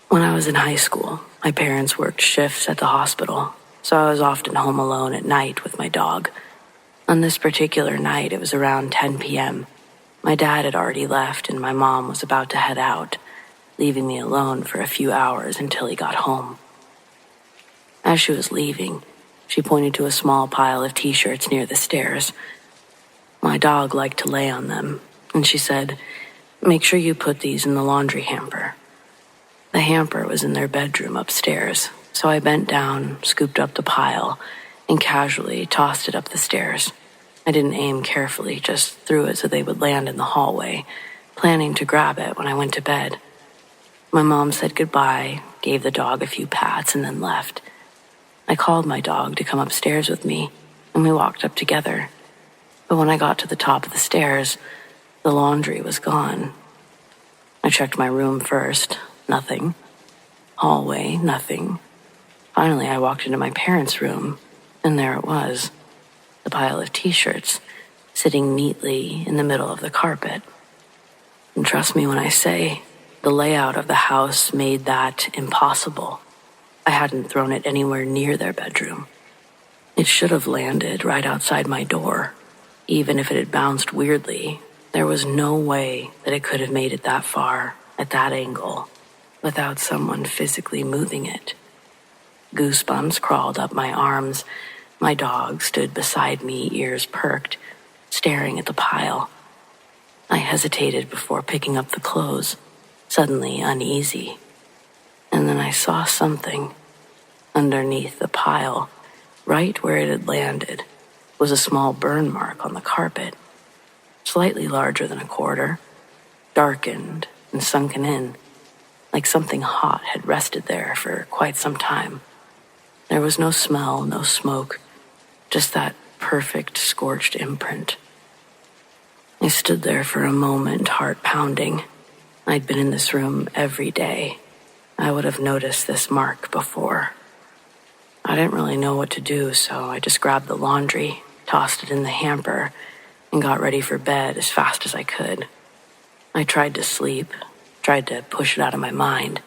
When I was in high school, my parents worked shifts at the hospital, so I was often home alone at night with my dog. On this particular night, it was around 10 p.m. My dad had already left and my mom was about to head out, leaving me alone for a few hours until he got home. As she was leaving, she pointed to a small pile of t-shirts near the stairs. My dog liked to lay on them, and she said, "Make sure you put these in the laundry hamper." The hamper was in their bedroom upstairs, so I bent down, scooped up the pile, and casually tossed it up the stairs. I didn't aim carefully, just threw it so they would land in the hallway, planning to grab it when I went to bed. My mom said goodbye, gave the dog a few pats, and then left. I called my dog to come upstairs with me, and we walked up together. But when I got to the top of the stairs, the laundry was gone. I checked my room first. Nothing. Hallway, nothing. Finally, I walked into my parents' room, and there it was, the pile of t-shirts, sitting neatly in the middle of the carpet. And trust me when I say, the layout of the house made that impossible. I hadn't thrown it anywhere near their bedroom. It should have landed right outside my door. Even if it had bounced weirdly, there was no way that it could have made it that far, at that angle, without someone physically moving it. Goosebumps crawled up my arms. My dog stood beside me, ears perked, staring at the pile. I hesitated before picking up the clothes, suddenly uneasy. And then I saw something. Underneath the pile, right where it had landed, was a small burn mark on the carpet, slightly larger than a quarter, darkened and sunken in, like something hot had rested there for quite some time. There was no smell, no smoke, just that perfect scorched imprint. I stood there for a moment, heart pounding. I'd been in this room every day. I would have noticed this mark before. I didn't really know what to do, so I just grabbed the laundry, tossed it in the hamper, and got ready for bed as fast as I could. I tried to sleep, tried to push it out of my mind,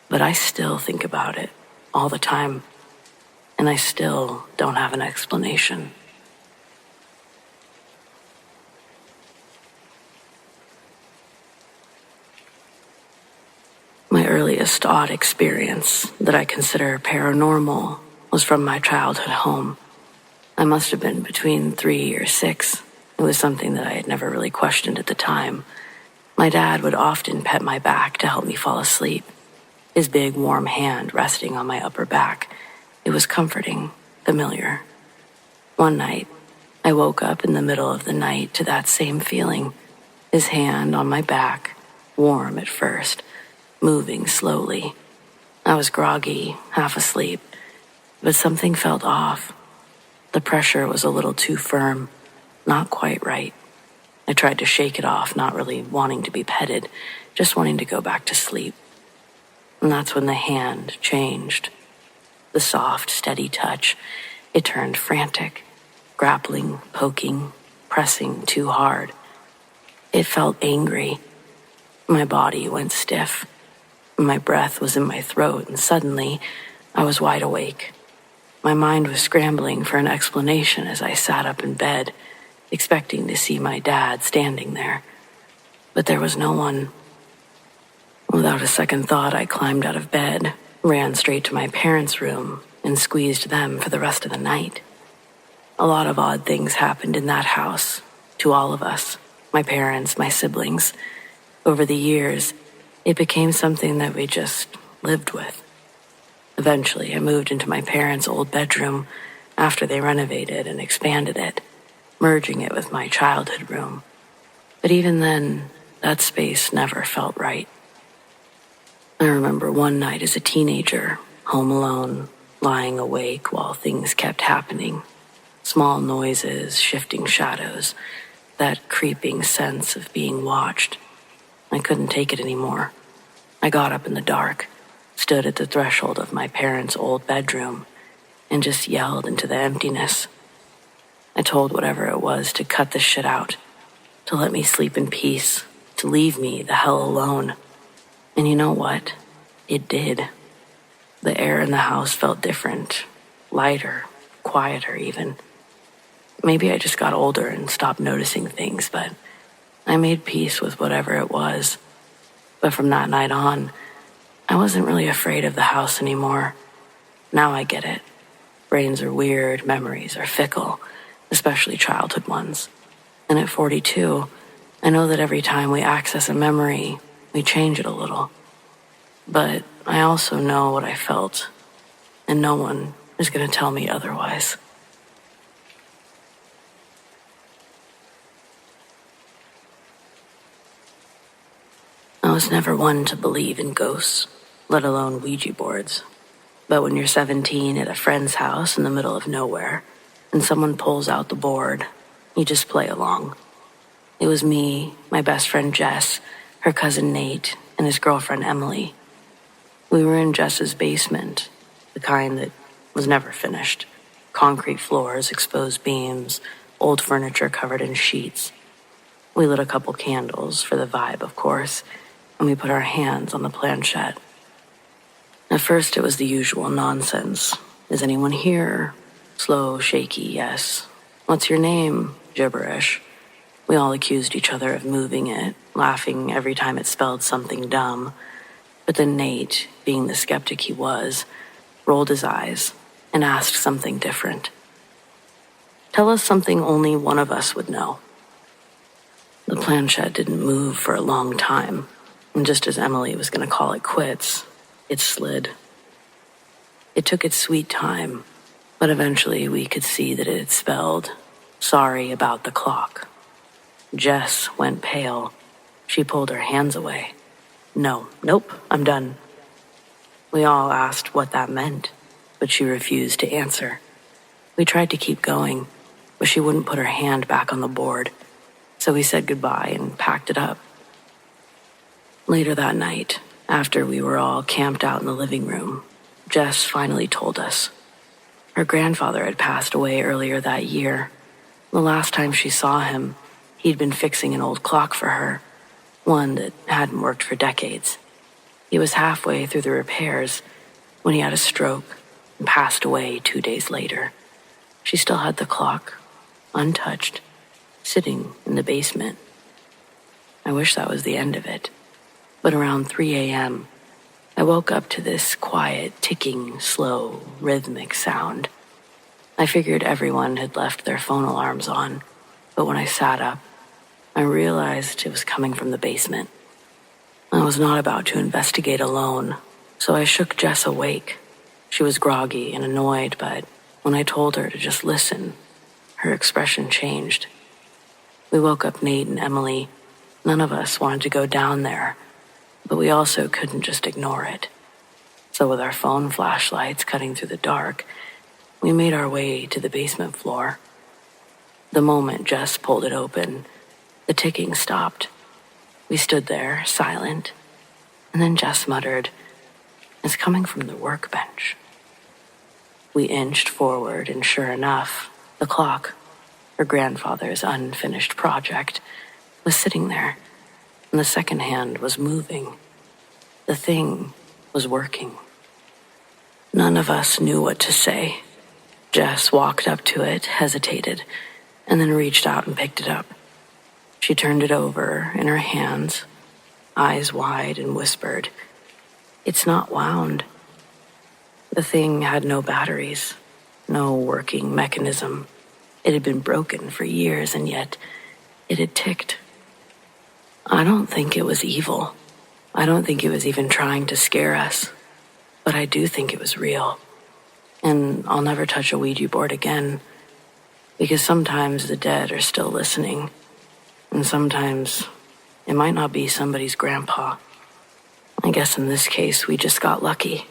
but I still think about it all the time, and I still don't have an explanation. My earliest odd experience that I consider paranormal was from my childhood home. I must have been between 3 or 6. It was something that I had never really questioned at the time. My dad would often pet my back to help me fall asleep, his big warm hand resting on my upper back. It was comforting, familiar. One night, I woke up in the middle of the night to that same feeling, his hand on my back, warm at first, moving slowly. I was groggy, half asleep, but something felt off. The pressure was a little too firm, not quite right. I tried to shake it off, not really wanting to be petted, just wanting to go back to sleep. And that's when the hand changed. The soft, steady touch, it turned frantic, grappling, poking, pressing too hard. It felt angry. My body went stiff. My breath was in my throat, and suddenly I was wide awake. My mind was scrambling for an explanation as I sat up in bed, expecting to see my dad standing there. But there was no one. Without a second thought, I climbed out of bed, ran straight to my parents' room, and squeezed them for the rest of the night. A lot of odd things happened in that house, to all of us, my parents, my siblings. Over the years, it became something that we just lived with. Eventually, I moved into my parents' old bedroom after they renovated and expanded it, merging it with my childhood room. But even then, that space never felt right. I remember one night as a teenager, home alone, lying awake while things kept happening. Small noises, shifting shadows, that creeping sense of being watched. I couldn't take it anymore. I got up in the dark, stood at the threshold of my parents' old bedroom, and just yelled into the emptiness. I told whatever it was to cut this shit out, to let me sleep in peace, to leave me the hell alone. And you know what? It did. The air in the house felt different, lighter, quieter even. Maybe I just got older and stopped noticing things, but I made peace with whatever it was. But from that night on, I wasn't really afraid of the house anymore. Now I get it. Brains are weird, memories are fickle, especially childhood ones. And at 42, I know that every time we access a memory, we change it a little. But I also know what I felt, and no one is going to tell me otherwise. I was never one to believe in ghosts, let alone Ouija boards. But when you're 17 at a friend's house in the middle of nowhere, and someone pulls out the board, you just play along. It was me, my best friend Jess, her cousin Nate, and his girlfriend Emily. We were in Jess's basement, the kind that was never finished. Concrete floors, exposed beams, old furniture covered in sheets. We lit a couple candles for the vibe, of course, and we put our hands on the planchette. At first, it was the usual nonsense. Is anyone here? Slow, shaky, yes. What's your name? Gibberish. We all accused each other of moving it, laughing every time it spelled something dumb. But then Nate, being the skeptic he was, rolled his eyes and asked something different. Tell us something only one of us would know. The planchette didn't move for a long time, and just as Emily was going to call it quits, it slid. It took its sweet time, but eventually we could see that it had spelled, sorry about the clock. Jess went pale. She pulled her hands away. Nope, I'm done. We all asked what that meant, but she refused to answer. We tried to keep going, but she wouldn't put her hand back on the board, so we said goodbye and packed it up. Later that night, after we were all camped out in the living room, Jess finally told us. Her grandfather had passed away earlier that year. The last time she saw him, he'd been fixing an old clock for her, one that hadn't worked for decades. He was halfway through the repairs when he had a stroke and passed away 2 days later. She still had the clock, untouched, sitting in the basement. I wish that was the end of it. But around 3 a.m., I woke up to this quiet, ticking, slow, rhythmic sound. I figured everyone had left their phone alarms on, but when I sat up, I realized it was coming from the basement. I was not about to investigate alone, so I shook Jess awake. She was groggy and annoyed, but when I told her to just listen, her expression changed. We woke up Nate and Emily. None of us wanted to go down there, but we also couldn't just ignore it. So with our phone flashlights cutting through the dark, we made our way to the basement floor. The moment Jess pulled it open, the ticking stopped. We stood there, silent, and then Jess muttered, "It's coming from the workbench." We inched forward, and sure enough, the clock, her grandfather's unfinished project, was sitting there, and the second hand was moving. The thing was working. None of us knew what to say. Jess walked up to it, hesitated, and then reached out and picked it up. She turned it over in her hands, eyes wide, and whispered, "It's not wound." The thing had no batteries, no working mechanism. It had been broken for years, and yet it had ticked. I don't think it was evil. I don't think it was even trying to scare us. But I do think it was real. And I'll never touch a Ouija board again, because sometimes the dead are still listening. And sometimes it might not be somebody's grandpa. I guess in this case, we just got lucky.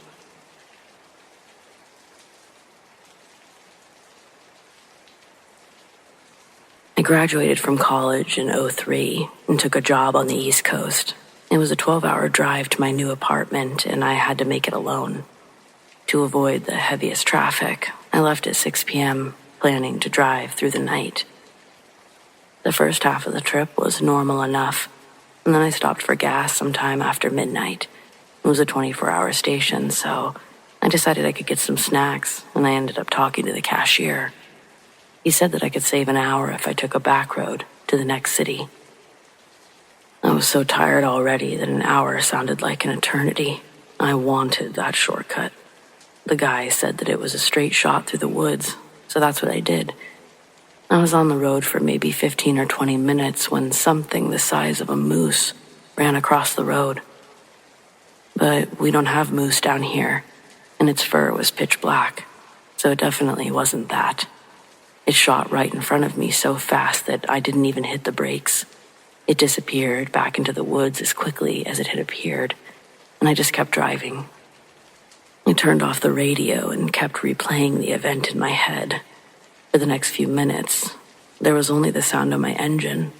I graduated from college in '03 and took a job on the East Coast. It was a 12-hour drive to my new apartment, and I had to make it alone. To avoid the heaviest traffic, I left at 6 p.m., planning to drive through the night. The first half of the trip was normal enough, and then I stopped for gas sometime after midnight. It was a 24-hour station, so I decided I could get some snacks, and I ended up talking to the cashier. He said that I could save an hour if I took a back road to the next city. I was so tired already that an hour sounded like an eternity. I wanted that shortcut. The guy said that it was a straight shot through the woods, so that's what I did. I was on the road for maybe 15 or 20 minutes when something the size of a moose ran across the road. But we don't have moose down here, and its fur was pitch black, so it definitely wasn't that. It shot right in front of me so fast that I didn't even hit the brakes. It disappeared back into the woods as quickly as it had appeared, and I just kept driving. I turned off the radio and kept replaying the event in my head. For the next few minutes, there was only the sound of my engine,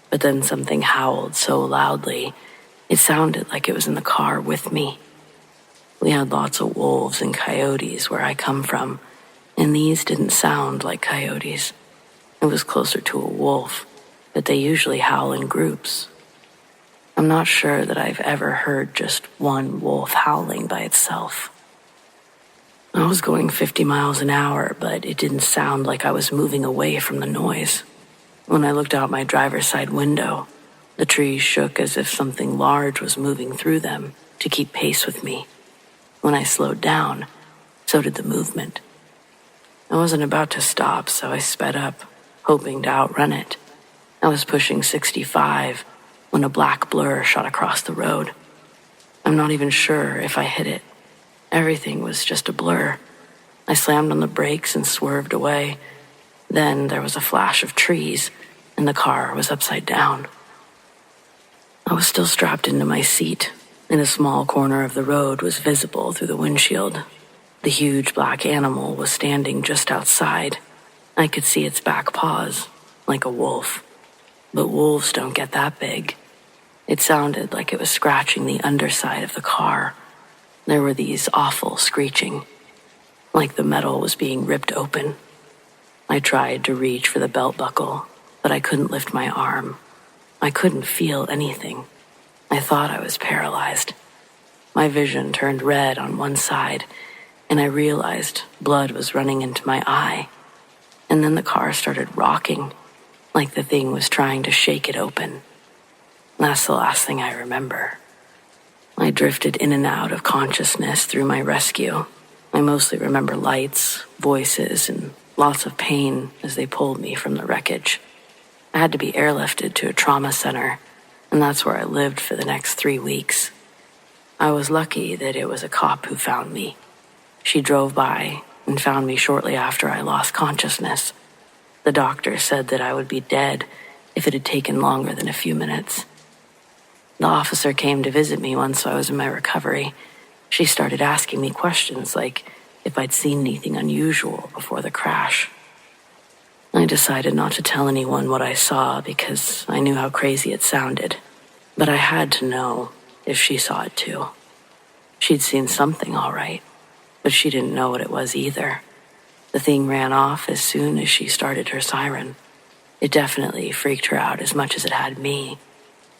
but then something howled so loudly, it sounded like it was in the car with me. We had lots of wolves and coyotes where I come from, and these didn't sound like coyotes. It was closer to a wolf, but they usually howl in groups. I'm not sure that I've ever heard just one wolf howling by itself. I was going 50 miles an hour, but it didn't sound like I was moving away from the noise. When I looked out my driver's side window, the trees shook as if something large was moving through them to keep pace with me. When I slowed down, so did the movement. I wasn't about to stop, so I sped up, hoping to outrun it. I was pushing 65 when a black blur shot across the road. I'm not even sure if I hit it. Everything was just a blur. I slammed on the brakes and swerved away. Then there was a flash of trees, and the car was upside down. I was still strapped into my seat, and a small corner of the road was visible through the windshield. The huge black animal was standing just outside. I could see its back paws, like a wolf. But wolves don't get that big. It sounded like it was scratching the underside of the car. There were these awful screeching, like the metal was being ripped open. I tried to reach for the belt buckle, but I couldn't lift my arm. I couldn't feel anything. I thought I was paralyzed. My vision turned red on one side, and I realized blood was running into my eye. And then the car started rocking, like the thing was trying to shake it open. That's the last thing I remember. I drifted in and out of consciousness through my rescue. I mostly remember lights, voices, and lots of pain as they pulled me from the wreckage. I had to be airlifted to a trauma center, and that's where I lived for the next 3 weeks. I was lucky that it was a cop who found me. She drove by and found me shortly after I lost consciousness. The doctor said that I would be dead if it had taken longer than a few minutes. The officer came to visit me once I was in my recovery. She started asking me questions like if I'd seen anything unusual before the crash. I decided not to tell anyone what I saw because I knew how crazy it sounded. But I had to know if she saw it too. She'd seen something all right, but she didn't know what it was either. The thing ran off as soon as she started her siren. It definitely freaked her out as much as it had me.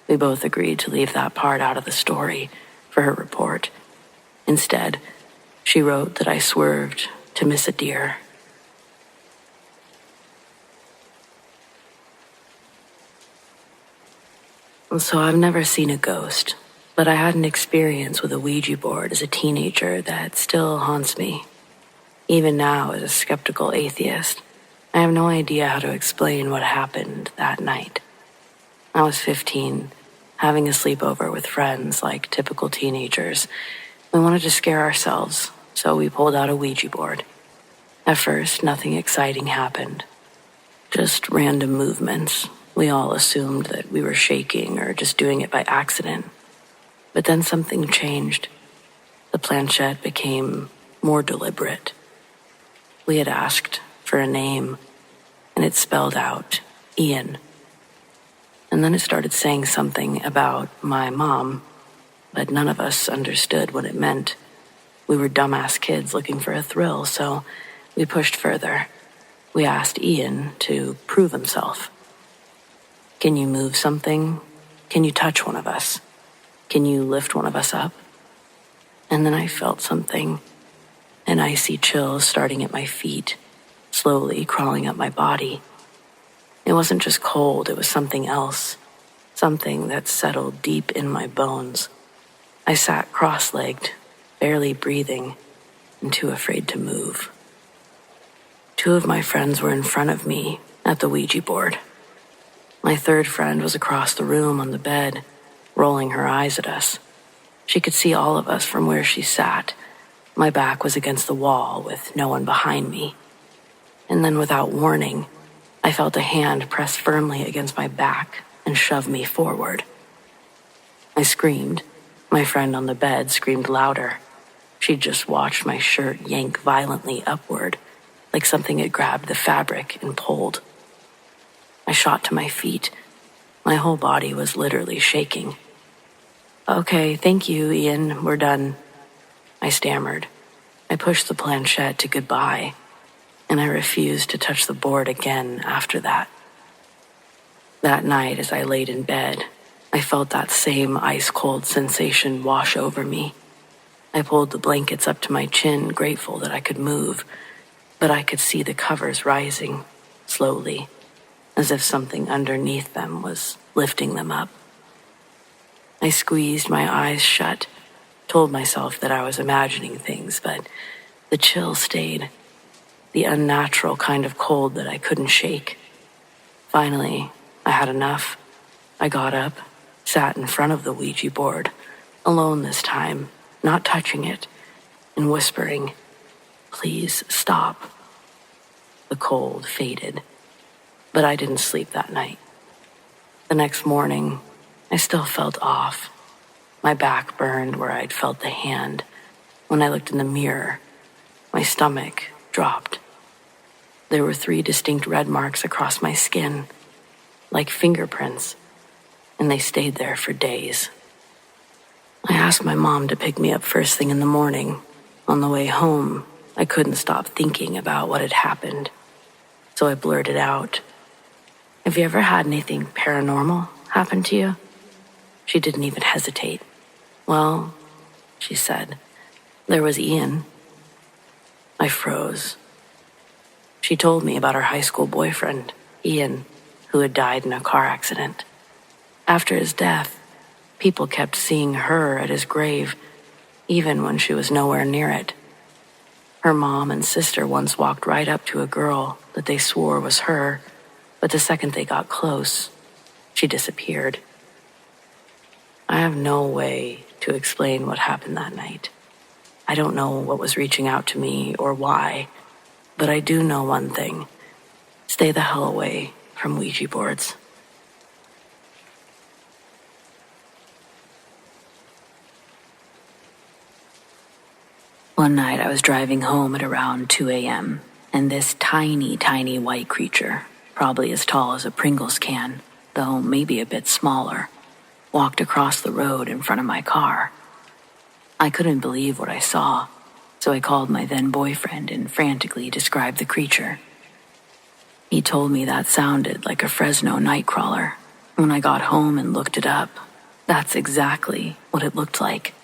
We both agreed to leave that part out of the story for her report. Instead, she wrote that I swerved to miss a deer. So I've never seen a ghost, but I had an experience with a Ouija board as a teenager that still haunts me. Even now, as a skeptical atheist, I have no idea how to explain what happened that night. I was 15, having a sleepover with friends like typical teenagers. We wanted to scare ourselves, so we pulled out a Ouija board. At first, nothing exciting happened. Just random movements. We all assumed that we were shaking or just doing it by accident. But then something changed. The planchette became more deliberate. We had asked for a name, and it spelled out Ian. And then it started saying something about my mom, but none of us understood what it meant. We were dumbass kids looking for a thrill, so we pushed further. We asked Ian to prove himself. Can you move something? Can you touch one of us? Can you lift one of us up? And then I felt something, an icy chill starting at my feet, slowly crawling up my body. It wasn't just cold, it was something else, something that settled deep in my bones. I sat cross-legged, barely breathing, and too afraid to move. 2 of my friends were in front of me at the Ouija board. My 3rd friend was across the room on the bed, rolling her eyes at us. She could see all of us from where she sat. My back was against the wall with no one behind me. And then without warning, I felt a hand press firmly against my back and shove me forward. I screamed. My friend on the bed screamed louder. She'd just watched my shirt yank violently upward, like something had grabbed the fabric and pulled. I shot to my feet. My whole body was literally shaking. "Okay, thank you, Ian. We're done," I stammered. I pushed the planchette to goodbye, and I refused to touch the board again after that. That night, as I laid in bed, I felt that same ice-cold sensation wash over me. I pulled the blankets up to my chin, grateful that I could move, but I could see the covers rising, slowly, as if something underneath them was lifting them up. I squeezed my eyes shut, told myself that I was imagining things, but the chill stayed, the unnatural kind of cold that I couldn't shake. Finally, I had enough. I got up, sat in front of the Ouija board, alone this time, not touching it, and whispering, "Please stop." The cold faded, but I didn't sleep that night. The next morning, I still felt off. My back burned where I'd felt the hand. When I looked in the mirror, my stomach dropped. There were 3 distinct red marks across my skin, like fingerprints, and they stayed there for days. I asked my mom to pick me up first thing in the morning. On the way home, I couldn't stop thinking about what had happened, so I blurted out, "Have you ever had anything paranormal happen to you?" She didn't even hesitate. "Well," she said, "there was Ian." I froze. She told me about her high school boyfriend, Ian, who had died in a car accident. After his death, people kept seeing her at his grave, even when she was nowhere near it. Her mom and sister once walked right up to a girl that they swore was her, but the second they got close, she disappeared. I have no way to explain what happened that night. I don't know what was reaching out to me or why, but I do know one thing. Stay the hell away from Ouija boards. One night I was driving home at around 2 a.m., and this tiny, tiny white creature, probably as tall as a Pringles can, though maybe a bit smaller, walked across the road in front of my car. I couldn't believe what I saw, so I called my then boyfriend and frantically described the creature. He told me that sounded like a Fresno nightcrawler. When I got home and looked it up, that's exactly what it looked like.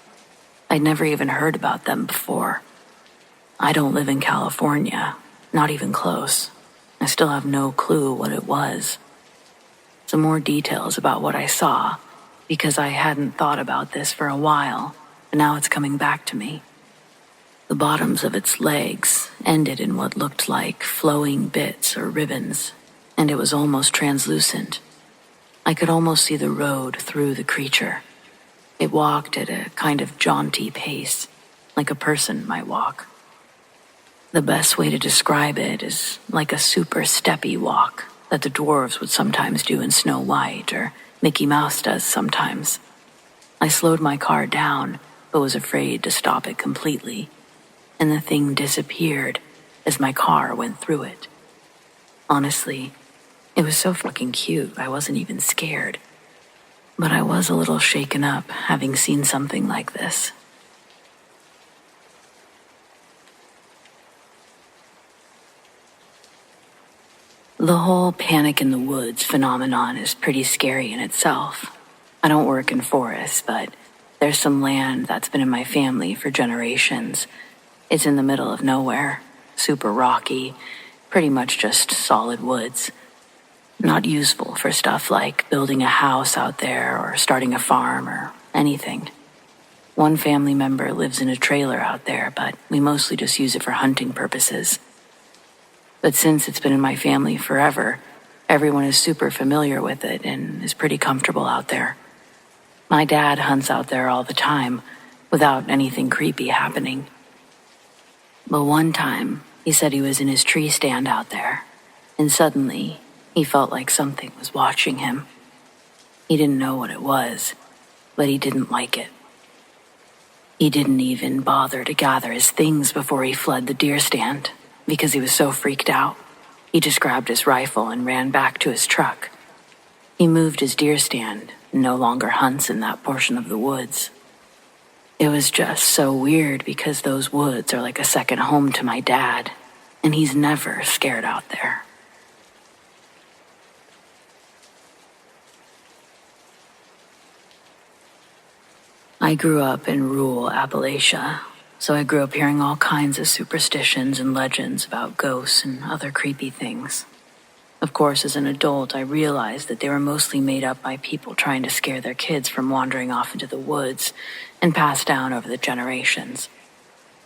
I'd never even heard about them before. I don't live in California, not even close. I still have no clue what it was. Some more details about what I saw, because I hadn't thought about this for a while, but now it's coming back to me. The bottoms of its legs ended in what looked like flowing bits or ribbons, and it was almost translucent. I could almost see the road through the creature. It walked at a kind of jaunty pace, like a person might walk. The best way to describe it is like a super steppy walk that the dwarves would sometimes do in Snow White, or Mickey Mouse does sometimes. I slowed my car down, but was afraid to stop it completely, and the thing disappeared as my car went through it. Honestly, it was so fucking cute, I wasn't even scared. But I was a little shaken up having seen something like this. The whole panic in the woods phenomenon is pretty scary in itself. I don't work in forests, but There's some land that's been in my family for generations. It's in the middle of nowhere, super rocky, pretty much just solid woods. Not useful for stuff like building a house out there or starting a farm or anything. One family member lives in a trailer out there, but we mostly just use it for hunting purposes. But since it's been in my family forever, everyone is super familiar with it and is pretty comfortable out there. My dad hunts out there all the time, without anything creepy happening. But one time, he said he was in his tree stand out there, and suddenly, he felt like something was watching him. He didn't know what it was, but he didn't like it. He didn't even bother to gather his things before he fled the deer stand, because he was so freaked out. He just grabbed his rifle and ran back to his truck. He moved his deer stand and no longer hunts in that portion of the woods. It was just so weird because those woods are like a second home to my dad, and he's never scared out there. I grew up in rural Appalachia, so I grew up hearing all kinds of superstitions and legends about ghosts and other creepy things. Of course, as an adult, I realized that they were mostly made up by people trying to scare their kids from wandering off into the woods and passed down over the generations.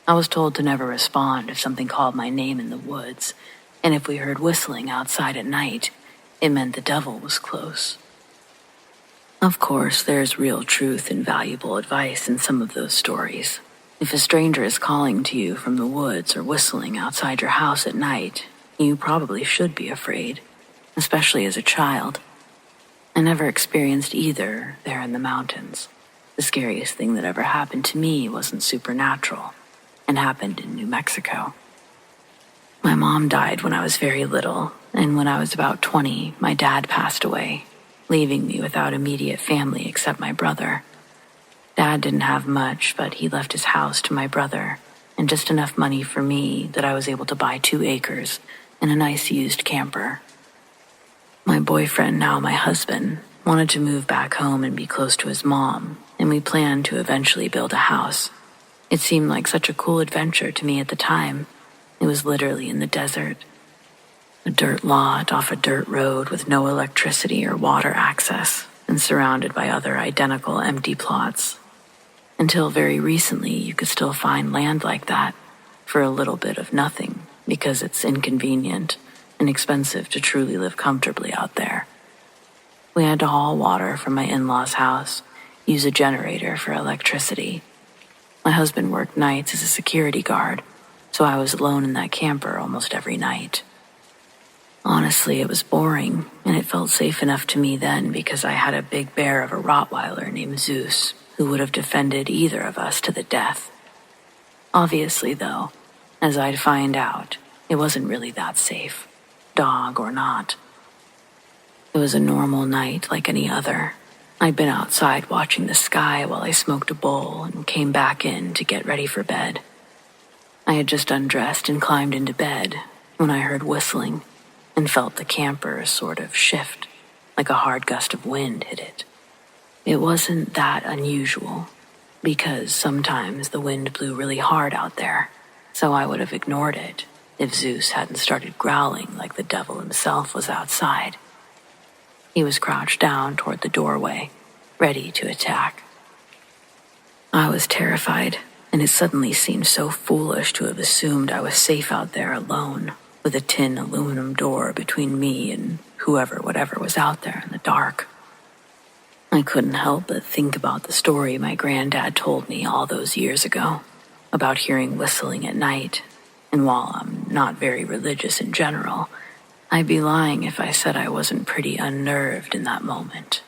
I was told to never respond if something called my name in the woods, and if we heard whistling outside at night, it meant the devil was close. Of course, there's real truth and valuable advice in some of those stories. If a stranger is calling to you from the woods or whistling outside your house at night, you probably should be afraid, especially as a child. I never experienced either there in the mountains. The scariest thing that ever happened to me wasn't supernatural and happened in New Mexico. My mom died when I was very little, and when I was about 20, my dad passed away, leaving me without immediate family except my brother. Dad didn't have much, but he left his house to my brother, and just enough money for me that I was able to buy 2 acres and a nice used camper. My boyfriend, now my husband, wanted to move back home and be close to his mom, and we planned to eventually build a house. It seemed like such a cool adventure to me at the time. It was literally in the desert. A dirt lot off a dirt road with no electricity or water access, and surrounded by other identical empty plots. Until very recently, you could still find land like that for a little bit of nothing because it's inconvenient and expensive to truly live comfortably out there. We had to haul water from my in-laws' house, use a generator for electricity. My husband worked nights as a security guard, so I was alone in that camper almost every night. Honestly, it was boring, and it felt safe enough to me then because I had a big bear of a Rottweiler named Zeus, who would have defended either of us to the death. Obviously, though, as I'd find out, it wasn't really that safe, dog or not. It was a normal night like any other. I'd been outside watching the sky while I smoked a bowl and came back in to get ready for bed. I had just undressed and climbed into bed when I heard whistling and felt the camper sort of shift, like a hard gust of wind hit it. It wasn't that unusual, because sometimes the wind blew really hard out there, so I would have ignored it if Zeus hadn't started growling like the devil himself was outside. He was crouched down toward the doorway, ready to attack. I was terrified, and it suddenly seemed so foolish to have assumed I was safe out there alone, with a tin aluminum door between me and whatever was out there in the dark. I couldn't help but think about the story my granddad told me all those years ago, about hearing whistling at night, and while I'm not very religious in general, I'd be lying if I said I wasn't pretty unnerved in that moment.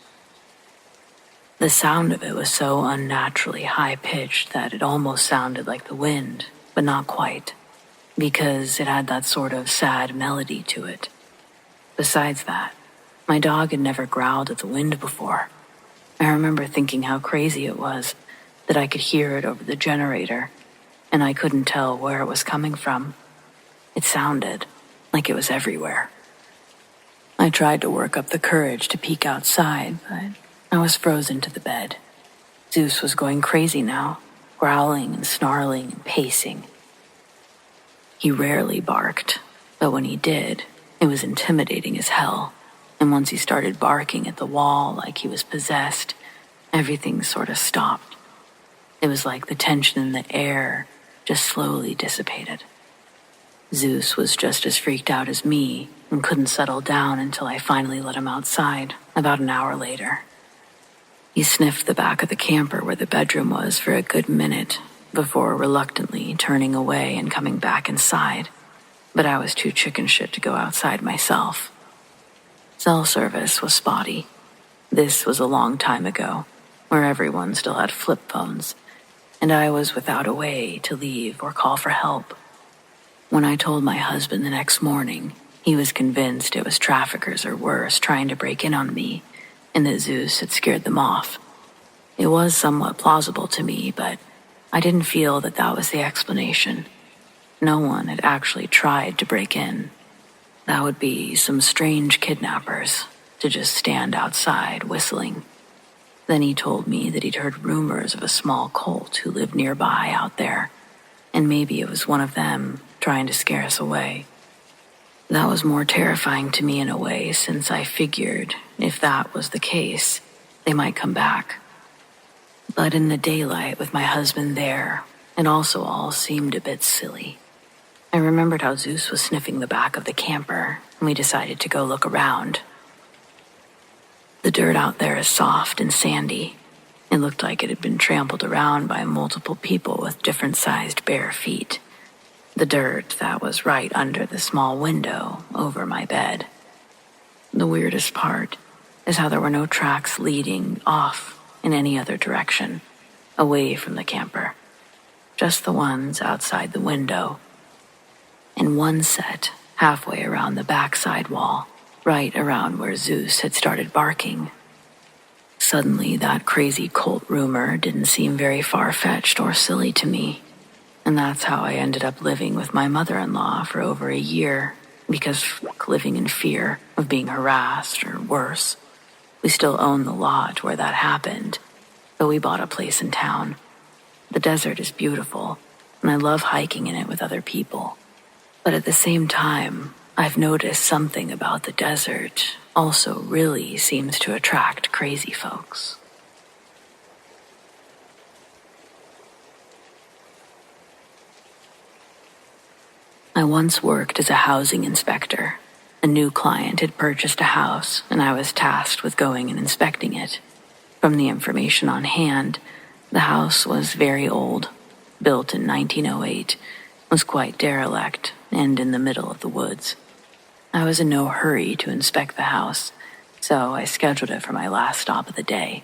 The sound of it was so unnaturally high-pitched that it almost sounded like the wind, but not quite, because it had that sort of sad melody to it. Besides that, my dog had never growled at the wind before. I remember thinking how crazy it was that I could hear it over the generator, and I couldn't tell where it was coming from. It sounded like it was everywhere. I tried to work up the courage to peek outside, but I was frozen to the bed. Zeus was going crazy now, growling and snarling and pacing. He rarely barked, but when he did, it was intimidating as hell. And once he started barking at the wall like he was possessed, everything sort of stopped. It was like the tension in the air just slowly dissipated. Zeus was just as freaked out as me and couldn't settle down until I finally let him outside about an hour later. He sniffed the back of the camper where the bedroom was for a good minute before reluctantly turning away and coming back inside, but I was too chicken shit to go outside myself. Cell service was spotty. This was a long time ago, where everyone still had flip phones, and I was without a way to leave or call for help. When I told my husband the next morning, he was convinced it was traffickers or worse trying to break in on me, and that Zeus had scared them off. It was somewhat plausible to me, but I didn't feel that that was the explanation. No one had actually tried to break in. That would be some strange kidnappers to just stand outside whistling. Then he told me that he'd heard rumors of a small cult who lived nearby out there, and maybe it was one of them trying to scare us away. That was more terrifying to me in a way, since I figured if that was the case, they might come back. But in the daylight with my husband there, it also all seemed a bit silly. I remembered how Zeus was sniffing the back of the camper, and we decided to go look around. The dirt out there is soft and sandy. It looked like it had been trampled around by multiple people with different-sized bare feet. The dirt that was right under the small window over my bed. The weirdest part is how there were no tracks leading off in any other direction, away from the camper. Just the ones outside the window. And one set halfway around the backside wall, right around where Zeus had started barking. Suddenly, that crazy cult rumor didn't seem very far-fetched or silly to me. And that's how I ended up living with my mother-in-law for over a year, because living in fear of being harassed or worse. We still own the lot where that happened, but we bought a place in town. The desert is beautiful, and I love hiking in it with other people. But at the same time, I've noticed something about the desert also really seems to attract crazy folks. I once worked as a housing inspector. A new client had purchased a house, and I was tasked with going and inspecting it. From the information on hand, the house was very old, built in 1908, was quite derelict, and in the middle of the woods. I was in no hurry to inspect the house, so I scheduled it for my last stop of the day.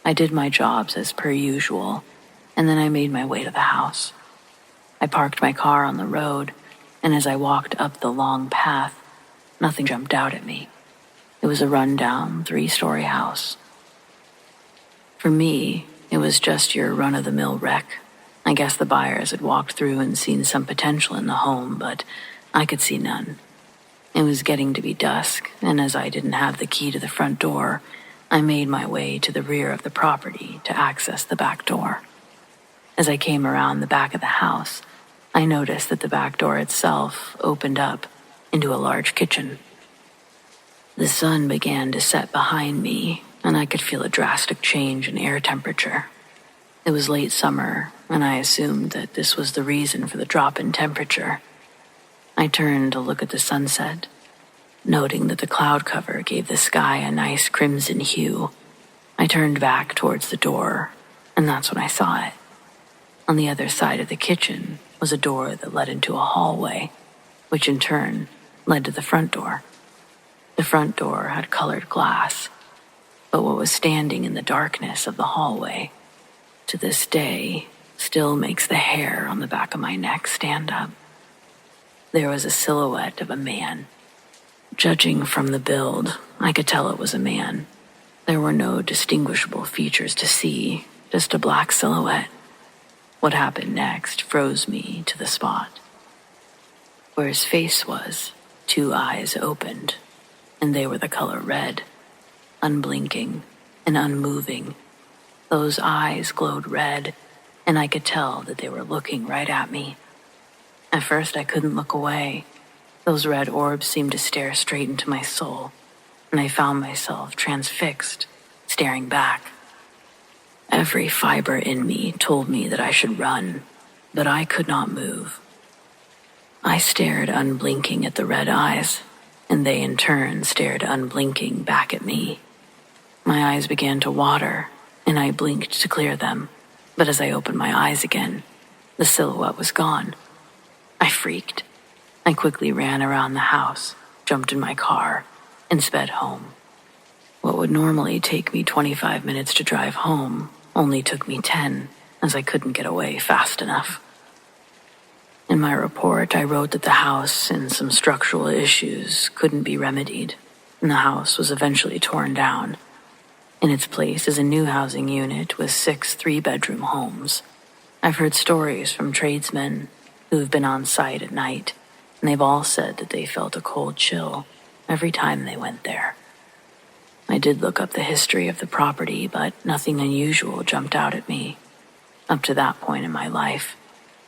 I did my jobs as per usual, and then I made my way to the house. I parked my car on the road, and as I walked up the long path, nothing jumped out at me. It was a rundown 3-story house. For me, it was just your run-of-the-mill wreck. I guess the buyers had walked through and seen some potential in the home, but I could see none. It was getting to be dusk, and as I didn't have the key to the front door, I made my way to the rear of the property to access the back door. As I came around the back of the house, I noticed that the back door itself opened up into a large kitchen. The sun began to set behind me, and I could feel a drastic change in air temperature. It was late summer, and I assumed that this was the reason for the drop in temperature. I turned to look at the sunset, noting that the cloud cover gave the sky a nice crimson hue. I turned back towards the door, and that's when I saw it. On the other side of the kitchen was a door that led into a hallway, which in turn led to the front door. The front door had colored glass, but what was standing in the darkness of the hallway, to this day, still makes the hair on the back of my neck stand up. There was a silhouette of a man. Judging from the build, I could tell it was a man. There were no distinguishable features to see, just a black silhouette. What happened next froze me to the spot. Where his face was, 2 eyes opened, and they were the color red, unblinking and unmoving. Those eyes glowed red, and I could tell that they were looking right at me. At first, I couldn't look away. Those red orbs seemed to stare straight into my soul, and I found myself transfixed, staring back. Every fiber in me told me that I should run, but I could not move. I stared unblinking at the red eyes, and they in turn stared unblinking back at me. My eyes began to water, and I blinked to clear them, but as I opened my eyes again, the silhouette was gone. I freaked. I quickly ran around the house, jumped in my car, and sped home. What would normally take me 25 minutes to drive home only took me 10, as I couldn't get away fast enough. In my report, I wrote that the house and some structural issues couldn't be remedied, and the house was eventually torn down. In its place is a new housing unit with 6 3-bedroom homes. I've heard stories from tradesmen who have been on site at night, and they've all said that they felt a cold chill every time they went there. I did look up the history of the property, but nothing unusual jumped out at me. Up to that point in my life,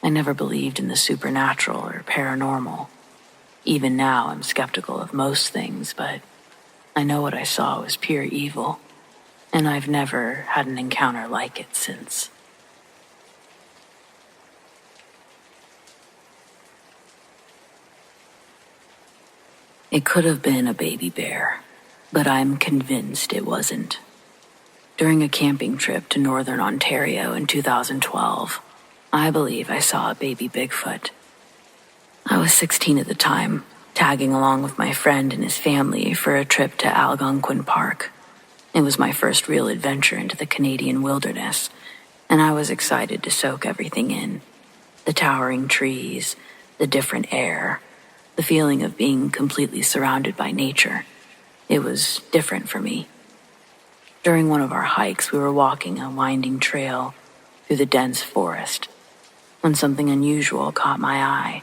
I never believed in the supernatural or paranormal. Even now, I'm skeptical of most things, but I know what I saw was pure evil, and I've never had an encounter like it since. It could have been a baby bear, but I'm convinced it wasn't. During a camping trip to northern Ontario in 2012, I believe I saw a baby Bigfoot. I was 16 at the time, tagging along with my friend and his family for a trip to Algonquin Park. It was my first real adventure into the Canadian wilderness, and I was excited to soak everything in. The towering trees, the different air, the feeling of being completely surrounded by nature. It was different for me. During one of our hikes, we were walking a winding trail through the dense forest when something unusual caught my eye.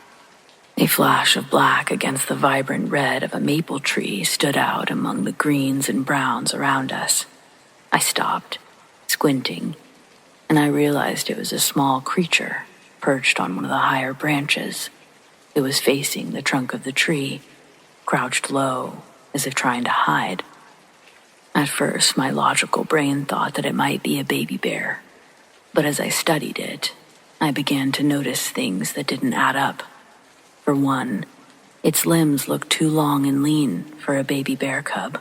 A flash of black against the vibrant red of a maple tree stood out among the greens and browns around us. I stopped, squinting, and I realized it was a small creature perched on one of the higher branches. It was facing the trunk of the tree, crouched low, as if trying to hide. At first, my logical brain thought that it might be a baby bear, but as I studied it, I began to notice things that didn't add up. For one, its limbs looked too long and lean for a baby bear cub.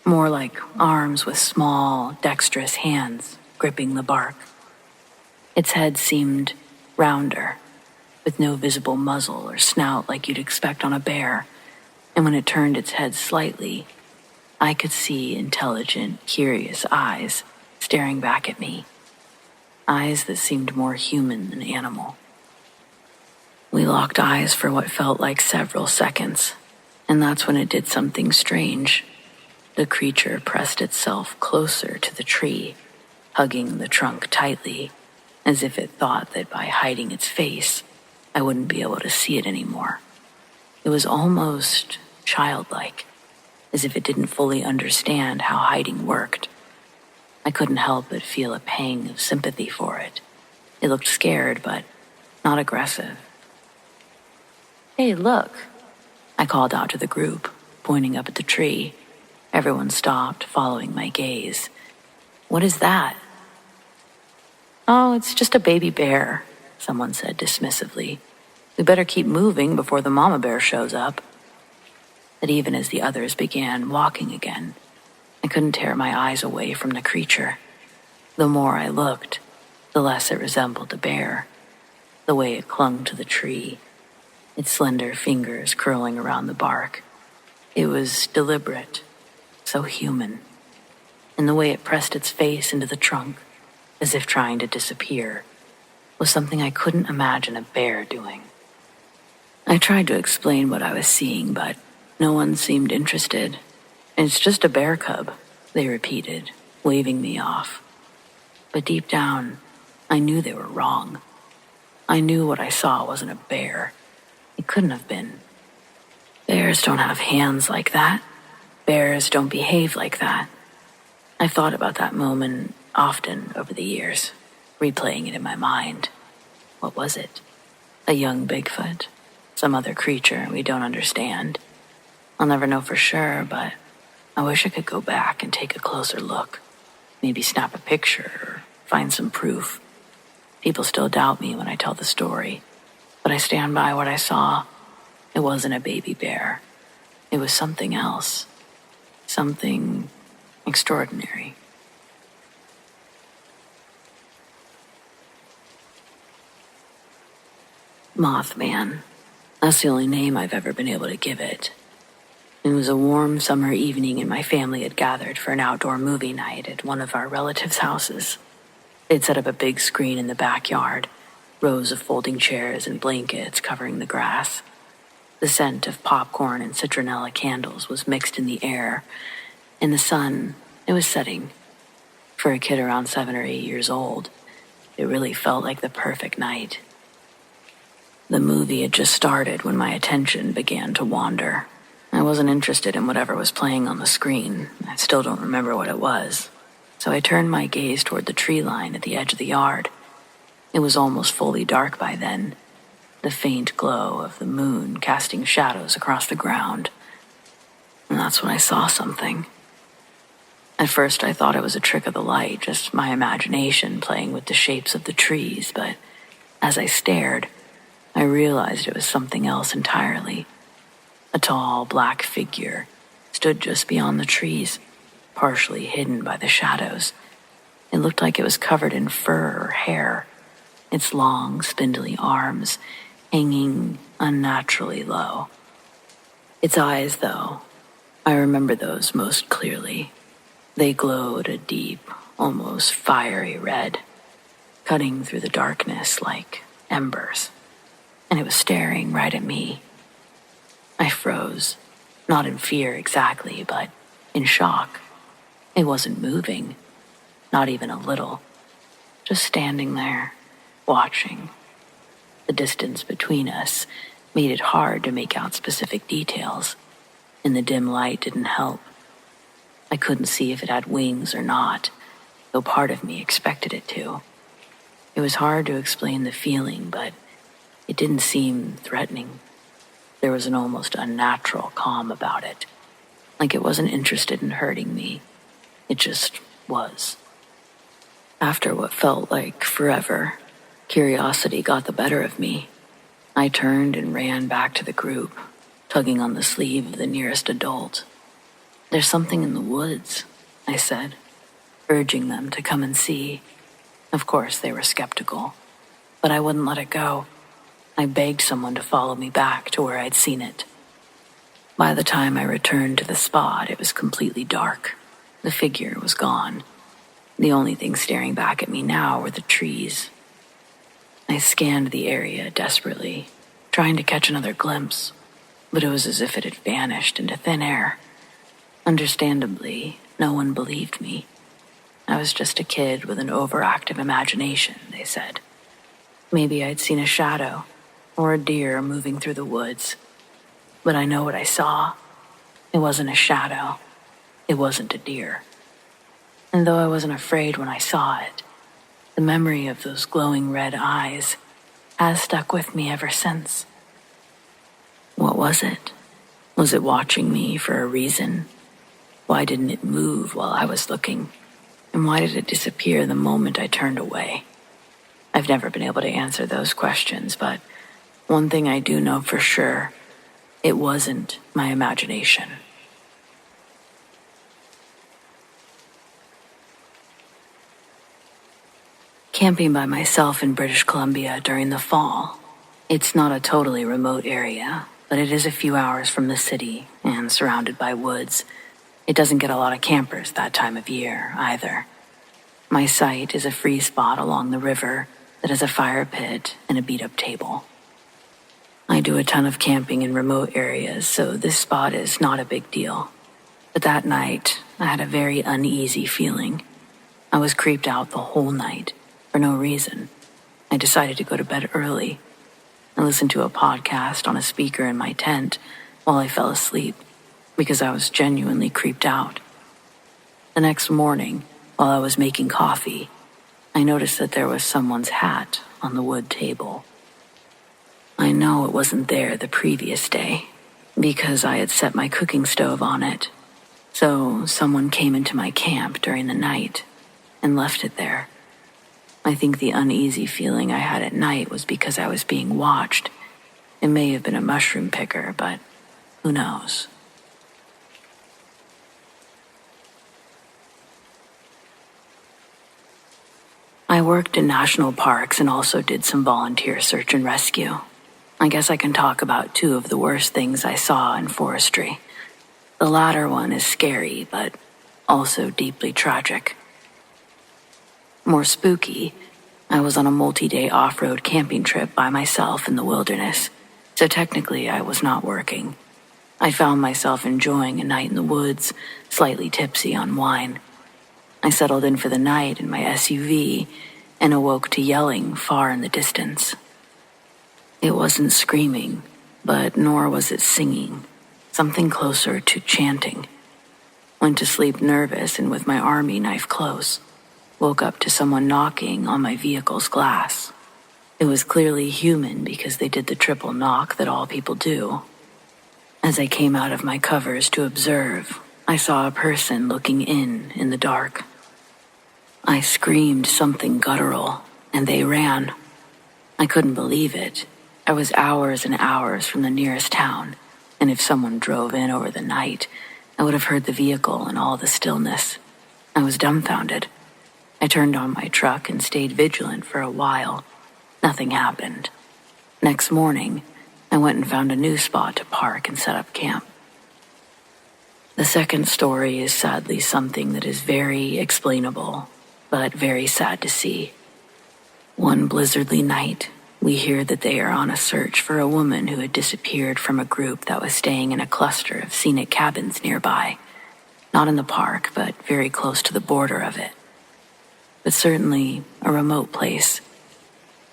More like arms with small, dexterous hands gripping the bark. Its head seemed rounder, with no visible muzzle or snout like you'd expect on a bear, and when it turned its head slightly, I could see intelligent, curious eyes staring back at me. Eyes that seemed more human than animal. We locked eyes for what felt like several seconds, and that's when it did something strange. The creature pressed itself closer to the tree, hugging the trunk tightly, as if it thought that by hiding its face, I wouldn't be able to see it anymore. It was almost childlike, as if it didn't fully understand how hiding worked. I couldn't help but feel a pang of sympathy for it. It looked scared, but not aggressive. "Hey, look," I called out to the group, pointing up at the tree. Everyone stopped, following my gaze. "What is that?" "Oh, it's just a baby bear," someone said dismissively. "We better keep moving before the mama bear shows up." But even as the others began walking again, I couldn't tear my eyes away from the creature. The more I looked, the less it resembled a bear. The way it clung to the tree, its slender fingers curling around the bark. It was deliberate, so human. And the way it pressed its face into the trunk, as if trying to disappear, was something I couldn't imagine a bear doing. I tried to explain what I was seeing, but no one seemed interested. "It's just a bear cub," they repeated, waving me off. But deep down, I knew they were wrong. I knew what I saw wasn't a bear. It couldn't have been. Bears don't have hands like that. Bears don't behave like that. I thought about that moment often over the years, replaying it in my mind. What was it? A young Bigfoot? Some other creature we don't understand? I'll never know for sure, but I wish I could go back and take a closer look. Maybe snap a picture or find some proof. People still doubt me when I tell the story, but I stand by what I saw. It wasn't a baby bear. It was something else. Something extraordinary. Mothman. That's the only name I've ever been able to give it. It was a warm summer evening and my family had gathered for an outdoor movie night at one of our relatives' houses. They'd set up a big screen in the backyard, rows of folding chairs and blankets covering the grass. The scent of popcorn and citronella candles was mixed in the air. In the sun, it was setting. For a kid around 7 or 8 years old, it really felt like the perfect night. The movie had just started when my attention began to wander. I wasn't interested in whatever was playing on the screen. I still don't remember what it was. So I turned my gaze toward the tree line at the edge of the yard. It was almost fully dark by then, the faint glow of the moon casting shadows across the ground. And that's when I saw something. At first I thought it was a trick of the light, just my imagination playing with the shapes of the trees, but as I stared, I realized it was something else entirely. A tall, black figure stood just beyond the trees, partially hidden by the shadows. It looked like it was covered in fur or hair, its long, spindly arms hanging unnaturally low. Its eyes, though, I remember those most clearly. They glowed a deep, almost fiery red, cutting through the darkness like embers. And it was staring right at me. I froze, not in fear exactly, but in shock. It wasn't moving, not even a little, just standing there, watching. The distance between us made it hard to make out specific details, and the dim light didn't help. I couldn't see if it had wings or not, though part of me expected it to. It was hard to explain the feeling, but it didn't seem threatening. There was an almost unnatural calm about it, like it wasn't interested in hurting me. It just was. After what felt like forever, curiosity got the better of me. I turned and ran back to the group, tugging on the sleeve of the nearest adult. "There's something in the woods," I said, urging them to come and see. Of course, they were skeptical, but I wouldn't let it go. I begged someone to follow me back to where I'd seen it. By the time I returned to the spot, it was completely dark. The figure was gone. The only thing staring back at me now were the trees. I scanned the area desperately, trying to catch another glimpse, but it was as if it had vanished into thin air. Understandably, no one believed me. I was just a kid with an overactive imagination, they said. Maybe I'd seen a shadow or a deer moving through the woods. But I know what I saw. It wasn't a shadow. It wasn't a deer. And though I wasn't afraid when I saw it, the memory of those glowing red eyes has stuck with me ever since. What was it? Was it watching me for a reason? Why didn't it move while I was looking? And why did it disappear the moment I turned away? I've never been able to answer those questions, but one thing I do know for sure, it wasn't my imagination. Camping by myself in British Columbia during the fall. It's not a totally remote area, but it is a few hours from the city and surrounded by woods. It doesn't get a lot of campers that time of year either. My site is a free spot along the river that has a fire pit and a beat-up table. I do a ton of camping in remote areas, so this spot is not a big deal. But that night, I had a very uneasy feeling. I was creeped out the whole night, for no reason. I decided to go to bed early. I listened to a podcast on a speaker in my tent while I fell asleep, because I was genuinely creeped out. The next morning, while I was making coffee, I noticed that there was someone's hat on the wood table. I know it wasn't there the previous day, because I had set my cooking stove on it. So someone came into my camp during the night and left it there. I think the uneasy feeling I had at night was because I was being watched. It may have been a mushroom picker, but who knows? I worked in national parks and also did some volunteer search and rescue. I guess I can talk about two of the worst things I saw in forestry. The latter one is scary, but also deeply tragic. More spooky, I was on a multi-day off-road camping trip by myself in the wilderness, so technically I was not working. I found myself enjoying a night in the woods, slightly tipsy on wine. I settled in for the night in my SUV and awoke to yelling far in the distance. It wasn't screaming, but nor was it singing, something closer to chanting. Went to sleep nervous and with my army knife close. Woke up to someone knocking on my vehicle's glass. It was clearly human because they did the triple knock that all people do. As I came out of my covers to observe, I saw a person looking in the dark. I screamed something guttural, and they ran. I couldn't believe it. I was hours and hours from the nearest town, and if someone drove in over the night, I would have heard the vehicle and all the stillness. I was dumbfounded. I turned on my truck and stayed vigilant for a while. Nothing happened. Next morning, I went and found a new spot to park and set up camp. The second story is sadly something that is very explainable, but very sad to see. One blizzardly night, we hear that they are on a search for a woman who had disappeared from a group that was staying in a cluster of scenic cabins nearby. Not in the park, but very close to the border of it. But certainly a remote place.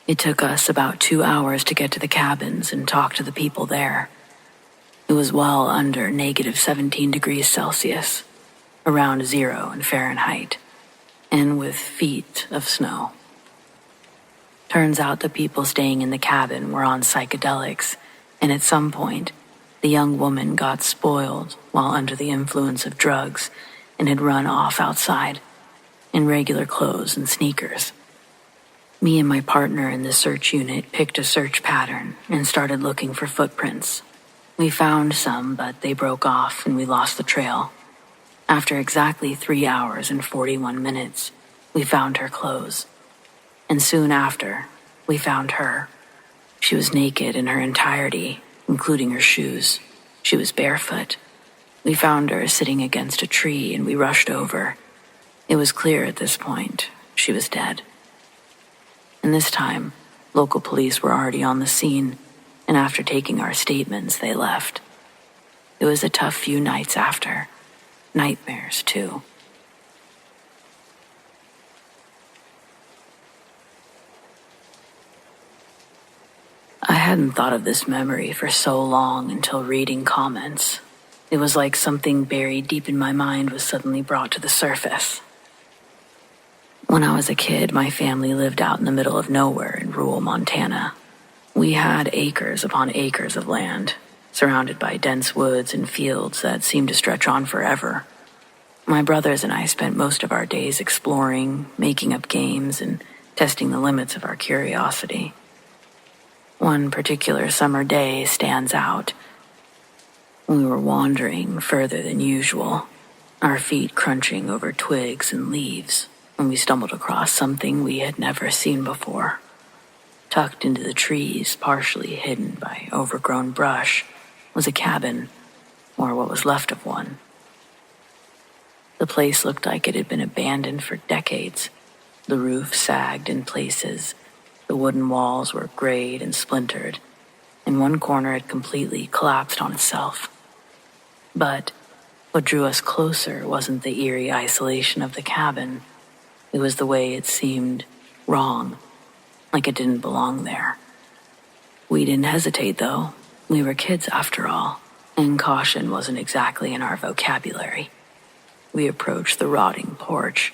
It took us about 2 hours to get to the cabins and talk to the people there. It was well under negative 17 degrees Celsius, around 0 in Fahrenheit, and with feet of snow. Turns out the people staying in the cabin were on psychedelics, and at some point, the young woman got spoiled while under the influence of drugs and had run off outside, in regular clothes and sneakers. Me and my partner in the search unit picked a search pattern and started looking for footprints. We found some, but they broke off and we lost the trail. After exactly 3 hours and 41 minutes, we found her clothes. And soon after, we found her. She was naked in her entirety, including her shoes. She was barefoot. We found her sitting against a tree and we rushed over. It was clear at this point she was dead. And this time, local police were already on the scene, and after taking our statements, they left. It was a tough few nights after. Nightmares, too. I hadn't thought of this memory for so long until reading comments. It was like something buried deep in my mind was suddenly brought to the surface. When I was a kid, my family lived out in the middle of nowhere in rural Montana. We had acres upon acres of land, surrounded by dense woods and fields that seemed to stretch on forever. My brothers and I spent most of our days exploring, making up games, and testing the limits of our curiosity. One particular summer day stands out. We were wandering further than usual, our feet crunching over twigs and leaves, when we stumbled across something we had never seen before. Tucked into the trees, partially hidden by overgrown brush, was a cabin, or what was left of one. The place looked like it had been abandoned for decades. The roof sagged in places. The wooden walls were grayed and splintered, and one corner had completely collapsed on itself. But what drew us closer wasn't the eerie isolation of the cabin. It was the way it seemed wrong, like it didn't belong there. We didn't hesitate, though. We were kids after all, and caution wasn't exactly in our vocabulary. We approached the rotting porch,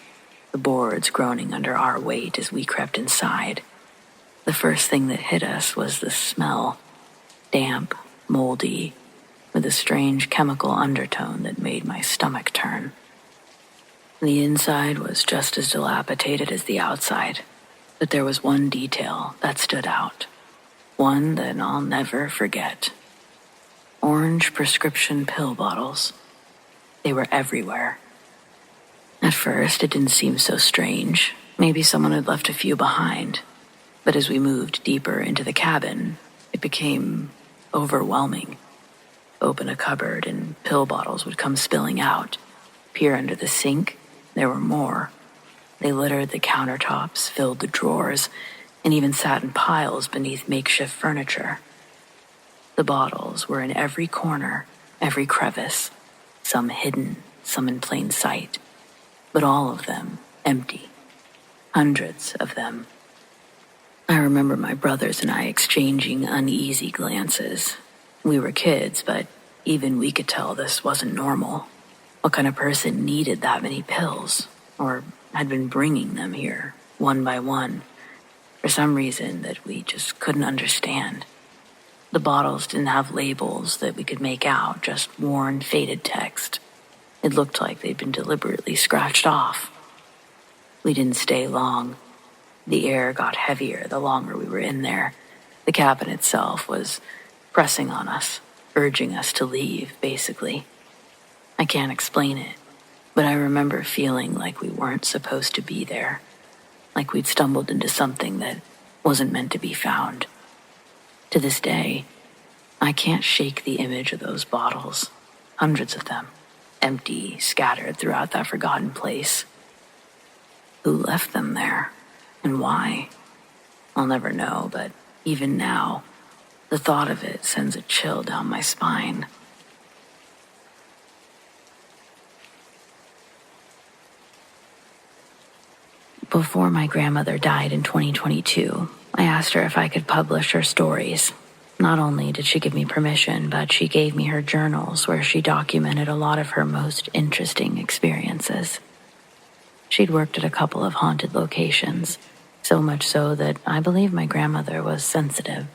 the boards groaning under our weight as we crept inside. The first thing that hit us was the smell, damp, moldy, with a strange chemical undertone that made my stomach turn. The inside was just as dilapidated as the outside, but there was one detail that stood out, one that I'll never forget. Orange prescription pill bottles. They were everywhere. At first, it didn't seem so strange. Maybe someone had left a few behind. But as we moved deeper into the cabin, it became overwhelming. Open a cupboard and pill bottles would come spilling out. Peer under the sink, there were more. They littered the countertops, filled the drawers, and even sat in piles beneath makeshift furniture. The bottles were in every corner, every crevice, some hidden, some in plain sight, but all of them empty. Hundreds of them. I remember my brothers and I exchanging uneasy glances. We were kids, but even we could tell this wasn't normal. What kind of person needed that many pills, or had been bringing them here, one by one, for some reason that we just couldn't understand? The bottles didn't have labels that we could make out, just worn, faded text. It looked like they'd been deliberately scratched off. We didn't stay long. The air got heavier the longer we were in there. The cabin itself was pressing on us, urging us to leave, basically. I can't explain it, but I remember feeling like we weren't supposed to be there, like we'd stumbled into something that wasn't meant to be found. To this day, I can't shake the image of those bottles, hundreds of them, empty, scattered throughout that forgotten place. Who left them there, and why? I'll never know, but even now, the thought of it sends a chill down my spine. Before my grandmother died in 2022, I asked her if I could publish her stories. Not only did she give me permission, but she gave me her journals where she documented a lot of her most interesting experiences. She'd worked at a couple of haunted locations, so much so that I believe my grandmother was sensitive.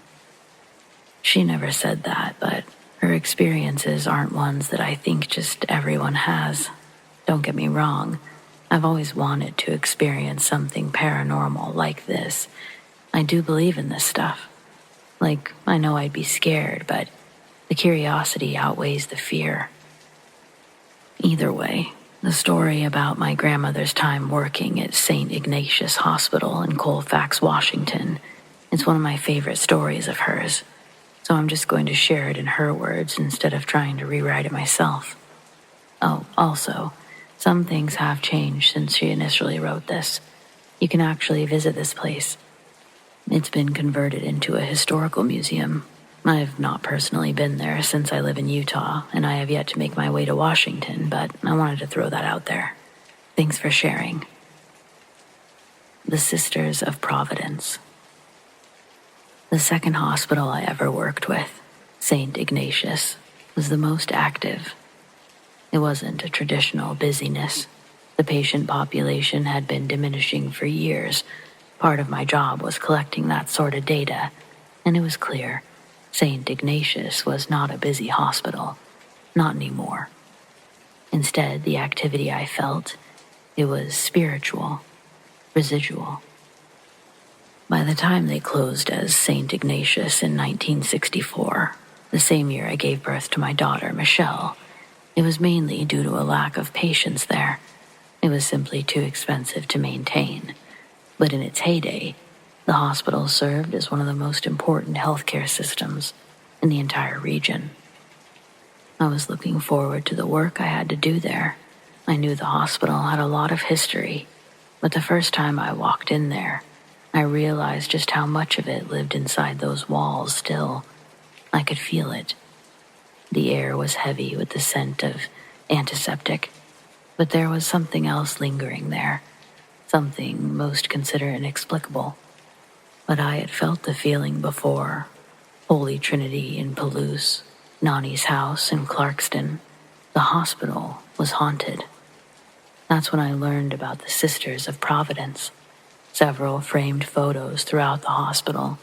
She never said that, but her experiences aren't ones that I think just everyone has. Don't get me wrong. I've always wanted to experience something paranormal like this. I do believe in this stuff. Like, I know I'd be scared, but the curiosity outweighs the fear. Either way, the story about my grandmother's time working at St. Ignatius Hospital in Colfax, Washington, is one of my favorite stories of hers. So I'm just going to share it in her words instead of trying to rewrite it myself. Oh, also, some things have changed since she initially wrote this. You can actually visit this place. It's been converted into a historical museum. I've not personally been there since I live in Utah, and I have yet to make my way to Washington, but I wanted to throw that out there. Thanks for sharing. The Sisters of Providence. The second hospital I ever worked with, St. Ignatius, was the most active. It wasn't a traditional busyness. The patient population had been diminishing for years. Part of my job was collecting that sort of data, and it was clear St. Ignatius was not a busy hospital, not anymore. Instead, the activity I felt, it was spiritual, residual. By the time they closed as St. Ignatius in 1964, the same year I gave birth to my daughter, Michelle, it was mainly due to a lack of patients there. It was simply too expensive to maintain. But in its heyday, the hospital served as one of the most important healthcare systems in the entire region. I was looking forward to the work I had to do there. I knew the hospital had a lot of history, but the first time I walked in there, I realized just how much of it lived inside those walls still. I could feel it. The air was heavy with the scent of antiseptic, but there was something else lingering there. Something most consider inexplicable. But I had felt the feeling before. Holy Trinity in Palouse, Nani's house in Clarkston. The hospital was haunted. That's when I learned about the Sisters of Providence. Several framed photos throughout the hospital,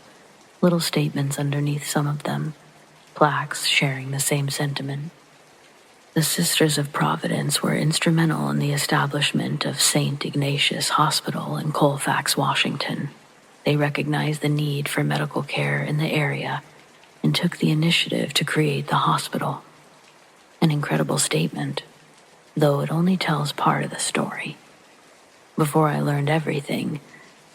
little statements underneath some of them, plaques sharing the same sentiment. The Sisters of Providence were instrumental in the establishment of St. Ignatius Hospital in Colfax, Washington. They recognized the need for medical care in the area and took the initiative to create the hospital. An incredible statement, though it only tells part of the story. Before I learned everything,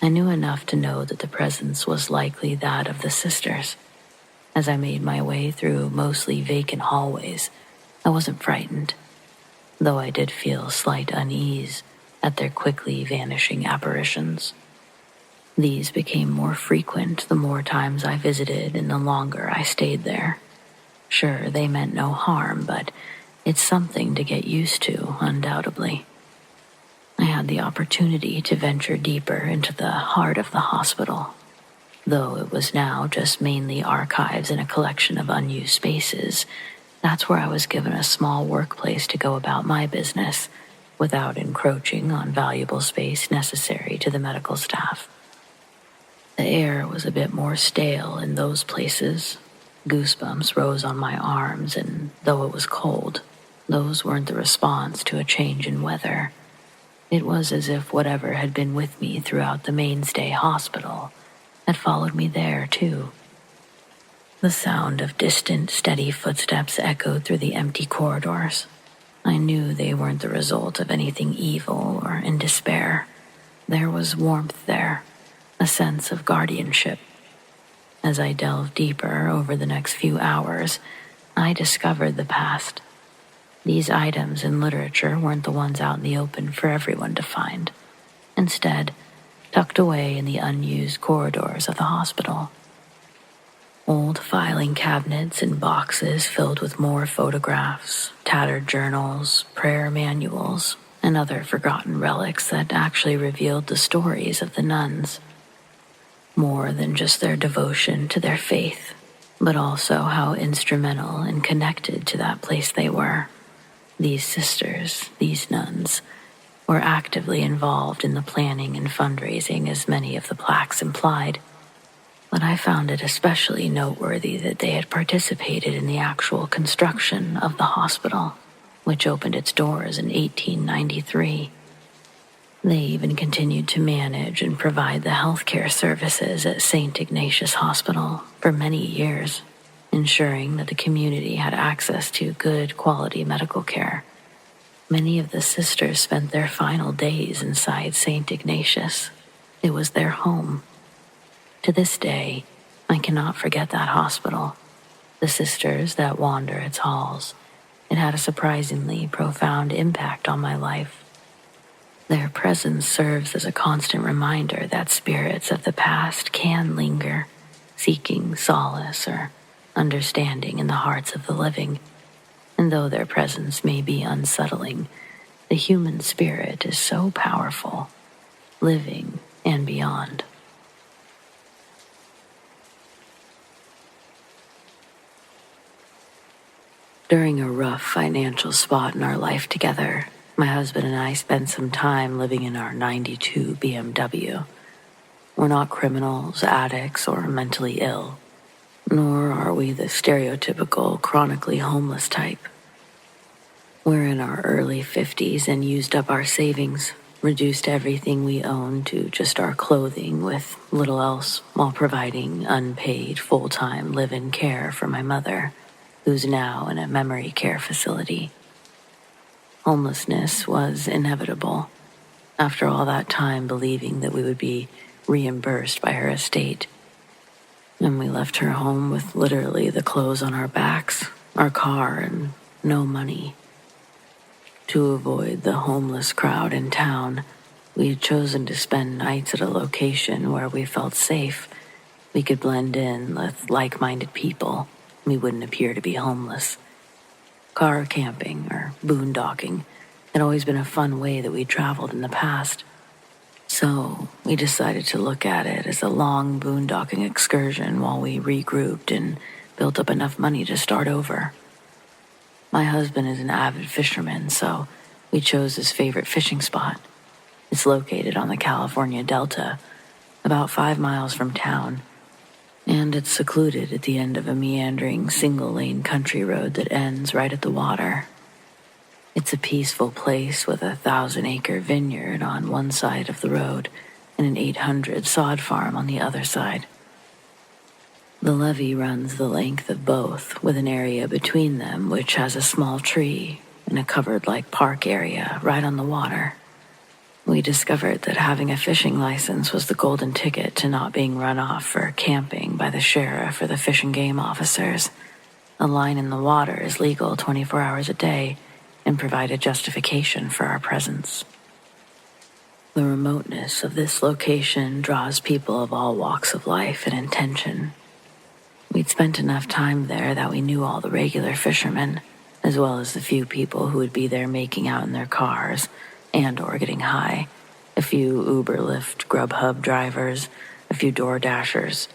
I knew enough to know that the presence was likely that of the sisters. As I made my way through mostly vacant hallways, I wasn't frightened, though I did feel slight unease at their quickly vanishing apparitions. These became more frequent the more times I visited and the longer I stayed there. Sure, they meant no harm, but it's something to get used to, undoubtedly. I had the opportunity to venture deeper into the heart of the hospital. Though it was now just mainly archives and a collection of unused spaces, that's where I was given a small workplace to go about my business without encroaching on valuable space necessary to the medical staff. The air was a bit more stale in those places. Goosebumps rose on my arms, and though it was cold, those weren't the response to a change in weather. It was as if whatever had been with me throughout the mainstay hospital had followed me there, too. The sound of distant, steady footsteps echoed through the empty corridors. I knew they weren't the result of anything evil or in despair. There was warmth there, a sense of guardianship. As I delved deeper over the next few hours, I discovered the past. These items in literature weren't the ones out in the open for everyone to find. Instead, tucked away in the unused corridors of the hospital. Old filing cabinets and boxes filled with more photographs, tattered journals, prayer manuals, and other forgotten relics that actually revealed the stories of the nuns. More than just their devotion to their faith, but also how instrumental and connected to that place they were. These sisters, these nuns, were actively involved in the planning and fundraising, as many of the plaques implied. But I found it especially noteworthy that they had participated in the actual construction of the hospital, which opened its doors in 1893. They even continued to manage and provide the healthcare services at St. Ignatius Hospital for many years, ensuring that the community had access to good quality medical care. Many of the sisters spent their final days inside St. Ignatius. It was their home. To this day, I cannot forget that hospital, the sisters that wander its halls. It had a surprisingly profound impact on my life. Their presence serves as a constant reminder that spirits of the past can linger, seeking solace or understanding in the hearts of the living. And though their presence may be unsettling, the human spirit is so powerful, living and beyond. During a rough financial spot in our life together, my husband and I spent some time living in our '92 BMW. We're not criminals, addicts, or mentally ill, nor are we the stereotypical chronically homeless type. We're in our early 50s and used up our savings, reduced everything we owned to just our clothing with little else, while providing unpaid full-time live-in care for my mother, who's now in a memory care facility. Homelessness was inevitable, after all that time believing that we would be reimbursed by her estate. And we left her home with literally the clothes on our backs, our car, and no money. To avoid the homeless crowd in town, we had chosen to spend nights at a location where we felt safe. We could blend in with like-minded people. We wouldn't appear to be homeless. Car camping or boondocking had always been a fun way that we traveled in the past. So we decided to look at it as a long boondocking excursion while we regrouped and built up enough money to start over. My husband is an avid fisherman, so We chose his favorite fishing spot. It's located on the California Delta, about 5 miles from town, and it's secluded at the end of a meandering single-lane country road that ends right at the water. It's a peaceful place with a 1,000-acre vineyard on one side of the road and an 800 sod farm on the other side. The levee runs the length of both, with an area between them which has a small tree and a covered-like park area right on the water. We discovered that having a fishing license was the golden ticket to not being run off for camping by the sheriff or the fish and game officers. A line in the water is legal 24 hours a day and provided justification for our presence. The remoteness of this location draws people of all walks of life and intention. We'd spent enough time there that we knew all the regular fishermen, as well as the few people who would be there making out in their cars and or getting high, a few Uber, Lyft, Grubhub drivers, a few door dashers,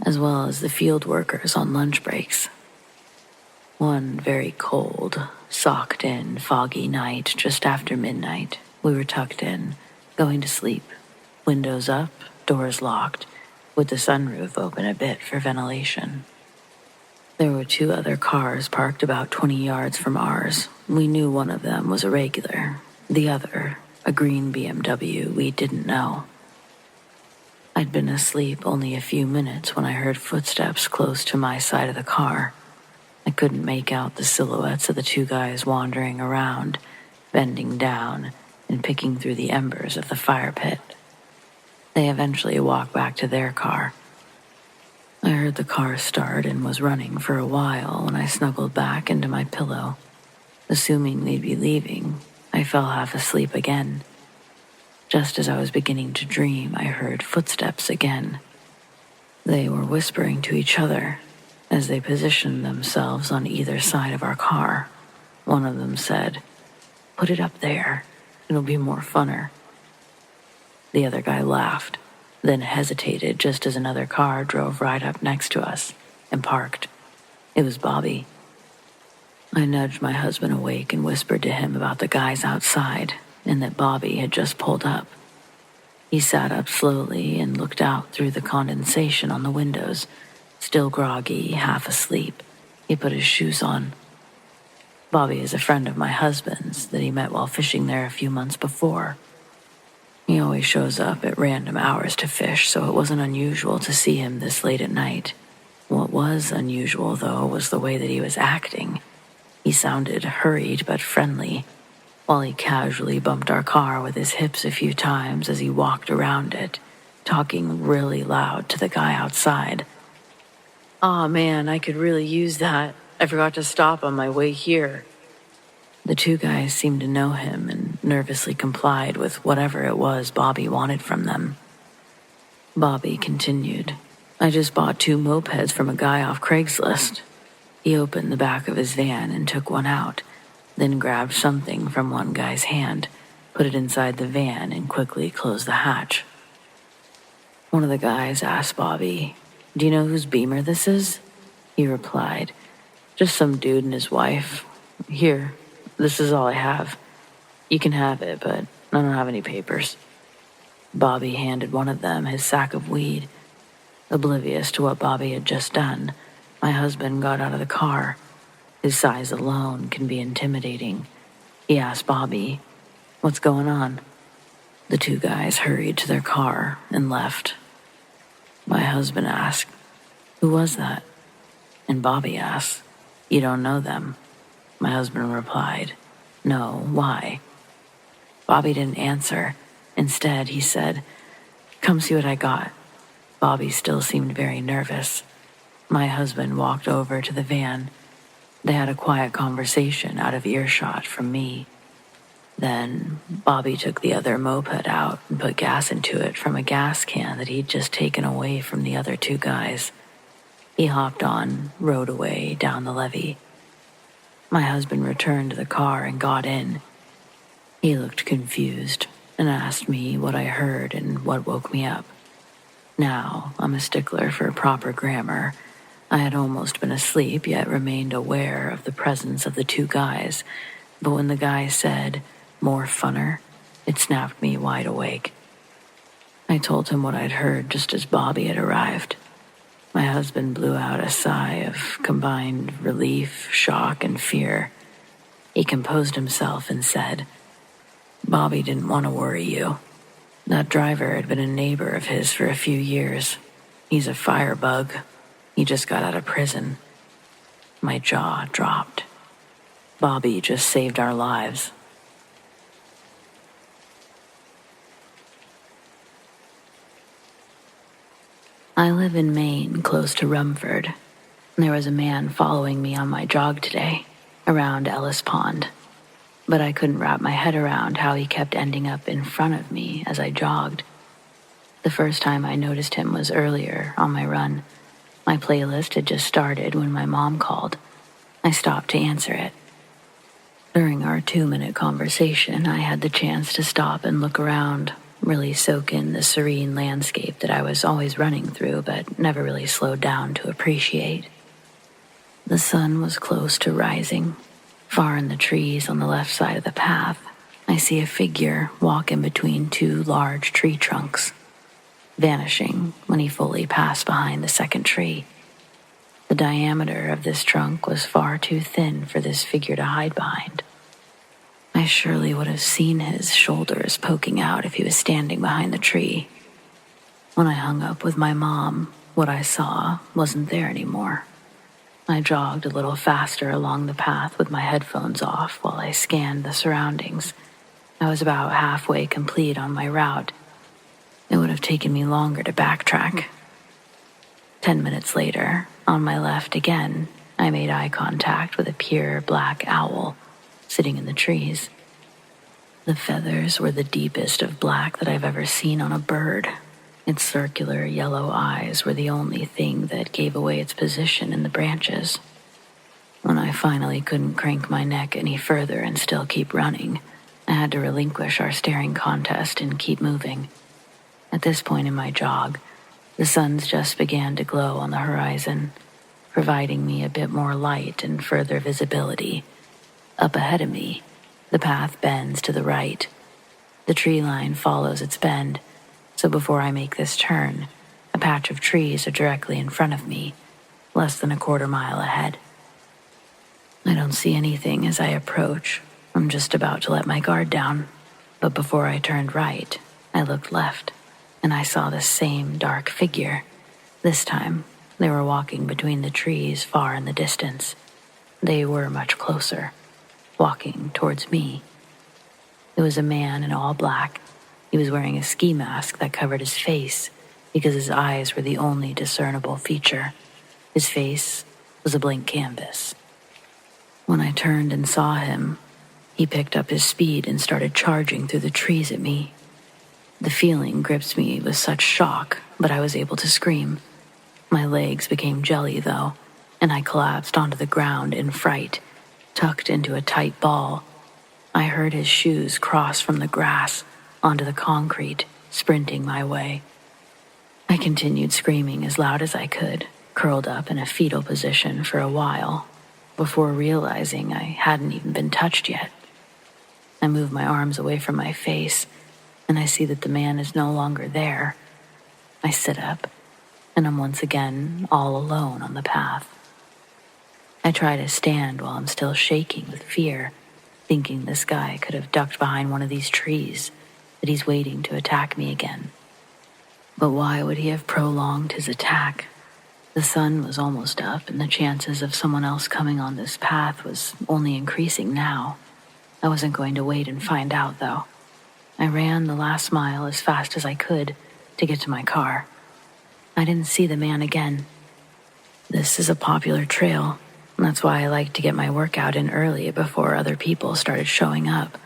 as well as the field workers on lunch breaks. One very cold, socked-in, foggy night just after midnight, we were tucked in, going to sleep, windows up, doors locked, with the sunroof open a bit for ventilation. There were 2 other cars parked about 20 yards from ours. We knew one of them was a regular, the other, a green BMW we didn't know. I'd been asleep only a few minutes when I heard footsteps close to my side of the car. I couldn't make out the silhouettes of the 2 guys wandering around, bending down and picking through the embers of the fire pit. They eventually walked back to their car. I heard the car start and was running for a while when I snuggled back into my pillow. Assuming they'd be leaving, I fell half asleep again. Just as I was beginning to dream, I heard footsteps again. They were whispering to each other as they positioned themselves on either side of our car. One of them said, "Put it up there. It'll be more funner." The other guy laughed, then hesitated just as another car drove right up next to us and parked. It was Bobby. I nudged my husband awake and whispered to him about the guys outside and that Bobby had just pulled up. He sat up slowly and looked out through the condensation on the windows. Still groggy, half asleep, he put his shoes on. Bobby is a friend of my husband's that he met while fishing there a few months before. He always shows up at random hours to fish, so it wasn't unusual to see him this late at night. What was unusual, though, was the way that he was acting. He sounded hurried but friendly, while he casually bumped our car with his hips a few times as he walked around it, talking really loud to the guy outside. "Aw, man, I could really use that. I forgot to stop on my way here." The 2 guys seemed to know him and nervously complied with whatever it was Bobby wanted from them. Bobby continued, "I just bought 2 mopeds from a guy off Craigslist." He opened the back of his van and took one out, then grabbed something from one guy's hand, put it inside the van, and quickly closed the hatch. One of the guys asked Bobby, "Do you know whose Beamer this is?" He replied, "Just some dude and his wife. Here, this is all I have. You can have it, but I don't have any papers." Bobby handed one of them his sack of weed. Oblivious to what Bobby had just done, my husband got out of the car. His size alone can be intimidating. He asked Bobby, "What's going on?" The 2 guys hurried to their car and left. My husband asked, "Who was that?" And Bobby asked, "You don't know them?" My husband replied, "No, why?" Bobby didn't answer. Instead, he said, "Come see what I got." Bobby still seemed very nervous. My husband walked over to the van. They had a quiet conversation out of earshot from me. Then Bobby took the other moped out and put gas into it from a gas can that he'd just taken away from the other 2 guys. He hopped on, rode away down the levee. My husband returned to the car and got in. He looked confused and asked me what I heard and what woke me up. Now, I'm a stickler for proper grammar. I had almost been asleep, yet remained aware of the presence of the 2 guys. But when the guy said, more funner, it snapped me wide awake. I told him what I'd heard just as Bobby had arrived. My husband blew out a sigh of combined relief, shock, and fear. He composed himself and said, "Bobby didn't want to worry you. That driver had been a neighbor of his for a few years. He's a firebug. He just got out of prison." My jaw dropped. Bobby just saved our lives. I live in Maine, close to Rumford. There was a man following me on my jog today, around Ellis Pond. But I couldn't wrap my head around how he kept ending up in front of me as I jogged. The first time I noticed him was earlier on my run. My playlist had just started when my mom called. I stopped to answer it. During our 2-minute conversation, I had the chance to stop and look around, really soak in the serene landscape that I was always running through but never really slowed down to appreciate. The sun was close to rising. Far in the trees on the left side of the path, I see a figure walk in between 2 large tree trunks, vanishing when he fully passed behind the second tree. The diameter of this trunk was far too thin for this figure to hide behind. I surely would have seen his shoulders poking out if he was standing behind the tree. When I hung up with my mom, what I saw wasn't there anymore. I jogged a little faster along the path with my headphones off while I scanned the surroundings. I was about halfway complete on my route. It would have taken me longer to backtrack. 10 minutes later, on my left again, I made eye contact with a pure black owl sitting in the trees. The feathers were the deepest of black that I've ever seen on a bird. Its circular yellow eyes were the only thing that gave away its position in the branches. When I finally couldn't crank my neck any further and still keep running, I had to relinquish our staring contest and keep moving. At this point in my jog, the suns just began to glow on the horizon, providing me a bit more light and further visibility. Up ahead of me, the path bends to the right. The tree line follows its bend, so before I make this turn, a patch of trees are directly in front of me, less than a quarter mile ahead. I don't see anything as I approach. I'm just about to let my guard down, but before I turned right, I looked left, and I saw the same dark figure. This time, they were walking between the trees far in the distance. They were much closer, walking towards me. It was a man in all black. He was wearing a ski mask that covered his face because his eyes were the only discernible feature. His face was a blank canvas. When I turned and saw him, he picked up his speed and started charging through the trees at me. The feeling gripped me with such shock, but I was able to scream. My legs became jelly, though, and I collapsed onto the ground in fright, tucked into a tight ball. I heard his shoes cross from the grass onto the concrete, sprinting my way. I continued screaming as loud as I could, curled up in a fetal position for a while, before realizing I hadn't even been touched yet. I move my arms away from my face, and I see that the man is no longer there. I sit up, and I'm once again all alone on the path. I try to stand while I'm still shaking with fear, thinking this guy could have ducked behind one of these trees, that he's waiting to attack me again. But why would he have prolonged his attack? The sun was almost up, and the chances of someone else coming on this path was only increasing now. I wasn't going to wait and find out, though. I ran the last mile as fast as I could to get to my car. I didn't see the man again. This is a popular trail, and that's why I like to get my workout in early before other people started showing up.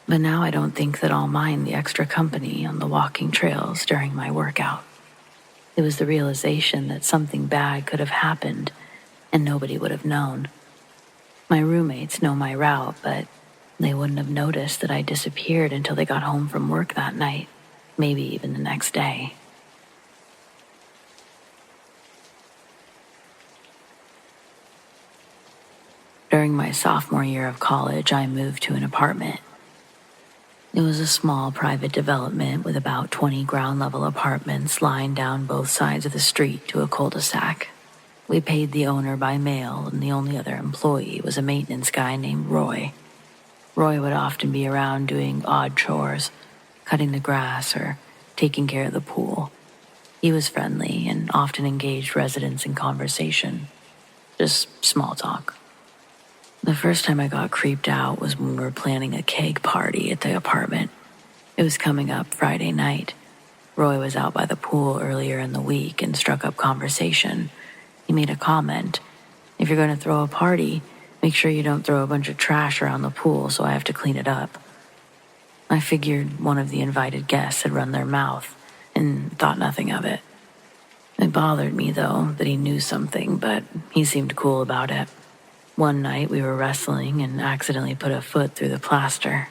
But now I don't think that I'll mind the extra company on the walking trails during my workout. It was the realization that something bad could have happened and nobody would have known. My roommates know my route, but they wouldn't have noticed that I disappeared until they got home from work that night, maybe even the next day. During my sophomore year of college, I moved to an apartment. It was a small private development with about 20 ground-level apartments lying down both sides of the street to a cul-de-sac. We paid the owner by mail, and the only other employee was a maintenance guy named Roy. Roy would often be around doing odd chores, cutting the grass or taking care of the pool. He was friendly and often engaged residents in conversation. Just small talk. The first time I got creeped out was when we were planning a keg party at the apartment. It was coming up Friday night. Roy was out by the pool earlier in the week and struck up conversation. He made a comment. "If you're going to throw a party, make sure you don't throw a bunch of trash around the pool so I have to clean it up." I figured one of the invited guests had run their mouth and thought nothing of it. It bothered me, though, that he knew something, but he seemed cool about it. One night we were wrestling and accidentally put a foot through the plaster.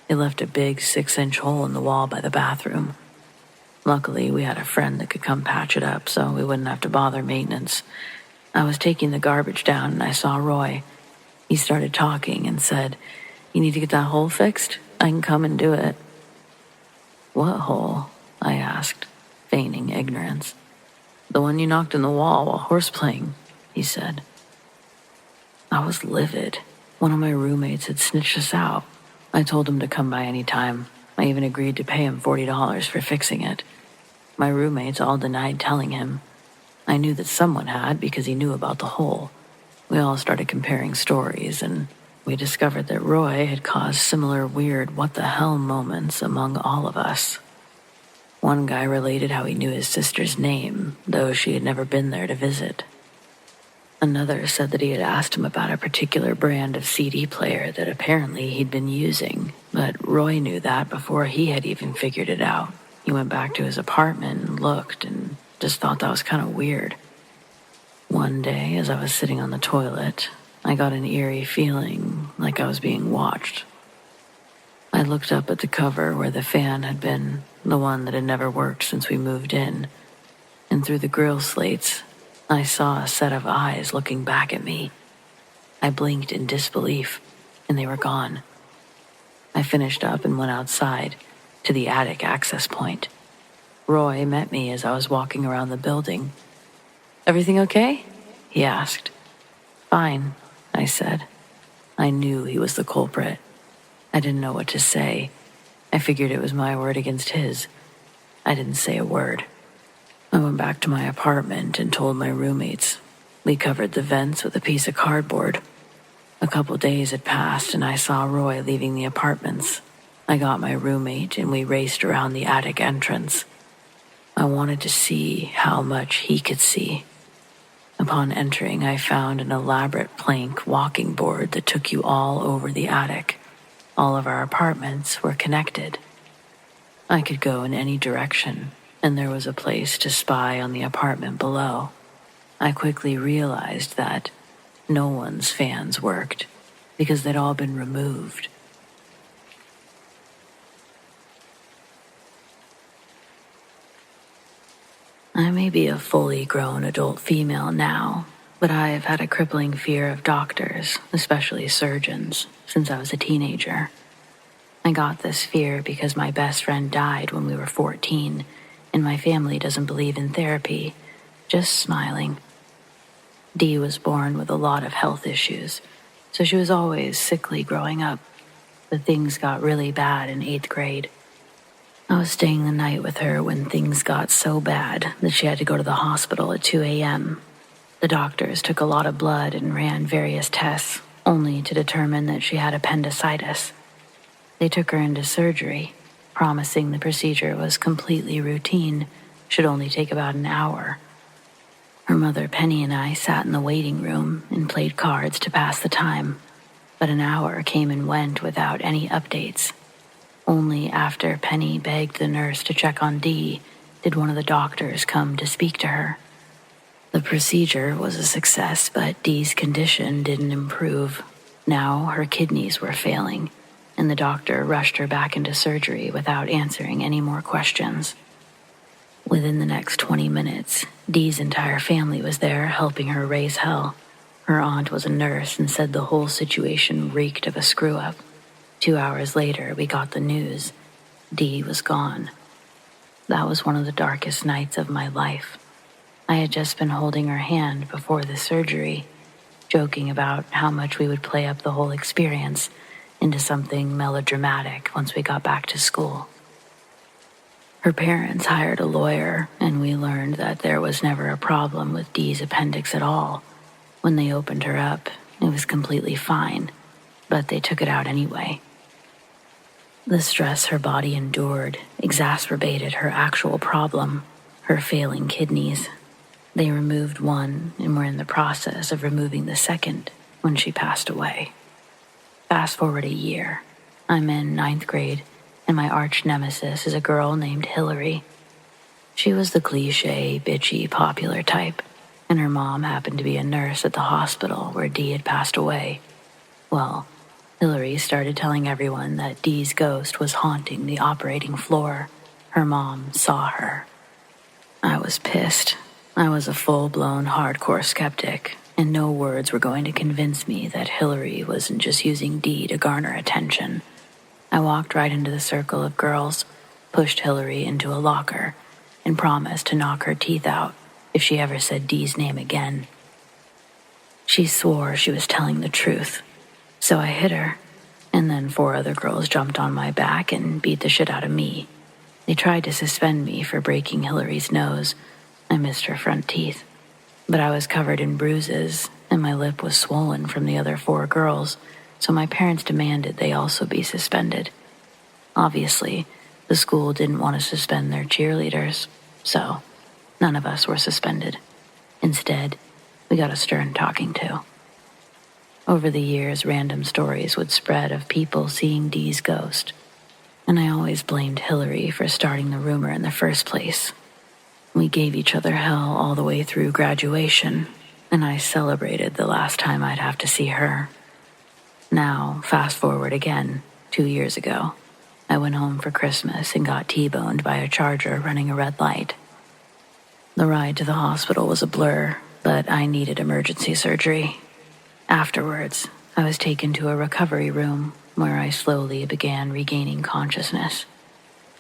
It left a big 6-inch hole in the wall by the bathroom. Luckily, we had a friend that could come patch it up so we wouldn't have to bother maintenance. I was taking the garbage down and I saw Roy. He started talking and said, "You need to get that hole fixed? I can come and do it." "What hole?" I asked, feigning ignorance. "The one you knocked in the wall while horseplaying," he said. I was livid. One of my roommates had snitched us out. I told him to come by any time. I even agreed to pay him $40 for fixing it. My roommates all denied telling him. I knew that someone had because he knew about the hole. We all started comparing stories, and we discovered that Roy had caused similar weird what-the-hell moments among all of us. One guy related how he knew his sister's name, though she had never been there to visit. Another said that he had asked him about a particular brand of CD player that apparently he'd been using, but Roy knew that before he had even figured it out. He went back to his apartment and looked and just thought that was kind of weird. One day, as I was sitting on the toilet, I got an eerie feeling like I was being watched. I looked up at the cover where the fan had been, the one that had never worked since we moved in, and through the grill slates, I saw a set of eyes looking back at me. I blinked in disbelief, and they were gone. I finished up and went outside, to the attic access point. Roy met me as I was walking around the building. "Everything okay?" he asked. "Fine," I said. I knew he was the culprit. I didn't know what to say. I figured it was my word against his. I didn't say a word. I went back to my apartment and told my roommates. We covered the vents with a piece of cardboard. A couple days had passed and I saw Roy leaving the apartments. I got my roommate and we raced around the attic entrance. I wanted to see how much he could see. Upon entering, I found an elaborate plank walking board that took you all over the attic. All of our apartments were connected. I could go in any direction, and there was a place to spy on the apartment below. I quickly realized that no one's fans worked because they'd all been removed. I may be a fully grown adult female now, but I've had a crippling fear of doctors, especially surgeons, since I was a teenager. I got this fear because my best friend died when we were 14, and my family doesn't believe in therapy, just smiling. Dee was born with a lot of health issues, so she was always sickly growing up, but things got really bad in 8th grade. I was staying the night with her when things got so bad that she had to go to the hospital at 2 a.m. The doctors took a lot of blood and ran various tests, only to determine that she had appendicitis. They took her into surgery, promising the procedure was completely routine, should only take about an hour. Her mother, Penny, and I sat in the waiting room and played cards to pass the time, but an hour came and went without any updates. Only after Penny begged the nurse to check on Dee did one of the doctors come to speak to her. The procedure was a success, but Dee's condition didn't improve. Now her kidneys were failing, and the doctor rushed her back into surgery without answering any more questions. Within the next 20 minutes, Dee's entire family was there helping her raise hell. Her aunt was a nurse and said the whole situation reeked of a screw-up. 2 hours later, we got the news. Dee was gone. That was one of the darkest nights of my life. I had just been holding her hand before the surgery, joking about how much we would play up the whole experience into something melodramatic once we got back to school. Her parents hired a lawyer, and we learned that there was never a problem with Dee's appendix at all. When they opened her up, it was completely fine, but they took it out anyway. The stress her body endured exacerbated her actual problem, her failing kidneys. They removed one and were in the process of removing the second when she passed away. Fast forward a year. I'm in 9th grade, and my arch nemesis is a girl named Hillary. She was the cliché, bitchy, popular type, and her mom happened to be a nurse at the hospital where Dee had passed away. Well, Hillary started telling everyone that Dee's ghost was haunting the operating floor. Her mom saw her. I was pissed. I was a full-blown hardcore skeptic, and no words were going to convince me that Hillary wasn't just using Dee to garner attention. I walked right into the circle of girls, pushed Hillary into a locker, and promised to knock her teeth out if she ever said Dee's name again. She swore she was telling the truth, so I hit her, and then 4 other girls jumped on my back and beat the shit out of me. They tried to suspend me for breaking Hillary's nose. I missed her front teeth, but I was covered in bruises, and my lip was swollen from the other 4 girls, so my parents demanded they also be suspended. Obviously, the school didn't want to suspend their cheerleaders, so none of us were suspended. Instead, we got a stern talking to. Over the years, random stories would spread of people seeing Dee's ghost, and I always blamed Hillary for starting the rumor in the first place. We gave each other hell all the way through graduation, and I celebrated the last time I'd have to see her. Now, fast forward again, 2 years ago. I went home for Christmas and got T-boned by a Charger running a red light. The ride to the hospital was a blur, but I needed emergency surgery. Afterwards, I was taken to a recovery room where I slowly began regaining consciousness.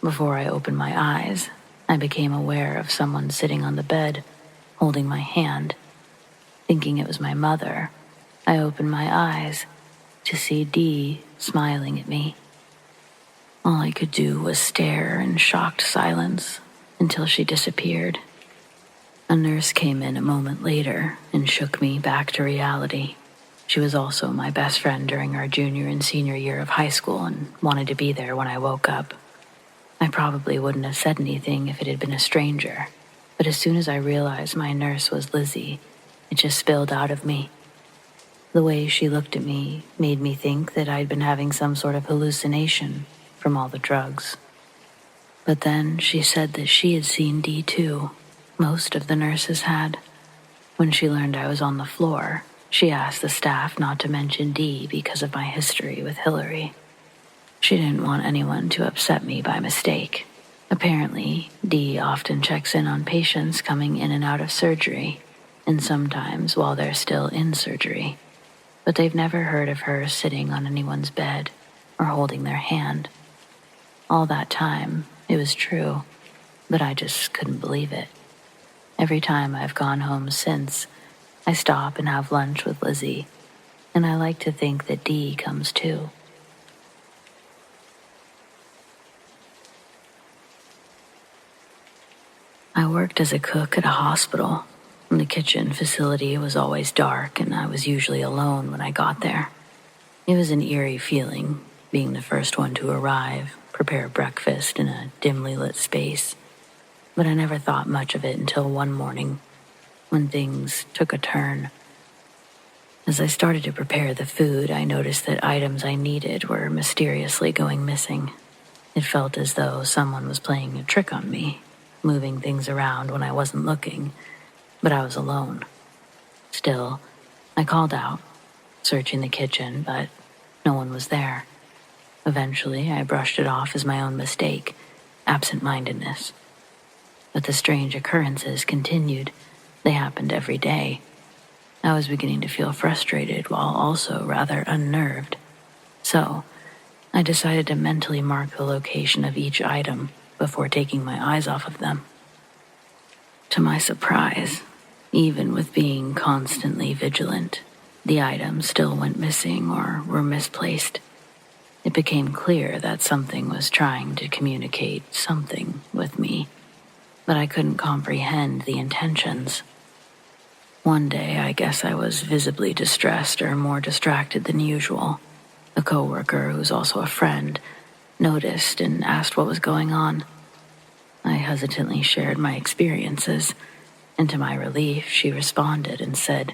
Before I opened my eyes, I became aware of someone sitting on the bed, holding my hand. Thinking it was my mother, I opened my eyes to see Dee smiling at me. All I could do was stare in shocked silence until she disappeared. A nurse came in a moment later and shook me back to reality. She was also my best friend during our junior and senior year of high school and wanted to be there when I woke up. I probably wouldn't have said anything if it had been a stranger, but as soon as I realized my nurse was Lizzie, it just spilled out of me. The way she looked at me made me think that I'd been having some sort of hallucination from all the drugs. But then she said that she had seen Dee too. Most of the nurses had. When she learned I was on the floor, she asked the staff not to mention Dee because of my history with Hillary. She didn't want anyone to upset me by mistake. Apparently, Dee often checks in on patients coming in and out of surgery, and sometimes while they're still in surgery. But they've never heard of her sitting on anyone's bed or holding their hand. All that time, it was true, but I just couldn't believe it. Every time I've gone home since, I stop and have lunch with Lizzie, and I like to think that Dee comes too. I worked as a cook at a hospital. The kitchen facility was always dark, and I was usually alone when I got there. It was an eerie feeling, being the first one to arrive, prepare breakfast in a dimly lit space. But I never thought much of it until one morning, when things took a turn. As I started to prepare the food, I noticed that items I needed were mysteriously going missing. It felt as though someone was playing a trick on me, moving things around when I wasn't looking, but I was alone. Still, I called out, searching the kitchen, but no one was there. Eventually, I brushed it off as my own mistake, absent-mindedness. But the strange occurrences continued. They happened every day. I was beginning to feel frustrated while also rather unnerved. So, I decided to mentally mark the location of each item before taking my eyes off of them. To my surprise, even with being constantly vigilant, the items still went missing or were misplaced. It became clear that something was trying to communicate something with me, but I couldn't comprehend the intentions. One day, I guess I was visibly distressed or more distracted than usual. A coworker, who's also a friend, noticed and asked what was going on. I hesitantly shared my experiences, and to my relief, she responded and said,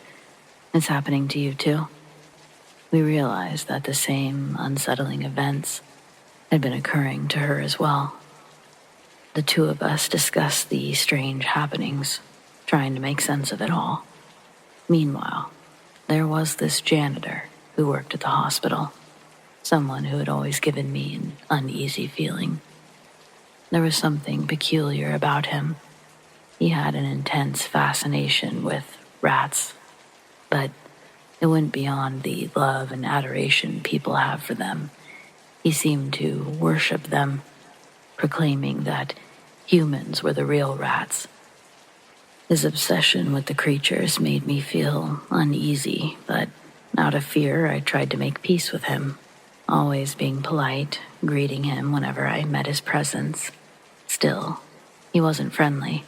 "It's happening to you too?" We realized that the same unsettling events had been occurring to her as well. The two of us discussed the strange happenings, trying to make sense of it all. Meanwhile, there was this janitor who worked at the hospital, someone who had always given me an uneasy feeling. There was something peculiar about him. He had an intense fascination with rats, but it went beyond the love and adoration people have for them. He seemed to worship them, proclaiming that humans were the real rats. His obsession with the creatures made me feel uneasy, but out of fear, I tried to make peace with him, always being polite, greeting him whenever I met his presence. Still, he wasn't friendly,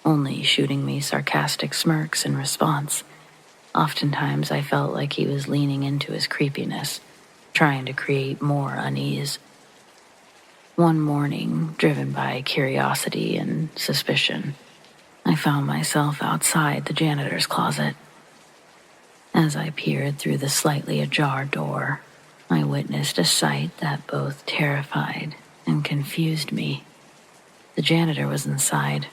only shooting me sarcastic smirks in response. Oftentimes, I felt like he was leaning into his creepiness, trying to create more unease. One morning, driven by curiosity and suspicion, I found myself outside the janitor's closet. As I peered through the slightly ajar door, I witnessed a sight that both terrified and confused me. The janitor was inside,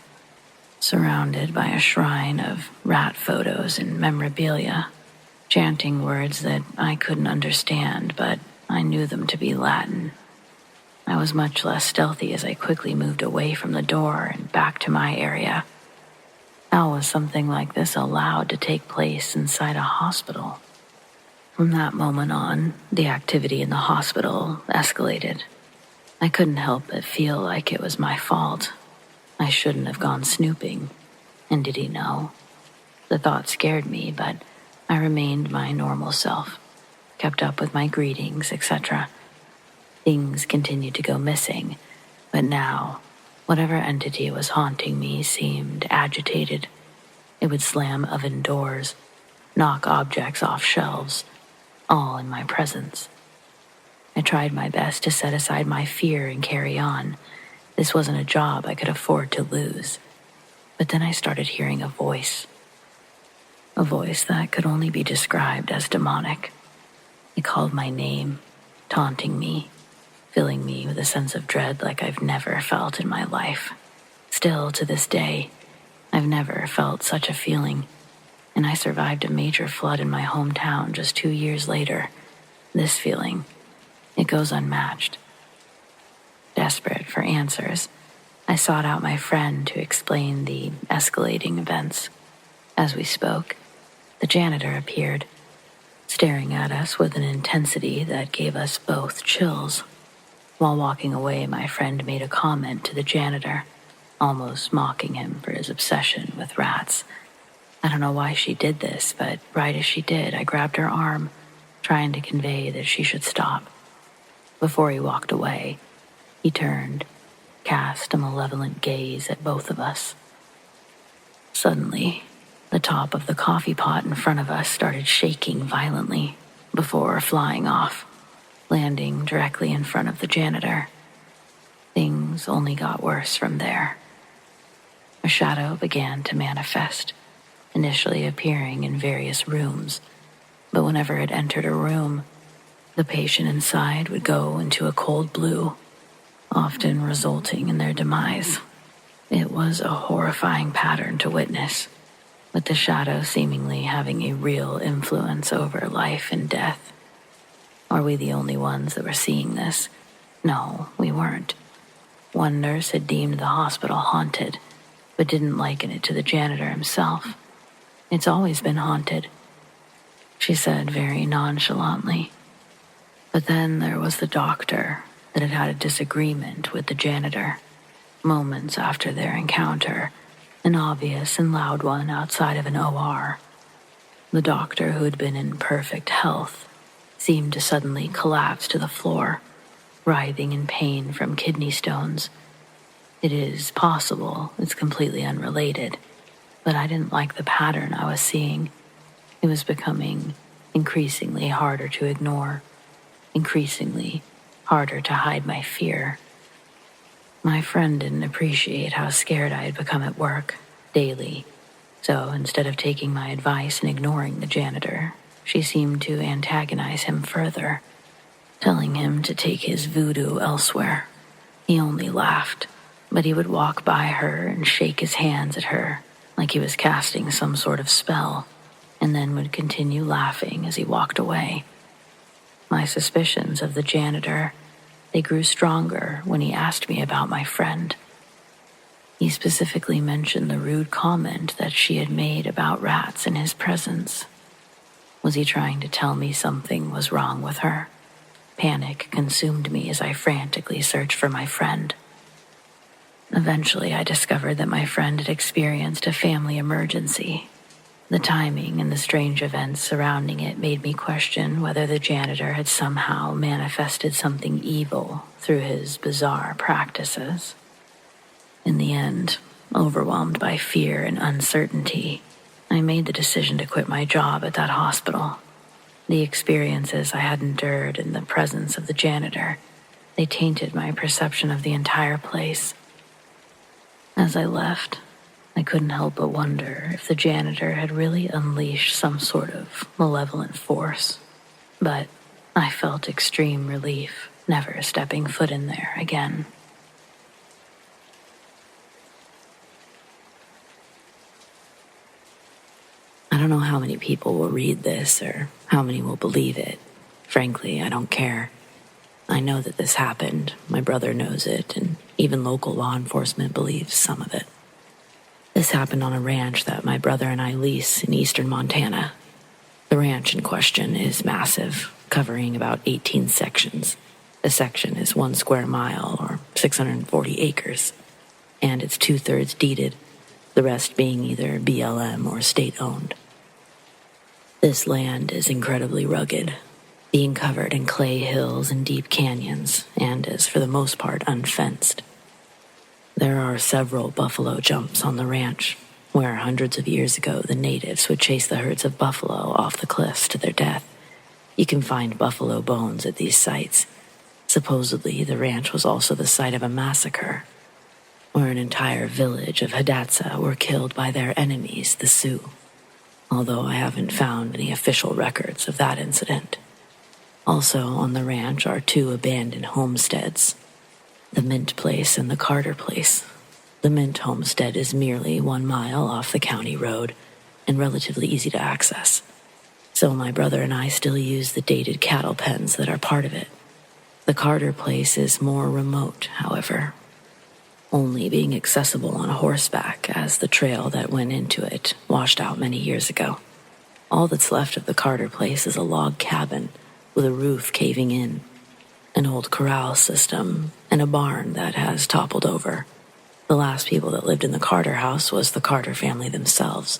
surrounded by a shrine of rat photos and memorabilia, chanting words that I couldn't understand, but I knew them to be Latin. I was much less stealthy as I quickly moved away from the door and back to my area. How was something like this allowed to take place inside a hospital? From that moment on, the activity in the hospital escalated. I couldn't help but feel like it was my fault. I shouldn't have gone snooping. And did he know? The thought scared me, but I remained my normal self, kept up with my greetings, etc. Things continued to go missing, but now, whatever entity was haunting me seemed agitated. It would slam oven doors, knock objects off shelves, all in my presence. I tried my best to set aside my fear and carry on. This wasn't a job I could afford to lose. But then I started hearing a voice that could only be described as demonic. It called my name, taunting me, filling me with a sense of dread like I've never felt in my life. Still, to this day, I've never felt such a feeling, and I survived a major flood in my hometown just 2 years later. This feeling, it goes unmatched. Desperate for answers, I sought out my friend to explain the escalating events. As we spoke, the janitor appeared, staring at us with an intensity that gave us both chills. While walking away, my friend made a comment to the janitor, almost mocking him for his obsession with rats. I don't know why she did this, but right as she did, I grabbed her arm, trying to convey that she should stop. Before he walked away, he turned, cast a malevolent gaze at both of us. Suddenly, the top of the coffee pot in front of us started shaking violently before flying off, landing directly in front of the janitor. Things only got worse from there. A shadow began to manifest, initially appearing in various rooms, but whenever it entered a room, the patient inside would go into a cold blue, often resulting in their demise. It was a horrifying pattern to witness, with the shadow seemingly having a real influence over life and death. Are we the only ones that were seeing this? No, we weren't. One nurse had deemed the hospital haunted, but didn't liken it to the janitor himself. "It's always been haunted," she said very nonchalantly. But then there was the doctor that had had a disagreement with the janitor. Moments after their encounter, an obvious and loud one outside of an OR. The doctor, who had been in perfect health, seemed to suddenly collapse to the floor, writhing in pain from kidney stones. It is possible it's completely unrelated, but I didn't like the pattern I was seeing. It was becoming increasingly harder to ignore, increasingly harder to hide my fear. My friend didn't appreciate how scared I had become at work, daily, so instead of taking my advice and ignoring the janitor, she seemed to antagonize him further, telling him to take his voodoo elsewhere. He only laughed, but he would walk by her and shake his hands at her like he was casting some sort of spell, and then would continue laughing as he walked away. My suspicions of the janitor, they grew stronger when he asked me about my friend. He specifically mentioned the rude comment that she had made about rats in his presence. Was he trying to tell me something was wrong with her? Panic consumed me as I frantically searched for my friend. Eventually, I discovered that my friend had experienced a family emergency. The timing and the strange events surrounding it made me question whether the janitor had somehow manifested something evil through his bizarre practices. In the end, overwhelmed by fear and uncertainty, I made the decision to quit my job at that hospital. The experiences I had endured in the presence of the janitor, they tainted my perception of the entire place. As I left, I couldn't help but wonder if the janitor had really unleashed some sort of malevolent force. But I felt extreme relief, never stepping foot in there again. I don't know how many people will read this or how many will believe it. Frankly, I don't care. I know that this happened, my brother knows it, and even local law enforcement believes some of it. This happened on a ranch that my brother and I lease in eastern Montana. The ranch in question is massive, covering about 18 sections. A section is 1 square mile, or 640 acres, and it's 2/3 deeded, the rest being either BLM or state-owned. This land is incredibly rugged, being covered in clay hills and deep canyons, and is for the most part unfenced. There are several buffalo jumps on the ranch, where hundreds of years ago the natives would chase the herds of buffalo off the cliffs to their death. You can find buffalo bones at these sites. Supposedly, the ranch was also the site of a massacre, where an entire village of Hidatsa were killed by their enemies, the Sioux, although I haven't found any official records of that incident. Also on the ranch are 2 abandoned homesteads, the Mint Place and the Carter Place. The Mint homestead is merely 1 mile off the county road and relatively easy to access, so my brother and I still use the dated cattle pens that are part of it. The Carter Place is more remote, however, only being accessible on horseback as the trail that went into it washed out many years ago. All that's left of the Carter Place is a log cabin with a roof caving in, an old corral system, and a barn that has toppled over. The last people that lived in the Carter house was the Carter family themselves.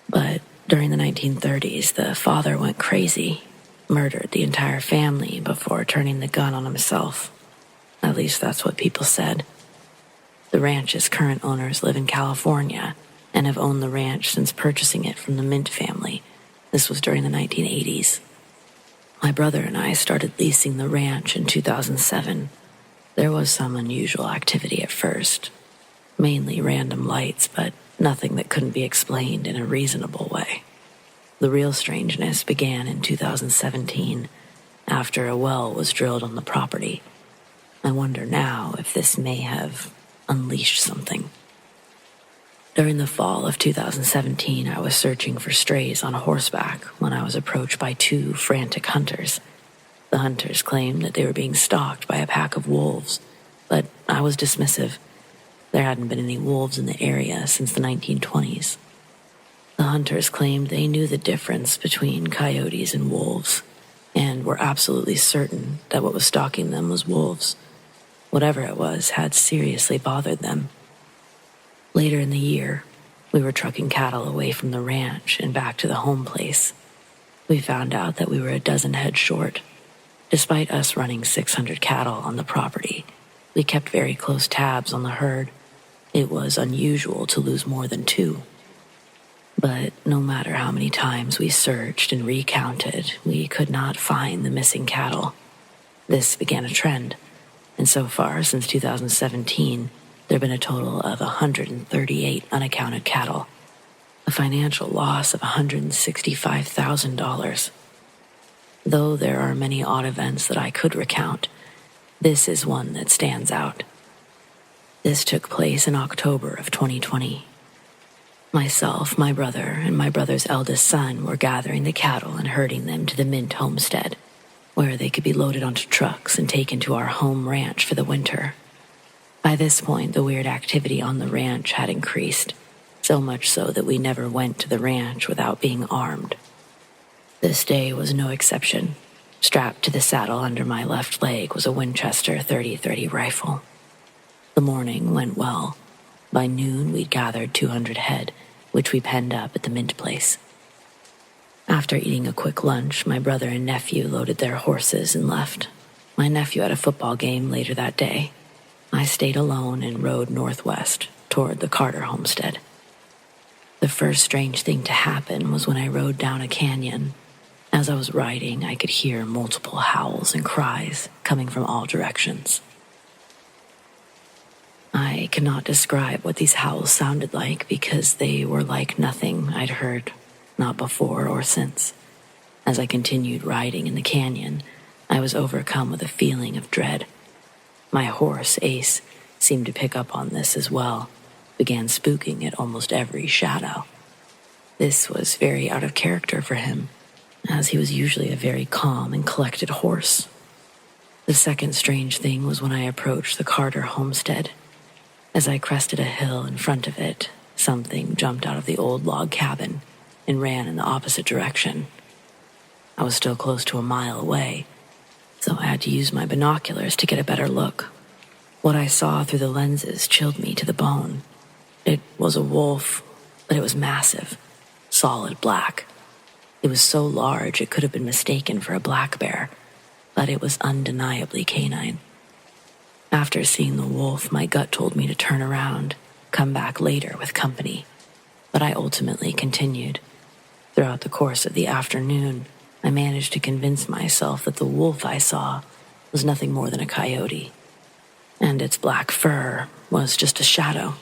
But during the 1930s, the father went crazy, murdered the entire family before turning the gun on himself. At least that's what people said. The ranch's current owners live in California and have owned the ranch since purchasing it from the Mint family. This was during the 1980s. My brother and I started leasing the ranch in 2007. There was some unusual activity at first, mainly random lights, but nothing that couldn't be explained in a reasonable way. The real strangeness began in 2017, after a well was drilled on the property. I wonder now if this may have unleashed something. During the fall of 2017, I was searching for strays on horseback when I was approached by 2 frantic hunters. The hunters claimed that they were being stalked by a pack of wolves, but I was dismissive. There hadn't been any wolves in the area since the 1920s. The hunters claimed they knew the difference between coyotes and wolves. and were absolutely certain that what was stalking them was wolves. Whatever it was had seriously bothered them. Later in the year, we were trucking cattle away from the ranch and back to the home place. We found out that we were a dozen head short. Despite us running 600 cattle on the property, we kept very close tabs on the herd. It was unusual to lose more than 2. But no matter how many times we searched and recounted, we could not find the missing cattle. This began a trend, and so far since 2017, there have been a total of 138 unaccounted cattle, a financial loss of $165,000. Though there are many odd events that I could recount, this is one that stands out. This took place in October of 2020. Myself, my brother, and my brother's eldest son were gathering the cattle and herding them to the Mint homestead, where they could be loaded onto trucks and taken to our home ranch for the winter. By this point, the weird activity on the ranch had increased, so much so that we never went to the ranch without being armed. This day was no exception. Strapped to the saddle under my left leg was a Winchester .30-30 rifle. The morning went well. By noon, we'd gathered 200 head, which we penned up at the Mint place. After eating a quick lunch, my brother and nephew loaded their horses and left. My nephew had a football game later that day. I stayed alone and rode northwest toward the Carter homestead. The first strange thing to happen was when I rode down a canyon. As I was riding, I could hear multiple howls and cries coming from all directions. I cannot describe what these howls sounded like because they were like nothing I'd heard, not before or since. As I continued riding in the canyon, I was overcome with a feeling of dread. My horse, Ace, seemed to pick up on this as well, began spooking at almost every shadow. This was very out of character for him, as he was usually a very calm and collected horse. The second strange thing was when I approached the Carter homestead. As I crested a hill in front of it, something jumped out of the old log cabin and ran in the opposite direction. I was still close to a mile away, so I had to use my binoculars to get a better look. What I saw through the lenses chilled me to the bone. It was a wolf, but it was massive, solid black. It was so large it could have been mistaken for a black bear, but it was undeniably canine. After seeing the wolf, my gut told me to turn around, come back later with company, but I ultimately continued. Throughout the course of the afternoon, I managed to convince myself that the wolf I saw was nothing more than a coyote, and its black fur was just a shadow.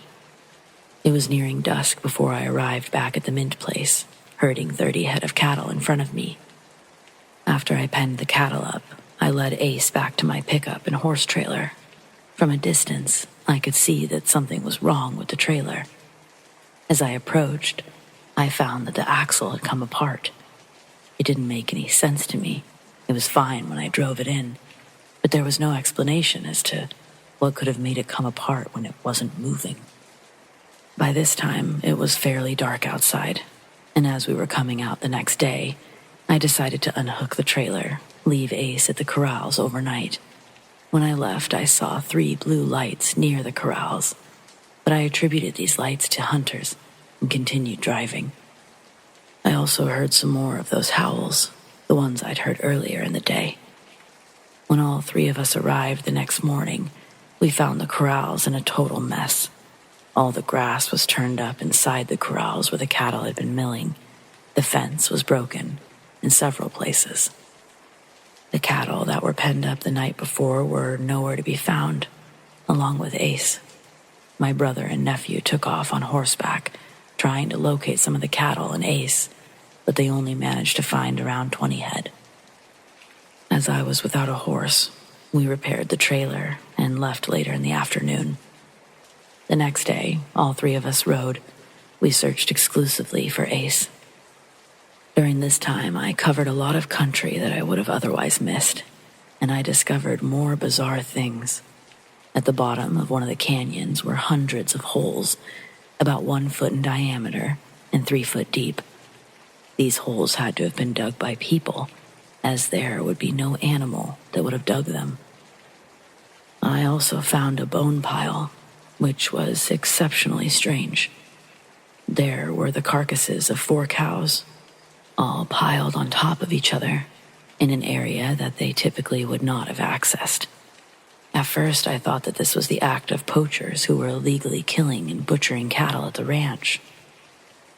It was nearing dusk before I arrived back at the Mint place, herding 30 head of cattle in front of me. After I penned the cattle up, I led Ace back to my pickup and horse trailer. From a distance, I could see that something was wrong with the trailer. As I approached, I found that the axle had come apart. It didn't make any sense to me. It was fine when I drove it in, but there was no explanation as to what could have made it come apart when it wasn't moving. By this time, it was fairly dark outside, and as we were coming out the next day, I decided to unhook the trailer, leave Ace at the corrals overnight. When I left, I saw 3 blue lights near the corrals, but I attributed these lights to hunters and continued driving. I also heard some more of those howls, the ones I'd heard earlier in the day. When all 3 of us arrived the next morning, we found the corrals in a total mess. All the grass was turned up inside the corrals where the cattle had been milling. The fence was broken in several places. The cattle that were penned up the night before were nowhere to be found, along with Ace. My brother and nephew took off on horseback, trying to locate some of the cattle and Ace, but they only managed to find around 20 head. As I was without a horse, we repaired the trailer and left later in the afternoon. The next day, all 3 of us rode. We searched exclusively for Ace. During this time, I covered a lot of country that I would have otherwise missed, and I discovered more bizarre things. At the bottom of one of the canyons were hundreds of holes, about 1 foot in diameter and 3 foot deep. These holes had to have been dug by people, as there would be no animal that would have dug them. I also found a bone pile, which was exceptionally strange. There were the carcasses of 4 cows, all piled on top of each other in an area that they typically would not have accessed. At first, I thought that this was the act of poachers who were illegally killing and butchering cattle at the ranch.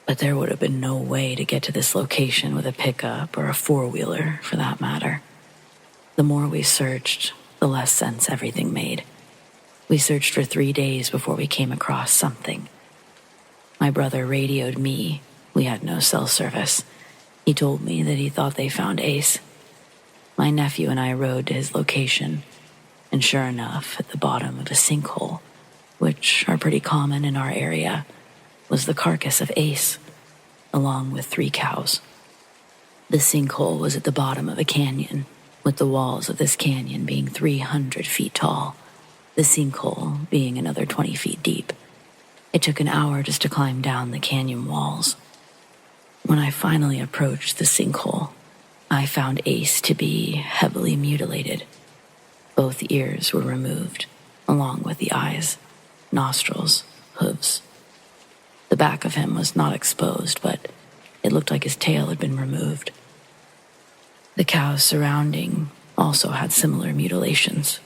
But there would have been no way to get to this location with a pickup or a 4-wheeler, for that matter. The more we searched, the less sense everything made. We searched for 3 days before we came across something. My brother radioed me. We had no cell service. He told me that he thought they found Ace. My nephew and I rode to his location, and sure enough, at the bottom of a sinkhole, which are pretty common in our area, was the carcass of Ace, along with 3 cows. The sinkhole was at the bottom of a canyon, with the walls of this canyon being 300 feet tall, the sinkhole being another 20 feet deep. It took an hour just to climb down the canyon walls. When I finally approached the sinkhole, I found Ace to be heavily mutilated. Both ears were removed, along with the eyes, nostrils, hooves. The back of him was not exposed, but it looked like his tail had been removed. The cows surrounding also had similar mutilations.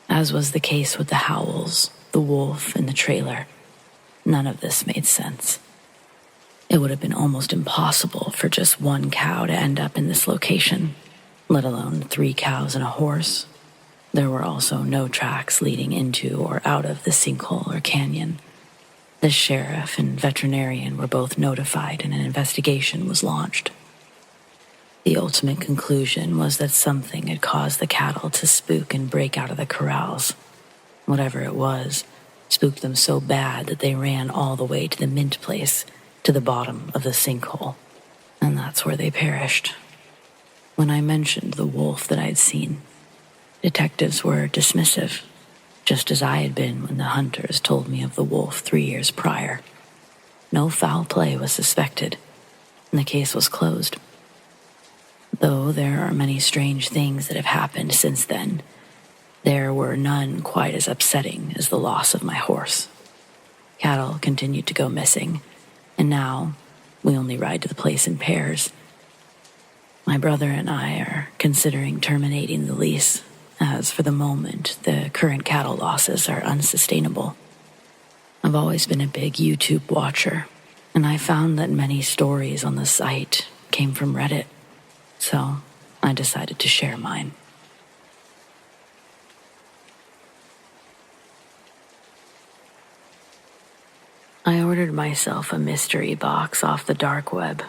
As was the case with the howls, the wolf, and the trailer, none of this made sense. It would have been almost impossible for just 1 cow to end up in this location, let alone 3 cows and a horse. There were also no tracks leading into or out of the sinkhole or canyon. The sheriff and veterinarian were both notified and an investigation was launched. The ultimate conclusion was that something had caused the cattle to spook and break out of the corrals. Whatever it was, spooked them so bad that they ran all the way to the mint place, to the bottom of the sinkhole, and that's where they perished. When I mentioned the wolf that I'd seen, detectives were dismissive, just as I had been when the hunters told me of the wolf 3 years prior. No foul play was suspected, and the case was closed. Though there are many strange things that have happened since then, there were none quite as upsetting as the loss of my horse. Cattle continued to go missing, and now we only ride to the place in pairs. My brother and I are considering terminating the lease, as for the moment, the current cattle losses are unsustainable. I've always been a big YouTube watcher, and I found that many stories on the site came from Reddit, so I decided to share mine. I ordered myself a mystery box off the dark web,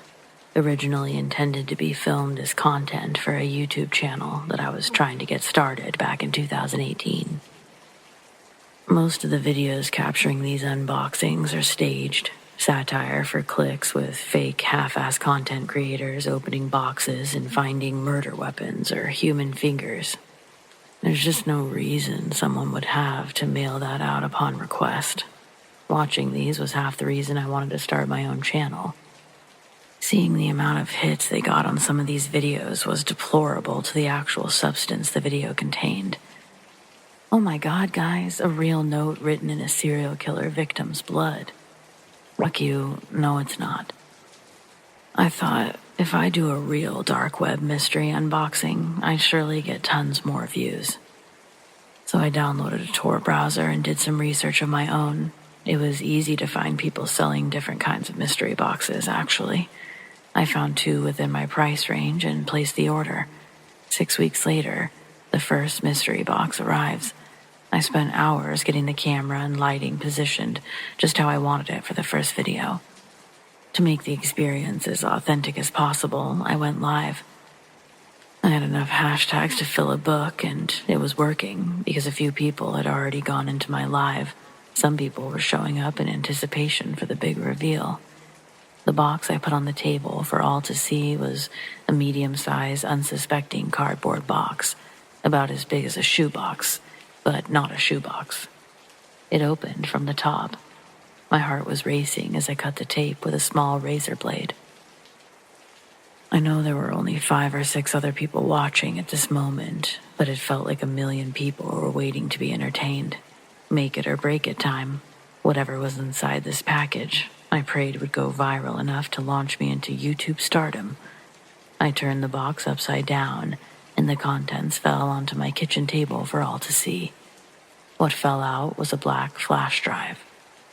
originally intended to be filmed as content for a YouTube channel that I was trying to get started back in 2018. Most of the videos capturing these unboxings are staged, satire for clicks with fake half-ass content creators opening boxes and finding murder weapons or human fingers. There's just no reason someone would have to mail that out upon request. Watching these was half the reason I wanted to start my own channel. Seeing the amount of hits they got on some of these videos was deplorable to the actual substance the video contained. Oh my God, guys, a real note written in a serial killer victim's blood. Fuck you, no it's not. I thought, if I do a real dark web mystery unboxing, I'd surely get tons more views. So I downloaded a Tor browser and did some research of my own. It was easy to find people selling different kinds of mystery boxes, actually. I found 2 within my price range and placed the order. 6 weeks later, the first mystery box arrives. I spent hours getting the camera and lighting positioned just how I wanted it for the first video. To make the experience as authentic as possible, I went live. I had enough hashtags to fill a book, and it was working because a few people had already gone into my live. Some people were showing up in anticipation for the big reveal. The box I put on the table for all to see was a medium-sized, unsuspecting cardboard box, about as big as a shoebox, but not a shoebox. It opened from the top. My heart was racing as I cut the tape with a small razor blade. I know there were only 5 or 6 other people watching at this moment, but it felt like 1,000,000 people were waiting to be entertained. Make it or break it time. Whatever was inside this package, I prayed would go viral enough to launch me into YouTube stardom. I turned the box upside down, and the contents fell onto my kitchen table for all to see. What fell out was a black flash drive,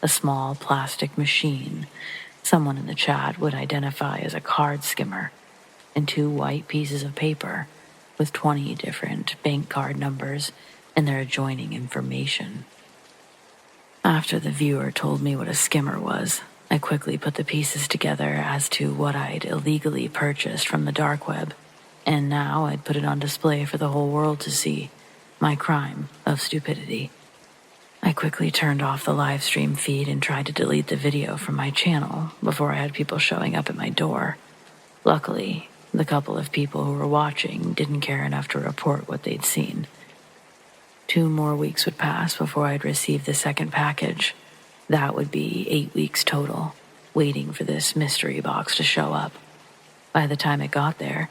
a small plastic machine someone in the chat would identify as a card skimmer, and 2 white pieces of paper with 20 different bank card numbers and their adjoining information. After the viewer told me what a skimmer was, I quickly put the pieces together as to what I'd illegally purchased from the dark web, and now I'd put it on display for the whole world to see, my crime of stupidity. I quickly turned off the live stream feed and tried to delete the video from my channel before I had people showing up at my door. Luckily, the couple of people who were watching didn't care enough to report what they'd seen. 2 more weeks would pass before I'd receive the second package. That would be 8 weeks total, waiting for this mystery box to show up. By the time it got there,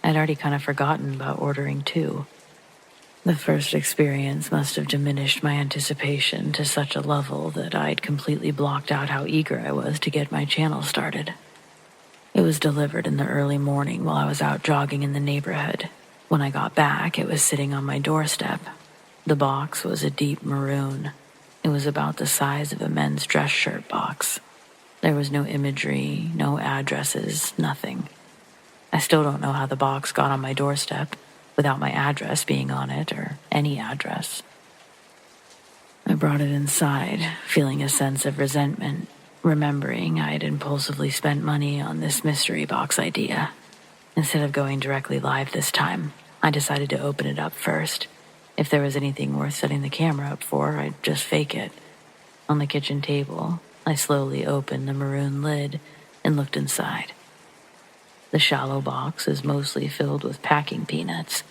I'd already kind of forgotten about ordering 2. The first experience must have diminished my anticipation to such a level that I'd completely blocked out how eager I was to get my channel started. It was delivered in the early morning while I was out jogging in the neighborhood. When I got back, it was sitting on my doorstep. The box was a deep maroon. It was about the size of a men's dress shirt box. There was no imagery, no addresses, nothing. I still don't know how the box got on my doorstep without my address being on it or any address. I brought it inside, feeling a sense of resentment, remembering I'd impulsively spent money on this mystery box idea. Instead of going directly live this time, I decided to open it up first. If there was anything worth setting the camera up for, I'd just fake it. On the kitchen table, I slowly opened the maroon lid and looked inside. The shallow box is mostly filled with packing peanuts,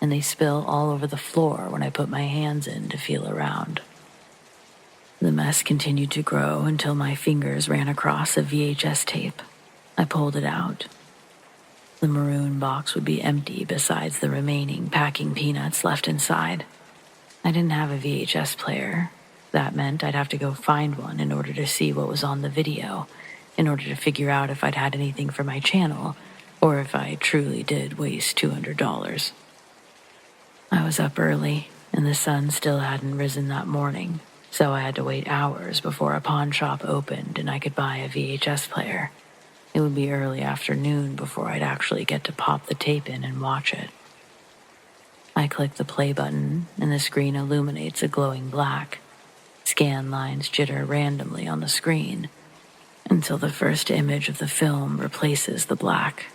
and they spill all over the floor when I put my hands in to feel around. The mess continued to grow until my fingers ran across a VHS tape. I pulled it out. The maroon box would be empty besides the remaining packing peanuts left inside. I didn't have a VHS player. That meant I'd have to go find one in order to see what was on the video, in order to figure out if I'd had anything for my channel, or if I truly did waste $200. I was up early, and the sun still hadn't risen that morning, so I had to wait hours before a pawn shop opened and I could buy a VHS player. It would be early afternoon before I'd actually get to pop the tape in and watch it. I click the play button, and the screen illuminates a glowing black. Scan lines jitter randomly on the screen until the first image of the film replaces the black.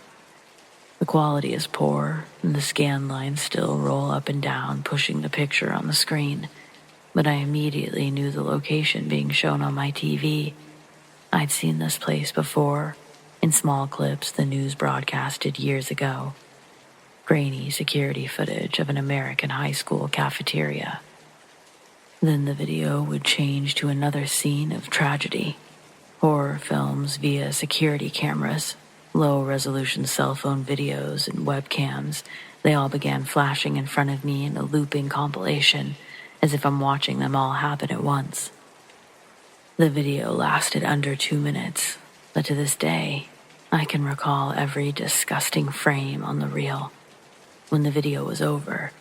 The quality is poor, and the scan lines still roll up and down, pushing the picture on the screen. But I immediately knew the location being shown on my TV. I'd seen this place before, in small clips the news broadcasted years ago. Grainy security footage of an American high school cafeteria. Then the video would change to another scene of tragedy. Horror films via security cameras, low-resolution cell phone videos and webcams, they all began flashing in front of me in a looping compilation, as if I'm watching them all happen at once. The video lasted under 2 minutes, but to this day, I can recall every disgusting frame on the reel. When the video was over,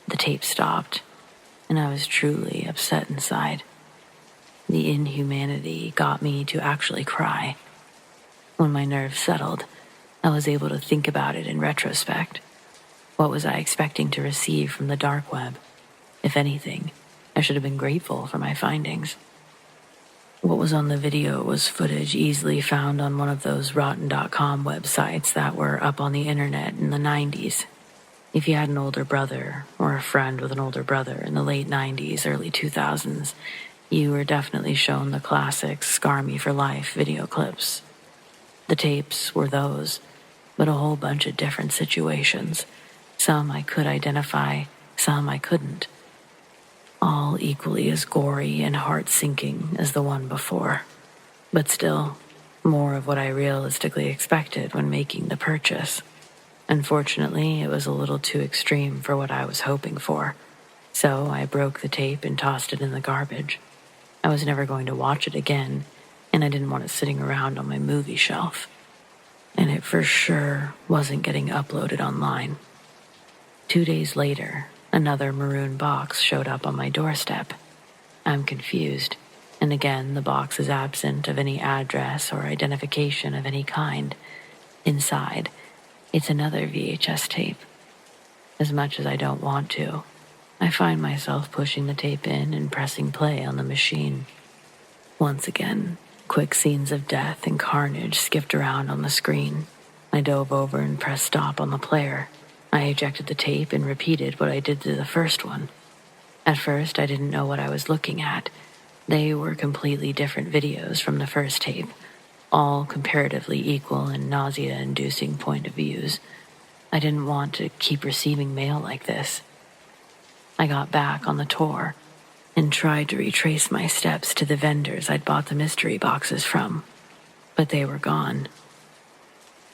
the tape stopped, and I was truly upset inside. The inhumanity got me to actually cry. When my nerves settled, I was able to think about it in retrospect. What was I expecting to receive from the dark web? If anything, I should have been grateful for my findings. What was on the video was footage easily found on one of those rotten.com websites that were up on the internet in the 90s. If you had an older brother or a friend with an older brother in the late 90s, early 2000s, you were definitely shown the classic Scar Me for Life video clips. The tapes were those, but a whole bunch of different situations. Some I could identify, some I couldn't. All equally as gory and heart-sinking as the one before. But still, more of what I realistically expected when making the purchase. Unfortunately, it was a little too extreme for what I was hoping for, so I broke the tape and tossed it in the garbage. I was never going to watch it again, and I didn't want it sitting around on my movie shelf. And it for sure wasn't getting uploaded online. 2 days later, another maroon box showed up on my doorstep. I'm confused, and again the box is absent of any address or identification of any kind. Inside, it's another VHS tape. As much as I don't want to, I find myself pushing the tape in and pressing play on the machine. Once again, quick scenes of death and carnage skipped around on the screen. I dove over and pressed stop on the player. I ejected the tape and repeated what I did to the first one. At first, I didn't know what I was looking at. They were completely different videos from the first tape, all comparatively equal and nausea-inducing point of views. I didn't want to keep receiving mail like this. I got back on the tour and tried to retrace my steps to the vendors I'd bought the mystery boxes from, but they were gone.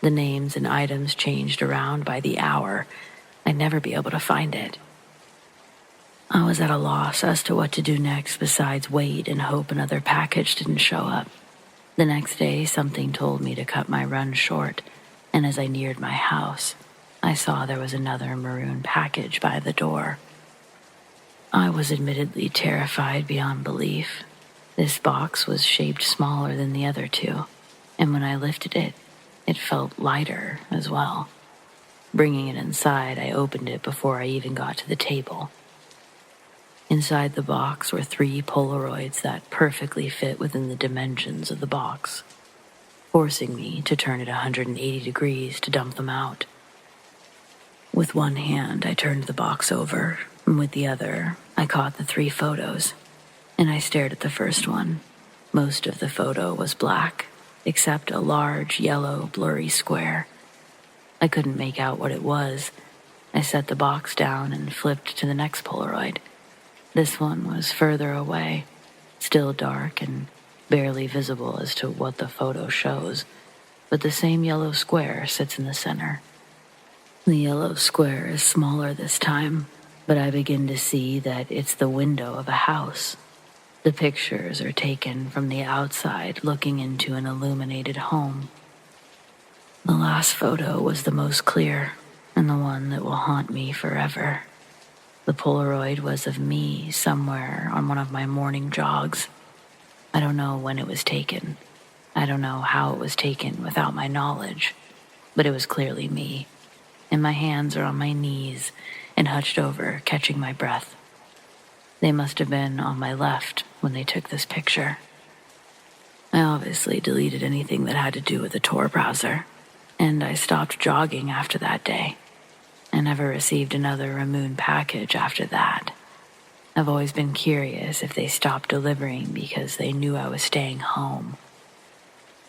The names and items changed around by the hour. I'd never be able to find it. I was at a loss as to what to do next besides wait and hope another package didn't show up. The next day, something told me to cut my run short, and as I neared my house, I saw there was another maroon package by the door. I was admittedly terrified beyond belief. This box was shaped smaller than the other two, and when I lifted it, it felt lighter as well. Bringing it inside, I opened it before I even got to the table. Inside the box were 3 Polaroids that perfectly fit within the dimensions of the box, forcing me to turn it 180 degrees to dump them out. With one hand, I turned the box over, and with the other, I caught the 3 photos, and I stared at the first one. Most of the photo was black, except a large, yellow, blurry square. I couldn't make out what it was. I set the box down and flipped to the next Polaroid. This one was further away, still dark and barely visible as to what the photo shows, but the same yellow square sits in the center. The yellow square is smaller this time, but I begin to see that it's the window of a house. The pictures are taken from the outside looking into an illuminated home. The last photo was the most clear, and the one that will haunt me forever. The Polaroid was of me somewhere on one of my morning jogs. I don't know when it was taken. I don't know how it was taken without my knowledge, but it was clearly me, and my hands are on my knees and hunched over, catching my breath. They must have been on my left when they took this picture. I obviously deleted anything that had to do with the Tor browser, and I stopped jogging after that day. I never received another Ramoon package after that. I've always been curious if they stopped delivering because they knew I was staying home.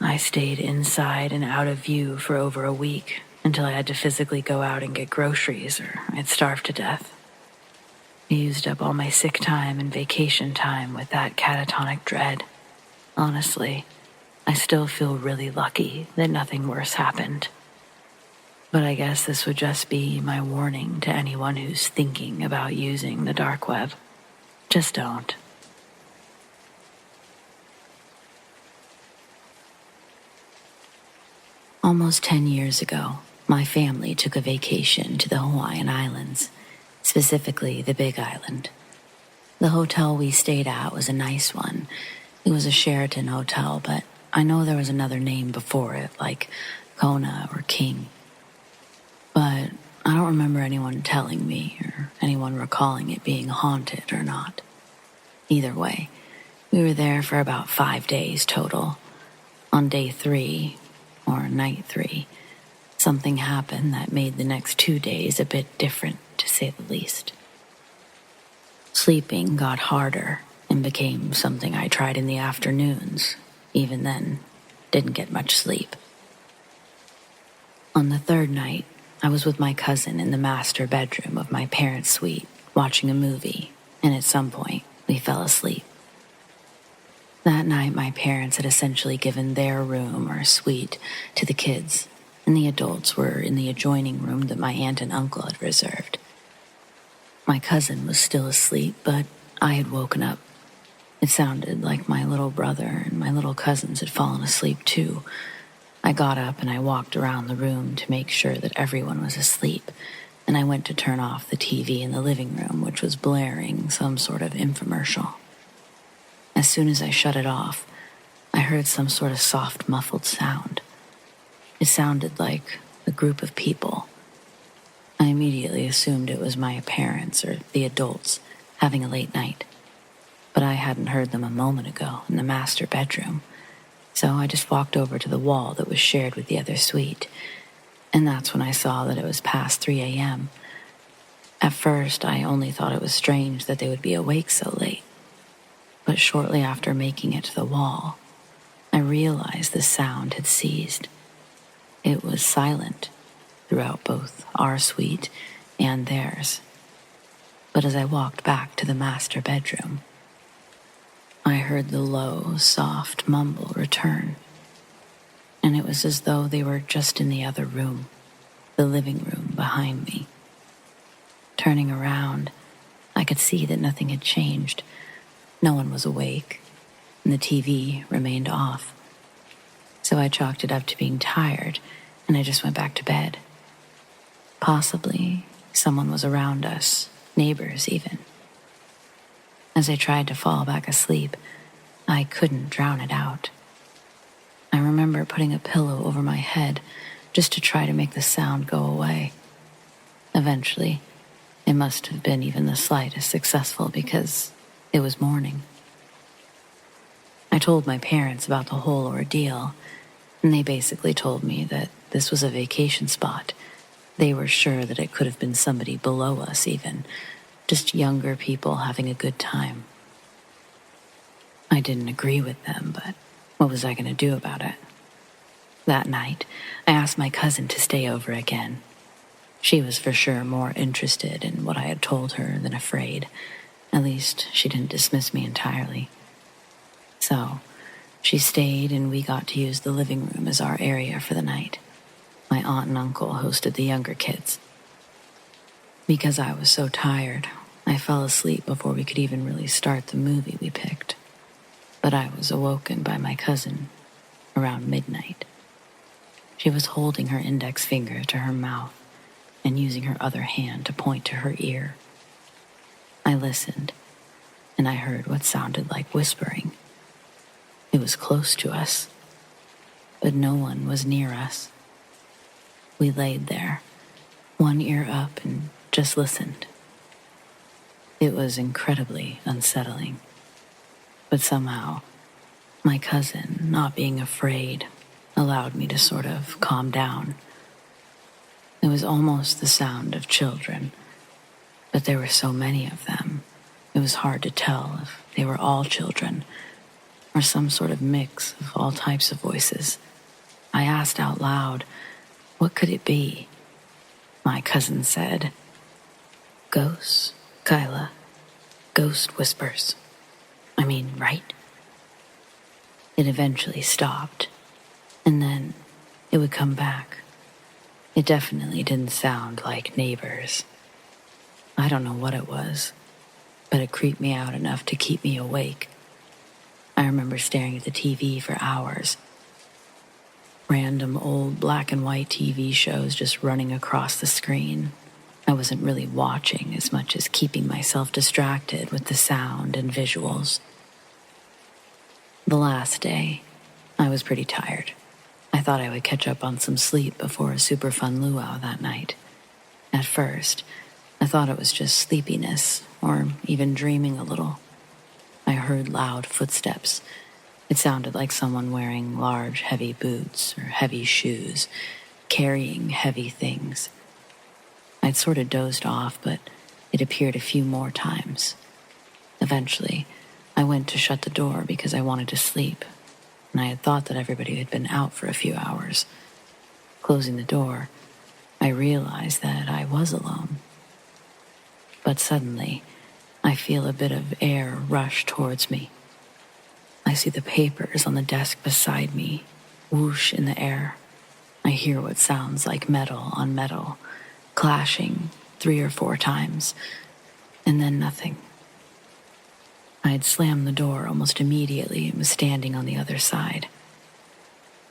I stayed inside and out of view for over a week until I had to physically go out and get groceries or I'd starve to death. I used up all my sick time and vacation time with that catatonic dread. Honestly, I still feel really lucky that nothing worse happened. But I guess this would just be my warning to anyone who's thinking about using the dark web. Just don't. Almost 10 years ago, my family took a vacation to the Hawaiian Islands, specifically the Big Island. The hotel we stayed at was a nice one. It was a Sheraton hotel, but I know there was another name before it, like Kona or King. But I don't remember anyone telling me or anyone recalling it being haunted or not. Either way, we were there for about 5 days total. On day 3, or night 3, something happened that made the next 2 days a bit different, to say the least. Sleeping got harder and became something I tried in the afternoons. Even then, didn't get much sleep. On the 3rd night, I was with my cousin in the master bedroom of my parents' suite, watching a movie, and at some point, we fell asleep. That night, my parents had essentially given their room or suite to the kids, and the adults were in the adjoining room that my aunt and uncle had reserved. My cousin was still asleep, but I had woken up. It sounded like my little brother and my little cousins had fallen asleep too. I got up and I walked around the room to make sure that everyone was asleep, and I went to turn off the TV in the living room, which was blaring some sort of infomercial. As soon as I shut it off, I heard some sort of soft, muffled sound. It sounded like a group of people. I immediately assumed it was my parents or the adults having a late night, but I hadn't heard them a moment ago in the master bedroom, so I just walked over to the wall that was shared with the other suite, and that's when I saw that it was past 3 a.m. At first, I only thought it was strange that they would be awake so late, but shortly after making it to the wall, I realized the sound had ceased. It was silent throughout both our suite and theirs. But as I walked back to the master bedroom, I heard the low, soft mumble return, and it was as though they were just in the other room, the living room behind me. Turning around, I could see that nothing had changed. No one was awake, and the TV remained off. So I chalked it up to being tired, and I just went back to bed. Possibly someone was around us, neighbors even. As I tried to fall back asleep, I couldn't drown it out. I remember putting a pillow over my head just to try to make the sound go away. Eventually, it must have been even the slightest successful because it was morning. I told my parents about the whole ordeal, and they basically told me that this was a vacation spot. They were sure that it could have been somebody below us even, just younger people having a good time. I didn't agree with them, but what was I going to do about it? That night, I asked my cousin to stay over again. She was for sure more interested in what I had told her than afraid. At least, she didn't dismiss me entirely. So, she stayed and we got to use the living room as our area for the night. My aunt and uncle hosted the younger kids. Because I was so tired, I fell asleep before we could even really start the movie we picked. But I was awoken by my cousin around midnight. She was holding her index finger to her mouth and using her other hand to point to her ear. I listened, and I heard what sounded like whispering. It was close to us, but no one was near us. We laid there, one ear up, and just listened. It was incredibly unsettling, but somehow, my cousin, not being afraid, allowed me to sort of calm down. It was almost the sound of children, but there were so many of them, it was hard to tell if they were all children or some sort of mix of all types of voices. I asked out loud, what could it be? My cousin said, "Ghosts, Kyla. Ghost whispers. I mean, right?" It eventually stopped, and then it would come back. It definitely didn't sound like neighbors. I don't know what it was, but it creeped me out enough to keep me awake. I remember staring at the TV for hours. Random old black and white TV shows just running across the screen. I wasn't really watching as much as keeping myself distracted with the sound and visuals. The last day, I was pretty tired. I thought I would catch up on some sleep before a super fun luau that night. At first, I thought it was just sleepiness or even dreaming a little. I heard loud footsteps. It sounded like someone wearing large, heavy boots or heavy shoes, carrying heavy things. I'd sort of dozed off, but it appeared a few more times. Eventually, I went to shut the door because I wanted to sleep, and I had thought that everybody had been out for a few hours. Closing the door, I realized that I was alone. But suddenly, I feel a bit of air rush towards me. I I see the papers on the desk beside me whoosh in the air. I hear what sounds like metal on metal, clashing 3 or 4 times, and then nothing. I had slammed the door almost immediately and was standing on the other side.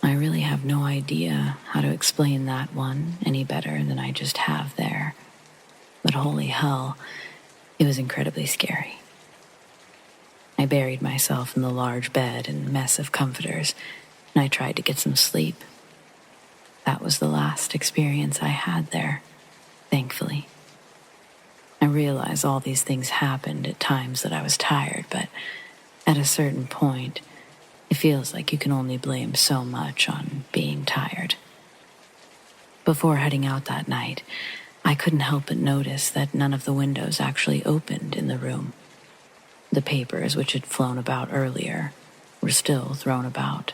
I really have no idea how to explain that one any better than I just have there. But holy hell, it was incredibly scary. I buried myself in the large bed and mess of comforters, and I tried to get some sleep. That was the last experience I had there, thankfully. I realize all these things happened at times that I was tired, but at a certain point, it feels like you can only blame so much on being tired. Before heading out that night, I couldn't help but notice that none of the windows actually opened in the room. The papers, which had flown about earlier, were still thrown about.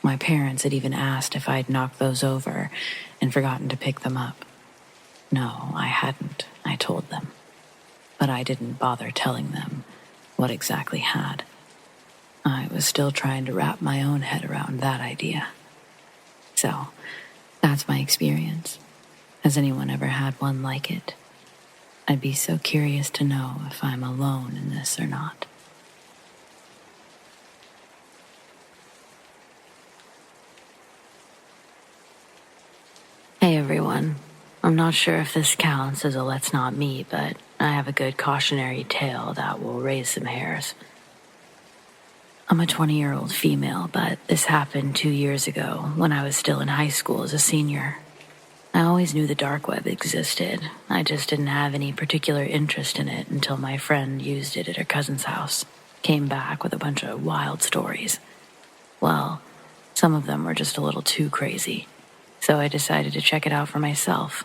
My parents had even asked if I'd knocked those over and forgotten to pick them up. No, I hadn't, I told them. But I didn't bother telling them what exactly had. I was still trying to wrap my own head around that idea. So, that's my experience. Has anyone ever had one like it? I'd be so curious to know if I'm alone in this or not. Hey everyone. I'm not sure if this counts as a let's not meet, but I have a good cautionary tale that will raise some hairs. I'm a 20-year-old female, but this happened 2 years ago when I was still in high school as a senior. I always knew the dark web existed. I just didn't have any particular interest in it until my friend used it at her cousin's house. Came back with a bunch of wild stories. Well, some of them were just a little too crazy, so I decided to check it out for myself.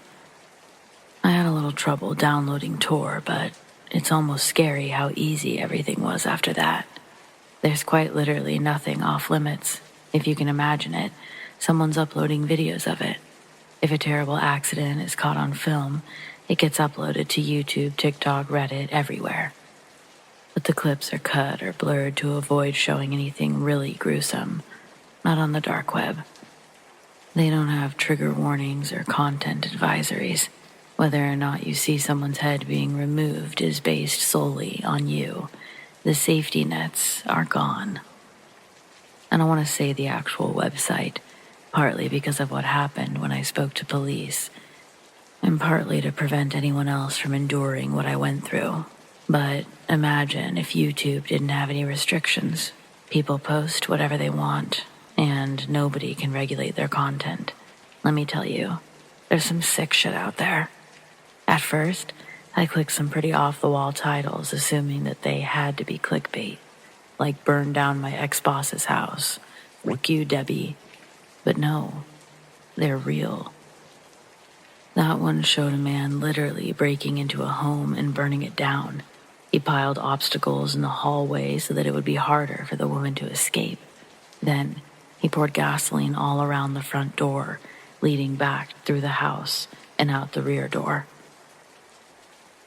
I had a little trouble downloading Tor, but it's almost scary how easy everything was after that. There's quite literally nothing off limits. If you can imagine it, someone's uploading videos of it. If a terrible accident is caught on film, it gets uploaded to YouTube, TikTok, Reddit, everywhere. But the clips are cut or blurred to avoid showing anything really gruesome. Not on the dark web. They don't have trigger warnings or content advisories. Whether or not you see someone's head being removed is based solely on you. The safety nets are gone. I don't want to say the actual website, partly because of what happened when I spoke to police, and partly to prevent anyone else from enduring what I went through. But imagine if YouTube didn't have any restrictions. People post whatever they want, and nobody can regulate their content. Let me tell you, there's some sick shit out there. At first, I clicked some pretty off-the-wall titles, assuming that they had to be clickbait, like burn down my ex-boss's house, fuck you, Debbie. But no, they're real. That one showed a man literally breaking into a home and burning it down. He piled obstacles in the hallway so that it would be harder for the woman to escape. Then, he poured gasoline all around the front door, leading back through the house and out the rear door.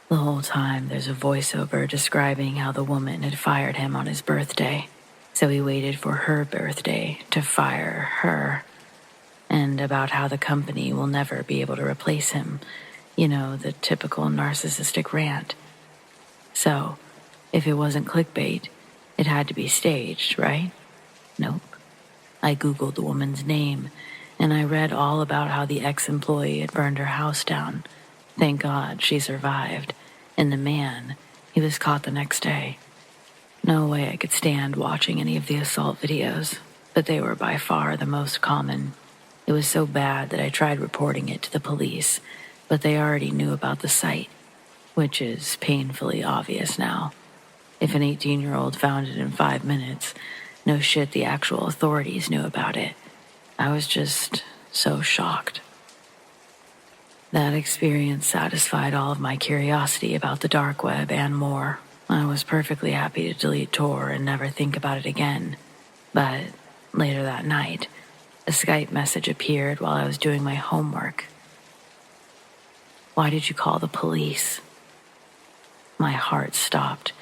The whole time, there's a voiceover describing how the woman had fired him on his birthday, so he waited for her birthday to fire her, and about how the company will never be able to replace him. You know, the typical narcissistic rant. So, if it wasn't clickbait, it had to be staged, right? Nope. I Googled the woman's name, and I read all about how the ex-employee had burned her house down. Thank God she survived. And the man, he was caught the next day. No way I could stand watching any of the assault videos, but they were by far the most common. It was so bad that I tried reporting it to the police, but they already knew about the site, which is painfully obvious now. If an 18-year-old found it in 5 minutes, no shit the actual authorities knew about it. I was just so shocked. That experience satisfied all of my curiosity about the dark web and more. I was perfectly happy to delete Tor and never think about it again. But later that night, a Skype message appeared while I was doing my homework. "Why did you call the police?" My heart stopped.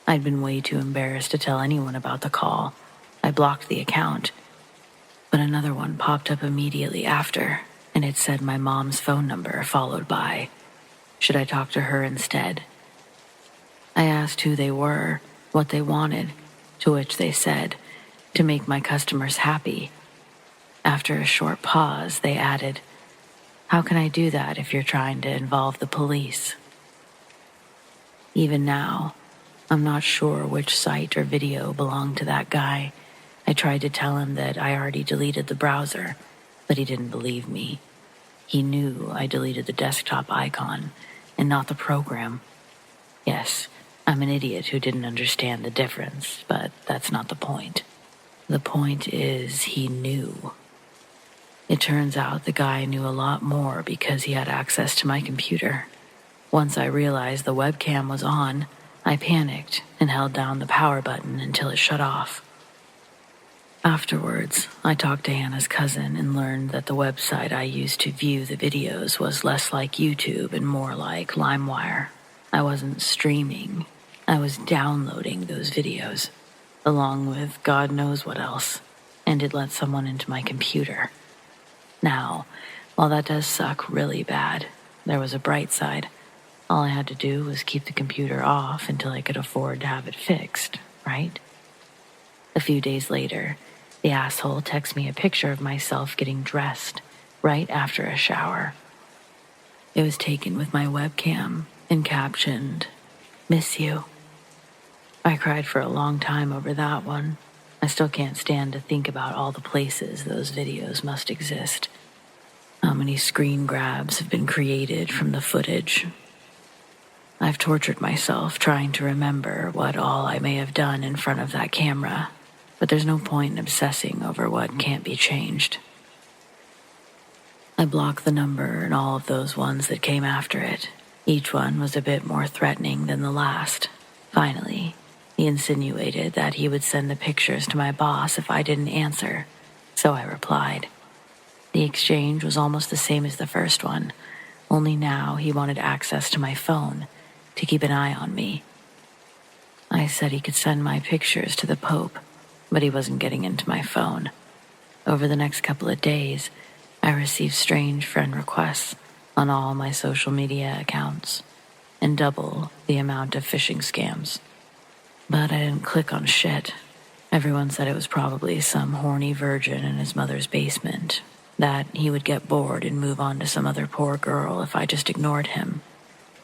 I'd been way too embarrassed to tell anyone about the call. I blocked the account. But another one popped up immediately after, and it said my mom's phone number followed by, should I talk to her instead? I asked who they were, what they wanted, to which they said, to make my customers happy. After a short pause, they added, how can I do that if you're trying to involve the police? Even now, I'm not sure which site or video belonged to that guy. I tried to tell him that I already deleted the browser, but he didn't believe me. He knew I deleted the desktop icon and not the program. Yes, I'm an idiot who didn't understand the difference, but that's not the point. The point is he knew. It turns out the guy knew a lot more because he had access to my computer. Once I realized the webcam was on, I panicked and held down the power button until it shut off. Afterwards, I talked to Hannah's cousin and learned that the website I used to view the videos was less like YouTube and more like LimeWire. I wasn't streaming. I was downloading those videos, along with God knows what else, and it let someone into my computer. Now, while that does suck really bad, there was a bright side. All I had to do was keep the computer off until I could afford to have it fixed, right? A few days later, the asshole texted me a picture of myself getting dressed right after a shower. It was taken with my webcam and captioned, "Miss you." I cried for a long time over that one. I still can't stand to think about all the places those videos must exist. How many screen grabs have been created from the footage? I've tortured myself trying to remember what all I may have done in front of that camera, but there's no point in obsessing over what can't be changed. I blocked the number and all of those ones that came after it. Each one was a bit more threatening than the last. Finally, he insinuated that he would send the pictures to my boss if I didn't answer, so I replied. The exchange was almost the same as the first one, only now he wanted access to my phone to keep an eye on me. I said he could send my pictures to the Pope, but he wasn't getting into my phone. Over the next couple of days, I received strange friend requests on all my social media accounts, and double the amount of phishing scams. But I didn't click on shit. Everyone said it was probably some horny virgin in his mother's basement, that he would get bored and move on to some other poor girl if I just ignored him.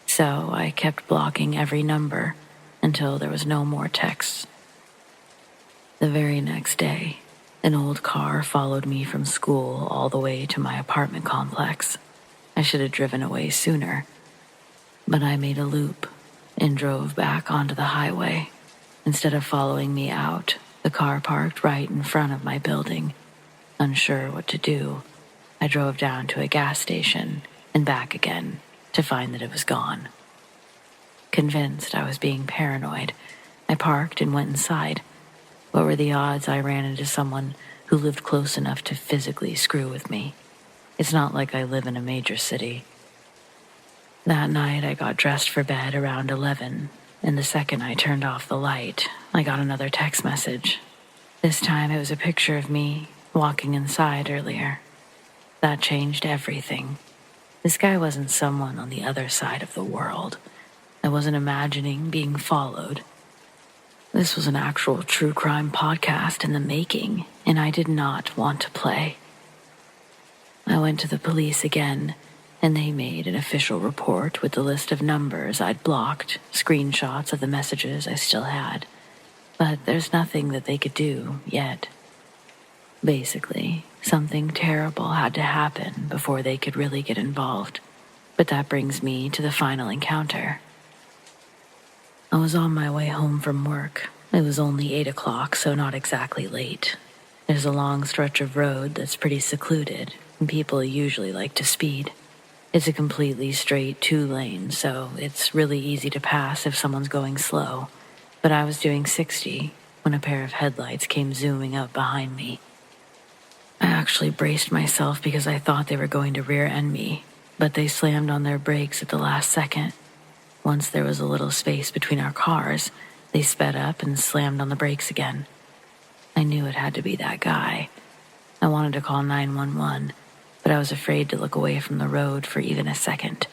So I kept blocking every number until there was no more texts. The very next day, an old car followed me from school all the way to my apartment complex. I should have driven away sooner, but I made a loop and drove back onto the highway. Instead of following me out, the car parked right in front of my building. Unsure what to do, I drove down to a gas station and back again to find that it was gone. Convinced I was being paranoid, I parked and went inside. What were the odds I ran into someone who lived close enough to physically screw with me? It's not like I live in a major city. That night I got dressed for bed around 11, and the second I turned off the light, I got another text message. This time it was a picture of me walking inside earlier. That changed everything. This guy wasn't someone on the other side of the world. I wasn't imagining being followed. This was an actual true crime podcast in the making, and I did not want to play. I went to the police again, and they made an official report with the list of numbers I'd blocked, screenshots of the messages I still had. But there's nothing that they could do yet. Basically, something terrible had to happen before they could really get involved. But that brings me to the final encounter. I was on my way home from work. It was only 8 o'clock, so not exactly late. There's a long stretch of road that's pretty secluded, and people usually like to speed. It's a completely straight 2-lane, so it's really easy to pass if someone's going slow. But I was doing 60 when a pair of headlights came zooming up behind me. I actually braced myself because I thought they were going to rear-end me, but they slammed on their brakes at the last second. Once there was a little space between our cars, They sped up and slammed on the brakes again. I knew it had to be that guy. I wanted to call 911, but I was afraid to look away from the road for even a second.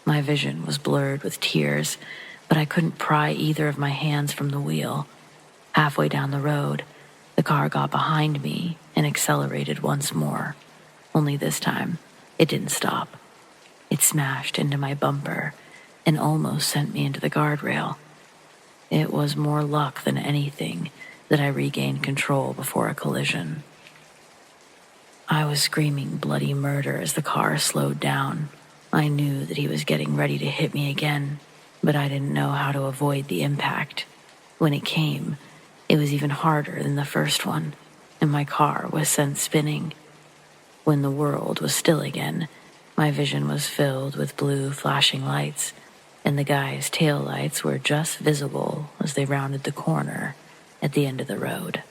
My vision was blurred with tears, but I couldn't pry either of my hands from the wheel. Halfway down the road, the car got behind me and accelerated once more. Only this time, it didn't stop. It smashed into my bumper and almost sent me into the guardrail. It was more luck than anything that I regained control before a collision. I was screaming bloody murder as the car slowed down. I knew that he was getting ready to hit me again, but I didn't know how to avoid the impact. When it came, it was even harder than the first one, and my car was sent spinning. When the world was still again, my vision was filled with blue flashing lights, and the guy's taillights were just visible as they rounded the corner at the end of the road.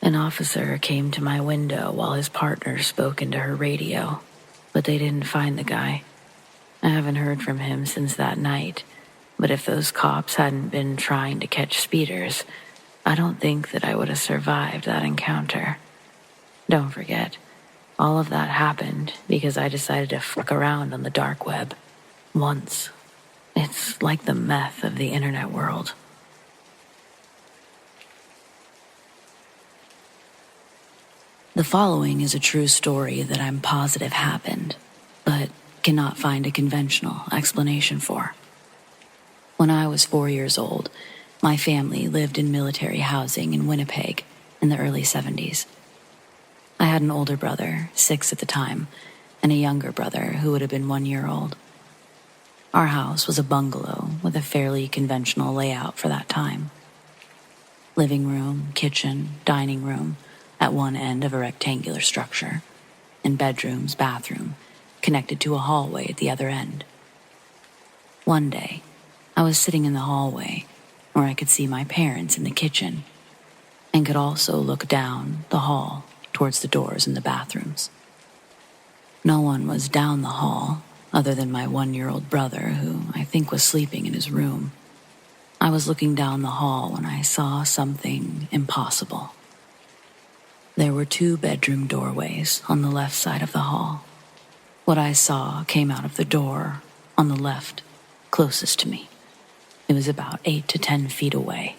An officer came to my window while his partner spoke into her radio, but they didn't find the guy. I haven't heard from him since that night, but if those cops hadn't been trying to catch speeders, I don't think that I would have survived that encounter. Don't forget, all of that happened because I decided to fuck around on the dark web. Once. It's like the meth of the internet world. The following is a true story that I'm positive happened, but cannot find a conventional explanation for. When I was 4 years old, my family lived in military housing in Winnipeg in the early 70s. I had an older brother, 6 at the time, and a younger brother who would have been 1 year old. Our house was a bungalow with a fairly conventional layout for that time. Living room, kitchen, dining room at one end of a rectangular structure, and bedrooms, bathroom, connected to a hallway at the other end. One day, I was sitting in the hallway where I could see my parents in the kitchen and could also look down the hall towards the doors in the bathrooms. No one was down the hall other than my 1-year-old brother, who I think was sleeping in his room. I was looking down the hall when I saw something impossible. There were 2 bedroom doorways on the left side of the hall. What I saw came out of the door on the left, closest to me. It was about 8 to 10 feet away.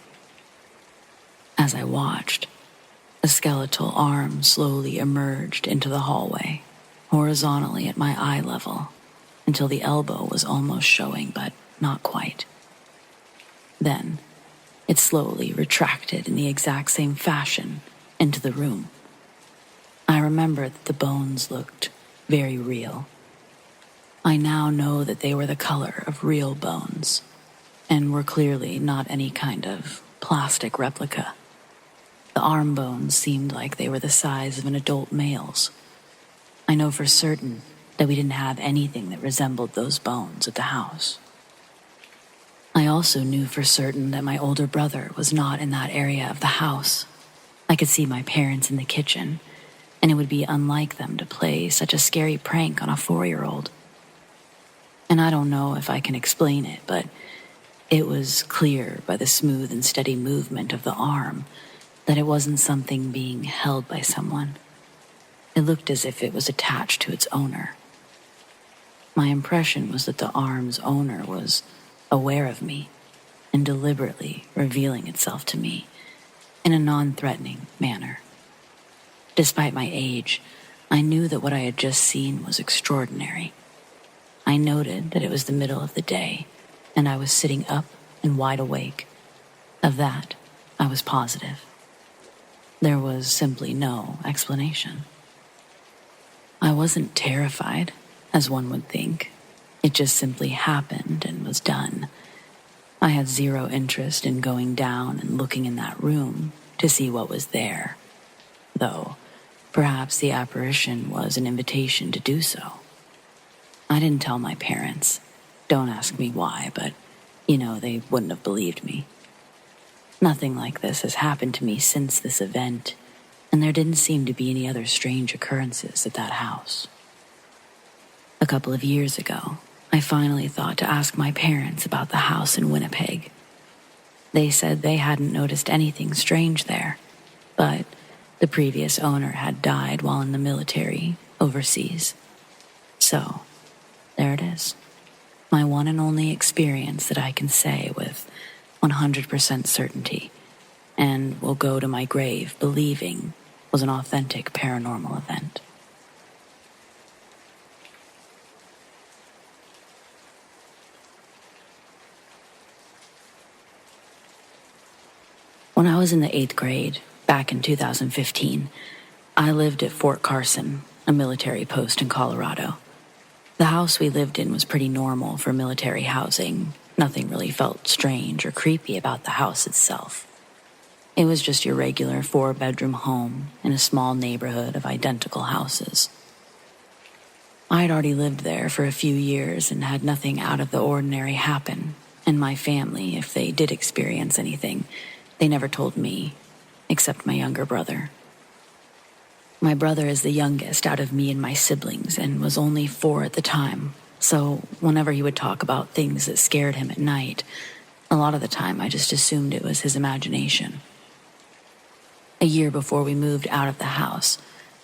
As I watched, a skeletal arm slowly emerged into the hallway, horizontally at my eye level, until the elbow was almost showing, but not quite. Then, it slowly retracted in the exact same fashion into the room. I remember that the bones looked very real. I now know that they were the color of real bones, and were clearly not any kind of plastic replica. The arm bones seemed like they were the size of an adult male's. I know for certain that we didn't have anything that resembled those bones at the house. I also knew for certain that my older brother was not in that area of the house. I could see my parents in the kitchen, and it would be unlike them to play such a scary prank on a 4-year-old. And I don't know if I can explain it, but it was clear by the smooth and steady movement of the arm that it wasn't something being held by someone. It looked as if it was attached to its owner. My impression was that the arm's owner was aware of me and deliberately revealing itself to me in a non-threatening manner. Despite my age, I knew that what I had just seen was extraordinary. I noted that it was the middle of the day, and I was sitting up and wide awake. Of that, I was positive. There was simply no explanation. I wasn't terrified, as one would think. It just simply happened and was done. I had zero interest in going down and looking in that room to see what was there, though perhaps the apparition was an invitation to do so. I didn't tell my parents. Don't ask me why, but, they wouldn't have believed me. Nothing like this has happened to me since this event, and there didn't seem to be any other strange occurrences at that house. A couple of years ago, I finally thought to ask my parents about the house in Winnipeg, They said they hadn't noticed anything strange there, but the previous owner had died while in the military overseas. So, there it is. My one and only experience that I can say with 100% certainty, and will go to my grave believing was an authentic paranormal event. When I was in the 8th grade, back in 2015, I lived at Fort Carson, a military post in Colorado. The house we lived in was pretty normal for military housing. Nothing really felt strange or creepy about the house itself. It was just your regular 4-bedroom home in a small neighborhood of identical houses. I had already lived there for a few years and had nothing out of the ordinary happen, and my family, if they did experience anything, they never told me, except my younger brother. My brother is the youngest out of me and my siblings and was only 4 at the time, so whenever he would talk about things that scared him at night, a lot of the time I just assumed it was his imagination. A year before we moved out of the house,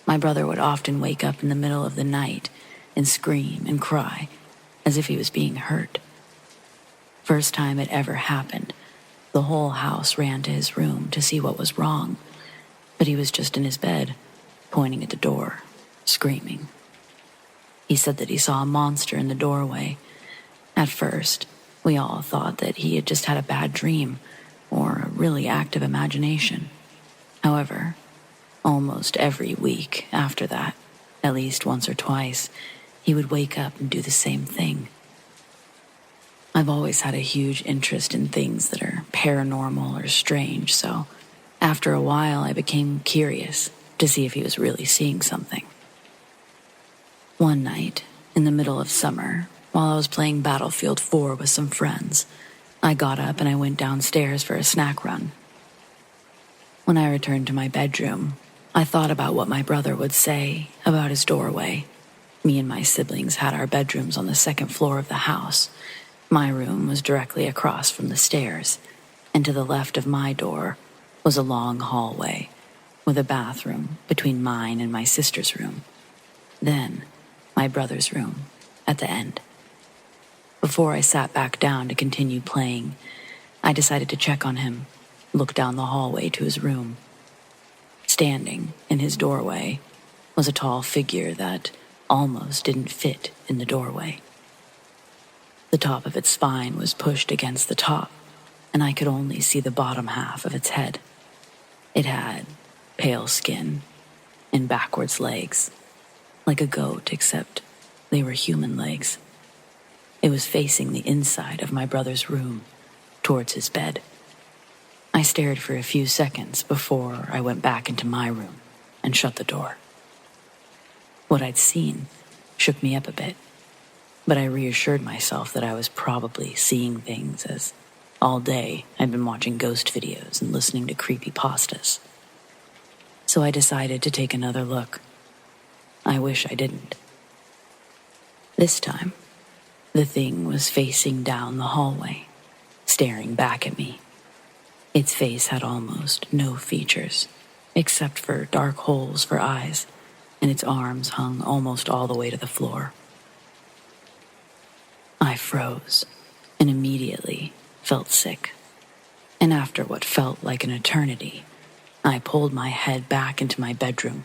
my brother would often wake up in the middle of the night and scream and cry as if he was being hurt. First time it ever happened, the whole house ran to his room to see what was wrong, but he was just in his bed, pointing at the door, screaming. He said that he saw a monster in the doorway. At first, we all thought that he had just had a bad dream or a really active imagination. However, almost every week after that, at least once or twice, he would wake up and do the same thing. I've always had a huge interest in things that are paranormal or strange, so after a while I became curious to see if he was really seeing something. One night, in the middle of summer, while I was playing Battlefield 4 with some friends, I got up and I went downstairs for a snack run. When I returned to my bedroom, I thought about what my brother would say about his doorway. Me and my siblings had our bedrooms on the 2nd floor of the house. My room was directly across from the stairs, and to the left of my door was a long hallway with a bathroom between mine and my sister's room. Then, my brother's room at the end. Before I sat back down to continue playing, I decided to check on him, look down the hallway to his room. Standing in his doorway was a tall figure that almost didn't fit in the doorway. The top of its spine was pushed against the top, and I could only see the bottom half of its head. It had pale skin and backwards legs, like a goat, except they were human legs. It was facing the inside of my brother's room, towards his bed. I stared for a few seconds before I went back into my room and shut the door. What I'd seen shook me up a bit, but I reassured myself that I was probably seeing things, as all day I'd been watching ghost videos and listening to creepypastas. So I decided to take another look. I wish I didn't. This time, the thing was facing down the hallway, staring back at me. Its face had almost no features, except for dark holes for eyes, and its arms hung almost all the way to the floor. I froze and immediately felt sick. And after what felt like an eternity, I pulled my head back into my bedroom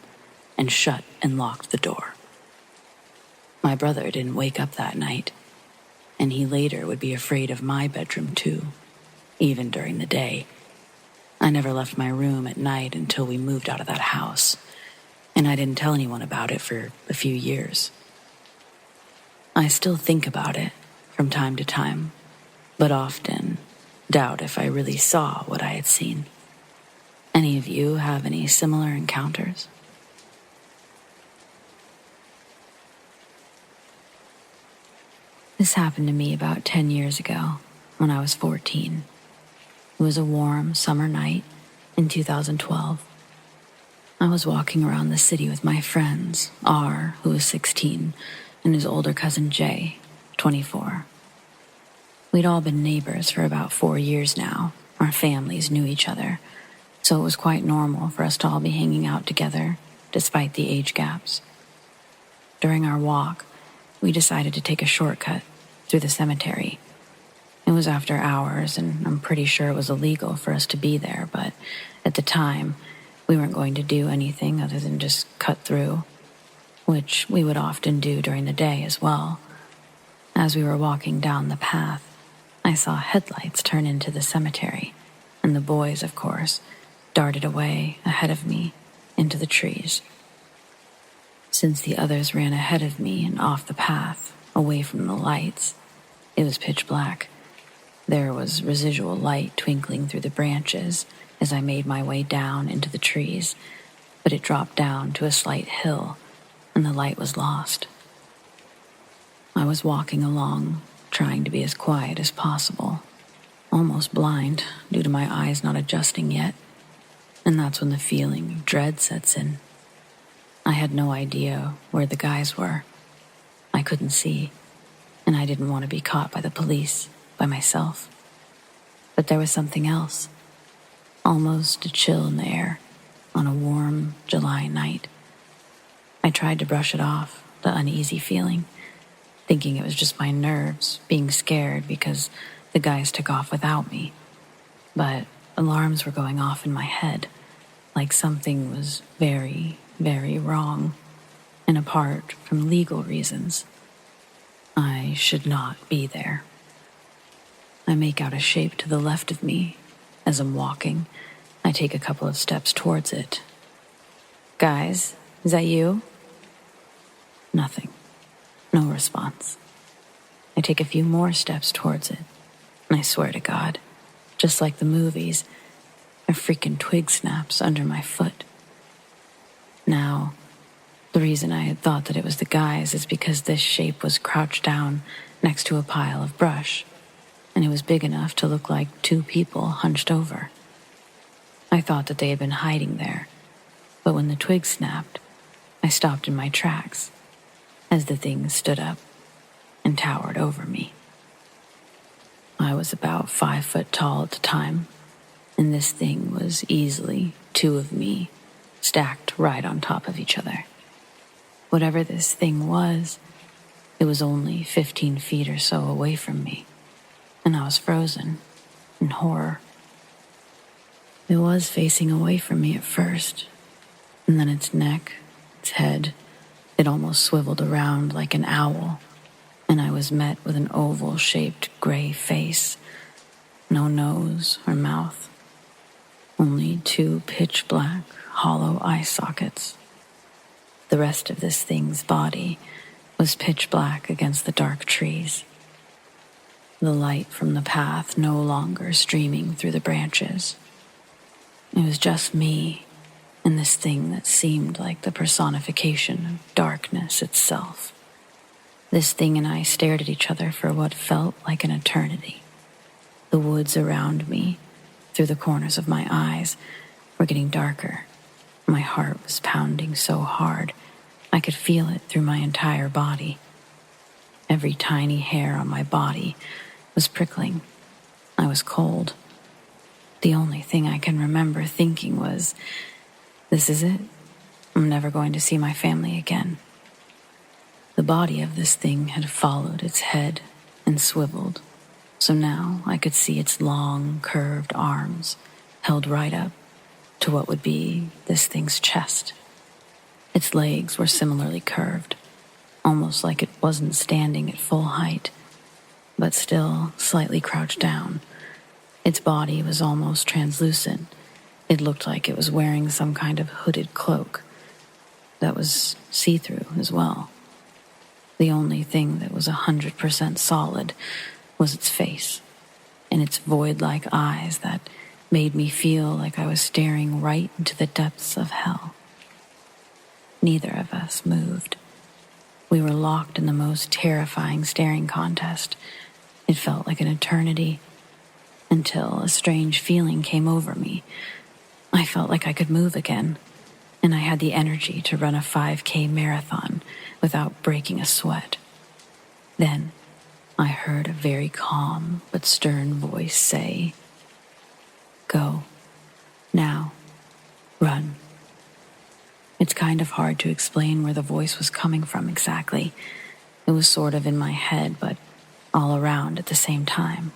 and shut and locked the door. My brother didn't wake up that night, and he later would be afraid of my bedroom too, even during the day. I never left my room at night until we moved out of that house, and I didn't tell anyone about it for a few years. I still think about it from time to time, but often doubt if I really saw what I had seen. Any of you have any similar encounters? This happened to me about 10 years ago, when I was 14. It was a warm summer night in 2012. I was walking around the city with my friends, R, who was 16, and his older cousin J, 24. We'd all been neighbors for about 4 years now. Our Our families knew each other, so it was quite normal for us to all be hanging out together, despite the age gaps. During our walk, we decided to take a shortcut through the cemetery. It was after hours, and I'm pretty sure it was illegal for us to be there, but at the time, we weren't going to do anything other than just cut through, which we would often do during the day as well. As we were walking down the path, I saw headlights turn into the cemetery, and the boys, of course, darted away ahead of me into the trees. Since the others ran ahead of me and off the path, away from the lights, it was pitch black. There was residual light twinkling through the branches as I made my way down into the trees, but it dropped down to a slight hill, and the light was lost. I was walking along, trying to be as quiet as possible, almost blind due to my eyes not adjusting yet, and that's when the feeling of dread sets in. I had no idea where the guys were. I couldn't see, and I didn't want to be caught by the police by myself. But there was something else, almost a chill in the air on a warm July night. I tried to brush it off, the uneasy feeling, thinking it was just my nerves being scared because the guys took off without me. But alarms were going off in my head, like something was very, very wrong, and apart from legal reasons, I should not be there. I make out a shape to the left of me. As I'm walking, I take a couple of steps towards it. Guys, is that you? Nothing. No response. I take a few more steps towards it, and I swear to God, just like the movies, a freaking twig snaps under my foot. Now, the reason I had thought that it was the guys is because this shape was crouched down next to a pile of brush, and it was big enough to look like two people hunched over. I thought that they had been hiding there, but when the twig snapped, I stopped in my tracks as the thing stood up and towered over me. I was about 5 foot tall at the time, and this thing was easily 2 of me stacked right on top of each other. Whatever this thing was, it was only 15 feet or so away from me, and I was frozen in horror. It was facing away from me at first, and then its neck, its head, it almost swiveled around like an owl, and I was met with an oval-shaped gray face, no nose or mouth, only 2 pitch-black, hollow eye sockets. The rest of this thing's body was pitch black against the dark trees, the light from the path no longer streaming through the branches. It was just me and this thing that seemed like the personification of darkness itself. This thing and I stared at each other for what felt like an eternity. The woods around me, through the corners of my eyes, were getting darker. My heart was pounding so hard, I could feel it through my entire body. Every tiny hair on my body was prickling. I was cold. The only thing I can remember thinking was, this is it. I'm never going to see my family again. The body of this thing had followed its head and swiveled, so now I could see its long, curved arms held right up to what would be this thing's chest. Its legs were similarly curved, almost like it wasn't standing at full height, but still slightly crouched down. Its body was almost translucent. It looked like it was wearing some kind of hooded cloak that was see-through as well. The only thing that was 100% solid was its face and its void-like eyes that made me feel like I was staring right into the depths of hell. Neither of us moved. We were locked in the most terrifying staring contest. It felt like an eternity, until a strange feeling came over me. I felt like I could move again, and I had the energy to run a 5K marathon without breaking a sweat. Then I heard a very calm but stern voice say, Go. Now. Run. It's kind of hard to explain where the voice was coming from exactly. It was sort of in my head, but all around at the same time.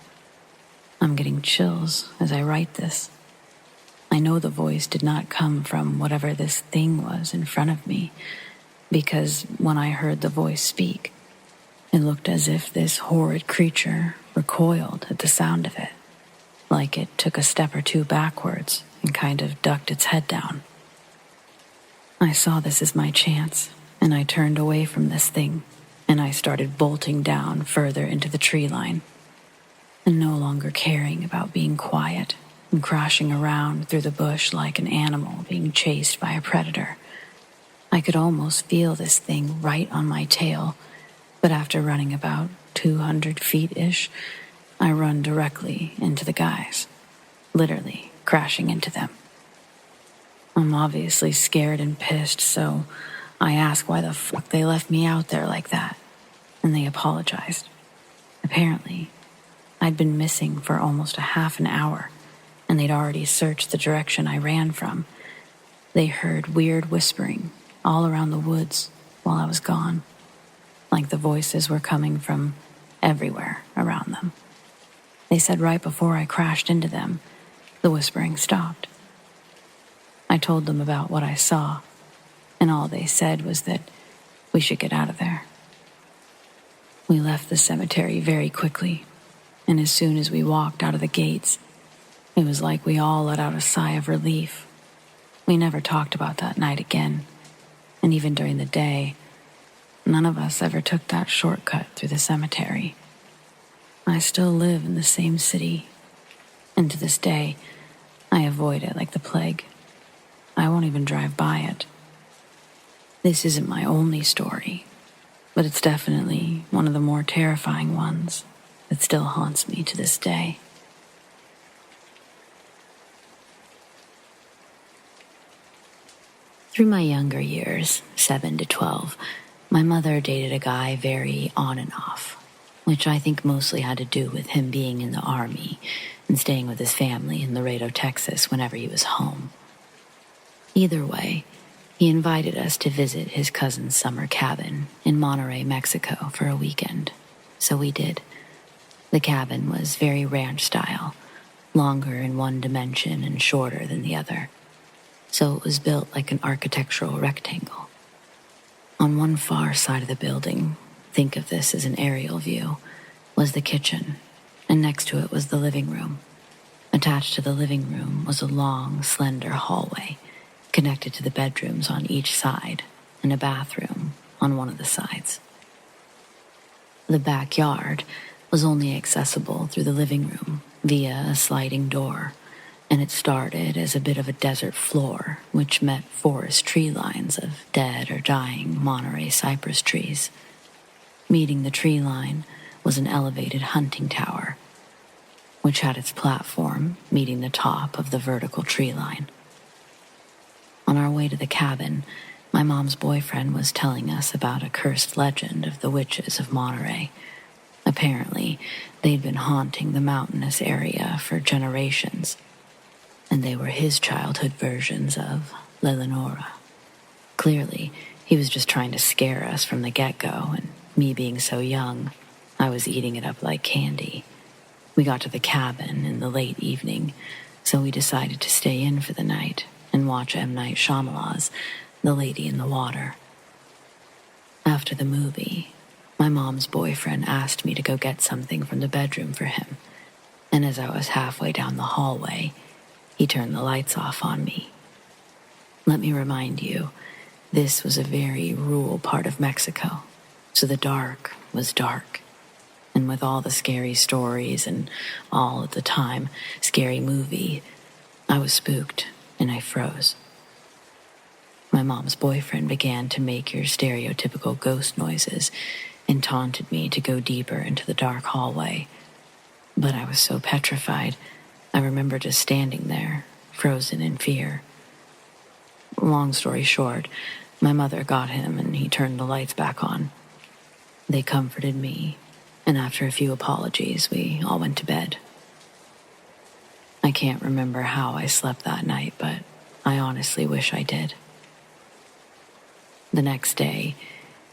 I'm getting chills as I write this. I know the voice did not come from whatever this thing was in front of me, because when I heard the voice speak, it looked as if this horrid creature recoiled at the sound of it, like it took a step or two backwards and kind of ducked its head down. I saw this as my chance, and I turned away from this thing, and I started bolting down further into the tree line, and no longer caring about being quiet and crashing around through the bush like an animal being chased by a predator. I could almost feel this thing right on my tail, but after running about 200 feet-ish, I run directly into the guys, literally crashing into them. I'm obviously scared and pissed, so I ask why the fuck they left me out there like that, and they apologized. Apparently, I'd been missing for almost a half an hour, and they'd already searched the direction I ran from. They heard weird whispering all around the woods while I was gone, like the voices were coming from everywhere around them. They said right before I crashed into them, the whispering stopped. I told them about what I saw, and all they said was that we should get out of there. We left the cemetery very quickly, and as soon as we walked out of the gates, it was like we all let out a sigh of relief. We never talked about that night again, and even during the day, none of us ever took that shortcut through the cemetery. I still live in the same city, and to this day, I avoid it like the plague. I won't even drive by it. This isn't my only story, but it's definitely one of the more terrifying ones that still haunts me to this day. Through my younger years, 7 to 12, my mother dated a guy very on and off, which I think mostly had to do with him being in the Army and staying with his family in Laredo, Texas whenever he was home. Either way, he invited us to visit his cousin's summer cabin in Monterrey, Mexico for a weekend, so we did. The cabin was very ranch style, longer in one dimension and shorter than the other, so it was built like an architectural rectangle. On one far side of the building, think of this as an aerial view, was the kitchen, and next to it was the living room. Attached to the living room was a long, slender hallway, connected to the bedrooms on each side, and a bathroom on one of the sides. The backyard was only accessible through the living room via a sliding door, and it started as a bit of a desert floor, which met forest tree lines of dead or dying Monterey cypress trees. Meeting the tree line was an elevated hunting tower, which had its platform meeting the top of the vertical tree line. On our way to the cabin, my mom's boyfriend was telling us about a cursed legend of the witches of Monterey. Apparently, they'd been haunting the mountainous area for generations, and they were his childhood versions of La Lenora. Clearly, he was just trying to scare us from the get-go, and me being so young, I was eating it up like candy. We got to the cabin in the late evening, so we decided to stay in for the night and watch M. Night Shyamalan's The Lady in the Water. After the movie, my mom's boyfriend asked me to go get something from the bedroom for him, and as I was halfway down the hallway, he turned the lights off on me. Let me remind you, this was a very rural part of Mexico, so the dark was dark. And with all the scary stories and all, at the time, scary movie, I was spooked and I froze. My mom's boyfriend began to make your stereotypical ghost noises and taunted me to go deeper into the dark hallway. But I was so petrified, I remember just standing there, frozen in fear. Long story short, my mother got him and he turned the lights back on. They comforted me, and after a few apologies, we all went to bed. I can't remember how I slept that night, but I honestly wish I did. The next day,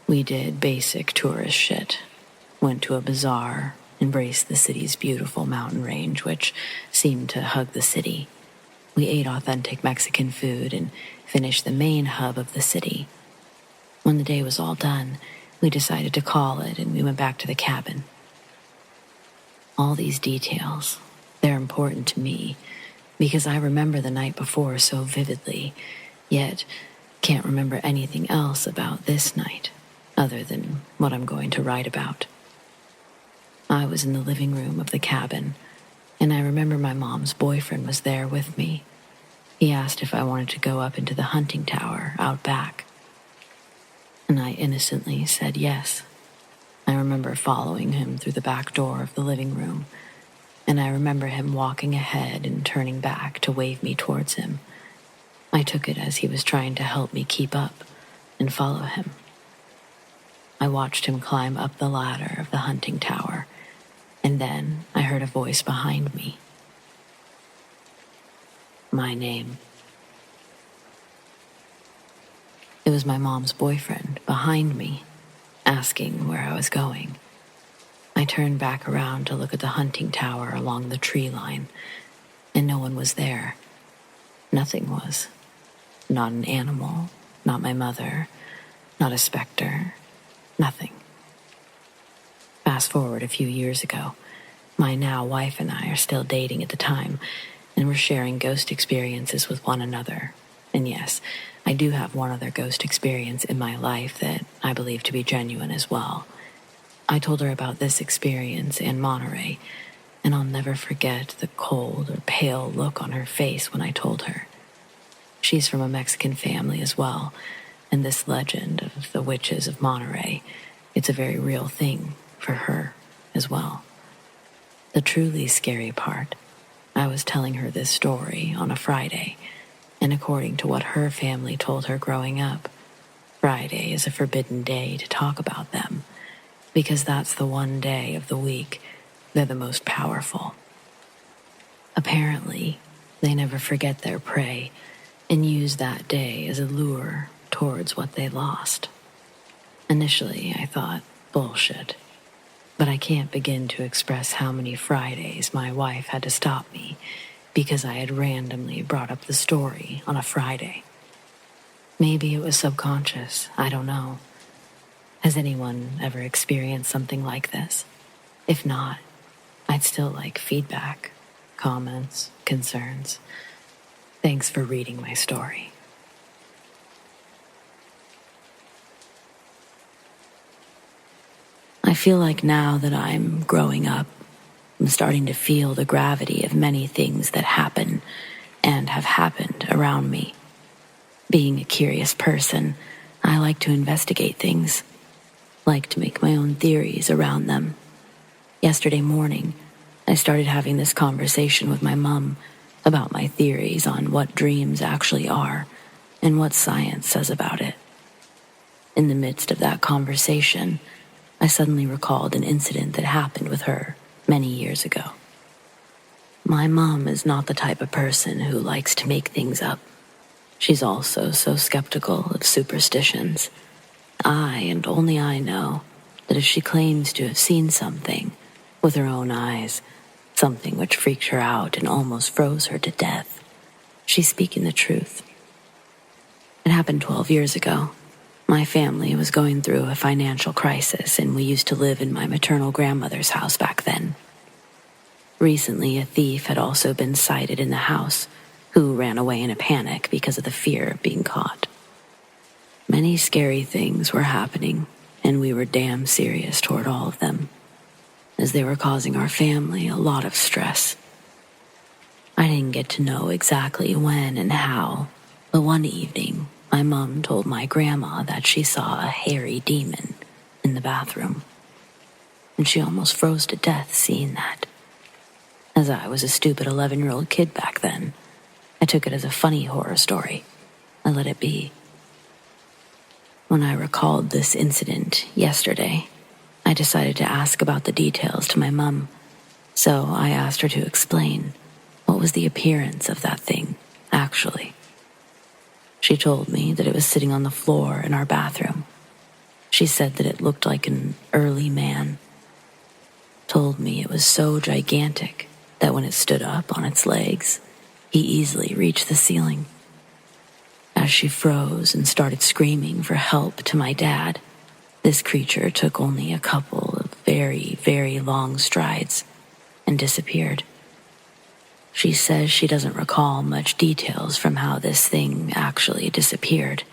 we did basic tourist shit. Went to a bazaar, embraced the city's beautiful mountain range, which seemed to hug the city. We ate authentic Mexican food and finished the main hub of the city. When the day was all done, we decided to call it and we went back to the cabin. All these details, they're important to me because I remember the night before so vividly, yet can't remember anything else about this night other than what I'm going to write about. I was in the living room of the cabin, and I remember my mom's boyfriend was there with me. He asked if I wanted to go up into the hunting tower out back, and I innocently said yes. I remember following him through the back door of the living room, and I remember him walking ahead and turning back to wave me towards him. I took it as he was trying to help me keep up and follow him. I watched him climb up the ladder of the hunting tower, and then I heard a voice behind me. My name. It was my mom's boyfriend behind me, asking where I was going. I turned back around to look at the hunting tower along the tree line, and no one was there. Nothing was. Not an animal, not my mother, not a specter, nothing. Fast forward a few years ago, my now wife and I are still dating at the time, and we're sharing ghost experiences with one another. And yes, I do have one other ghost experience in my life that I believe to be genuine as well. I told her about this experience in Monterey, and I'll never forget the cold or pale look on her face when I told her. She's from a Mexican family as well, and this legend of the witches of Monterey, it's a very real thing for her as well. The truly scary part, I was telling her this story on a Friday, and according to what her family told her growing up, Friday is a forbidden day to talk about them, because that's the one day of the week they're the most powerful. Apparently, they never forget their prey and use that day as a lure towards what they lost. Initially, I thought, bullshit. But I can't begin to express how many Fridays my wife had to stop me because I had randomly brought up the story on a Friday. Maybe it was subconscious, I don't know. Has anyone ever experienced something like this? If not, I'd still like feedback, comments, concerns. Thanks for reading my story. I feel like now that I'm growing up, I'm starting to feel the gravity of many things that happen and have happened around me. Being a curious person, I like to investigate things, like to make my own theories around them. Yesterday morning, I started having this conversation with my mom about my theories on what dreams actually are and what science says about it. In the midst of that conversation, I suddenly recalled an incident that happened with her many years ago. My mom is not the type of person who likes to make things up. She's also so skeptical of superstitions. I, and only I, know that if she claims to have seen something with her own eyes, something which freaked her out and almost froze her to death, she's speaking the truth. It happened 12 years ago. My family was going through a financial crisis, and we used to live in my maternal grandmother's house back then. Recently, a thief had also been sighted in the house, who ran away in a panic because of the fear of being caught. Many scary things were happening, and we were damn serious toward all of them, as they were causing our family a lot of stress. I didn't get to know exactly when and how, but one evening, my mom told my grandma that she saw a hairy demon in the bathroom, and she almost froze to death seeing that. As I was a stupid 11-year-old kid back then, I took it as a funny horror story. I let it be. When I recalled this incident yesterday, I decided to ask about the details to my mom, so I asked her to explain what was the appearance of that thing, actually. She told me that it was sitting on the floor in our bathroom. She said that it looked like an early man. Told me it was so gigantic that when it stood up on its legs, he easily reached the ceiling. As she froze and started screaming for help to my dad, this creature took only a couple of very, very long strides and disappeared. She says she doesn't recall much details from how this thing actually disappeared.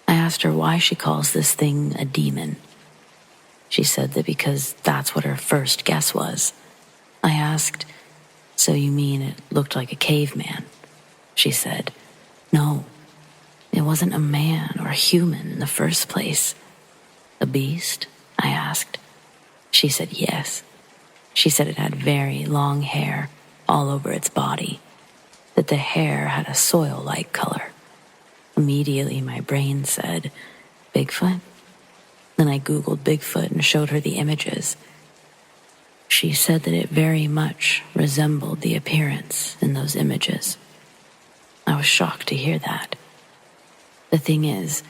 I asked her why she calls this thing a demon. She said that because that's what her first guess was. I asked, "So you mean it looked like a caveman?" She said, "No, it wasn't a man or a human in the first place." "A beast?" I asked. She said yes. She said it had very long hair all over its body, that the hair had a soil-like color. Immediately my brain said, "Bigfoot?" Then I Googled Bigfoot and showed her the images. She said that it very much resembled the appearance in those images. I was shocked to hear that. The thing is,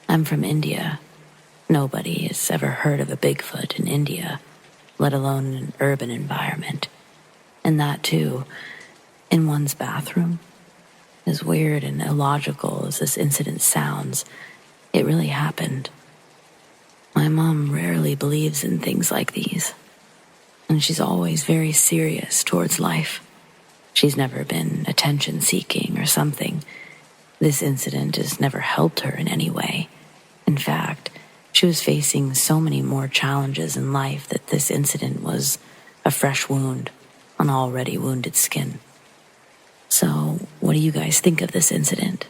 I'm from India. Nobody has ever heard of a Bigfoot in India, let alone in an urban environment. And that, too, in one's bathroom. As weird and illogical as this incident sounds, it really happened. My mom rarely believes in things like these, and she's always very serious towards life. She's never been attention-seeking or something. This incident has never helped her in any way. In fact, she was facing so many more challenges in life that this incident was a fresh wound on already wounded skin. So, what do you guys think of this incident?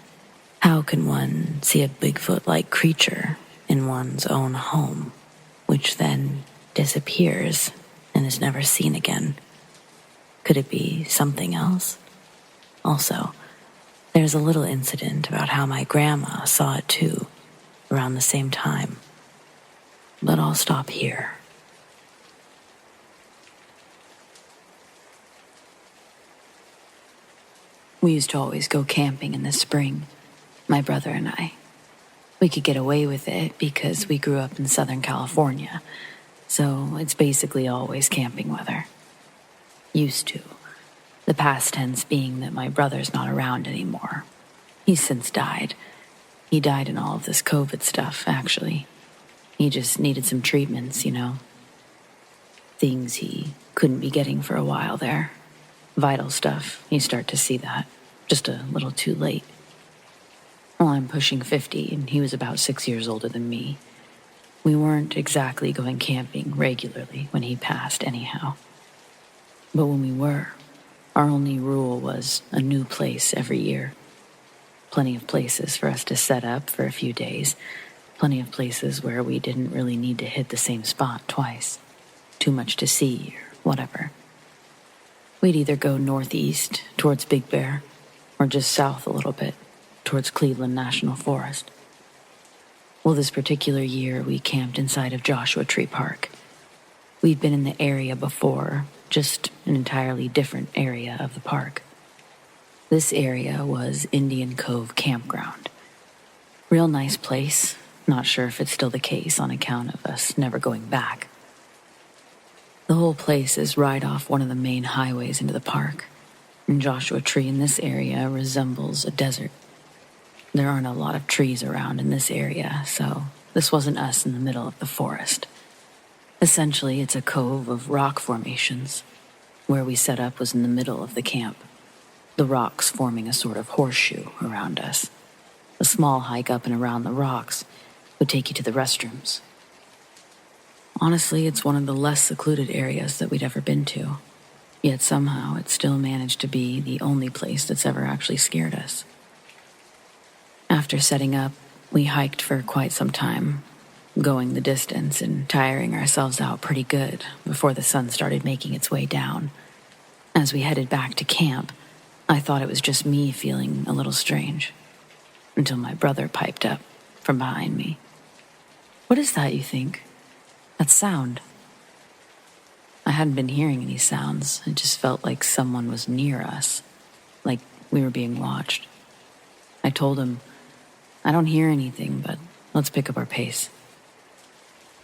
How can one see a Bigfoot-like creature in one's own home, which then disappears and is never seen again? Could it be something else? Also, there's a little incident about how my grandma saw it too, around the same time. But I'll stop here. We used to always go camping in the spring, my brother and I. We could get away with it because we grew up in Southern California, so it's basically always camping weather. Used to. The past tense being that my brother's not around anymore. He's since died. He died in all of this COVID stuff, actually. He just needed some treatments, you know. Things he couldn't be getting for a while there. Vital stuff, you start to see that. Just a little too late. Well, I'm pushing 50, and he was about 6 years older than me. We weren't exactly going camping regularly when he passed anyhow. But when we were, our only rule was a new place every year. Plenty of places for us to set up for a few days. Plenty of places where we didn't really need to hit the same spot twice. Too much to see or whatever. We'd either go northeast towards Big Bear or just south a little bit towards Cleveland National Forest. Well, this particular year we camped inside of Joshua Tree Park. We'd been in the area before, just an entirely different area of the park. This area was Indian Cove Campground. Real nice place. Not sure if it's still the case on account of us never going back. The whole place is right off one of the main highways into the park, and Joshua Tree in this area resembles a desert. There aren't a lot of trees around in this area, so this wasn't us in the middle of the forest. Essentially, it's a cove of rock formations. Where we set up was in the middle of the camp, the rocks forming a sort of horseshoe around us. A small hike up and around the rocks would take you to the restrooms. Honestly, it's one of the less secluded areas that we'd ever been to, yet somehow it still managed to be the only place that's ever actually scared us. After setting up, we hiked for quite some time, going the distance and tiring ourselves out pretty good before the sun started making its way down. As we headed back to camp, I thought it was just me feeling a little strange, until my brother piped up from behind me. "What is that, you think? That sound?" I hadn't been hearing any sounds. It just felt like someone was near us, like we were being watched. I told him, I don't hear anything, but let's pick up our pace.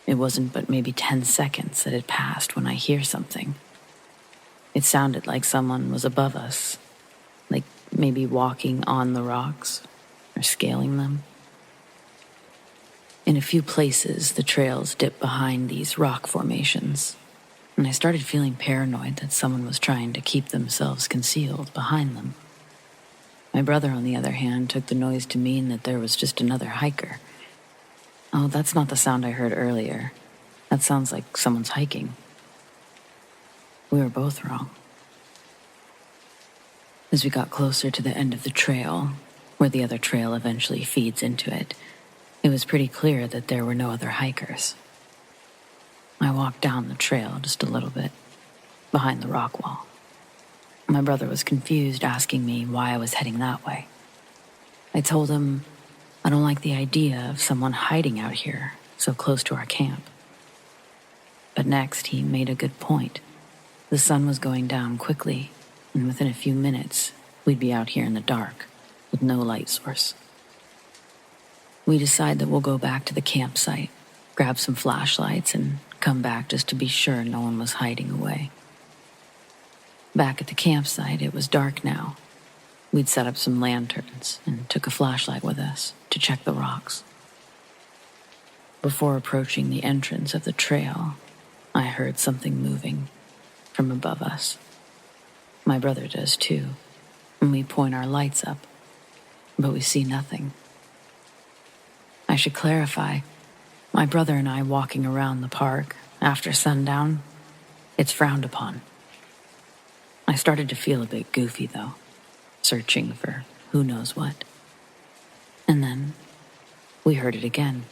It wasn't but maybe 10 seconds that had passed when I hear something. It sounded like someone was above us, like maybe walking on the rocks or scaling them. In a few places, the trails dipped behind these rock formations, and I started feeling paranoid that someone was trying to keep themselves concealed behind them. My brother, on the other hand, took the noise to mean that there was just another hiker. Oh, that's not the sound I heard earlier. That sounds like someone's hiking. We were both wrong. As we got closer to the end of the trail, where the other trail eventually feeds into it, it was pretty clear that there were no other hikers. I walked down the trail just a little bit, behind the rock wall. My brother was confused, asking me why I was heading that way. I told him I don't like the idea of someone hiding out here so close to our camp. But next, he made a good point. The sun was going down quickly, and within a few minutes, we'd be out here in the dark with no light source. We decide that we'll go back to the campsite, grab some flashlights, and come back just to be sure no one was hiding away. Back at the campsite, it was dark now. We'd set up some lanterns and took a flashlight with us to check the rocks. Before approaching the entrance of the trail, I heard something moving from above us. My brother does too, and we point our lights up, but we see nothing. I should clarify, my brother and I walking around the park after sundown, it's frowned upon. I started to feel a bit goofy, though, searching for who knows what. And then we heard it again.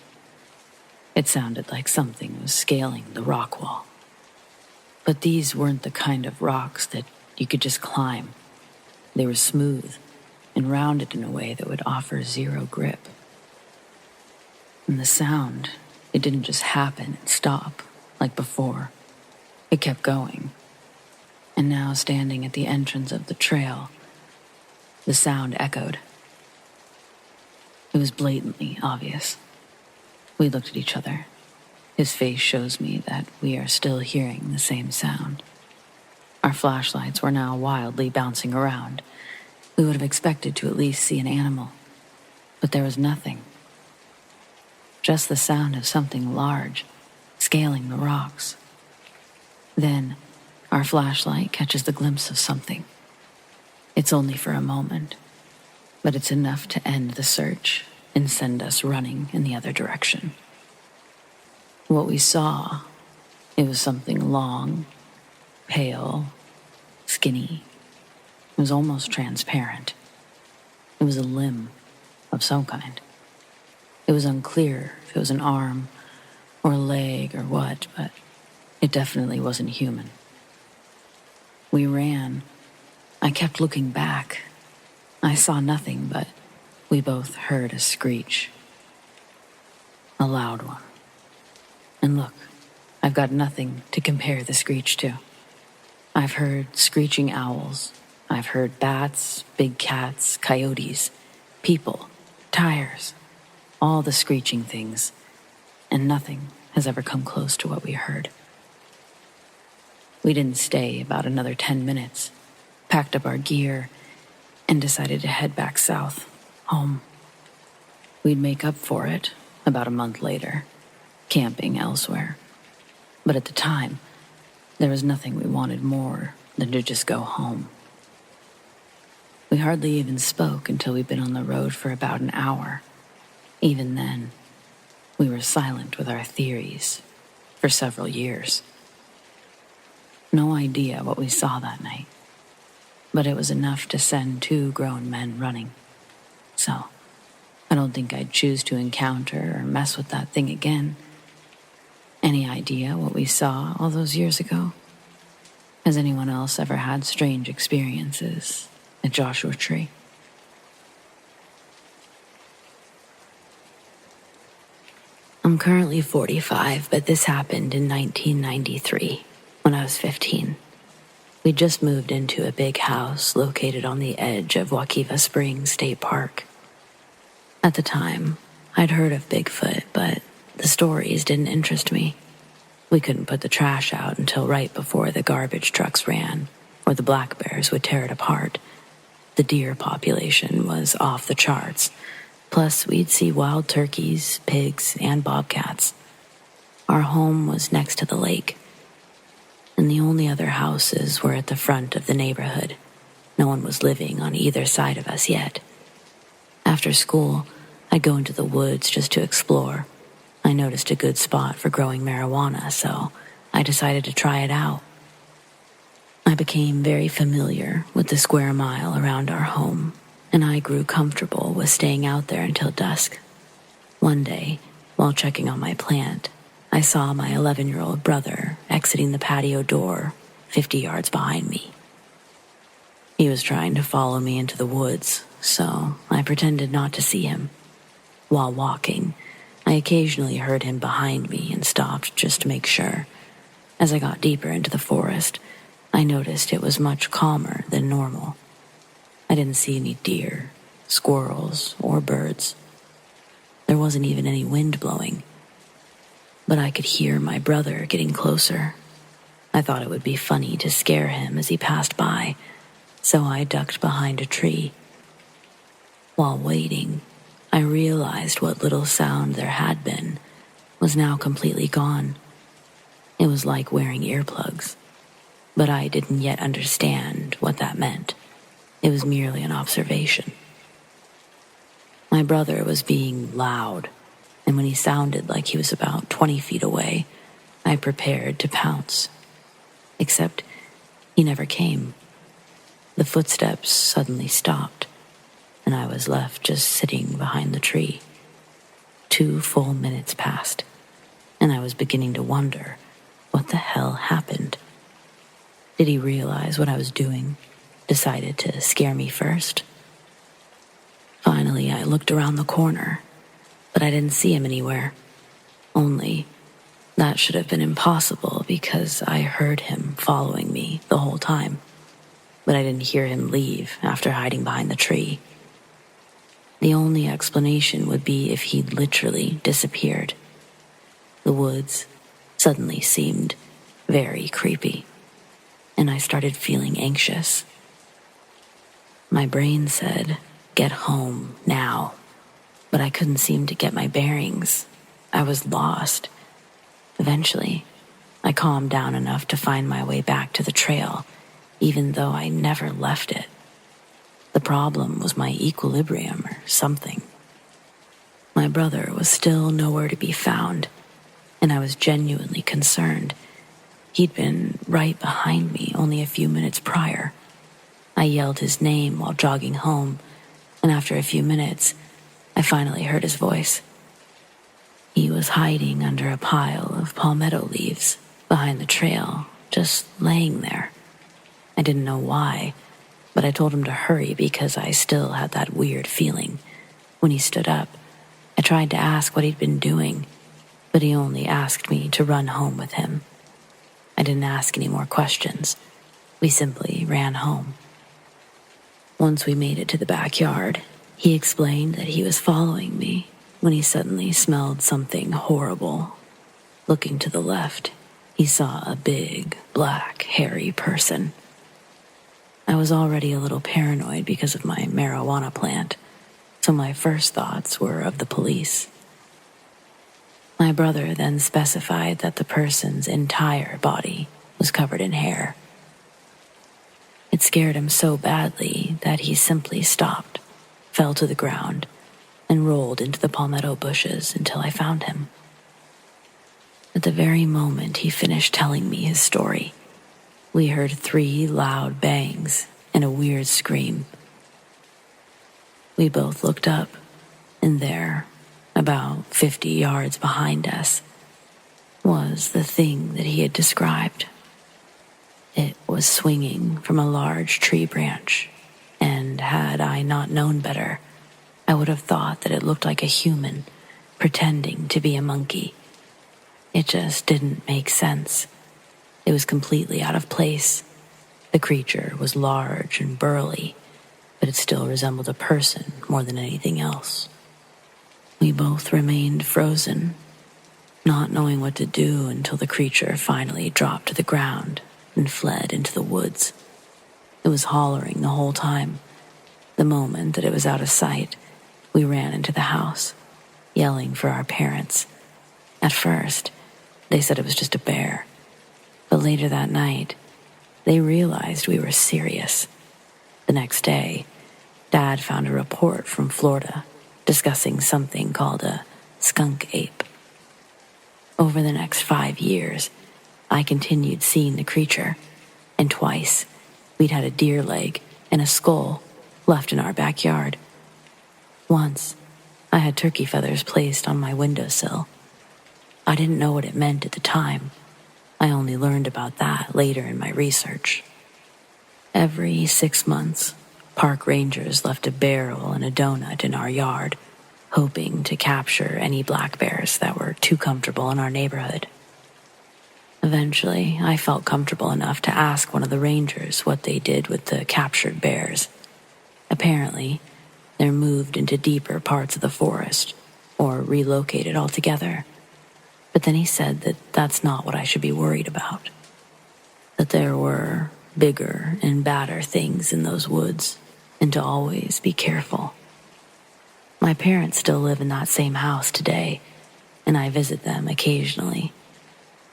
It sounded like something was scaling the rock wall. But these weren't the kind of rocks that you could just climb. They were smooth and rounded in a way that would offer zero grip. And the sound, it didn't just happen and stop like before. It kept going. And now, standing at the entrance of the trail, the sound echoed. It was blatantly obvious. We looked at each other. His face shows me that we are still hearing the same sound. Our flashlights were now wildly bouncing around. We would have expected to at least see an animal, but there was nothing. Just the sound of something large scaling the rocks. Then, our flashlight catches the glimpse of something. It's only for a moment, but it's enough to end the search and send us running in the other direction. What we saw, it was something long, pale, skinny. It was almost transparent. It was a limb of some kind. It was unclear if it was an arm or a leg or what, but it definitely wasn't human. We ran. I kept looking back. I saw nothing, but we both heard a screech. A loud one. And look, I've got nothing to compare the screech to. I've heard screeching owls. I've heard bats, big cats, coyotes, people, tires, all the screeching things, and nothing has ever come close to what we heard. We didn't stay about another 10 minutes, packed up our gear, and decided to head back south, home. We'd make up for it about a month later, camping elsewhere. But at the time, there was nothing we wanted more than to just go home. We hardly even spoke until we'd been on the road for about an hour. Even then, we were silent with our theories for several years. No idea what we saw that night, but it was enough to send 2 grown men running. So, I don't think I'd choose to encounter or mess with that thing again. Any idea what we saw all those years ago? Has anyone else ever had strange experiences at Joshua Tree? I'm currently 45, but this happened in 1993. when I was 15. We'd just moved into a big house located on the edge of Waukewa Springs State Park. At the time, I'd heard of Bigfoot, but the stories didn't interest me. We couldn't put the trash out until right before the garbage trucks ran, or the black bears would tear it apart. The deer population was off the charts. Plus, we'd see wild turkeys, pigs, and bobcats. Our home was next to the lake, and the only other houses were at the front of the neighborhood. No one was living on either side of us yet. After school, I'd go into the woods just to explore. I noticed a good spot for growing marijuana, so I decided to try it out. I became very familiar with the square mile around our home, and I grew comfortable with staying out there until dusk. One day, while checking on my plant, I saw my 11-year-old brother exiting the patio door 50 yards behind me. He was trying to follow me into the woods, so I pretended not to see him. While walking, I occasionally heard him behind me and stopped just to make sure. As I got deeper into the forest, I noticed it was much calmer than normal. I didn't see any deer, squirrels, or birds. There wasn't even any wind blowing. But I could hear my brother getting closer. I thought it would be funny to scare him as he passed by, so I ducked behind a tree. While waiting, I realized what little sound there had been was now completely gone. It was like wearing earplugs, but I didn't yet understand what that meant. It was merely an observation. My brother was being loud, and when he sounded like he was about 20 feet away, I prepared to pounce. Except he never came. The footsteps suddenly stopped, and I was left just sitting behind the tree. 2 full minutes passed, and I was beginning to wonder what the hell happened. Did he realize what I was doing? Decided to scare me first? Finally, I looked around the corner, but I didn't see him anywhere. Only, that should have been impossible because I heard him following me the whole time, but I didn't hear him leave after hiding behind the tree. The only explanation would be if he'd literally disappeared. The woods suddenly seemed very creepy, and I started feeling anxious. My brain said, "Get home now," but I couldn't seem to get my bearings. I was lost. Eventually, I calmed down enough to find my way back to the trail, even though I never left it. The problem was my equilibrium or something. My brother was still nowhere to be found, and I was genuinely concerned. He'd been right behind me only a few minutes prior. I yelled his name while jogging home, and after a few minutes, I finally heard his voice. He was hiding under a pile of palmetto leaves behind the trail, just laying there. I didn't know why, but I told him to hurry because I still had that weird feeling. When he stood up, I tried to ask what he'd been doing, but he only asked me to run home with him. I didn't ask any more questions. We simply ran home. Once we made it to the backyard, he explained that he was following me when he suddenly smelled something horrible. Looking to the left, he saw a big, black, hairy person. I was already a little paranoid because of my marijuana plant, so my first thoughts were of the police. My brother then specified that the person's entire body was covered in hair. It scared him so badly that he simply stopped, fell to the ground, and rolled into the palmetto bushes until I found him. At the very moment he finished telling me his story, we heard 3 loud bangs and a weird scream. We both looked up, and there, about 50 yards behind us, was the thing that he had described. It was swinging from a large tree branch, and had I not known better, I would have thought that it looked like a human pretending to be a monkey. It just didn't make sense. It It was completely out of place. The creature was large and burly, but it still resembled a person more than anything else. We both remained frozen, not knowing what to do until the creature finally dropped to the ground and fled into the woods. It was hollering the whole time. The moment that it was out of sight, we ran into the house, yelling for our parents. At first, they said it was just a bear, but later that night, they realized we were serious. The next day, Dad found a report from Florida discussing something called a skunk ape. Over the next 5 years, I continued seeing the creature, and twice we'd had a deer leg and a skull left in our backyard. Once, I had turkey feathers placed on my windowsill. I didn't know what it meant at the time. I only learned about that later in my research. Every 6 months, park rangers left a barrel and a donut in our yard, hoping to capture any black bears that were too comfortable in our neighborhood. Eventually, I felt comfortable enough to ask one of the rangers what they did with the captured bears. Apparently, they're moved into deeper parts of the forest or relocated altogether. But then he said that that's not what I should be worried about. That there were bigger and badder things in those woods, and to always be careful. My parents still live in that same house today, and I visit them occasionally.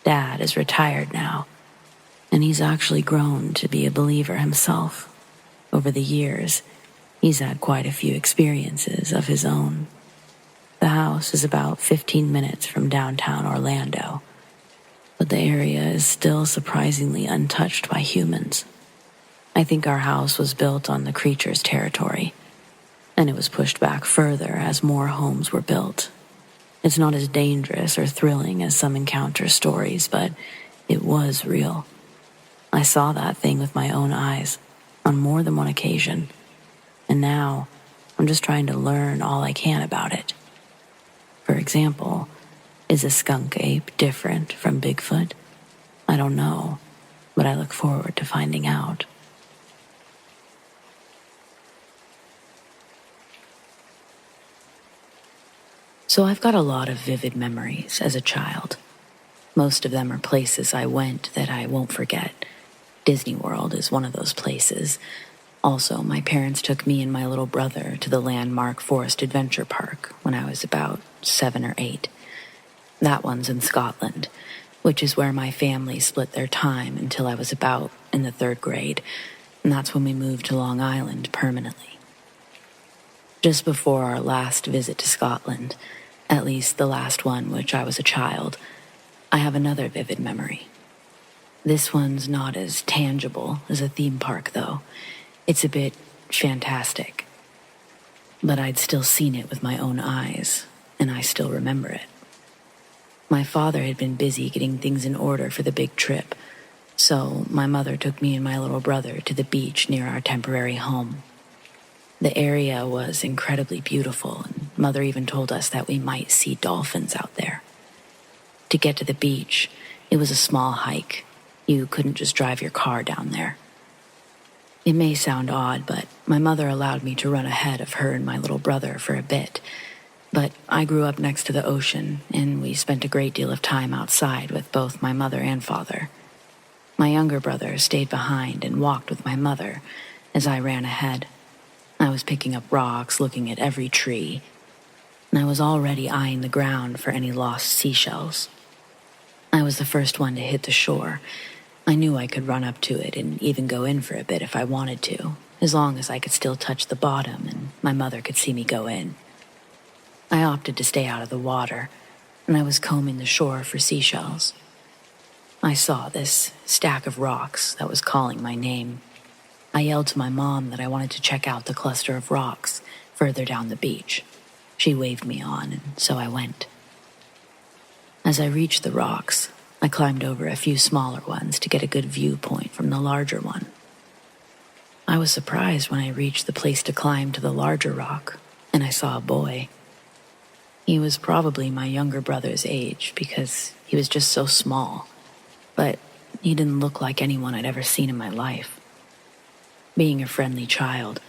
Dad is retired now, and he's actually grown to be a believer himself. Over the years, he's had quite a few experiences of his own. The house is about 15 minutes from downtown Orlando, but the area is still surprisingly untouched by humans. I think our house was built on the creature's territory, and it was pushed back further as more homes were built. It's not as dangerous or thrilling as some encounter stories, but it was real. I saw that thing with my own eyes on more than one occasion, and now I'm just trying to learn all I can about it. For example, is a skunk ape different from Bigfoot? I don't know, but I look forward to finding out. So I've got a lot of vivid memories as a child. Most of them are places I went that I won't forget. Disney World is one of those places. Also, my parents took me and my little brother to the landmark Forest Adventure Park when I was about 7 or 8. That one's in Scotland, which is where my family split their time until I was about in the 3rd grade, and that's when we moved to Long Island permanently. Just before our last visit to Scotland, at least the last one which I was a child, I have another vivid memory. This one's not as tangible as a theme park, though. It's a bit fantastic. But I'd still seen it with my own eyes, and I still remember it. My father had been busy getting things in order for the big trip, so my mother took me and my little brother to the beach near our temporary home. The area was incredibly beautiful, and Mother even told us that we might see dolphins out there. To get to the beach, it was a small hike. You couldn't just drive your car down there. It may sound odd, but my mother allowed me to run ahead of her and my little brother for a bit. But I grew up next to the ocean, and we spent a great deal of time outside with both my mother and father. My younger brother stayed behind and walked with my mother as I ran ahead. I was picking up rocks, looking at every tree, and I was already eyeing the ground for any lost seashells. I was the first one to hit the shore. I knew I could run up to it and even go in for a bit if I wanted to, as long as I could still touch the bottom and my mother could see me go in. I opted to stay out of the water, and I was combing the shore for seashells. I saw this stack of rocks that was calling my name. I yelled to my mom that I wanted to check out the cluster of rocks further down the beach. She waved me on, and so I went. As I reached the rocks, I climbed over a few smaller ones to get a good viewpoint from the larger one. I was surprised when I reached the place to climb to the larger rock, and I saw a boy. He was probably my younger brother's age because he was just so small, but he didn't look like anyone I'd ever seen in my life. Being a friendly child,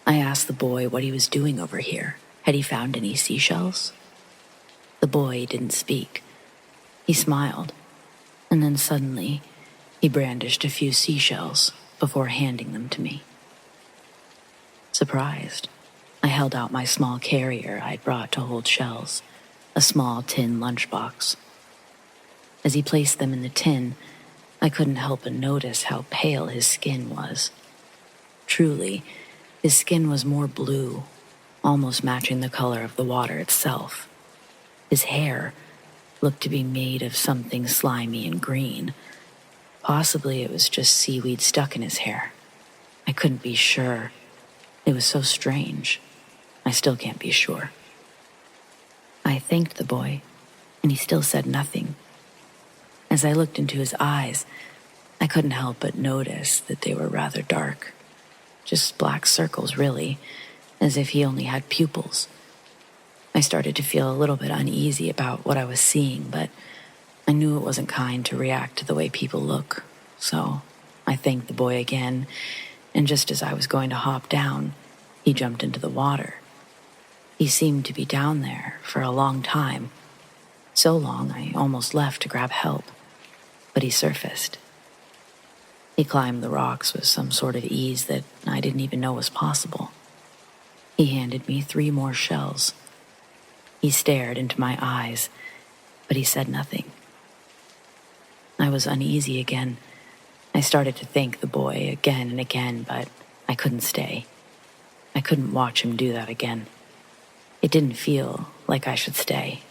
I asked the boy what he was doing over here. Had he found any seashells? The boy didn't speak. He smiled, and then suddenly, he brandished a few seashells before handing them to me. Surprised, I held out my small carrier I'd brought to hold shells, a small tin lunchbox. As he placed them in the tin, I couldn't help but notice how pale his skin was. Truly, his skin was more blue, almost matching the color of the water itself. His hair looked to be made of something slimy and green. Possibly it was just seaweed stuck in his hair. I couldn't be sure. It was so strange. I still can't be sure. I thanked the boy, and he still said nothing. As I looked into his eyes, I couldn't help but notice that they were rather dark. Just black circles, really, as if he only had pupils. I started to feel a little bit uneasy about what I was seeing, but I knew it wasn't kind to react to the way people look. So I thanked the boy again, and just as I was going to hop down, he jumped into the water. He seemed to be down there for a long time. So long I almost left to grab help, but he surfaced. He climbed the rocks with some sort of ease that I didn't even know was possible. He handed me 3 more shells. He stared into my eyes, but he said nothing. I was uneasy again. I started to thank the boy again and again, but I couldn't stay. I couldn't watch him do that again. It didn't feel like I should stay.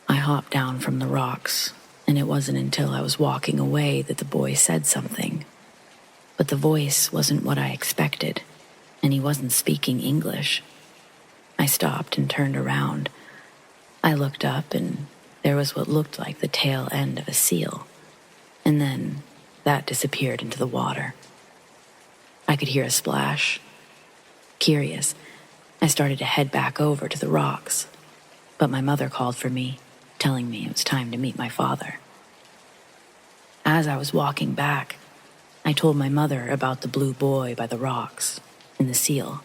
I hopped down from the rocks, and it wasn't until I was walking away that the boy said something. But the voice wasn't what I expected, and he wasn't speaking English. I stopped and turned around. I looked up, and there was what looked like the tail end of a seal, and then that disappeared into the water. I could hear a splash. Curious, I started to head back over to the rocks, but my mother called for me, telling me it was time to meet my father. As I was walking back, I told my mother about the blue boy by the rocks and the seal.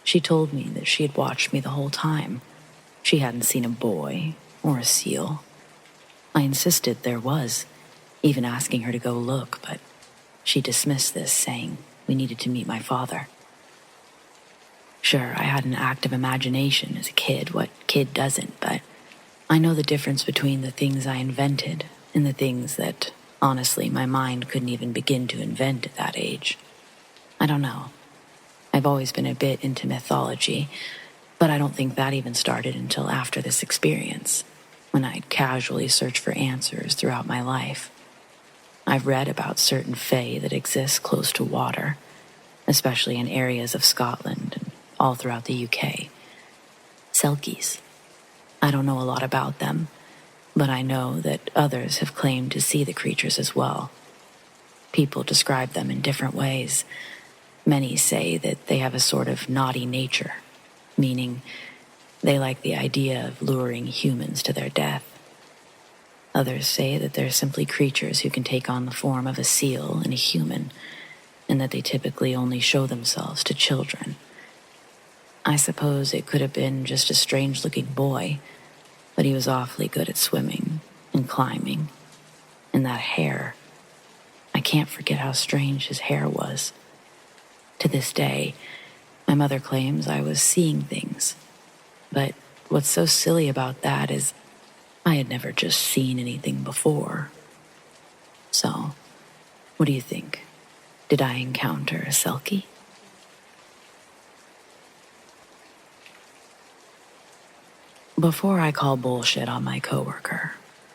She told me that she had watched me the whole time. She hadn't seen a boy or a seal. I insisted there was, even asking her to go look, but she dismissed this, saying we needed to meet my father. Sure, I had an active imagination as a kid. What kid doesn't? But I know the difference between the things I invented and the things that, honestly, my mind couldn't even begin to invent at that age. I don't know. I've always been a bit into mythology, but I don't think that even started until after this experience, when I'd casually searched for answers throughout my life. I've read about certain fae that exist close to water, especially in areas of Scotland and all throughout the UK. Selkies. I don't know a lot about them, but I know that others have claimed to see the creatures as well. People describe them in different ways. Many say that they have a sort of naughty nature, meaning they like the idea of luring humans to their death. Others say that they're simply creatures who can take on the form of a seal and a human, and that they typically only show themselves to children. I suppose it could have been just a strange-looking boy, but he was awfully good at swimming and climbing. And that hair, I can't forget how strange his hair was. To this day, my mother claims I was seeing things. But what's so silly about that is I had never just seen anything before. So, what do you think? Did I encounter a Selkie? Before I call bullshit on my coworker,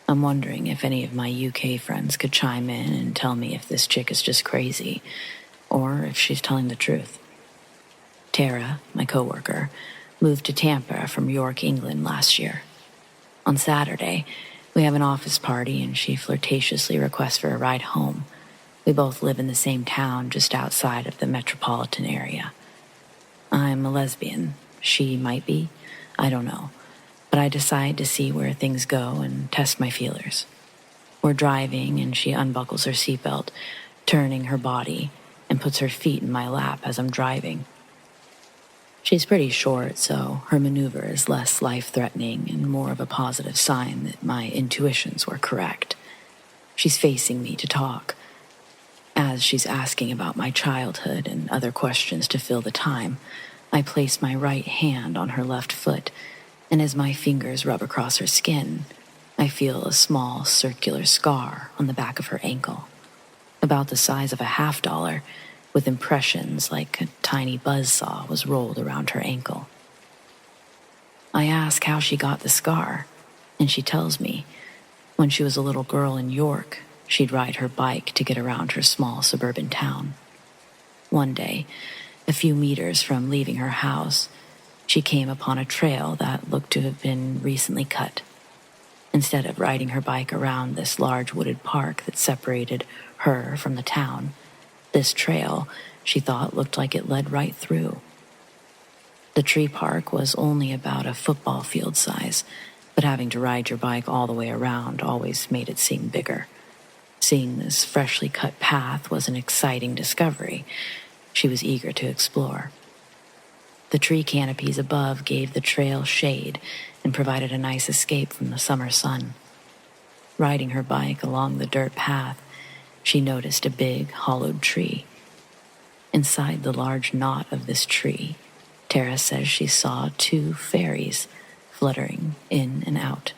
I'm wondering if any of my UK friends could chime in and tell me if this chick is just crazy, or if she's telling the truth. Tara, my coworker, moved to Tampa from York, England last year. On Saturday, we have an office party and she flirtatiously requests for a ride home. We both live in the same town just outside of the metropolitan area. I'm a lesbian. She might be. I don't know. But I decide to see where things go and test my feelers. We're We're driving and she unbuckles her seatbelt, turning her body, and puts her feet in my lap as I'm driving. She's pretty short, so her maneuver is less life-threatening and more of a positive sign that my intuitions were correct. She's facing me to talk. As she's asking about my childhood and other questions to fill the time, I place my right hand on her left foot, and as my fingers rub across her skin, I feel a small circular scar on the back of her ankle, about the size of a $50, with impressions like a tiny buzzsaw was rolled around her ankle. I ask how she got the scar, and she tells me when she was a little girl in York, she'd ride her bike to get around her small suburban town. One day, a few meters from leaving her house, she came upon a trail that looked to have been recently cut. Instead of riding her bike around this large wooded park that separated her from the town, this trail, she thought, looked like it led right through. The tree park was only about a football field size, but having to ride your bike all the way around always made it seem bigger. Seeing this freshly cut path was an exciting discovery she was eager to explore. The tree canopies above gave the trail shade and provided a nice escape from the summer sun. Riding her bike along the dirt path, she noticed a big, hollowed tree. Inside the large knot of this tree, Tara says she saw 2 fairies fluttering in and out.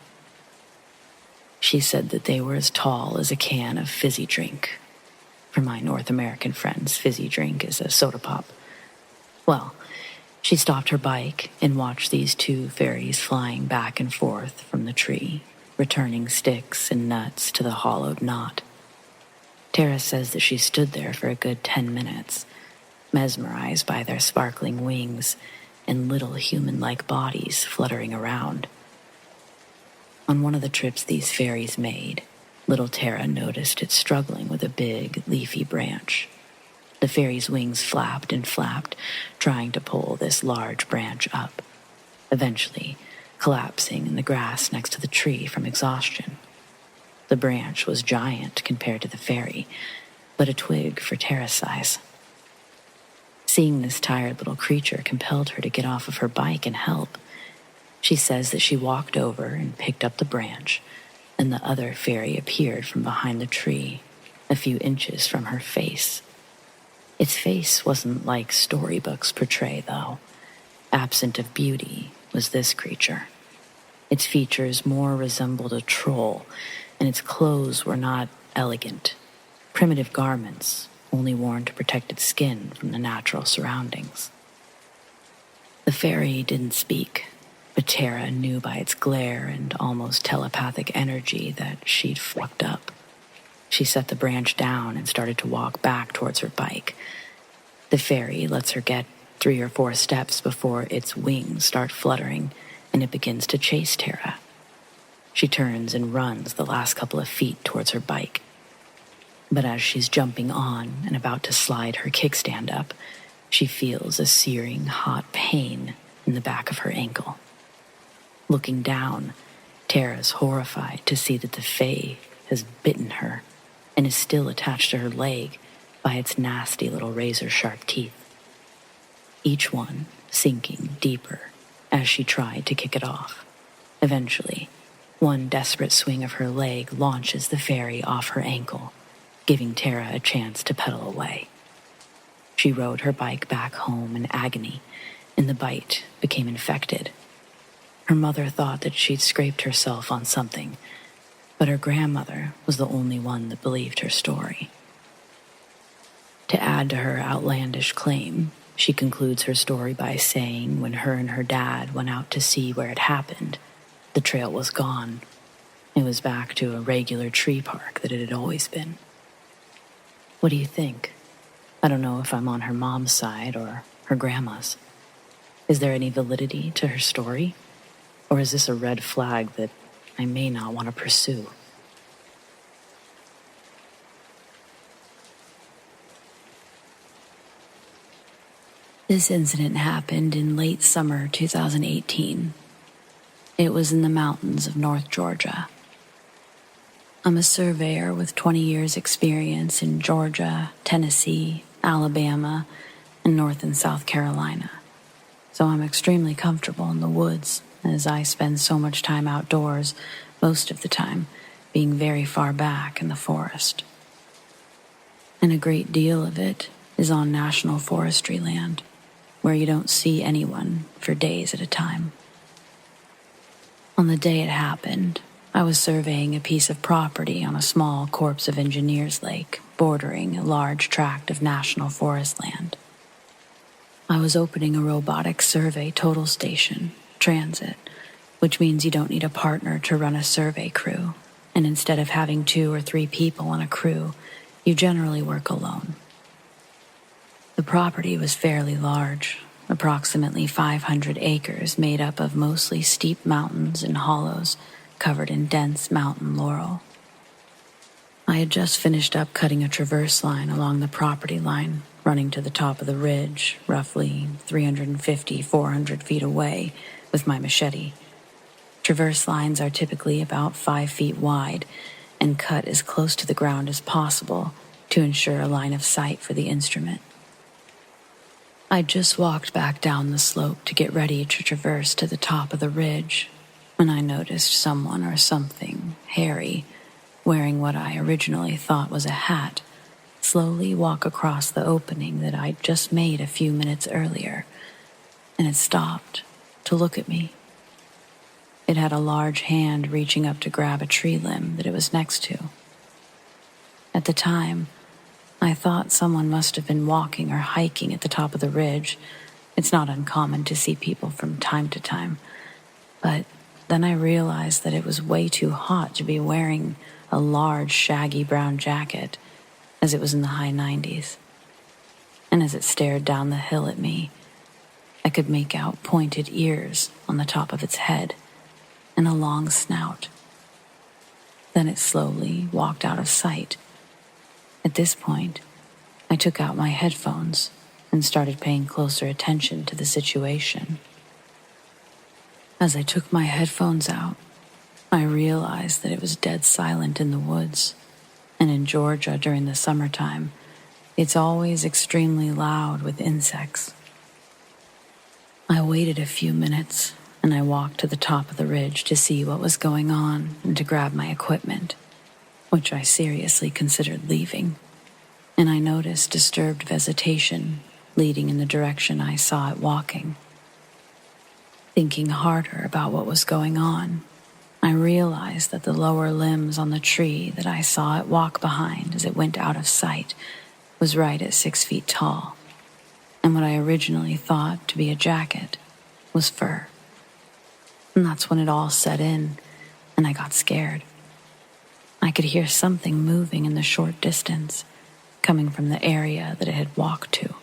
She said that they were as tall as a can of fizzy drink. For my North American friends, fizzy drink is a soda pop. Well, she stopped her bike and watched these 2 fairies flying back and forth from the tree, returning sticks and nuts to the hollowed knot. Tara says that she stood there for a good 10 minutes, mesmerized by their sparkling wings and little human-like bodies fluttering around. On one of the trips these fairies made, little Tara noticed it struggling with a big, leafy branch. The fairy's wings flapped and flapped, trying to pull this large branch up, eventually collapsing in the grass next to the tree from exhaustion. The branch was giant compared to the fairy, but a twig for Tara's size. Seeing this tired little creature compelled her to get off of her bike and help. She says that she walked over and picked up the branch, and the other fairy appeared from behind the tree, a few inches from her face. Its face wasn't like storybooks portray, though. Absent of beauty was this creature. Its features more resembled a troll, and its clothes were not elegant. Primitive garments, only worn to protect its skin from the natural surroundings. The fairy didn't speak, but Tara knew by its glare and almost telepathic energy that she'd fucked up. She set the branch down and started to walk back towards her bike. The fairy lets her get 3 or 4 steps before its wings start fluttering and it begins to chase Tara. She turns and runs the last couple of feet towards her bike. But as she's jumping on and about to slide her kickstand up, she feels a searing hot pain in the back of her ankle. Looking down, Tara's horrified to see that the fae has bitten her and is still attached to her leg by its nasty little razor-sharp teeth, each one sinking deeper as she tried to kick it off. Eventually, one desperate swing of her leg launches the fairy off her ankle, giving Tara a chance to pedal away. She rode her bike back home in agony, and the bite became infected. Her mother thought that she'd scraped herself on something, but her grandmother was the only one that believed her story. To add to her outlandish claim, she concludes her story by saying when her and her dad went out to see where it happened, the trail was gone. It was back to a regular tree park that it had always been. What do you think? I don't know if I'm on her mom's side or her grandma's. Is there any validity to her story? Or is this a red flag that I may not want to pursue? This incident happened in late summer 2018. It was in the mountains of North Georgia. I'm a surveyor with 20 years experience in Georgia, Tennessee, Alabama, and North and South Carolina. So I'm extremely comfortable in the woods, as I spend so much time outdoors, most of the time being very far back in the forest. And a great deal of it is on national forestry land, where you don't see anyone for days at a time. On the day it happened, I was surveying a piece of property on a small Corps of Engineers lake bordering a large tract of national forest land. I was opening a robotic survey total station, transit, which means you don't need a partner to run a survey crew, and instead of having 2 or 3 people on a crew, you generally work alone. The property was fairly large, approximately 500 acres made up of mostly steep mountains and hollows covered in dense mountain laurel. I had just finished up cutting a traverse line along the property line, running to the top of the ridge, roughly 350-400 feet away, with my machete. Traverse lines are typically about 5 feet wide and cut as close to the ground as possible to ensure a line of sight for the instrument. I'd just walked back down the slope to get ready to traverse to the top of the ridge when I noticed someone or something hairy, wearing what I originally thought was a hat, slowly walk across the opening that I'd just made a few minutes earlier, and it stopped to look at me. It had a large hand reaching up to grab a tree limb that it was next to. At the time, I thought someone must have been walking or hiking at the top of the ridge. It's not uncommon to see people from time to time, but then I realized that it was way too hot to be wearing a large, shaggy brown jacket, as it was in the high 90s. And as it stared down the hill at me, I could make out pointed ears on the top of its head and a long snout. Then it slowly walked out of sight. At this point, I took out my headphones and started paying closer attention to the situation. As I took my headphones out, I realized that it was dead silent in the woods, and in Georgia during the summertime, it's always extremely loud with insects. I waited a few minutes, and I walked to the top of the ridge to see what was going on and to grab my equipment, which I seriously considered leaving, and I noticed disturbed vegetation leading in the direction I saw it walking. Thinking harder about what was going on, I realized that the lower limbs on the tree that I saw it walk behind as it went out of sight was right at 6 feet tall, and what I originally thought to be a jacket was fur. And that's when it all set in, and I got scared. I could hear something moving in the short distance, coming from the area that it had walked to.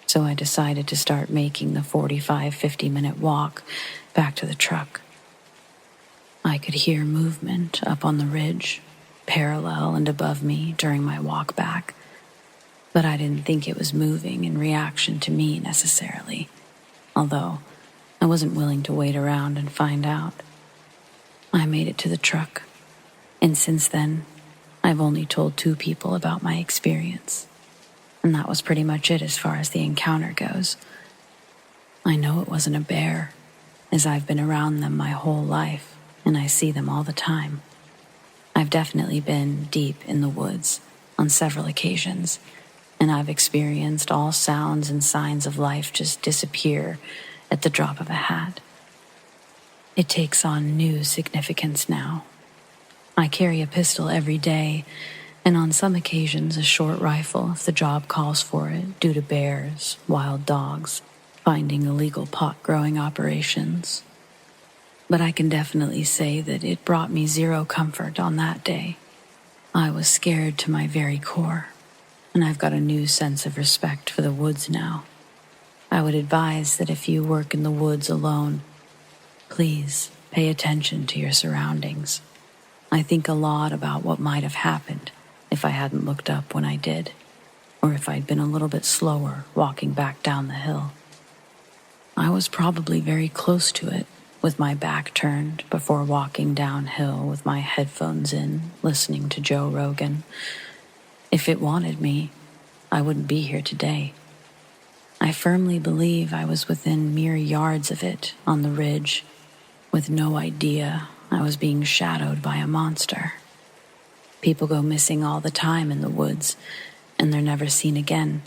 So I decided to start making the 45-50-minute walk back to the truck. I could hear movement up on the ridge, parallel and above me during my walk back, but I didn't think it was moving in reaction to me necessarily, although I wasn't willing to wait around and find out. I made it to the truck, and since then, I've only told 2 people about my experience. And that was pretty much it as far as the encounter goes. I know it wasn't a bear, as I've been around them my whole life, and I see them all the time. I've definitely been deep in the woods on several occasions, and I've experienced all sounds and signs of life just disappear at the drop of a hat. It takes on new significance now. I carry a pistol every day, and on some occasions a short rifle if the job calls for it due to bears, wild dogs, finding illegal pot-growing operations. But I can definitely say that it brought me zero comfort on that day. I was scared to my very core, and I've got a new sense of respect for the woods now. I would advise that if you work in the woods alone, please pay attention to your surroundings. I think a lot about what might have happened if I hadn't looked up when I did, or if I'd been a little bit slower walking back down the hill. I was probably very close to it, with my back turned before walking downhill with my headphones in, listening to Joe Rogan. If it wanted me, I wouldn't be here today. I firmly believe I was within mere yards of it on the ridge, with no idea I was being shadowed by a monster. People go missing all the time in the woods, and they're never seen again.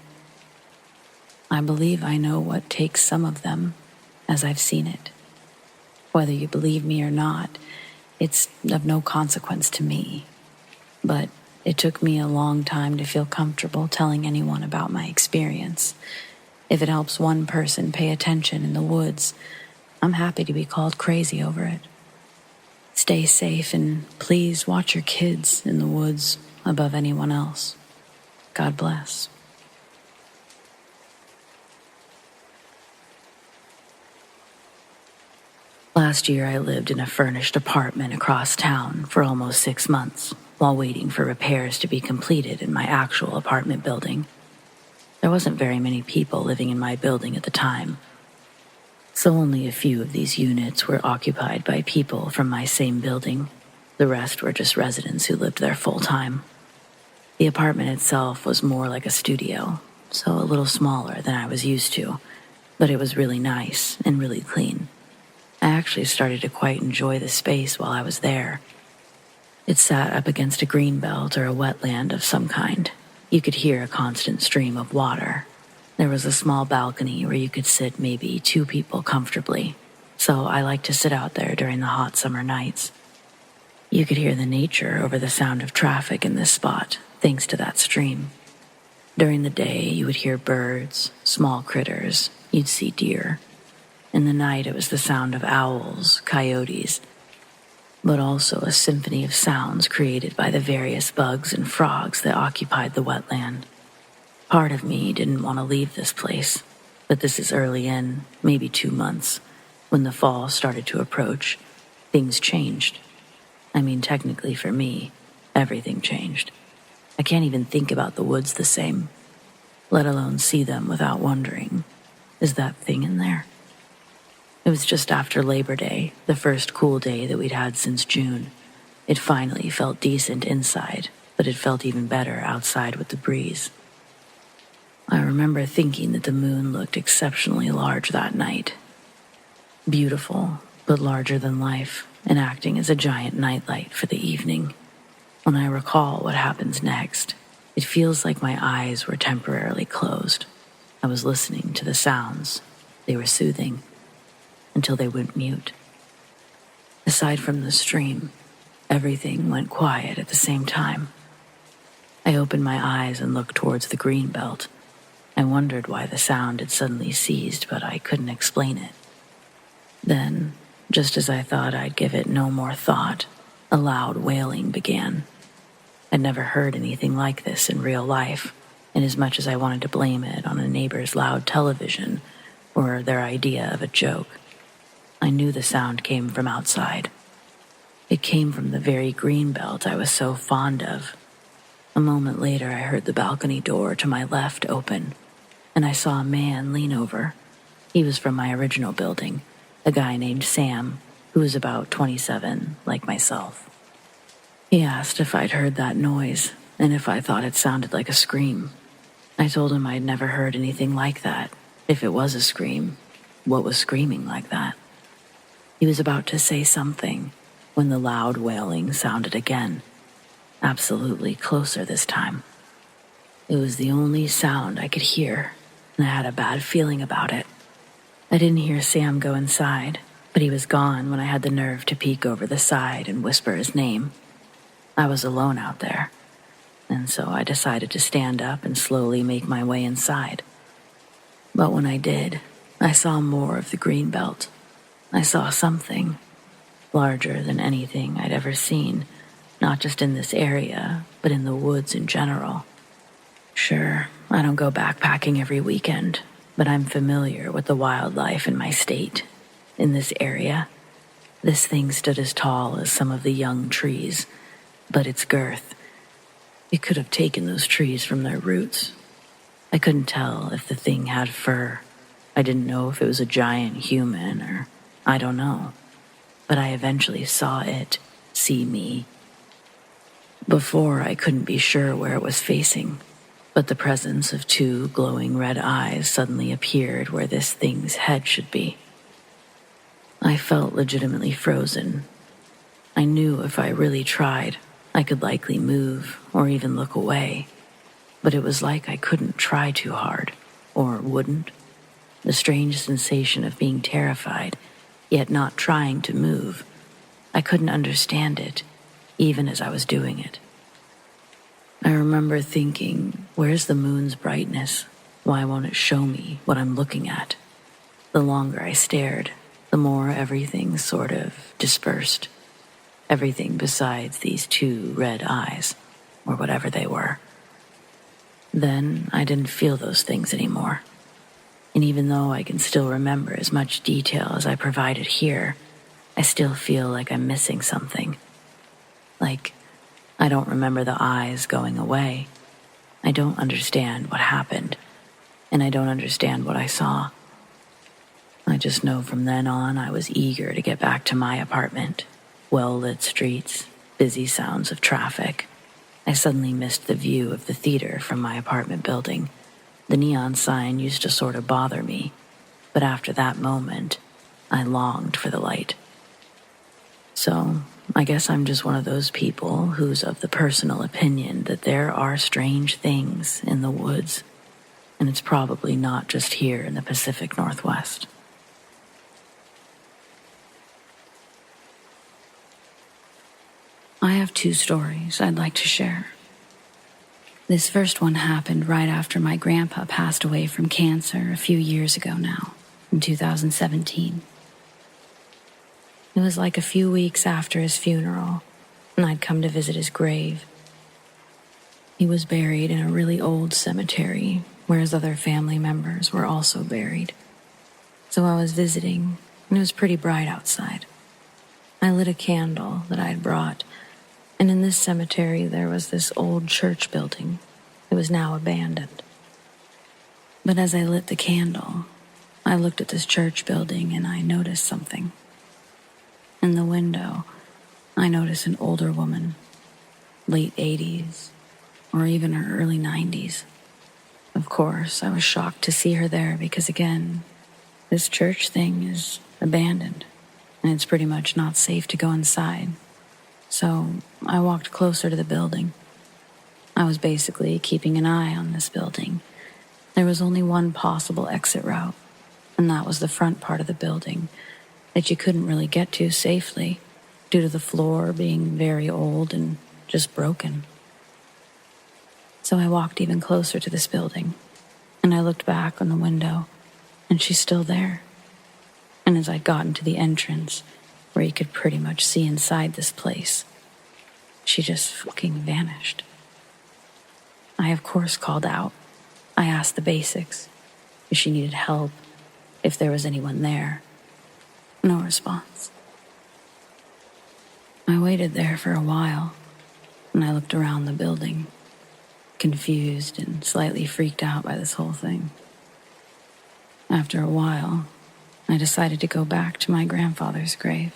I believe I know what takes some of them, as I've seen it. Whether you believe me or not, it's of no consequence to me. But it took me a long time to feel comfortable telling anyone about my experience. If it helps one person pay attention in the woods, I'm happy to be called crazy over it. Stay safe and please watch your kids in the woods above anyone else. God bless. Last year, I lived in a furnished apartment across town for almost 6 months while waiting for repairs to be completed in my actual apartment building. There wasn't very many people living in my building at the time, so only a few of these units were occupied by people from my same building. The rest were just residents who lived there full-time. The apartment itself was more like a studio, so a little smaller than I was used to, but it was really nice and really clean. I actually started to quite enjoy the space while I was there. It sat up against a greenbelt or a wetland of some kind. You could hear a constant stream of water. There was a small balcony where you could sit maybe 2 people comfortably, so I liked to sit out there during the hot summer nights. You could hear the nature over the sound of traffic in this spot, thanks to that stream. During the day, you would hear birds, small critters, you'd see deer. In the night, it was the sound of owls, coyotes, but also a symphony of sounds created by the various bugs and frogs that occupied the wetland. Part of me didn't want to leave this place, but this is early in, maybe 2 months. When the fall started to approach, things changed. I mean, technically for me, everything changed. I can't even think about the woods the same, let alone see them without wondering, is that thing in there? It was just after Labor Day, the first cool day that we'd had since June. It finally felt decent inside, but it felt even better outside with the breeze. I remember thinking that the moon looked exceptionally large that night. Beautiful, but larger than life, and acting as a giant nightlight for the evening. When I recall what happens next, it feels like my eyes were temporarily closed. I was listening to the sounds. They were soothing, until they went mute. Aside from the stream, everything went quiet at the same time. I opened my eyes and looked towards the green belt. I wondered why the sound had suddenly ceased, but I couldn't explain it. Then, just as I thought I'd give it no more thought, a loud wailing began. I'd never heard anything like this in real life, and as much as I wanted to blame it on a neighbor's loud television or their idea of a joke, I knew the sound came from outside. It came from the very green belt I was so fond of. A moment later, I heard the balcony door to my left open, and I saw a man lean over. He was from my original building, a guy named Sam, who was about 27, like myself. He asked if I'd heard that noise, and if I thought it sounded like a scream. I told him I'd never heard anything like that. If it was a scream, what was screaming like that? He was about to say something when the loud wailing sounded again, absolutely closer this time. It was the only sound I could hear, and I had a bad feeling about it. I didn't hear Sam go inside, but he was gone when I had the nerve to peek over the side and whisper his name. I was alone out there, and so I decided to stand up and slowly make my way inside. But when I did, I saw more of the green belt. I saw something larger than anything I'd ever seen, not just in this area, but in the woods in general. Sure, I don't go backpacking every weekend, but I'm familiar with the wildlife in my state. In this area, this thing stood as tall as some of the young trees, but its girth, it could have taken those trees from their roots. I couldn't tell if the thing had fur. I didn't know if it was a giant human or I don't know. but I eventually saw it see me. Before, I couldn't be sure where it was facing, but the presence of two glowing red eyes suddenly appeared where this thing's head should be. I felt legitimately frozen. I knew if I really tried, I could likely move or even look away, but it was like I couldn't try too hard, or wouldn't. The strange sensation of being terrified, yet not trying to move. I couldn't understand it, even as I was doing it. I remember thinking, where's the moon's brightness? Why won't it show me what I'm looking at? The longer I stared, the more everything sort of dispersed. Everything besides these two red eyes, or whatever they were. Then I didn't feel those things anymore. And even though I can still remember as much detail as I provided here, I still feel like I'm missing something. Like, I don't remember the eyes going away. I don't understand what happened, and I don't understand what I saw. I just know from then on I was eager to get back to my apartment. Well-lit streets, busy sounds of traffic. I suddenly missed the view of the theater from my apartment building. The neon sign used to sort of bother me, but after that moment, I longed for the light. So, I guess I'm just one of those people who's of the personal opinion that there are strange things in the woods, and it's probably not just here in the Pacific Northwest. I have two stories I'd like to share. This first one happened right after my grandpa passed away from cancer a few years ago now, in 2017. It was like a few weeks after his funeral, and I'd come to visit his grave. He was buried in a really old cemetery where his other family members were also buried. So I was visiting, and it was pretty bright outside. I lit a candle that I'd brought, and in this cemetery there was this old church building. It was now abandoned. But as I lit the candle, I looked at this church building and I noticed something. In the window, I noticed an older woman, late 80s, or even her early 90s. Of course, I was shocked to see her there because, again, this church thing is abandoned, and it's pretty much not safe to go inside. So I walked closer to the building. I was basically keeping an eye on this building. There was only one possible exit route, and that was the front part of the building that you couldn't really get to safely due to the floor being very old and just broken. So I walked even closer to this building, and I looked back on the window, and she's still there. And as I got into the entrance, where you could pretty much see inside this place, she just fucking vanished. I, of course, called out. I asked the basics, if she needed help, if there was anyone there. No response. I waited there for a while, and I looked around the building, confused and slightly freaked out by this whole thing. After a while, I decided to go back to my grandfather's grave.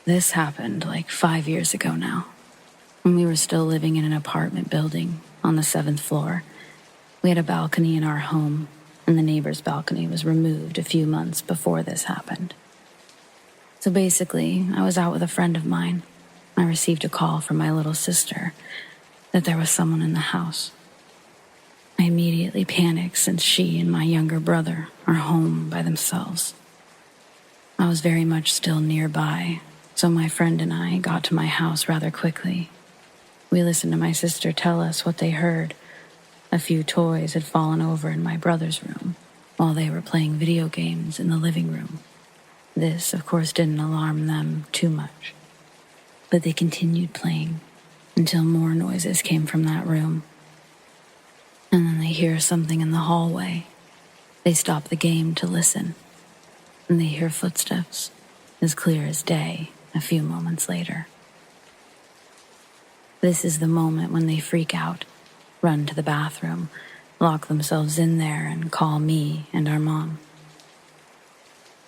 This happened like 5 years ago now, when we were still living in an apartment building on the 7th floor. We had a balcony in our home, and the neighbor's balcony was removed a few months before this happened. So basically, I was out with a friend of mine. I received a call from my little sister that there was someone in the house. I immediately panicked since she and my younger brother are home by themselves. I was very much still nearby, so my friend and I got to my house rather quickly. We listened to my sister tell us what they heard. A few toys had fallen over in my brother's room while they were playing video games in the living room. This, of course, didn't alarm them too much, but they continued playing until more noises came from that room. And then they hear something in the hallway. They stop the game to listen, and they hear footsteps as clear as day a few moments later. This is the moment when they freak out, run to the bathroom, lock themselves in there, and call me and our mom.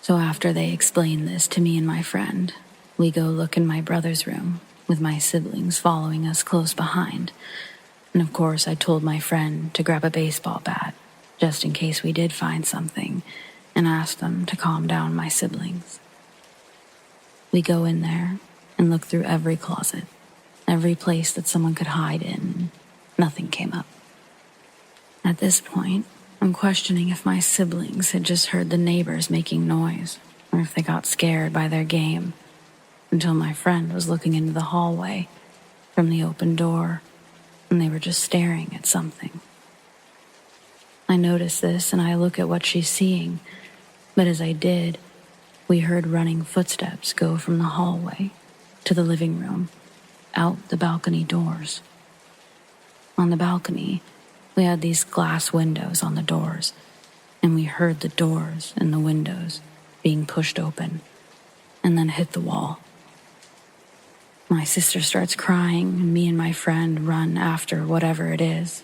So after they explained this to me and my friend, we go look in my brother's room, with my siblings following us close behind. And of course, I told my friend to grab a baseball bat, just in case we did find something, and asked them to calm down my siblings. We go in there and look through every closet, every place that someone could hide in. Nothing came up. At this point, I'm questioning if my siblings had just heard the neighbors making noise, or if they got scared by their game, until my friend was looking into the hallway from the open door, and they were just staring at something. I notice this and I look at what she's seeing, but as I did, we heard running footsteps go from the hallway to the living room, out the balcony doors. On the balcony, we had these glass windows on the doors, and we heard the doors and the windows being pushed open and then hit the wall. My sister starts crying, and me and my friend run after whatever it is,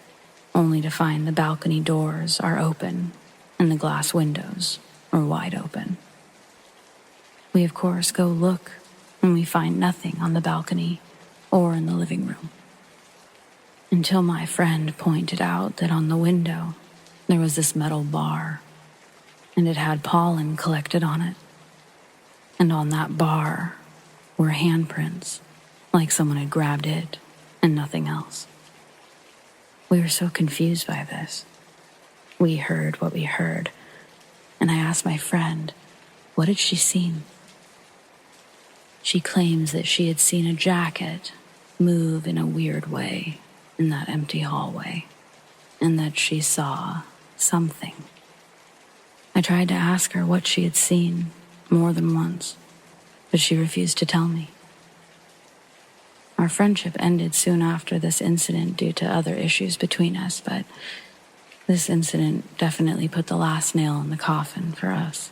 only to find the balcony doors are open and the glass windows are wide open. We, of course, go look, and we find nothing on the balcony or in the living room. Until my friend pointed out that on the window there was this metal bar, and it had pollen collected on it. And on that bar were handprints, like someone had grabbed it and nothing else. We were so confused by this. We heard what we heard, and I asked my friend, what had she seen? She claims that she had seen a jacket move in a weird way in that empty hallway, and that she saw something. I tried to ask her what she had seen more than once, but she refused to tell me. Our friendship ended soon after this incident due to other issues between us, but this incident definitely put the last nail in the coffin for us.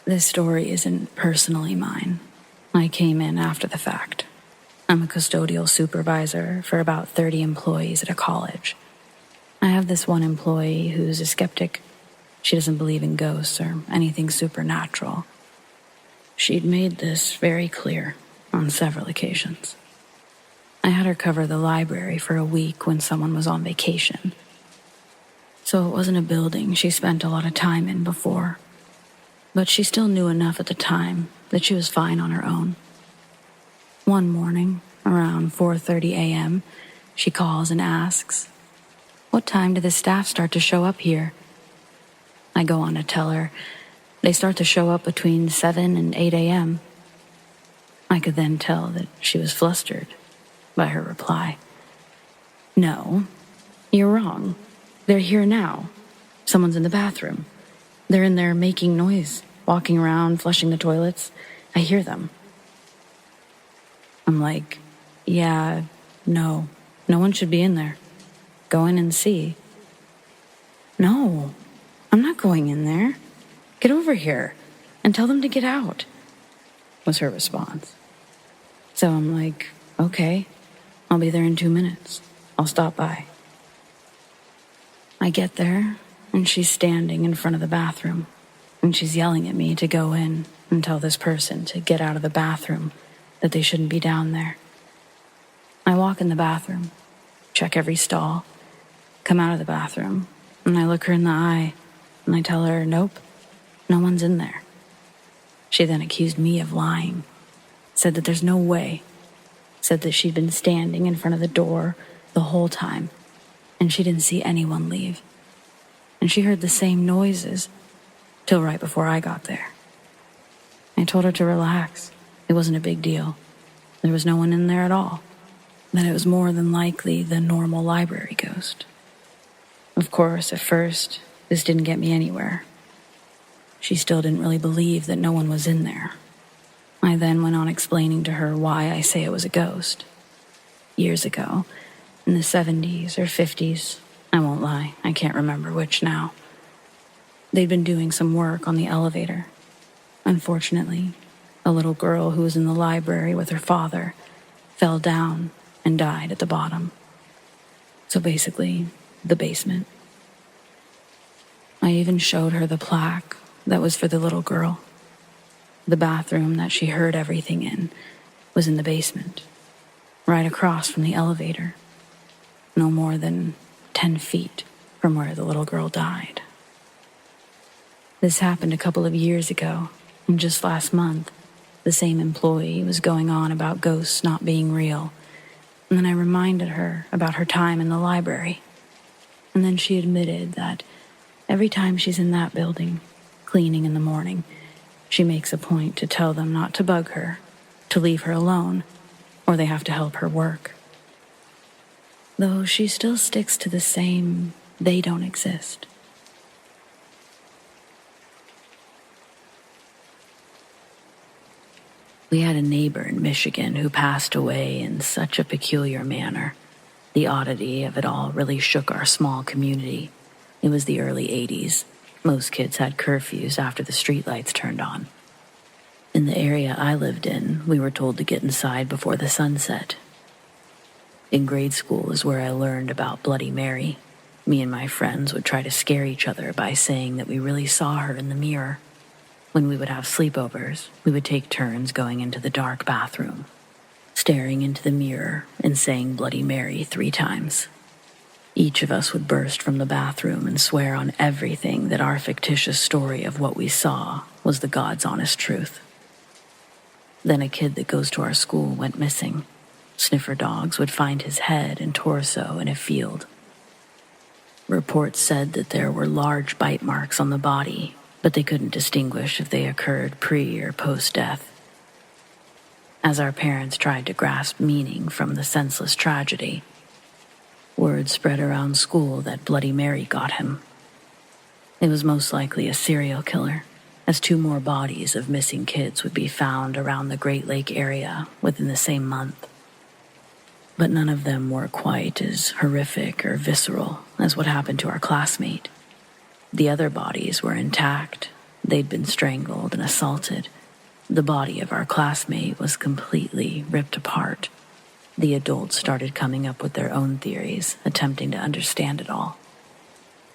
This story isn't personally mine. I came in after the fact. I'm a custodial supervisor for about 30 employees at a college. I have this one employee who's a skeptic. She doesn't believe in ghosts or anything supernatural. She'd made this very clear on several occasions. I had her cover the library for a week when someone was on vacation. So it wasn't a building she spent a lot of time in before. But she still knew enough at the time that she was fine on her own. One morning, around 4:30 a.m., she calls and asks, "What time do the staff start to show up here?" I go on to tell her they start to show up between 7 and 8 a.m. I could then tell that she was flustered by her reply. "No, you're wrong. They're here now. Someone's in the bathroom. They're in there making noise, walking around, flushing the toilets. I hear them." I'm like, "Yeah, no one should be in there. Go in and see." "No, I'm not going in there. Get over here and tell them to get out," was her response. So I'm like, "Okay, I'll be there in 2 minutes. I'll stop by." I get there, and she's standing in front of the bathroom, and she's yelling at me to go in and tell this person to get out of the bathroom, that they shouldn't be down there. I walk in the bathroom, check every stall, come out of the bathroom, and I look her in the eye, and I tell her, "Nope, no one's in there." She then accused me of lying, said that there's no way, said that she'd been standing in front of the door the whole time, and she didn't see anyone leave. And she heard the same noises till right before I got there. I told her to relax. It wasn't a big deal. There was no one in there at all. That it was more than likely the normal library ghost. Of course, at first, this didn't get me anywhere. She still didn't really believe that no one was in there. I then went on explaining to her why I say it was a ghost. Years ago, in the 70s or 50s, I won't lie, I can't remember which now. They'd been doing some work on the elevator. Unfortunately, a little girl who was in the library with her father fell down and died at the bottom. So basically, the basement I even showed her the plaque that was for the little girl. The bathroom that she heard everything in was in the basement, right across from the elevator, no more than 10 feet from where the little girl died. This happened a couple of years ago, and just last month, the same employee was going on about ghosts not being real, and then I reminded her about her time in the library, and then she admitted that every time she's in that building, cleaning in the morning, she makes a point to tell them not to bug her, to leave her alone, or they have to help her work. Though she still sticks to the same, they don't exist. We had a neighbor in Michigan who passed away in such a peculiar manner. The oddity of it all really shook our small community. It was the early 80s. Most kids had curfews after the streetlights turned on. In the area I lived in, we were told to get inside before the sun set. In grade school is where I learned about Bloody Mary. Me and my friends would try to scare each other by saying that we really saw her in the mirror. When we would have sleepovers, we would take turns going into the dark bathroom, staring into the mirror and saying Bloody Mary 3 times. Each of us would burst from the bathroom and swear on everything that our fictitious story of what we saw was the God's honest truth. Then a kid that goes to our school went missing. Sniffer dogs would find his head and torso in a field. Reports said that there were large bite marks on the body, but they couldn't distinguish if they occurred pre- or post-death. As our parents tried to grasp meaning from the senseless tragedy, word spread around school that Bloody Mary got him. It was most likely a serial killer, as 2 more bodies of missing kids would be found around the Great Lake area within the same month. But none of them were quite as horrific or visceral as what happened to our classmate. The other bodies were intact. They'd been strangled and assaulted. The body of our classmate was completely ripped apart. The adults started coming up with their own theories, attempting to understand it all.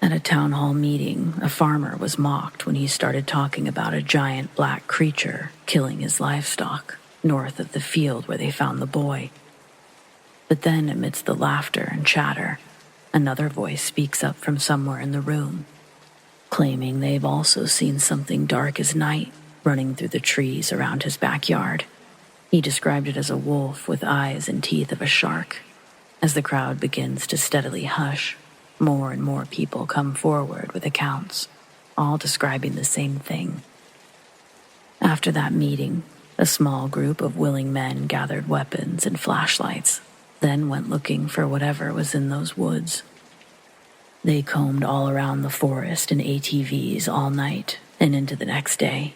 At a town hall meeting, a farmer was mocked when he started talking about a giant black creature killing his livestock north of the field where they found the boy. But then, amidst the laughter and chatter, another voice speaks up from somewhere in the room, claiming they've also seen something dark as night running through the trees around his backyard. He described it as a wolf with eyes and teeth of a shark. As the crowd begins to steadily hush, more and more people come forward with accounts, all describing the same thing. After that meeting, a small group of willing men gathered weapons and flashlights, then went looking for whatever was in those woods. They combed all around the forest in ATVs all night and into the next day.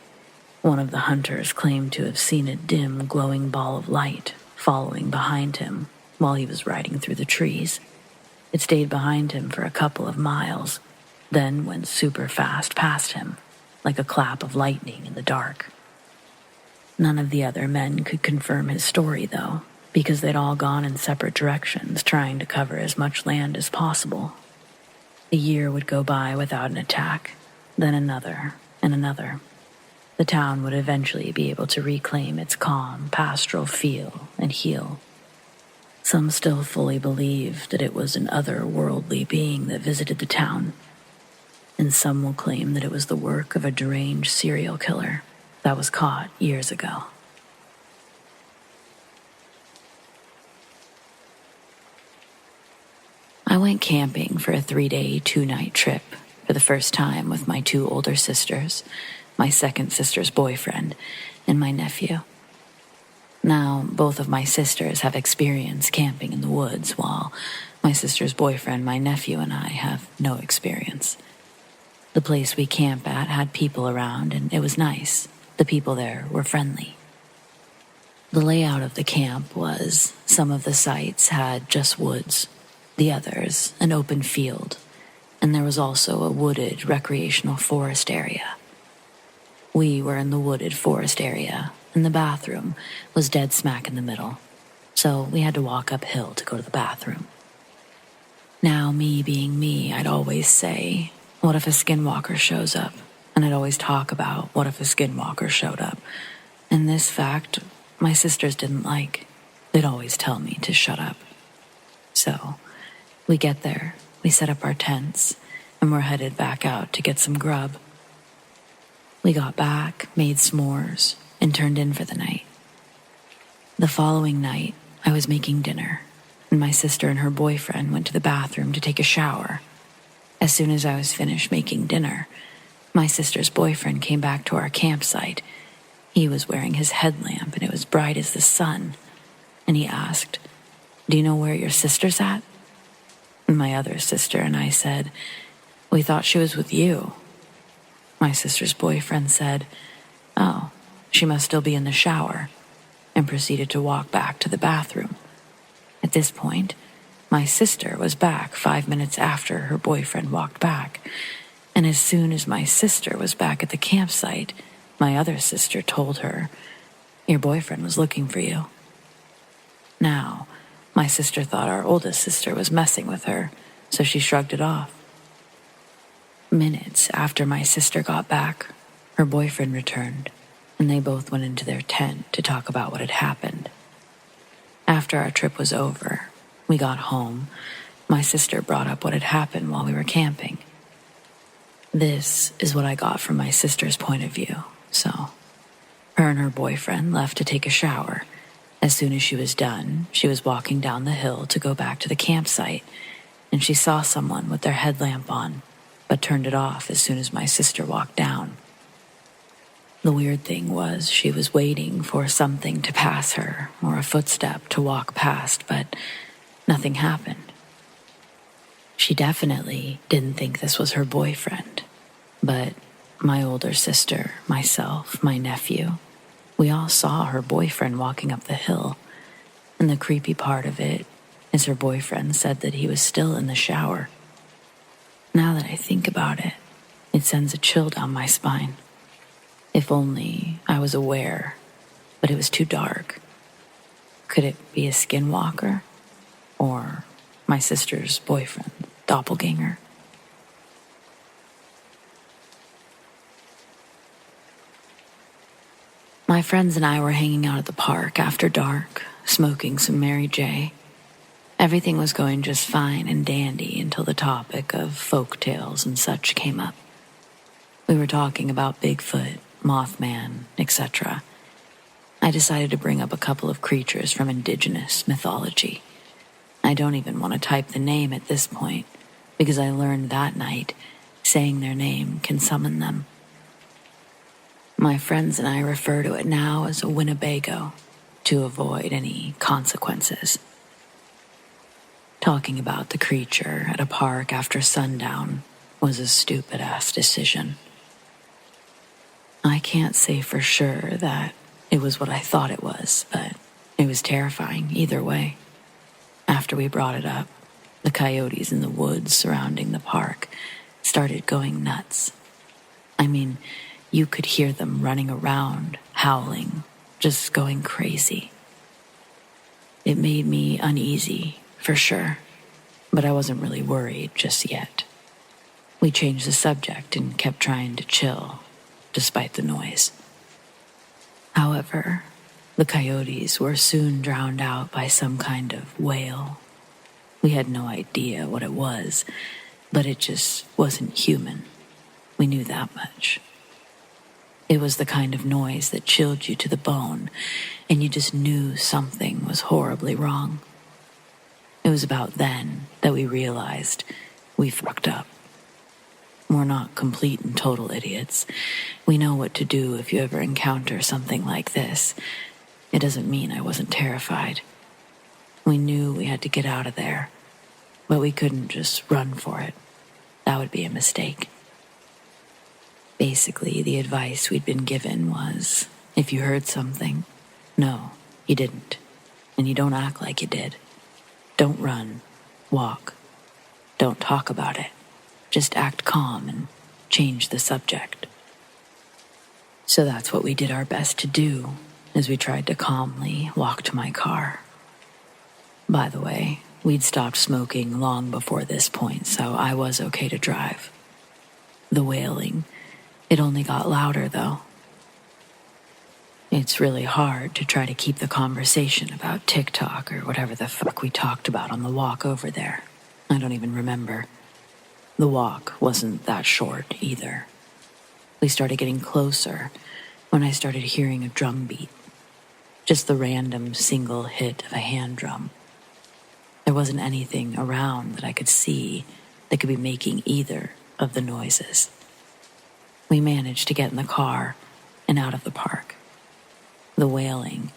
One of the hunters claimed to have seen a dim, glowing ball of light following behind him while he was riding through the trees. It stayed behind him for a couple of miles, then went super fast past him, like a clap of lightning in the dark. None of the other men could confirm his story, though, because they'd all gone in separate directions trying to cover as much land as possible. A year would go by without an attack, then another and another. The town would eventually be able to reclaim its calm, pastoral feel and heal. Some still fully believe that it was an otherworldly being that visited the town, and some will claim that it was the work of a deranged serial killer that was caught years ago. I went camping for a 3-day, 2-night trip for the first time with my 2 older sisters, my second sister's boyfriend, and my nephew. Now, both of my sisters have experience camping in the woods, while my sister's boyfriend, my nephew, and I have no experience. The place we camp at had people around, and it was nice. The people there were friendly. The layout of the camp was, some of the sites had just woods, the others an open field, and there was also a wooded recreational forest area. We were in the wooded forest area, and the bathroom was dead smack in the middle, so we had to walk uphill to go to the bathroom. Now, me being me, I'd always say, what if a skinwalker shows up? And I'd always talk about what if a skinwalker showed up. And this fact, my sisters didn't like. They'd always tell me to shut up. So, we get there, we set up our tents, and we're headed back out to get some grub. We got back, made s'mores, and turned in for the night. The following night, I was making dinner, and my sister and her boyfriend went to the bathroom to take a shower. As soon as I was finished making dinner, my sister's boyfriend came back to our campsite. He was wearing his headlamp, and it was bright as the sun. And he asked, "Do you know where your sister's at?" And my other sister and I said, "We thought she was with you." My sister's boyfriend said, "Oh, she must still be in the shower," and proceeded to walk back to the bathroom. At this point, my sister was back 5 minutes after her boyfriend walked back, and as soon as my sister was back at the campsite, my other sister told her, "Your boyfriend was looking for you." Now, my sister thought our oldest sister was messing with her, so she shrugged it off. Minutes after my sister got back, her boyfriend returned, and they both went into their tent to talk about what had happened. After our trip was over, we got home. My sister brought up what had happened while we were camping. This is what I got from my sister's point of view. So, her and her boyfriend left to take a shower. As soon as she was done, she was walking down the hill to go back to the campsite, and she saw someone with their headlamp on, but turned it off as soon as my sister walked down. The weird thing was she was waiting for something to pass her or a footstep to walk past, but nothing happened. She definitely didn't think this was her boyfriend, but my older sister, myself, my nephew, we all saw her boyfriend walking up the hill, and the creepy part of it is her boyfriend said that he was still in the shower. Now that I think about it, it sends a chill down my spine. If only I was aware, but it was too dark. Could it be a skinwalker? Or my sister's boyfriend, doppelganger? My friends and I were hanging out at the park after dark, smoking some Mary J. Everything was going just fine and dandy until the topic of folk tales and such came up. We were talking about Bigfoot, Mothman, etc. I decided to bring up a couple of creatures from indigenous mythology. I don't even want to type the name at this point, because I learned that night saying their name can summon them. My friends and I refer to it now as a Winnebago to avoid any consequences. Talking about the creature at a park after sundown was a stupid-ass decision. I can't say for sure that it was what I thought it was, but it was terrifying either way. After we brought it up, the coyotes in the woods surrounding the park started going nuts. I mean, you could hear them running around, howling, just going crazy. It made me uneasy, for sure, but I wasn't really worried just yet. We changed the subject and kept trying to chill, despite the noise. However, the coyotes were soon drowned out by some kind of wail. We had no idea what it was, but it just wasn't human. We knew that much. It was the kind of noise that chilled you to the bone, and you just knew something was horribly wrong. It was about then that we realized we fucked up. We're not complete and total idiots. We know what to do if you ever encounter something like this. It doesn't mean I wasn't terrified. We knew we had to get out of there, but we couldn't just run for it. That would be a mistake. Basically, the advice we'd been given was, if you heard something, no, you didn't, and you don't act like you did. Don't run, walk. Don't talk about it. Just act calm and change the subject. So that's what we did our best to do as we tried to calmly walk to my car. By the way, we'd stopped smoking long before this point, so I was okay to drive. the wailing. It only got louder, though. It's really hard to try to keep the conversation about TikTok or whatever the fuck we talked about on the walk over there. I don't even remember. The walk wasn't that short either. We started getting closer when I started hearing a drum beat. Just the random single hit of a hand drum. There wasn't anything around that I could see that could be making either of the noises. We managed to get in the car and out of the park. The wailing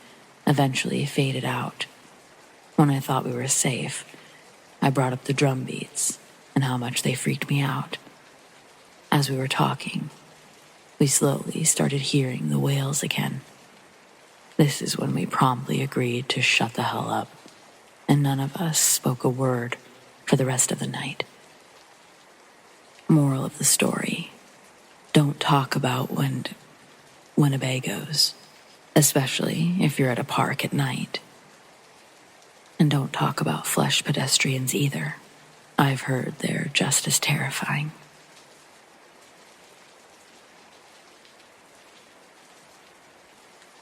eventually faded out. When I thought we were safe, I brought up the drum beats and how much they freaked me out. As we were talking, we slowly started hearing the wails again. This is when we promptly agreed to shut the hell up, and none of us spoke a word for the rest of the night. Moral of the story: don't talk about Winnebagos, especially if you're at a park at night. And don't talk about flesh pedestrians either. I've heard they're just as terrifying.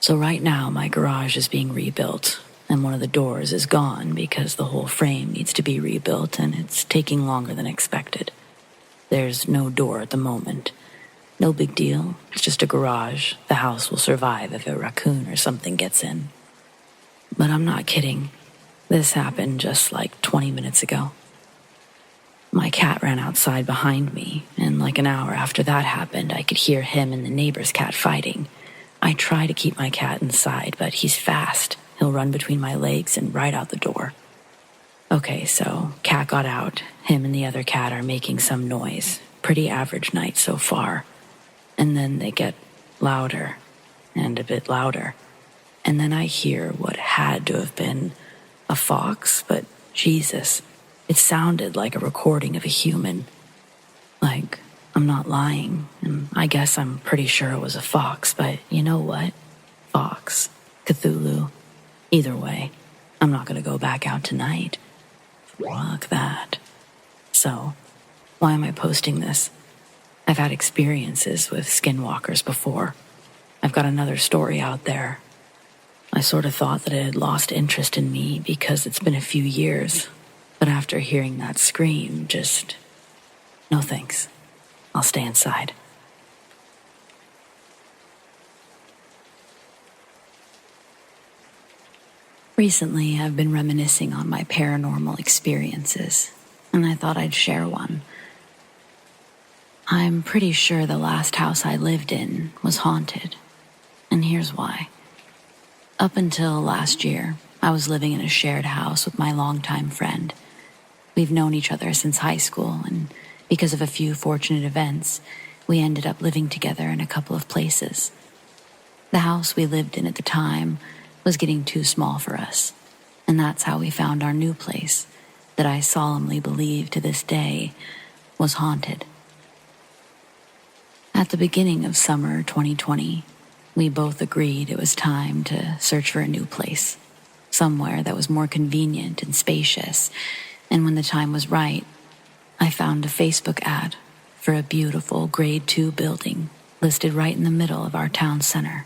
So right now my garage is being rebuilt, and one of the doors is gone because the whole frame needs to be rebuilt, and it's taking longer than expected. There's no door at the moment. No big deal. It's just a garage. The house will survive if a raccoon or something gets in. But I'm not kidding. This happened just like 20 minutes ago. My cat ran outside behind me, and like an hour after that happened, I could hear him and the neighbor's cat fighting. I try to keep my cat inside, but he's fast. He'll run between my legs and right out the door. Okay, so cat got out. Him and the other cat are making some noise. Pretty average night so far. And then they get louder and a bit louder. And then I hear what had to have been a fox, but Jesus, it sounded like a recording of a human. Like, I'm not lying, and I guess I'm pretty sure it was a fox, but you know what? Fox, Cthulhu, either way, I'm not going to go back out tonight. Fuck that. So, why am I posting this? I've had experiences with skinwalkers before. I've got another story out there. I sort of thought that it had lost interest in me because it's been a few years, but after hearing that scream, just, no thanks. I'll stay inside. Recently, I've been reminiscing on my paranormal experiences, and I thought I'd share one. I'm pretty sure the last house I lived in was haunted, and here's why. Up until last year, I was living in a shared house with my longtime friend. We've known each other since high school, and because of a few fortunate events, we ended up living together in a couple of places. The house we lived in at the time was getting too small for us, and that's how we found our new place that I solemnly believe to this day was haunted. At the beginning of summer 2020, we both agreed it was time to search for a new place, somewhere that was more convenient and spacious, and when the time was right, I found a Facebook ad for a beautiful grade 2 building listed right in the middle of our town center.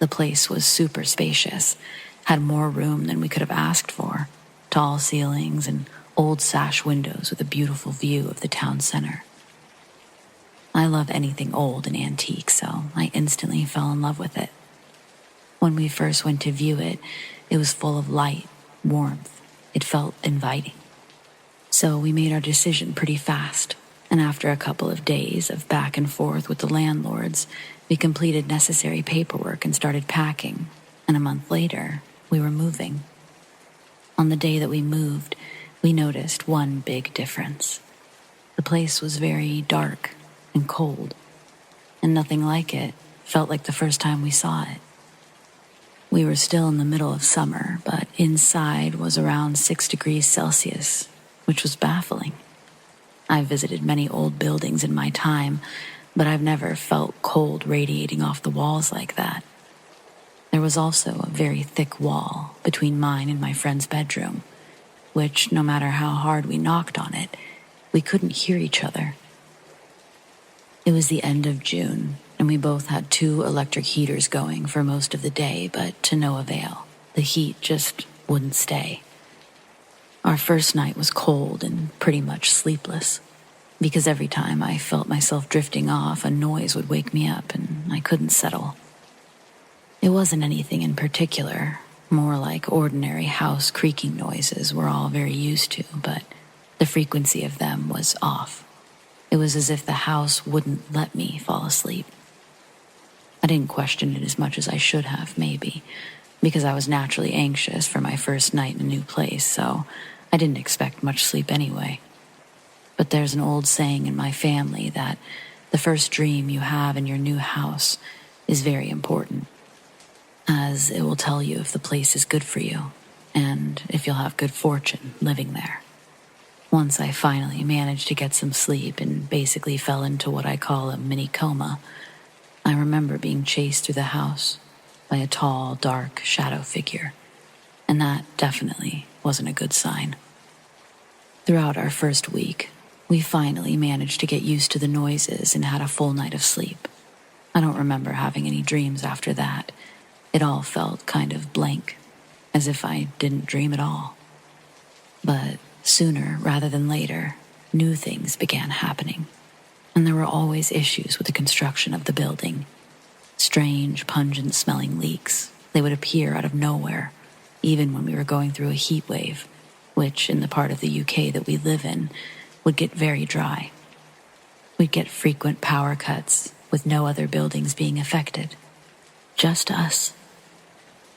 The place was super spacious, had more room than we could have asked for, tall ceilings and old sash windows with a beautiful view of the town center. I love anything old and antique, so I instantly fell in love with it. When we first went to view it, it was full of light, warmth. It felt inviting. So we made our decision pretty fast, and after a couple of days of back and forth with the landlords, we completed necessary paperwork and started packing, and a month later, we were moving. On the day that we moved, we noticed one big difference. The place was very dark and cold, and nothing like it felt like the first time we saw it. We were still in the middle of summer, but inside was around 6 degrees Celsius, which was baffling. I've visited many old buildings in my time, but I've never felt cold radiating off the walls like that. There was also a very thick wall between mine and my friend's bedroom, which, no matter how hard we knocked on it, we couldn't hear each other. It was the end of June, and we both had 2 electric heaters going for most of the day, but to no avail. The heat just wouldn't stay. Our first night was cold and pretty much sleepless, because every time I felt myself drifting off, a noise would wake me up and I couldn't settle. It wasn't anything in particular, more like ordinary house creaking noises we're all very used to, but the frequency of them was off. It was as if the house wouldn't let me fall asleep. I didn't question it as much as I should have, maybe, because I was naturally anxious for my first night in a new place, so I didn't expect much sleep anyway. But there's an old saying in my family that the first dream you have in your new house is very important, as it will tell you if the place is good for you and if you'll have good fortune living there. Once I finally managed to get some sleep and basically fell into what I call a mini coma, I remember being chased through the house by a tall, dark shadow figure, and that definitely wasn't a good sign. Throughout our first week, we finally managed to get used to the noises and had a full night of sleep. I don't remember having any dreams after that. It all felt kind of blank, as if I didn't dream at all. But sooner rather than later, new things began happening, and there were always issues with the construction of the building. Strange, pungent-smelling leaks. They would appear out of nowhere, even when we were going through a heat wave, which, in the part of the UK that we live in, would get very dry. We'd get frequent power cuts, with no other buildings being affected. Just us.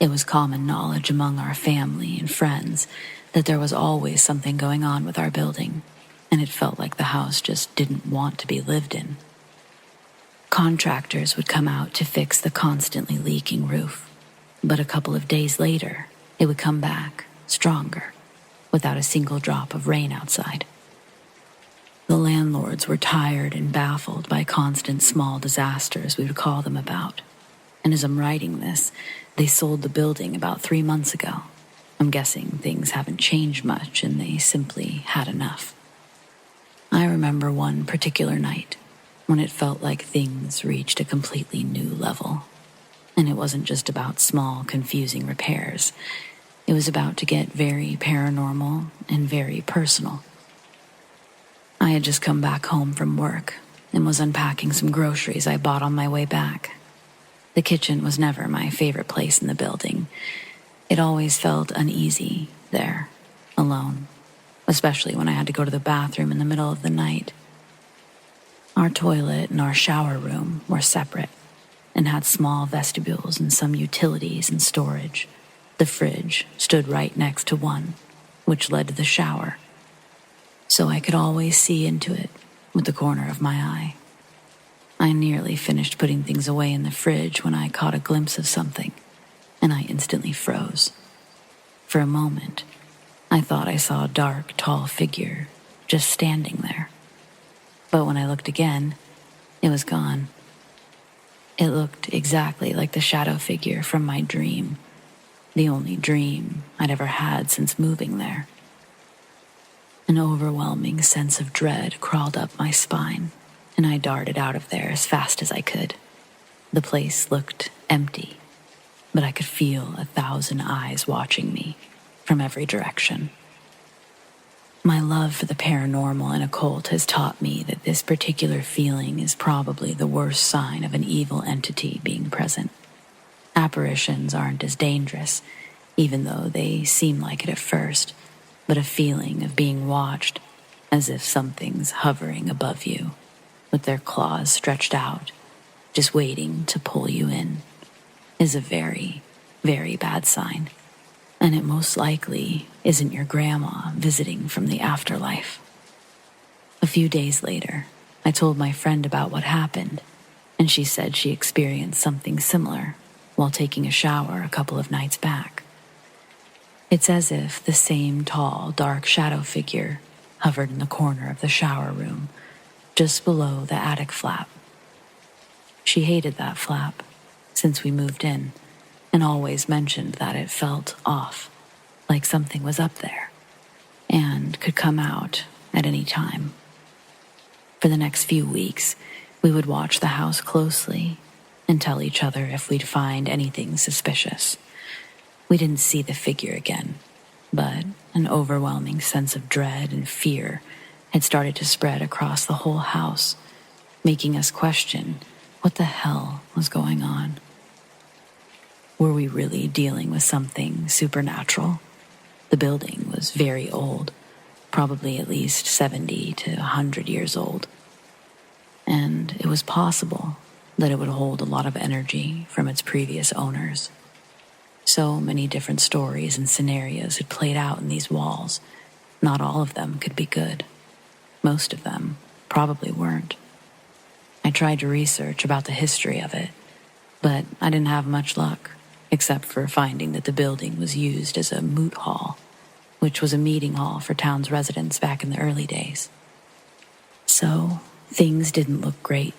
It was common knowledge among our family and friends that there was always something going on with our building, and it felt like the house just didn't want to be lived in. Contractors would come out to fix the constantly leaking roof, but a couple of days later, it would come back, stronger, without a single drop of rain outside. The landlords were tired and baffled by constant small disasters we would call them about, and as I'm writing this, they sold the building about 3 months ago. I'm guessing things haven't changed much and they simply had enough. I remember one particular night when it felt like things reached a completely new level. And it wasn't just about small, confusing repairs. It was about to get very paranormal and very personal. I had just come back home from work and was unpacking some groceries I bought on my way back. The kitchen was never my favorite place in the building. It always felt uneasy there, alone, especially when I had to go to the bathroom in the middle of the night. Our toilet and our shower room were separate and had small vestibules and some utilities and storage. The fridge stood right next to one, which led to the shower, so I could always see into it with the corner of my eye. I nearly finished putting things away in the fridge when I caught a glimpse of something, and I instantly froze. For a moment, I thought I saw a dark, tall figure just standing there. But when I looked again, it was gone. It looked exactly like the shadow figure from my dream, the only dream I'd ever had since moving there. An overwhelming sense of dread crawled up my spine, and I darted out of there as fast as I could. The place looked empty, but I could feel 1,000 eyes watching me from every direction. My love for the paranormal and occult has taught me that this particular feeling is probably the worst sign of an evil entity being present. Apparitions aren't as dangerous, even though they seem like it at first, but a feeling of being watched, as if something's hovering above you, with their claws stretched out, just waiting to pull you in, is a very, very bad sign. And it most likely isn't your grandma visiting from the afterlife. A few days later, I told my friend about what happened, and she said she experienced something similar while taking a shower a couple of nights back. It's as if the same tall, dark shadow figure hovered in the corner of the shower room, just below the attic flap. She hated that flap since we moved in, and always mentioned that it felt off, like something was up there, and could come out at any time. For the next few weeks, We would watch the house closely and tell each other if we'd find anything suspicious. We didn't see the figure again, but an overwhelming sense of dread and fear had started to spread across the whole house, making us question what the hell was going on. Were we really dealing with something supernatural? The building was very old, probably at least 70 to 100 years old. And it was possible that it would hold a lot of energy from its previous owners. So many different stories and scenarios had played out in these walls. Not all of them could be good. Most of them probably weren't. I tried to research about the history of it, but I didn't have much luck, except for finding that the building was used as a moot hall, which was a meeting hall for town's residents back in the early days. So, things didn't look great.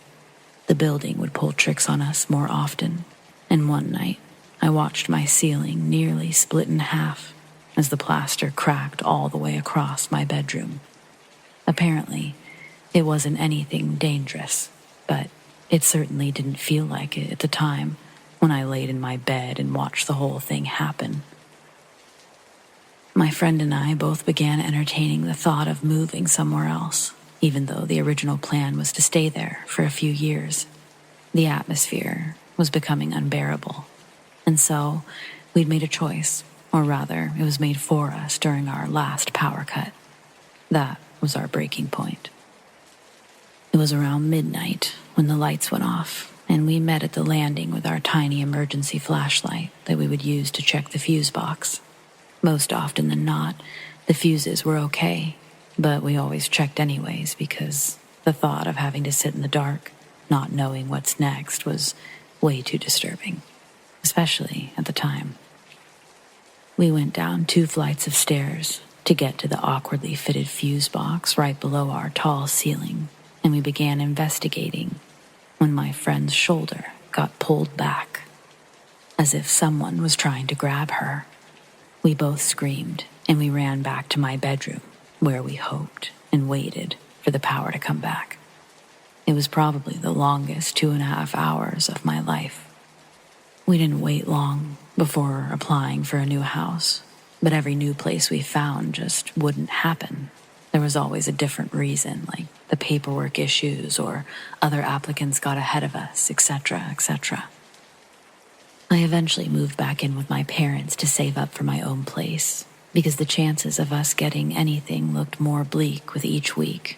The building would pull tricks on us more often, and one night, I watched my ceiling nearly split in half as the plaster cracked all the way across my bedroom. Apparently, it wasn't anything dangerous, but it certainly didn't feel like it at the time when I laid in my bed and watched the whole thing happen. My friend and I both began entertaining the thought of moving somewhere else, even though the original plan was to stay there for a few years. The atmosphere was becoming unbearable, and so we'd made a choice, or rather, it was made for us during our last power cut. That was our breaking point. It was around midnight when the lights went off, and we met at the landing with our tiny emergency flashlight that we would use to check the fuse box. Most often than not, the fuses were okay, but we always checked anyways because the thought of having to sit in the dark, not knowing what's next, was way too disturbing, especially at the time. We went down 2 flights of stairs to get to the awkwardly fitted fuse box right below our tall ceiling, and we began investigating when my friend's shoulder got pulled back, as if someone was trying to grab her. We both screamed, and we ran back to my bedroom, where we hoped and waited for the power to come back. It was probably the longest 2.5 hours of my life. We didn't wait long before applying for a new house, but every new place we found just wouldn't happen. There was always a different reason, like the paperwork issues or other applicants got ahead of us, etc., etc. I eventually moved back in with my parents to save up for my own place, because the chances of us getting anything looked more bleak with each week,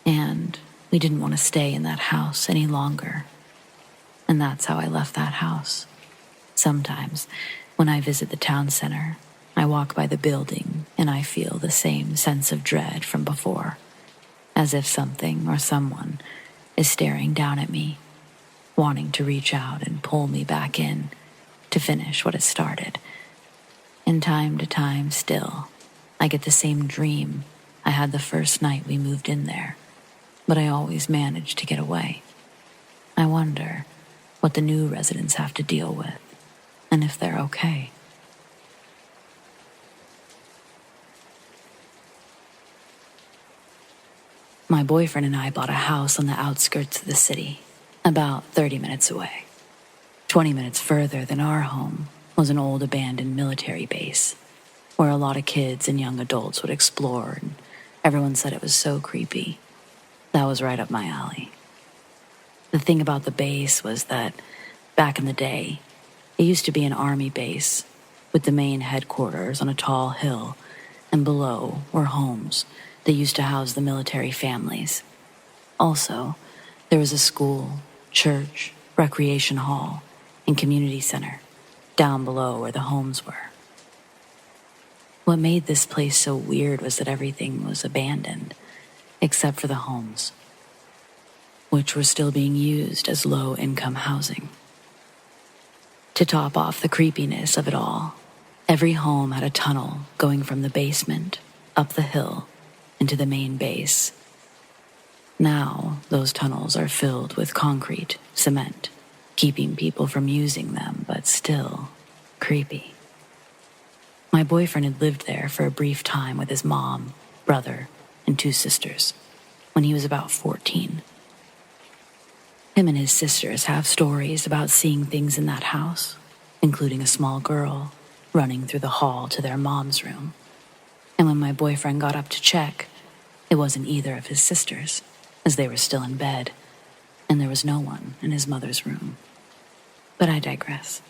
and we didn't want to stay in that house any longer. And that's how I left that house. Sometimes, when I visit the town center, I walk by the building and I feel the same sense of dread from before, as if something or someone is staring down at me, wanting to reach out and pull me back in to finish what it started. And time to time still, I get the same dream I had the first night we moved in there, but I always manage to get away. I wonder what the new residents have to deal with, and if they're okay. My boyfriend and I bought a house on the outskirts of the city, about 30 minutes away. 20 minutes further than our home was an old abandoned military base, where a lot of kids and young adults would explore, and everyone said it was so creepy. That was right up my alley. The thing about the base was that, back in the day, it used to be an army base, with the main headquarters on a tall hill, and below were homes that used to house the military families. Also, there was a school, church, recreation hall, and community center down below where the homes were. What made this place so weird was that everything was abandoned, except for the homes, which were still being used as low-income housing. To top off the creepiness of it all, every home had a tunnel going from the basement up the hill into the main base. Now, those tunnels are filled with concrete, cement, keeping people from using them, but still creepy. My boyfriend had lived there for a brief time with his mom, brother, and 2 sisters when he was about 14. Him and his sisters have stories about seeing things in that house, including a small girl running through the hall to their mom's room. And when my boyfriend got up to check, it wasn't either of his sisters, as they were still in bed, and there was no one in his mother's room. But I digress.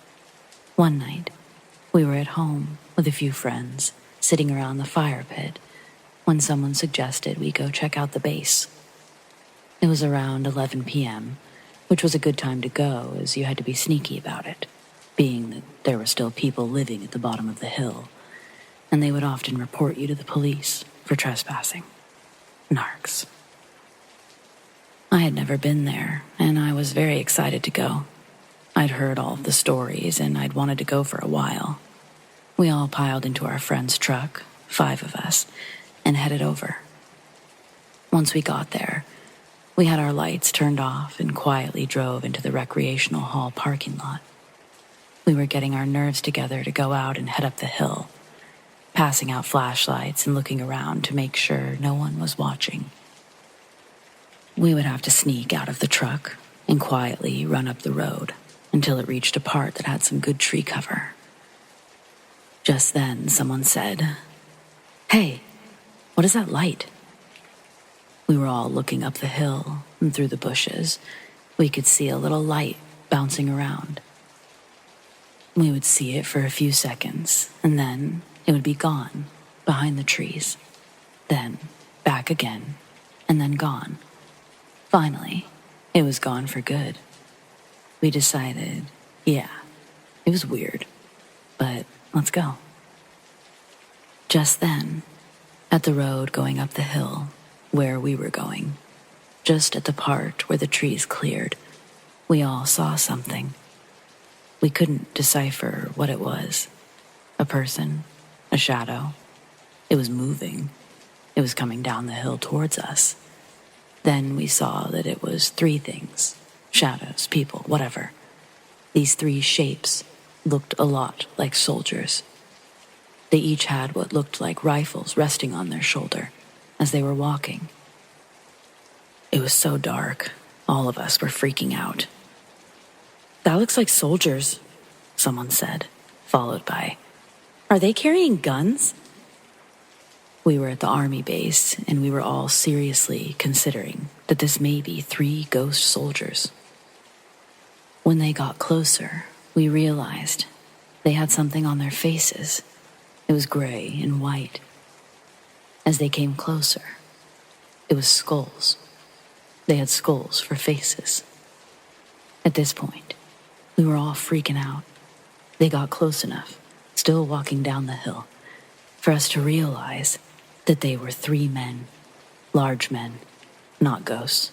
One night, we were at home with a few friends, sitting around the fire pit, when someone suggested we go check out the base. It was around 11 p.m., which was a good time to go, as you had to be sneaky about it, being that there were still people living at the bottom of the hill, and they would often report you to the police for trespassing. Narcs. I had never been there, and I was very excited to go. I'd heard all of the stories, and I'd wanted to go for a while. We all piled into our friend's truck, 5 of us, and headed over. Once we got there, we had our lights turned off and quietly drove into the recreational hall parking lot. We were getting our nerves together to go out and head up the hill, passing out flashlights and looking around to make sure no one was watching. We would have to sneak out of the truck and quietly run up the road until it reached a part that had some good tree cover. Just then, someone said, "Hey, what is that light?" We were all looking up the hill, and through the bushes, we could see a little light bouncing around. We would see it for a few seconds, and then it would be gone behind the trees. Then back again, and then gone. Finally, it was gone for good. We decided, yeah, it was weird, but let's go. Just then, at the road going up the hill, where we were going, just at the part where the trees cleared, we all saw something. We couldn't decipher what it was. A person, a shadow. It was moving. It was coming down the hill towards us. Then we saw that it was 3 things. Shadows, people, whatever. These 3 shapes looked a lot like soldiers. They each had what looked like rifles resting on their shoulder as they were walking. It was so dark, all of us were freaking out. "That looks like soldiers," someone said, followed by, "Are they carrying guns?" We were at the army base, and we were all seriously considering that this may be 3 ghost soldiers. When they got closer, we realized they had something on their faces. It was gray and white. As they came closer, it was skulls. They had skulls for faces. At this point, we were all freaking out. They got close enough, still walking down the hill, for us to realize that they were 3 men, large men, not ghosts,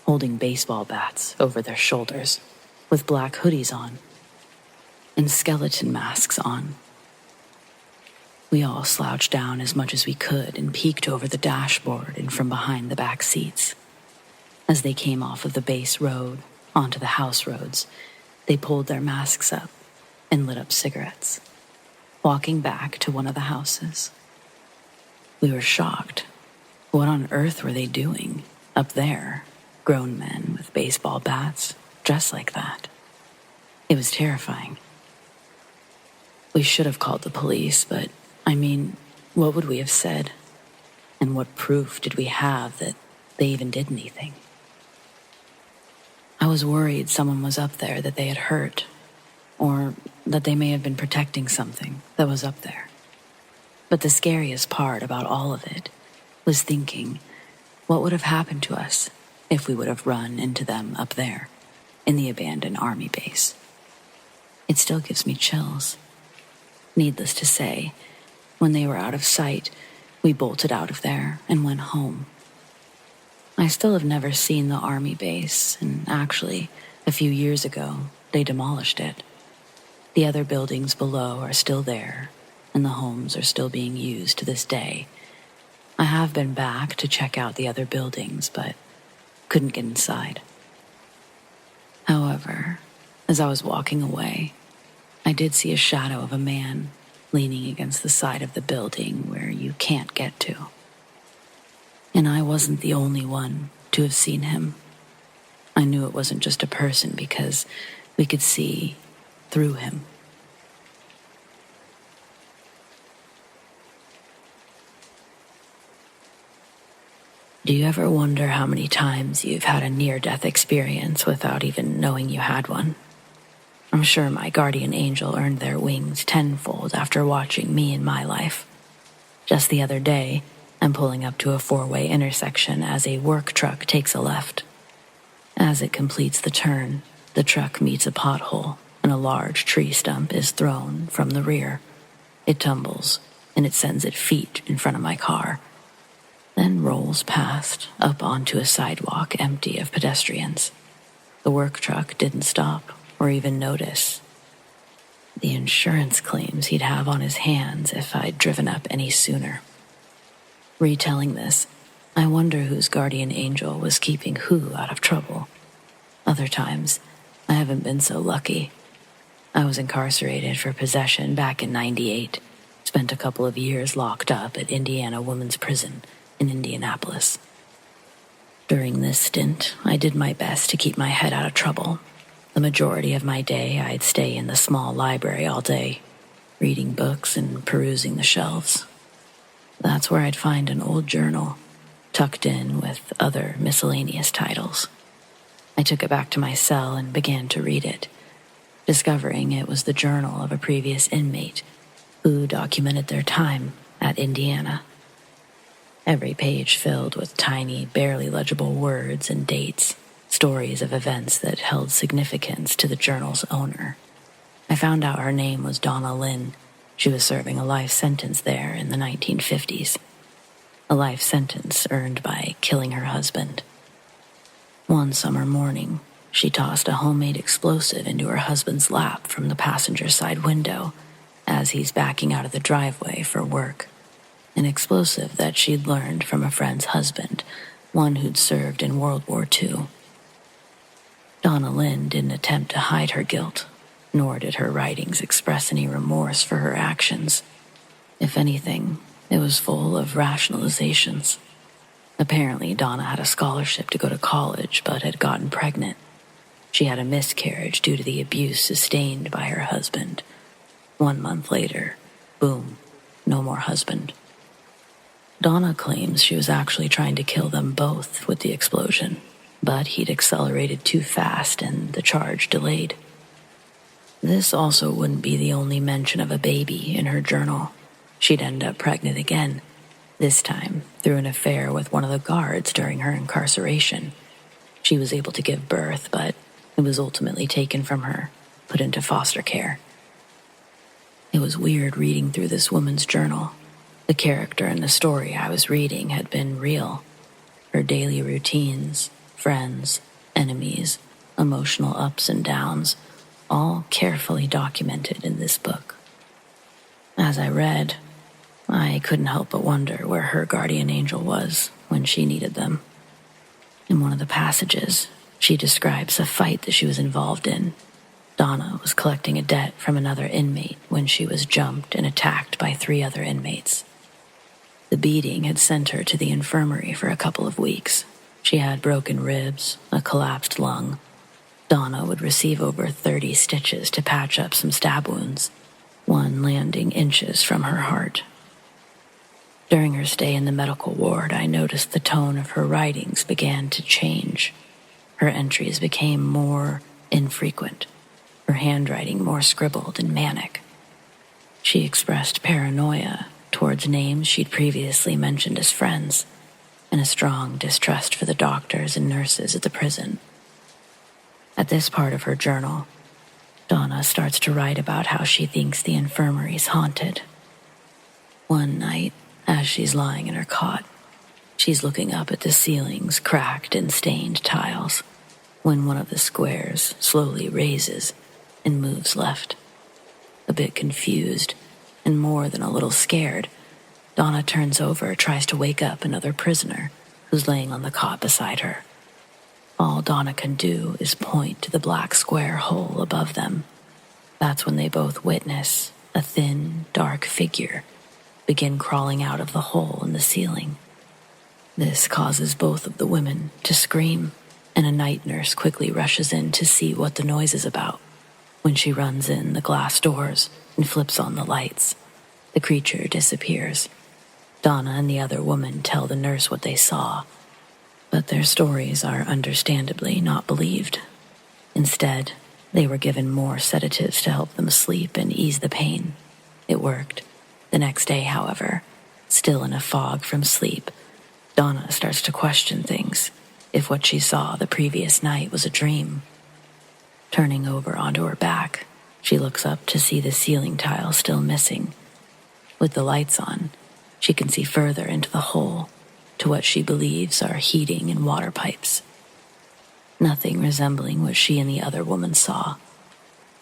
holding baseball bats over their shoulders, with black hoodies on, and skeleton masks on. We all slouched down as much as we could and peeked over the dashboard and from behind the back seats. As they came off of the base road onto the house roads, they pulled their masks up and lit up cigarettes, walking back to one of the houses. We were shocked. What on earth were they doing up there? Grown men with baseball bats, dressed like that. It was terrifying. We should have called the police, but what would we have said? And what proof did we have that they even did anything? I was worried someone was up there that they had hurt, or that they may have been protecting something that was up there. But the scariest part about all of it was thinking, what would have happened to us if we would have run into them up there, in the abandoned army base? It still gives me chills. Needless to say, when they were out of sight, we bolted out of there and went home. I still have never seen the army base, and actually, a few years ago, they demolished it. The other buildings below are still there, and the homes are still being used to this day. I have been back to check out the other buildings, but couldn't get inside. However, as I was walking away, I did see a shadow of a man leaning against the side of the building where you can't get to. And I wasn't the only one to have seen him. I knew it wasn't just a person because we could see through him. Do you ever wonder how many times you've had a near-death experience without even knowing you had one? I'm sure my guardian angel earned their wings tenfold after watching me in my life. Just the other day, I'm pulling up to a four-way intersection as a work truck takes a left. As it completes the turn, the truck meets a pothole and a large tree stump is thrown from the rear. It tumbles, and it sends it feet in front of my car, then rolls past up onto a sidewalk empty of pedestrians. The work truck didn't stop or even notice. The insurance claims he'd have on his hands if I'd driven up any sooner. Retelling this, I wonder whose guardian angel was keeping who out of trouble. Other times, I haven't been so lucky. I was incarcerated for possession back in '98, spent a couple of years locked up at Indiana Women's Prison in Indianapolis. During this stint, I did my best to keep my head out of trouble. The majority of my day, I'd stay in the small library all day, reading books and perusing the shelves. That's where I'd find an old journal, tucked in with other miscellaneous titles. I took it back to my cell and began to read it, discovering it was the journal of a previous inmate who documented their time at Indiana. Every page filled with tiny, barely legible words and dates, stories of events that held significance to the journal's owner. I found out her name was Donna Lynn. She was serving a life sentence there in the 1950s. A life sentence earned by killing her husband. One summer morning, she tossed a homemade explosive into her husband's lap from the passenger side window as he's backing out of the driveway for work. An explosive that she'd learned from a friend's husband, one who'd served in World War II. Donna Lynn didn't attempt to hide her guilt, nor did her writings express any remorse for her actions. If anything, it was full of rationalizations. Apparently, Donna had a scholarship to go to college, but had gotten pregnant. She had a miscarriage due to the abuse sustained by her husband. 1 month later, boom, no more husband. Donna claims she was actually trying to kill them both with the explosion, but he'd accelerated too fast and the charge delayed. This also wouldn't be the only mention of a baby in her journal. She'd end up pregnant again, this time through an affair with one of the guards during her incarceration. She was able to give birth, but it was ultimately taken from her, put into foster care. It was weird reading through this woman's journal. The character in the story I was reading had been real. Her daily routines, friends, enemies, emotional ups and downs, all carefully documented in this book. As I read, I couldn't help but wonder where her guardian angel was when she needed them. In one of the passages, she describes a fight that she was involved in. Donna was collecting a debt from another inmate when she was jumped and attacked by 3 other inmates. The beating had sent her to the infirmary for a couple of weeks. She had broken ribs, a collapsed lung. Donna would receive over 30 stitches to patch up some stab wounds, one landing inches from her heart. During her stay in the medical ward, I noticed the tone of her writings began to change. Her entries became more infrequent, her handwriting more scribbled and manic. She expressed paranoia towards names she'd previously mentioned as friends, and a strong distrust for the doctors and nurses at the prison. At this part of her journal, Donna starts to write about how she thinks the infirmary's haunted. One night, as she's lying in her cot, she's looking up at the ceiling's cracked and stained tiles when one of the squares slowly raises and moves left. A bit confused and more than a little scared, Donna turns over, tries to wake up another prisoner who's laying on the cot beside her. All Donna can do is point to the black square hole above them. That's when they both witness a thin, dark figure begin crawling out of the hole in the ceiling. This causes both of the women to scream, and a night nurse quickly rushes in to see what the noise is about. When she runs in the glass doors and flips on the lights, the creature disappears. Donna and the other woman tell the nurse what they saw, but their stories are understandably not believed. Instead, they were given more sedatives to help them sleep and ease the pain. It worked. The next day, however, still in a fog from sleep, Donna starts to question things, if what she saw the previous night was a dream. Turning over onto her back, she looks up to see the ceiling tile still missing. With the lights on, she can see further into the hole, to what she believes are heating and water pipes. Nothing resembling what she and the other woman saw.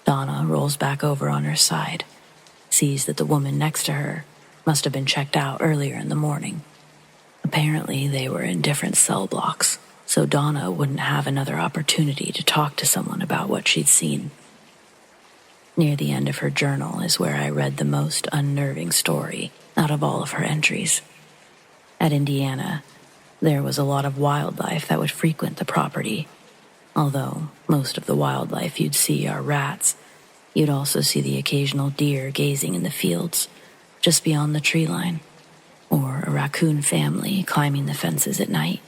Donna rolls back over on her side, sees that the woman next to her must have been checked out earlier in the morning. Apparently, they were in different cell blocks, so Donna wouldn't have another opportunity to talk to someone about what she'd seen. Near the end of her journal is where I read the most unnerving story out of all of her entries. At Indiana, there was a lot of wildlife that would frequent the property. Although most of the wildlife you'd see are rats, you'd also see the occasional deer gazing in the fields just beyond the tree line, or a raccoon family climbing the fences at night.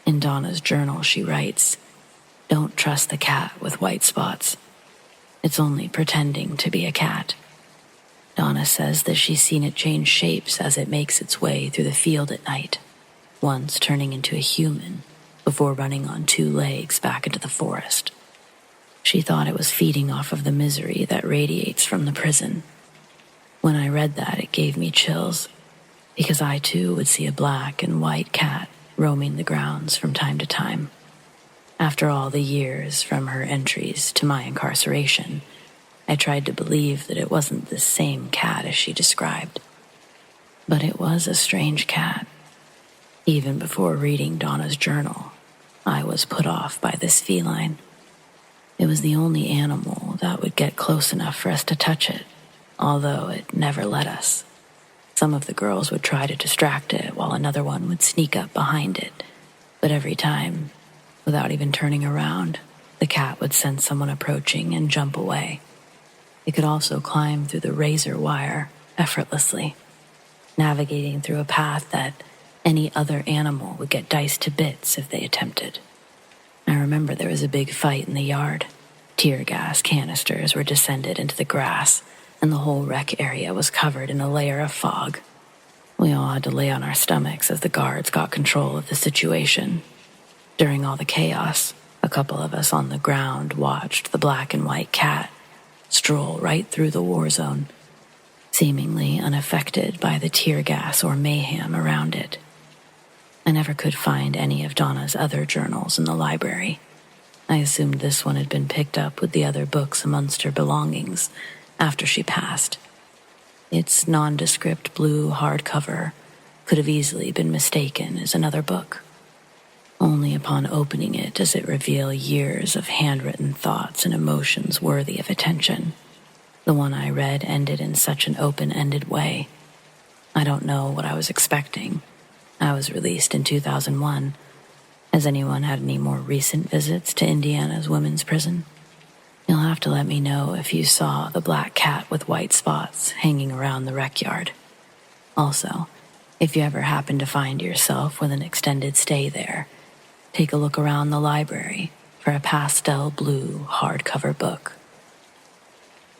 In Donna's journal, she writes, "Don't trust the cat with white spots. It's only pretending to be a cat." Donna says that she's seen it change shapes as it makes its way through the field at night, once turning into a human before running on two legs back into the forest. She thought it was feeding off of the misery that radiates from the prison. When I read that, it gave me chills, because I too would see a black and white cat roaming the grounds from time to time. After all the years from her entries to my incarceration, I tried to believe that it wasn't the same cat as she described. But it was a strange cat. Even before reading Donna's journal, I was put off by this feline. It was the only animal that would get close enough for us to touch it, although it never let us. Some of the girls would try to distract it while another one would sneak up behind it, but every time, without even turning around, the cat would sense someone approaching and jump away. It could also climb through the razor wire effortlessly, navigating through a path that any other animal would get diced to bits if they attempted. I remember there was a big fight in the yard. Tear gas canisters were descended into the grass, and the whole rec area was covered in a layer of fog. We all had to lay on our stomachs as the guards got control of the situation. During all the chaos, a couple of us on the ground watched the black and white cat stroll right through the war zone, seemingly unaffected by the tear gas or mayhem around it. I never could find any of Donna's other journals in the library. I assumed this one had been picked up with the other books amongst her belongings after she passed. Its nondescript blue hardcover could have easily been mistaken as another book. Only upon opening it does it reveal years of handwritten thoughts and emotions worthy of attention. The one I read ended in such an open-ended way. I don't know what I was expecting. I was released in 2001. Has anyone had any more recent visits to Indiana's women's prison? You'll have to let me know if you saw the black cat with white spots hanging around the rec yard. Also, if you ever happen to find yourself with an extended stay there, take a look around the library for a pastel blue hardcover book.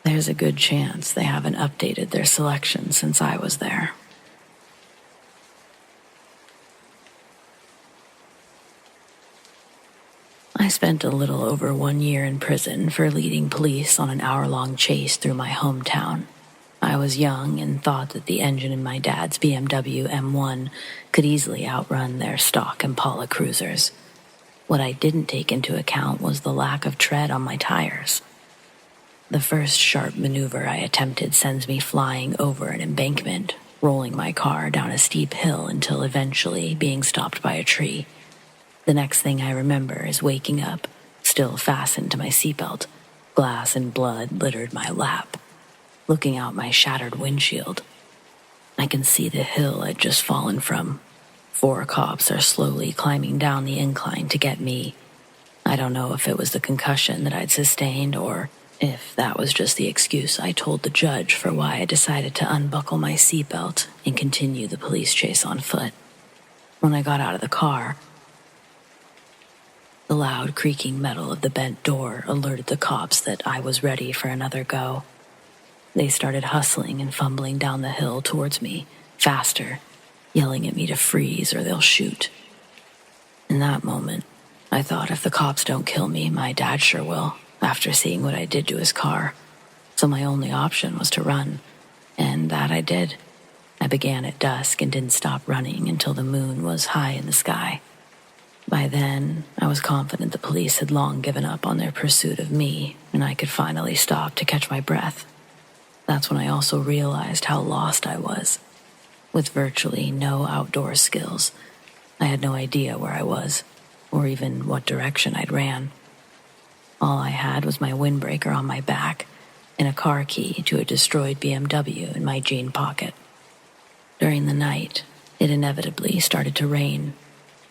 There's a good chance they haven't updated their selection since I was there. I spent a little over 1 year in prison for leading police on an hour-long chase through my hometown. I was young and thought that the engine in my dad's BMW M1 could easily outrun their stock Impala cruisers. What I didn't take into account was the lack of tread on my tires. The first sharp maneuver I attempted sends me flying over an embankment, rolling my car down a steep hill until eventually being stopped by a tree. The next thing I remember is waking up, still fastened to my seatbelt. Glass and blood littered my lap. Looking out my shattered windshield, I can see the hill I'd just fallen from. 4 cops are slowly climbing down the incline to get me, I don't know if it was the concussion that I'd sustained or if that was just the excuse I told the judge for why I decided to unbuckle my seatbelt and continue the police chase on foot. When I got out of the car, the loud creaking metal of the bent door alerted the cops that I was ready for another go. They started hustling and fumbling down the hill towards me, faster, yelling at me to freeze or they'll shoot. In that moment, I thought if the cops don't kill me, my dad sure will, after seeing what I did to his car. So my only option was to run, and that I did. I began at dusk and didn't stop running until the moon was high in the sky. By then, I was confident the police had long given up on their pursuit of me, and I could finally stop to catch my breath. That's when I also realized how lost I was. With virtually no outdoor skills, I had no idea where I was, or even what direction I'd ran. All I had was my windbreaker on my back and a car key to a destroyed BMW in my jean pocket. During the night, it inevitably started to rain.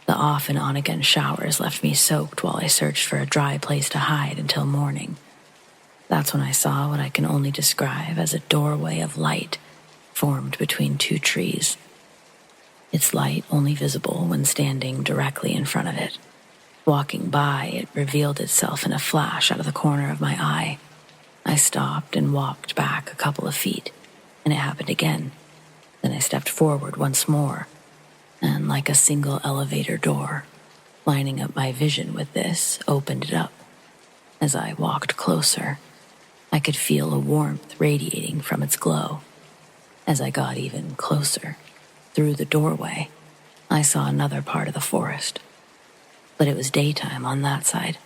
The off and on again showers left me soaked while I searched for a dry place to hide until morning. That's when I saw what I can only describe as a doorway of light formed between two trees. Its light only visible when standing directly in front of it. Walking by, it revealed itself in a flash out of the corner of my eye. I stopped and walked back a couple of feet, and it happened again. Then I stepped forward once more, and like a single elevator door, lining up my vision with this, opened it up. As I walked closer, I could feel a warmth radiating from its glow. As I got even closer, through the doorway, I saw another part of the forest. But it was daytime on that side.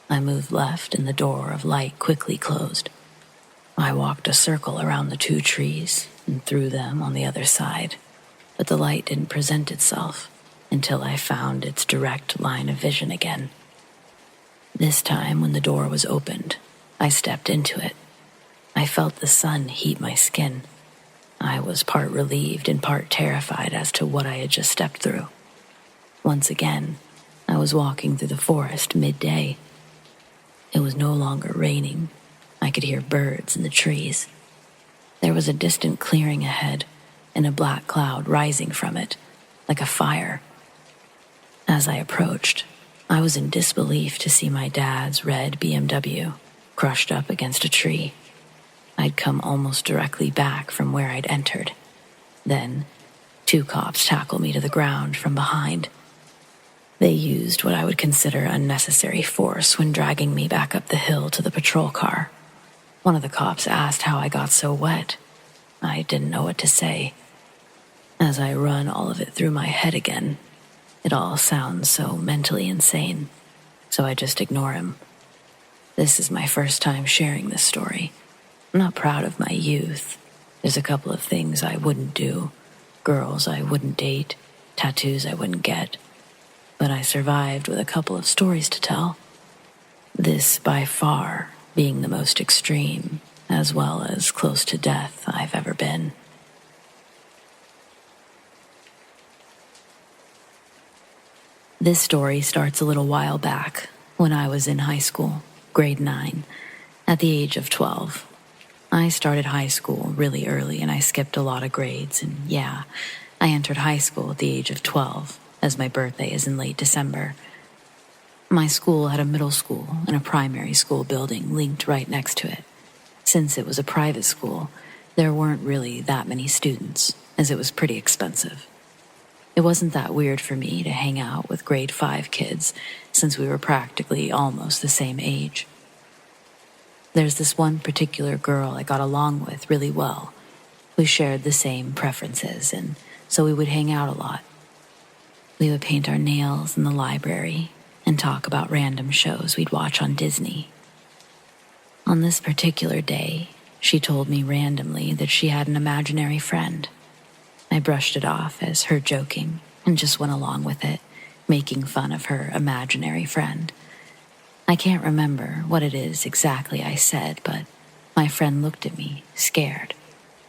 I moved left and the door of light quickly closed. I walked a circle around the two trees and through them on the other side, but the light didn't present itself until I found its direct line of vision again. This time, when the door was opened, I stepped into it. I felt the sun heat my skin. I was part relieved and part terrified as to what I had just stepped through. Once again, I was walking through the forest midday. It was no longer raining. I could hear birds in the trees. There was a distant clearing ahead and a black cloud rising from it, like a fire. As I approached, I was in disbelief to see my dad's red BMW crushed up against a tree. I'd come almost directly back from where I'd entered. Then, two cops tackled me to the ground from behind. They used what I would consider unnecessary force when dragging me back up the hill to the patrol car. One of the cops asked how I got so wet. I didn't know what to say. As I run all of it through my head again, it all sounds so mentally insane, so I just ignore him. This is my first time sharing this story. I'm not proud of my youth. There's a couple of things I wouldn't do, girls I wouldn't date, tattoos I wouldn't get. But I survived with a couple of stories to tell. This, by far, being the most extreme, as well as close to death I've ever been. This story starts a little while back, when I was in high school, grade 9, at the age of 12. I started high school really early and I skipped a lot of grades, and yeah, I entered high school at the age of 12. As my birthday is in late December. My school had a middle school and a primary school building linked right next to it. Since it was a private school, there weren't really that many students, as it was pretty expensive. It wasn't that weird for me to hang out with grade 5 kids, since we were practically almost the same age. There's this one particular girl I got along with really well. We shared the same preferences, and so we would hang out a lot. We would paint our nails in the library and talk about random shows we'd watch on Disney. On this particular day, she told me randomly that she had an imaginary friend. I brushed it off as her joking and just went along with it, making fun of her imaginary friend. I can't remember what it is exactly I said, but my friend looked at me, scared,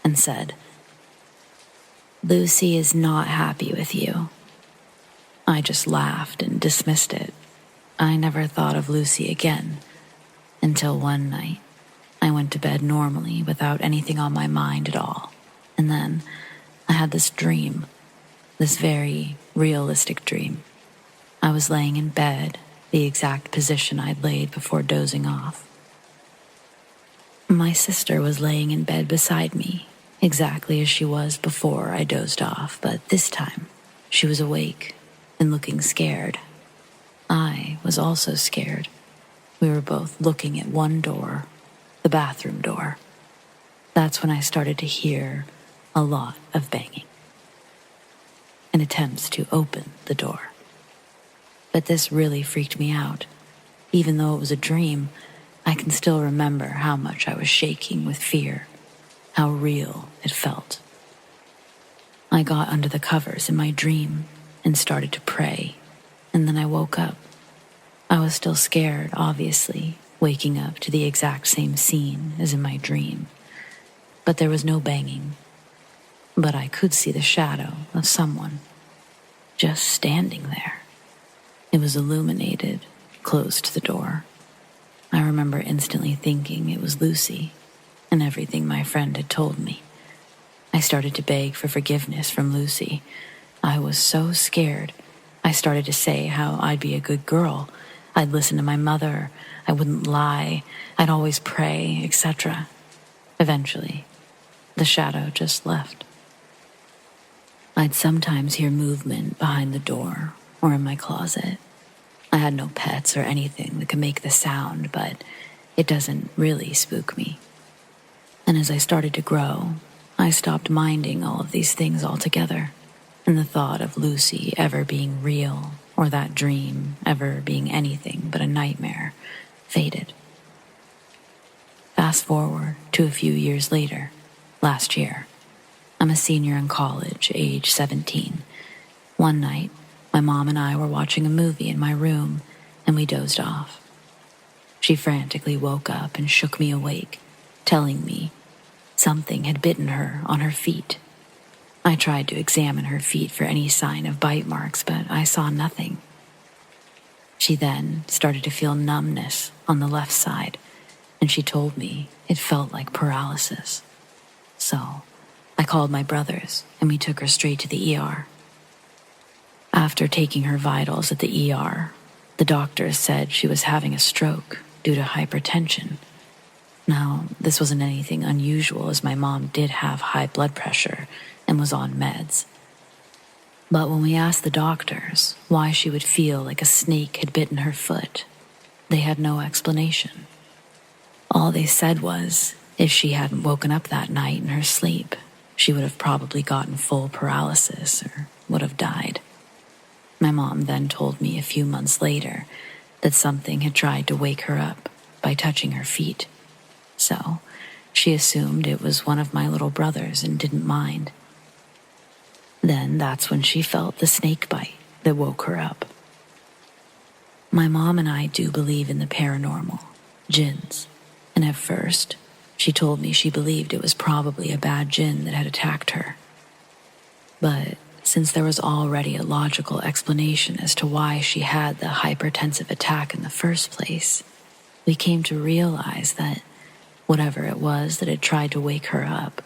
and said, "Lucy is not happy with you." I just laughed and dismissed it. I never thought of Lucy again until one night I went to bed normally without anything on my mind at all. And then I had this dream, this very realistic dream. I was laying in bed, the exact position I'd laid before dozing off. My sister was laying in bed beside me, exactly as she was before I dozed off, but this time she was awake and looking scared. I was also scared. We were both looking at one door, the bathroom door. That's when I started to hear a lot of banging and attempts to open the door. But this really freaked me out. Even though it was a dream, I can still remember how much I was shaking with fear, how real it felt. I got under the covers in my dream and started to pray, and then I woke up. I was still scared, obviously, waking up to the exact same scene as in my dream. But there was no banging. But I could see the shadow of someone just standing there. It was illuminated, close to the door. I remember instantly thinking it was Lucy and everything my friend had told me. I started to beg for forgiveness from Lucy. I was so scared. I started to say how I'd be a good girl. I'd listen to my mother. I wouldn't lie. I'd always pray, etc. Eventually, the shadow just left. I'd sometimes hear movement behind the door or in my closet. I had no pets or anything that could make the sound, but it doesn't really spook me. And as I started to grow, I stopped minding all of these things altogether, and the thought of Lucy ever being real or that dream ever being anything but a nightmare faded. Fast forward to a few years later, last year. I'm a senior in college, age 17. One night, my mom and I were watching a movie in my room, and we dozed off. She frantically woke up and shook me awake, telling me something had bitten her on her feet. I tried to examine her feet for any sign of bite marks, but I saw nothing. She then started to feel numbness on the left side, and she told me it felt like paralysis. So I called my brothers, and we took her straight to the ER. After taking her vitals at the ER, the doctors said she was having a stroke due to hypertension. Now, this wasn't anything unusual, as my mom did have high blood pressure and was on meds. But when we asked the doctors why she would feel like a snake had bitten her foot, they had no explanation. All they said was, if she hadn't woken up that night in her sleep, she would have probably gotten full paralysis or would have died. My mom then told me a few months later that something had tried to wake her up by touching her feet. So she assumed it was one of my little brothers and didn't mind. Then that's when she felt the snake bite that woke her up. My mom and I do believe in the paranormal, jinns, and at first, she told me she believed it was probably a bad jinn that had attacked her. But since there was already a logical explanation as to why she had the hypertensive attack in the first place, we came to realize that whatever it was that had tried to wake her up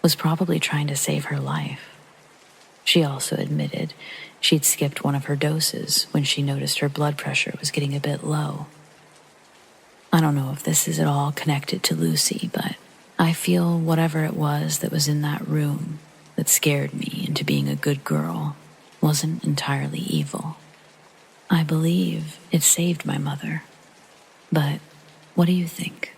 was probably trying to save her life. She also admitted she'd skipped one of her doses when she noticed her blood pressure was getting a bit low. I don't know if this is at all connected to Lucy, but I feel whatever it was that was in that room that scared me into being a good girl wasn't entirely evil. I believe it saved my mother. But what do you think?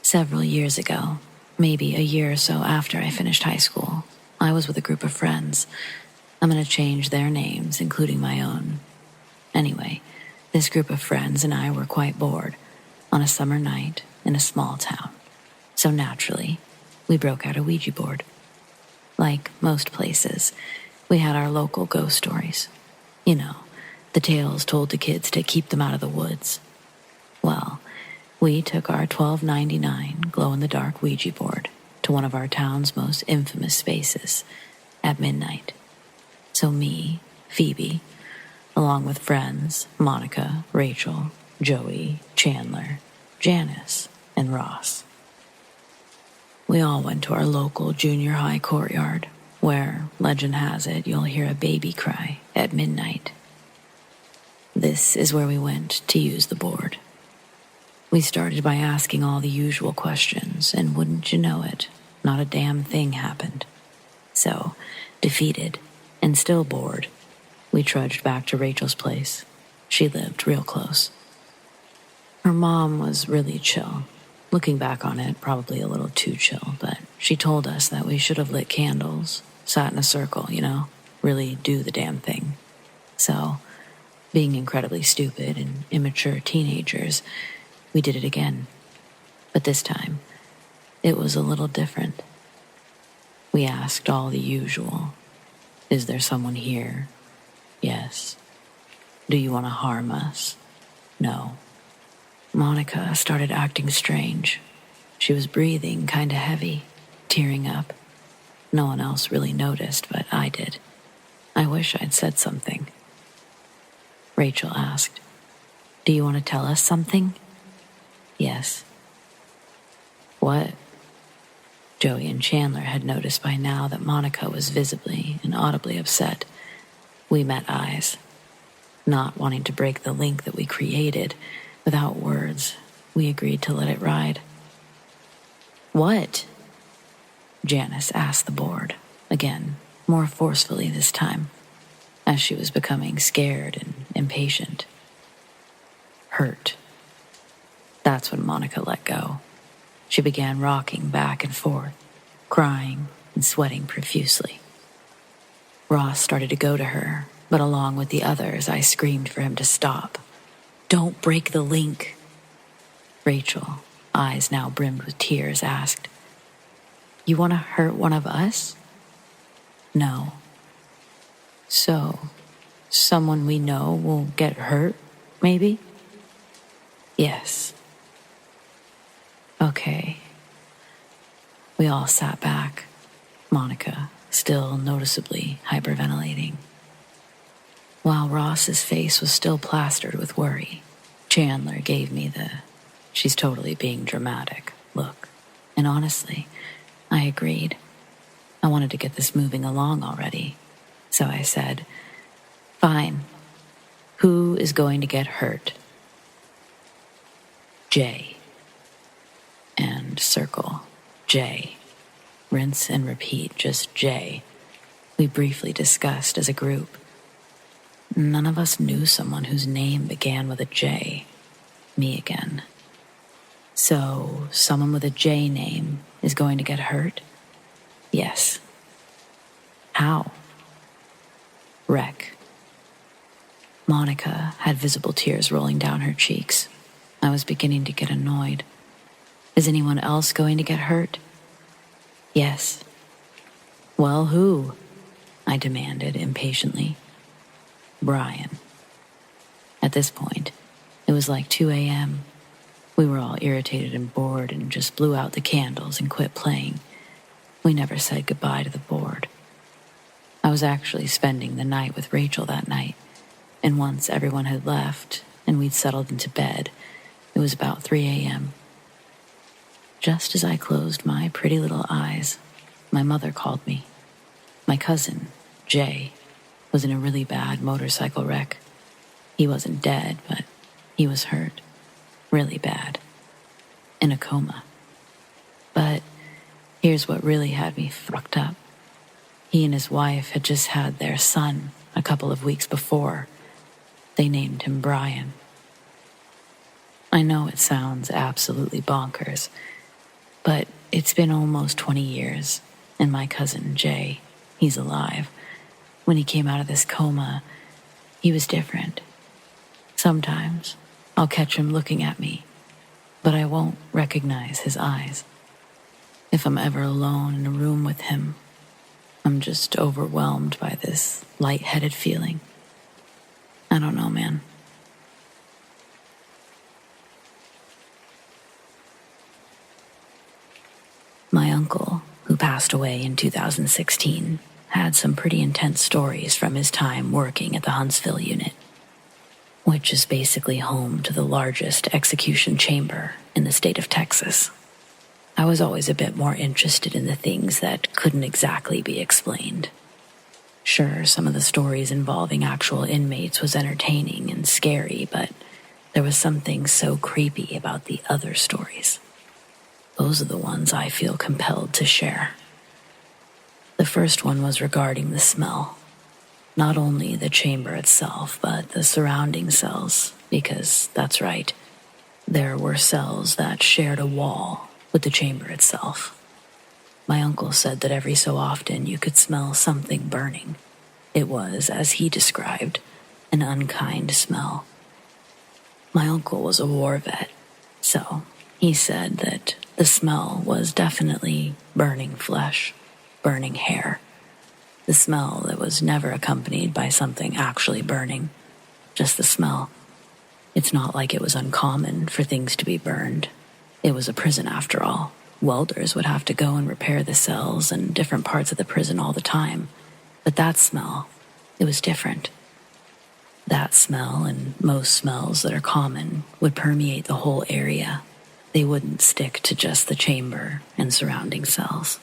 Several years ago, maybe a year or so after I finished high school, I was with a group of friends. I'm going to change their names, including my own. Anyway, this group of friends and I were quite bored on a summer night in a small town. So naturally, we broke out a Ouija board. Like most places, we had our local ghost stories. You know, the tales told to kids to keep them out of the woods. Well, we took our $12.99 glow-in-the-dark Ouija board to one of our town's most infamous spaces at midnight. So me, Phoebe, along with friends Monica, Rachel, Joey, Chandler, Janice, and Ross. We all went to our local junior high courtyard, where, legend has it, you'll hear a baby cry at midnight. This is where we went to use the board. We started by asking all the usual questions, and wouldn't you know it, not a damn thing happened. So, defeated and still bored, we trudged back to Rachel's place. She lived real close. Her mom was really chill. Looking back on it, probably a little too chill, but she told us that we should have lit candles, sat in a circle, really do the damn thing. So, being incredibly stupid and immature teenagers, we did it again. But this time, it was a little different. We asked all the usual. Is there someone here? Yes. Do you want to harm us? No. Monica started acting strange. She was breathing kinda heavy, tearing up. No one else really noticed, but I did. I wish I'd said something. Rachel asked, "Do you want to tell us something?" Yes. What? Joey and Chandler had noticed by now that Monica was visibly and audibly upset. We met eyes. Not wanting to break the link that we created, without words, we agreed to let it ride. What? Janice asked the board, again, more forcefully this time, as she was becoming scared and impatient. Hurt. That's when Monica let go. She began rocking back and forth, crying and sweating profusely. Ross started to go to her, but along with the others, I screamed for him to stop. Don't break the link. Rachel, eyes now brimmed with tears, asked, "You want to hurt one of us?" No. So, someone we know will get hurt, maybe? Yes. Okay. We all sat back, Monica still noticeably hyperventilating. While Ross's face was still plastered with worry, Chandler gave me the "she's totally being dramatic" look. And honestly, I agreed. I wanted to get this moving along already. So I said, "Fine. Who is going to get hurt?" Jay. And circle. Jay. Rinse and repeat, just Jay. We briefly discussed as a group. None of us knew someone whose name began with a J. Me again. So, someone with a J name is going to get hurt? Yes. How? Wreck. Monica had visible tears rolling down her cheeks. I was beginning to get annoyed. Is anyone else going to get hurt? Yes. Well, who? I demanded impatiently. Brian. At this point, it was like 2 a.m. We were all irritated and bored and just blew out the candles and quit playing. We never said goodbye to the board. I was actually spending the night with Rachel that night, and once everyone had left and we'd settled into bed, it was about 3 a.m. Just as I closed my pretty little eyes, my mother called me. My cousin, Jay, was in a really bad motorcycle wreck. He wasn't dead, but he was hurt. Really bad. In a coma. But here's what really had me fucked up. He and his wife had just had their son a couple of weeks before. They named him Brian. I know it sounds absolutely bonkers, but it's been almost 20 years, and my cousin Jay, he's alive. When he came out of this coma, he was different. Sometimes I'll catch him looking at me, but I won't recognize his eyes. If I'm ever alone in a room with him, I'm just overwhelmed by this lightheaded feeling. I don't know, man. My uncle passed away in 2016, had some pretty intense stories from his time working at the Huntsville unit, which is basically home to the largest execution chamber in the state of Texas. I was always a bit more interested in the things that couldn't exactly be explained. Sure, some of the stories involving actual inmates was entertaining and scary, but there was something so creepy about the other stories. Those are the ones I feel compelled to share. The first one was regarding the smell. Not only the chamber itself, but the surrounding cells, because that's right, there were cells that shared a wall with the chamber itself. My uncle said that every so often you could smell something burning. It was, as he described, an unkind smell. My uncle was a war vet, so he said that the smell was definitely burning flesh, burning hair. The smell that was never accompanied by something actually burning, just the smell. It's not like it was uncommon for things to be burned. It was a prison after all. Welders would have to go and repair the cells and different parts of the prison all the time. But that smell, it was different. That smell and most smells that are common would permeate the whole area. They wouldn't stick to just the chamber and surrounding cells.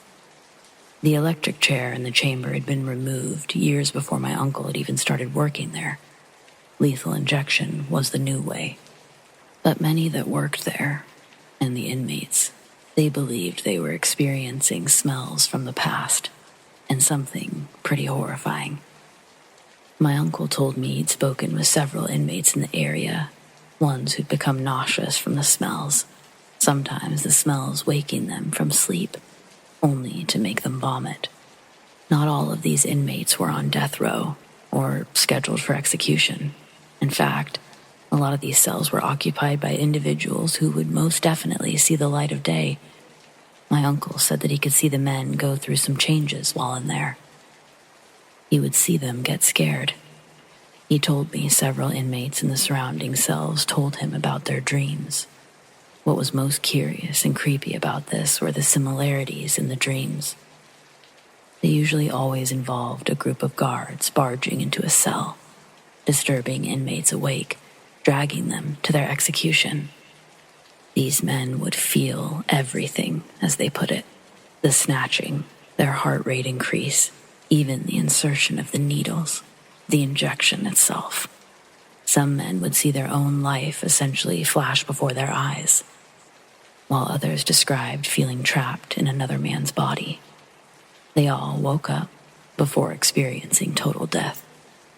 The electric chair in the chamber had been removed years before my uncle had even started working there. Lethal injection was the new way. But many that worked there, and the inmates, they believed they were experiencing smells from the past, and something pretty horrifying. My uncle told me he'd spoken with several inmates in the area, ones who'd become nauseous from the smells, sometimes the smells waking them from sleep, only to make them vomit. Not all of these inmates were on death row or scheduled for execution. In fact, a lot of these cells were occupied by individuals who would most definitely see the light of day. My uncle said that he could see the men go through some changes while in there. He would see them get scared. He told me several inmates in the surrounding cells told him about their dreams. What was most curious and creepy about this were the similarities in the dreams. They usually always involved a group of guards barging into a cell, disturbing inmates awake, dragging them to their execution. These men would feel everything, as they put it, the snatching, their heart rate increase, even the insertion of the needles, the injection itself. Some men would see their own life essentially flash before their eyes, while others described feeling trapped in another man's body. They all woke up before experiencing total death,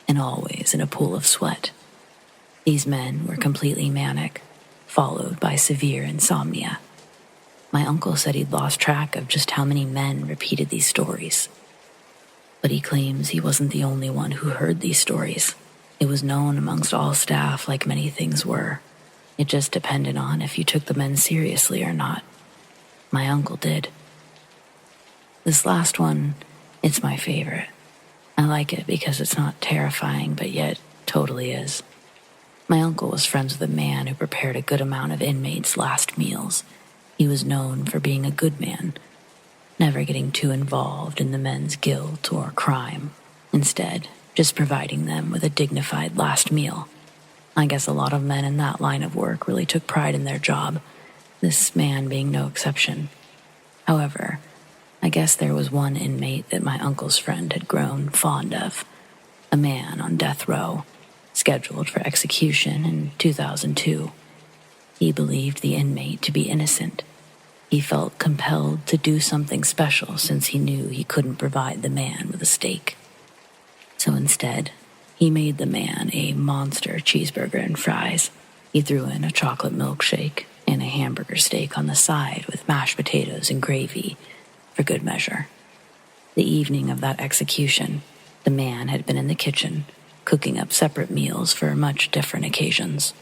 and always in a pool of sweat. These men were completely manic, followed by severe insomnia. My uncle said he'd lost track of just how many men repeated these stories. But he claims he wasn't the only one who heard these stories. It was known amongst all staff like many things were. It just depended on if you took the men seriously or not. My uncle did. This last one, it's my favorite. I like it because it's not terrifying, but yet totally is. My uncle was friends with a man who prepared a good amount of inmates' last meals. He was known for being a good man, never getting too involved in the men's guilt or crime. Instead, just providing them with a dignified last meal. I guess a lot of men in that line of work really took pride in their job, this man being no exception. However, I guess there was one inmate that my uncle's friend had grown fond of, a man on death row, scheduled for execution in 2002. He believed the inmate to be innocent. He felt compelled to do something special since he knew he couldn't provide the man with a steak. So instead, he made the man a monster cheeseburger and fries. He threw in a chocolate milkshake and a hamburger steak on the side with mashed potatoes and gravy for good measure. The evening of that execution, the man had been in the kitchen, cooking up separate meals for much different occasions.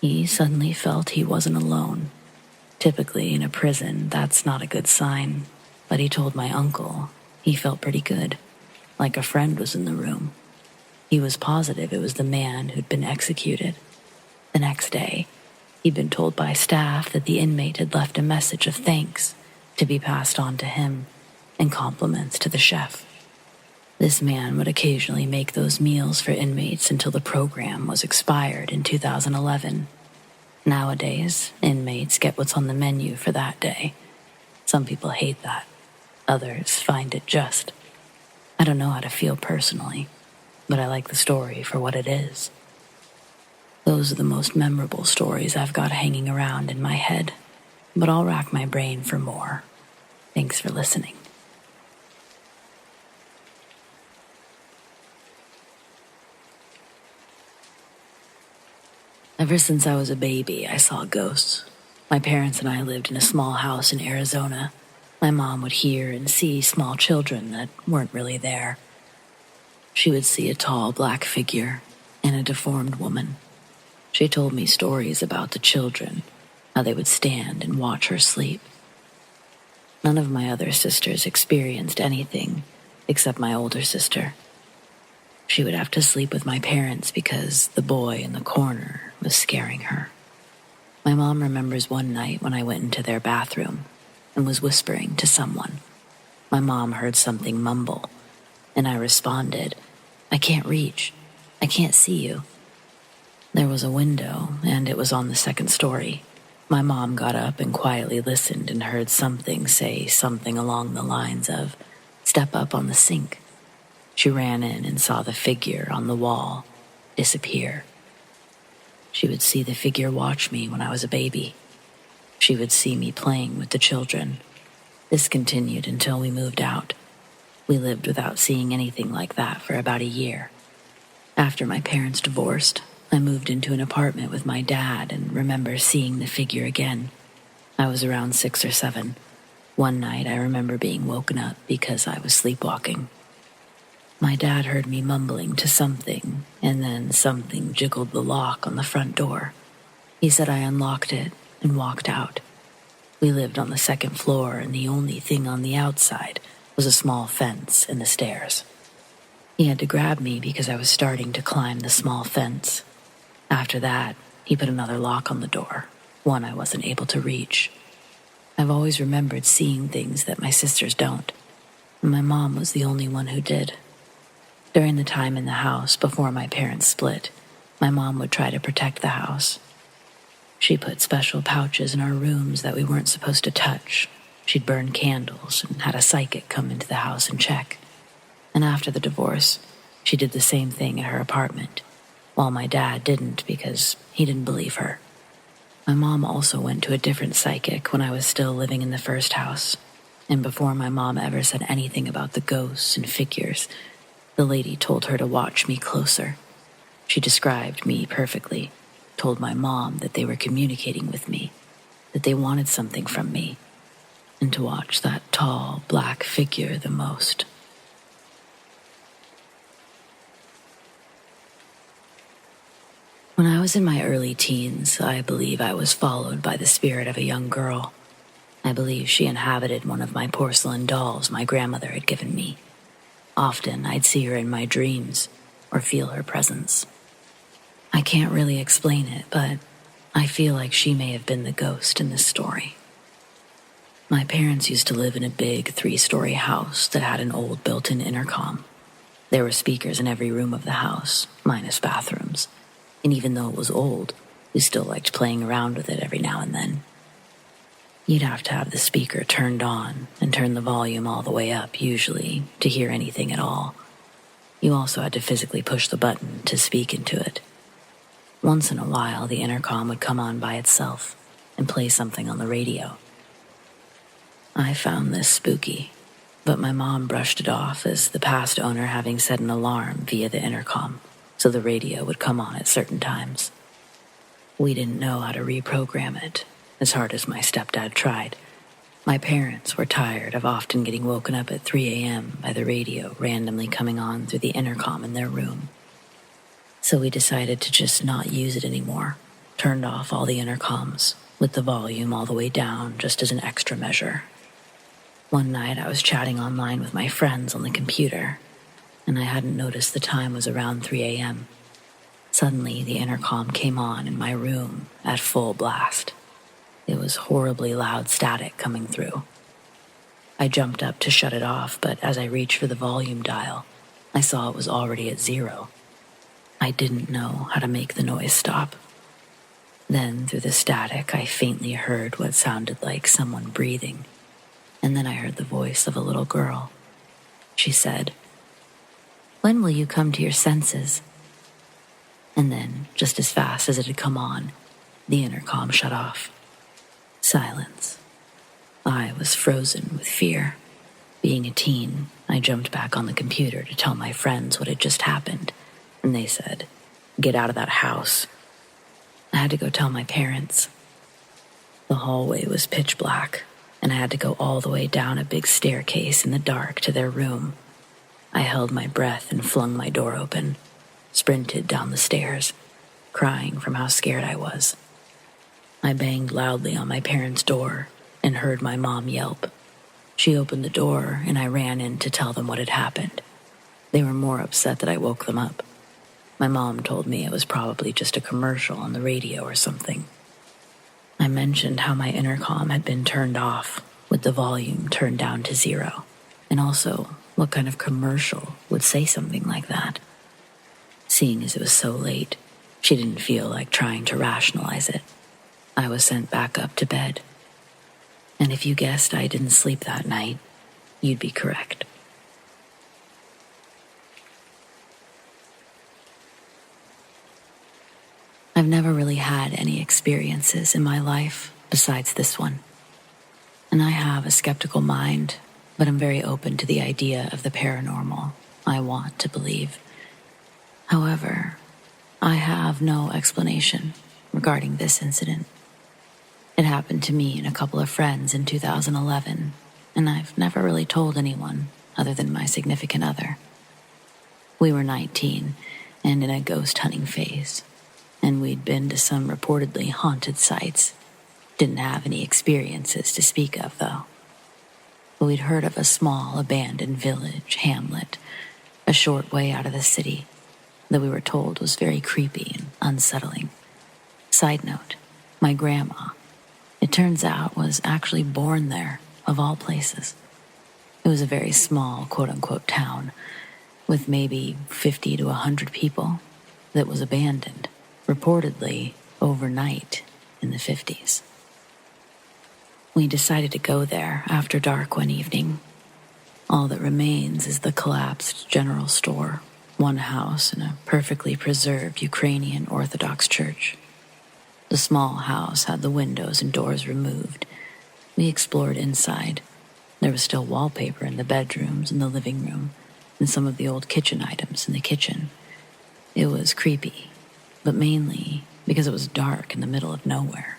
He suddenly felt he wasn't alone. Typically, in a prison, that's not a good sign, but he told my uncle he felt pretty good, like a friend was in the room. He was positive it was the man who'd been executed. The next day, he'd been told by staff that the inmate had left a message of thanks to be passed on to him and compliments to the chef. This man would occasionally make those meals for inmates until the program was expired in 2011. Nowadays, inmates get what's on the menu for that day. Some people hate that. Others find it just. I don't know how to feel personally, but I like the story for what it is. Those are the most memorable stories I've got hanging around in my head, but I'll rack my brain for more. Thanks for listening. Ever since I was a baby, I saw ghosts. My parents and I lived in a small house in Arizona. My mom would hear and see small children that weren't really there. She would see a tall black figure and a deformed woman. She told me stories about the children, how they would stand and watch her sleep. None of my other sisters experienced anything except my older sister. She would have to sleep with my parents because the boy in the corner was scaring her. My mom remembers one night when I went into their bathroom and was whispering to someone. My mom heard something mumble, and I responded, "I can't reach. I can't see you." There was a window, and it was on the second story. My mom got up and quietly listened and heard something say something along the lines of, "Step up on the sink." She ran in and saw the figure on the wall disappear. She would see the figure watch me when I was a baby. She would see me playing with the children. This continued until we moved out. We lived without seeing anything like that for about a year. After my parents divorced, I moved into an apartment with my dad and remember seeing the figure again. I was around 6 or 7. One night I remember being woken up because I was sleepwalking. My dad heard me mumbling to something, and then something jiggled the lock on the front door. He said I unlocked it and walked out. We lived on the second floor, and the only thing on the outside was a small fence and the stairs. He had to grab me because I was starting to climb the small fence. After that, he put another lock on the door, one I wasn't able to reach. I've always remembered seeing things that my sisters don't, and my mom was the only one who did. During the time in the house before my parents split, my mom would try to protect the house. She put special pouches in our rooms that we weren't supposed to touch. She'd burn candles and had a psychic come into the house and check. And after the divorce, she did the same thing at her apartment, while my dad didn't because he didn't believe her. My mom also went to a different psychic when I was still living in the first house, and before my mom ever said anything about the ghosts and figures, the lady told her to watch me closer. She described me perfectly, told my mom that they were communicating with me, that they wanted something from me, and to watch that tall, black figure the most. When I was in my early teens, I believe I was followed by the spirit of a young girl. I believe she inhabited one of my porcelain dolls my grandmother had given me. Often, I'd see her in my dreams or feel her presence. I can't really explain it, but I feel like she may have been the ghost in this story. My parents used to live in a big 3-story house that had an old built-in intercom. There were speakers in every room of the house, minus bathrooms. And even though it was old, we still liked playing around with it every now and then. You'd have to have the speaker turned on and turn the volume all the way up, usually, to hear anything at all. You also had to physically push the button to speak into it. Once in a while, the intercom would come on by itself and play something on the radio. I found this spooky, but my mom brushed it off as the past owner having set an alarm via the intercom, so the radio would come on at certain times. We didn't know how to reprogram it, as hard as my stepdad tried. My parents were tired of often getting woken up at 3 a.m. by the radio randomly coming on through the intercom in their room. So we decided to just not use it anymore, turned off all the intercoms, with the volume all the way down just as an extra measure. One night I was chatting online with my friends on the computer, and I hadn't noticed the time was around 3 a.m. Suddenly, the intercom came on in my room at full blast. It was horribly loud static coming through. I I jumped up to shut it off, but as I reached for the volume dial, I saw it was already at 0. I didn't know how to make the noise stop. Then, through the static, I faintly heard what sounded like someone breathing, and then I heard the voice of a little girl. She said, "When will you come to your senses?" And then, just as fast as it had come on, the intercom shut off. Silence. I was frozen with fear. Being a teen, I jumped back on the computer to tell my friends what had just happened, and they said, "Get out of that house." I had to go tell my parents. The hallway was pitch black, and I had to go all the way down a big staircase in the dark to their room. I held my breath and flung my door open, sprinted down the stairs, crying from how scared I was. I banged loudly on my parents' door and heard my mom yelp. She opened the door, and I ran in to tell them what had happened. They were more upset that I woke them up. My mom told me it was probably just a commercial on the radio or something. I mentioned how my intercom had been turned off, with the volume turned down to 0, and also what kind of commercial would say something like that. Seeing as it was so late, she didn't feel like trying to rationalize it. I was sent back up to bed. And if you guessed I didn't sleep that night, you'd be correct. I've never really had any experiences in my life besides this one. And I have a skeptical mind, but I'm very open to the idea of the paranormal. I want to believe. However, I have no explanation regarding this incident. It happened to me and a couple of friends in 2011, and I've never really told anyone other than my significant other. We were 19 and in a ghost hunting phase, and we'd been to some reportedly haunted sites. Didn't have any experiences to speak of, though. But we'd heard of a small abandoned village, hamlet, a short way out of the city, that we were told was very creepy and unsettling. Side note, my grandma, it turns out, was actually born there, of all places. It was a very small, quote-unquote, town, with maybe 50 to 100 people, that was abandoned, reportedly overnight in the 50s. We decided to go there after dark one evening. All that remains is the collapsed general store, one house, and a perfectly preserved Ukrainian Orthodox church. The small house had the windows and doors removed. We explored inside. There was still wallpaper in the bedrooms and the living room, and some of the old kitchen items in the kitchen. It was creepy, but mainly because it was dark in the middle of nowhere.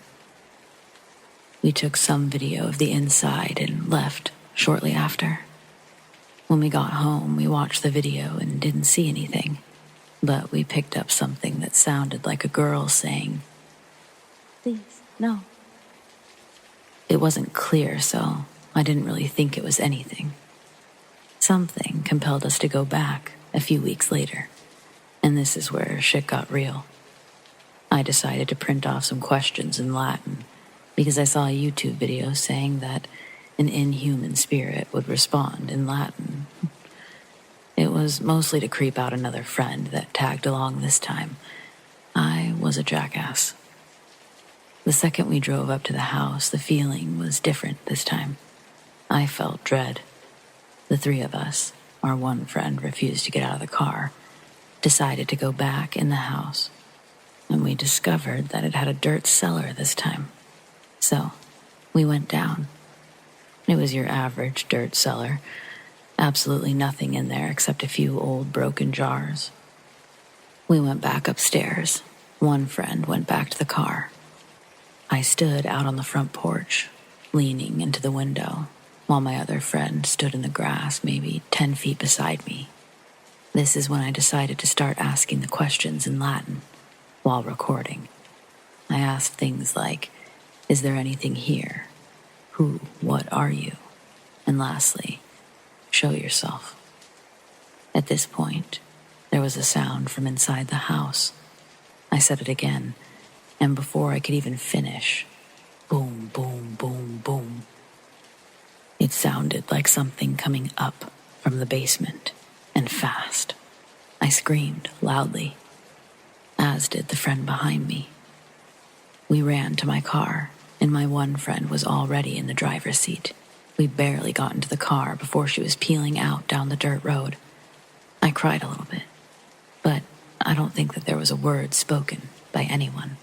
We took some video of the inside and left shortly after. When we got home, we watched the video and didn't see anything, but we picked up something that sounded like a girl saying, "Please, no." It wasn't clear, so I didn't really think it was anything. Something compelled us to go back a few weeks later, and this is where shit got real. I decided to print off some questions in Latin because I saw a YouTube video saying that an inhuman spirit would respond in Latin. It was mostly to creep out another friend that tagged along this time. I was a jackass. The second we drove up to the house, the feeling was different this time. I felt dread. The three of us, our one friend refused to get out of the car, decided to go back in the house, and we discovered that it had a dirt cellar this time. So, we went down. It was your average dirt cellar. Absolutely nothing in there except a few old broken jars. We went back upstairs. One friend went back to the car. I stood out on the front porch, leaning into the window, while my other friend stood in the grass maybe 10 feet beside me. This is when I decided to start asking the questions in Latin while recording. I asked things like, "Is there anything here? Who, what are you?" And lastly, "Show yourself." At this point, there was a sound from inside the house. I said it again, and before I could even finish, boom, boom, boom, boom. It sounded like something coming up from the basement, and fast. I screamed loudly, as did the friend behind me. We ran to my car, and my one friend was already in the driver's seat. We barely got into the car before she was peeling out down the dirt road. I cried a little bit, but I don't think that there was a word spoken by anyone.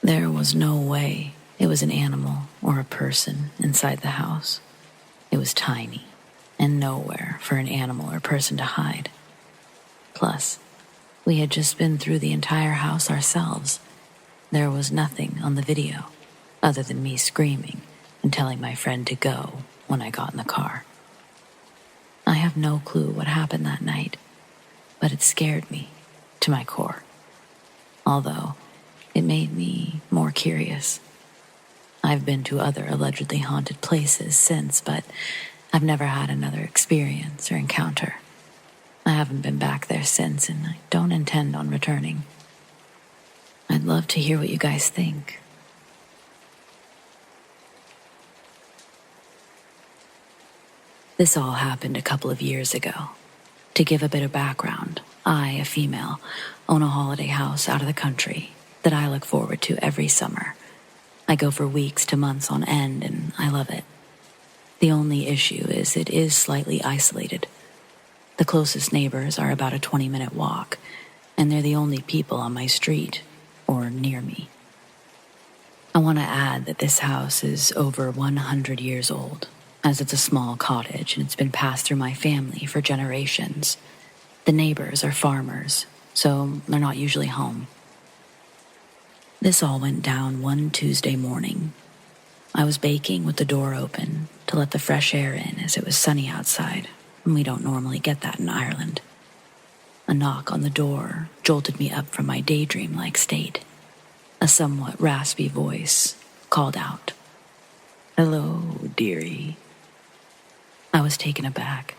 There was no way it was an animal or a person inside the house. It was tiny, and nowhere for an animal or person to hide. Plus, we had just been through the entire house ourselves. There was nothing on the video, other than me screaming and telling my friend to go when I got in the car. I have no clue what happened that night, but it scared me to my core. Although, it made me more curious. I've been to other allegedly haunted places since, but I've never had another experience or encounter. I haven't been back there since, and I don't intend on returning. I'd love to hear what you guys think. This all happened a couple of years ago. To give a bit of background, I, a female, own a holiday house out of the country that I look forward to every summer. I go for weeks to months on end, and I love it. The only issue is it is slightly isolated. The closest neighbors are about a 20-minute walk, and they're the only people on my street or near me. I want to add that this house is over 100 years old, as it's a small cottage and it's been passed through my family for generations. The neighbors are farmers, so they're not usually home. This all went down one Tuesday morning. I was baking with the door open to let the fresh air in as it was sunny outside, and we don't normally get that in Ireland. A knock on the door jolted me up from my daydream-like state. A somewhat raspy voice called out, "Hello, dearie." I was taken aback.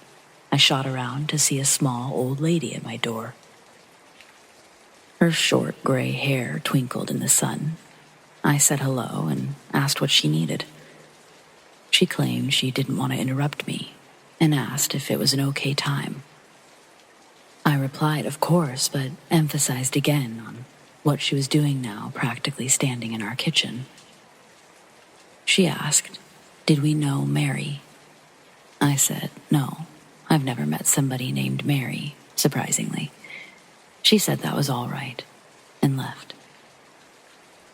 I shot around to see a small old lady at my door. Her short gray hair twinkled in the sun. I said hello and asked what she needed. She claimed she didn't want to interrupt me and asked if it was an okay time. I replied, of course, but emphasized again on what she was doing now, practically standing in our kitchen. She asked, did we know Mary? I said, no, I've never met somebody named Mary, surprisingly. She said that was all right, and left.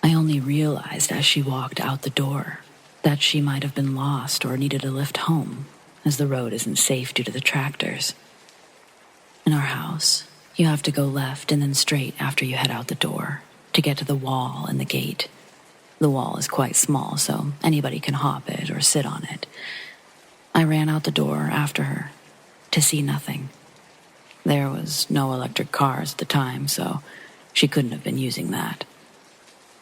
I only realized as she walked out the door that she might have been lost or needed a lift home, as the road isn't safe due to the tractors. In our house, you have to go left and then straight after you head out the door to get to the wall and the gate. The wall is quite small, so anybody can hop it or sit on it. I ran out the door after her to see nothing. There was no electric cars at the time, so she couldn't have been using that.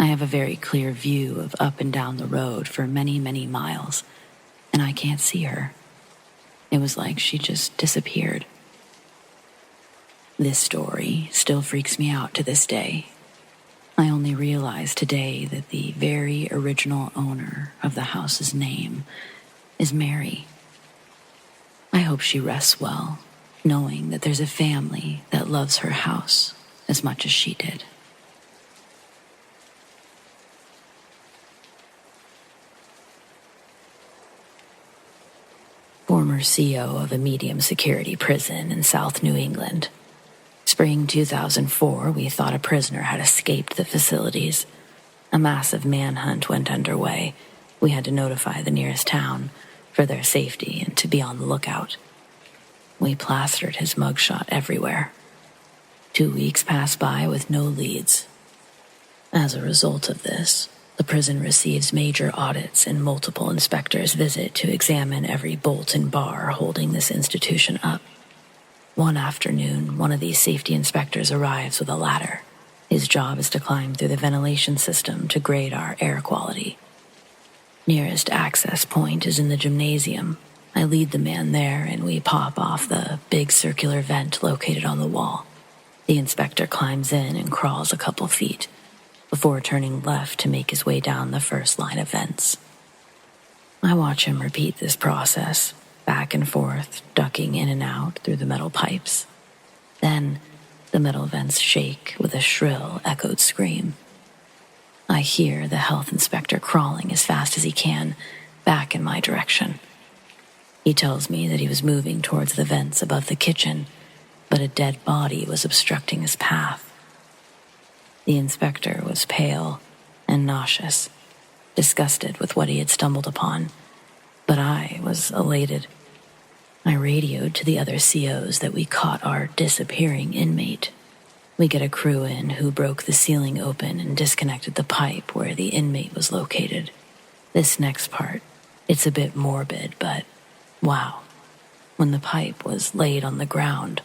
I have a very clear view of up and down the road for many, many miles, and I can't see her. It was like she just disappeared. This story still freaks me out to this day. I only realized today that the very original owner of the house's name is Mary. I hope she rests well, knowing that there's a family that loves her house as much as she did. Former CO of a medium security prison in South New England. Spring 2004, we thought a prisoner had escaped the facilities. A massive manhunt went underway. We had to notify the nearest town for their safety and to be on the lookout. We plastered his mugshot everywhere. 2 weeks passed by with no leads. As a result of this, the prison receives major audits and multiple inspectors visit to examine every bolt and bar holding this institution up. One afternoon, one of these safety inspectors arrives with a ladder. His job is to climb through the ventilation system to grade our air quality. Nearest access point is in the gymnasium. I lead the man there and we pop off the big circular vent located on the wall. The inspector climbs in and crawls a couple feet before turning left to make his way down the first line of vents. I watch him repeat this process, back and forth, ducking in and out through the metal pipes. Then, the metal vents shake with a shrill, echoed scream. I hear the health inspector crawling as fast as he can, back in my direction. He tells me that he was moving towards the vents above the kitchen, but a dead body was obstructing his path. The inspector was pale and nauseous, disgusted with what he had stumbled upon, but I was elated. I radioed to the other COs that we caught our disappearing inmate. We get a crew in who broke the ceiling open and disconnected the pipe where the inmate was located. This next part, it's a bit morbid, but wow. When the pipe was laid on the ground,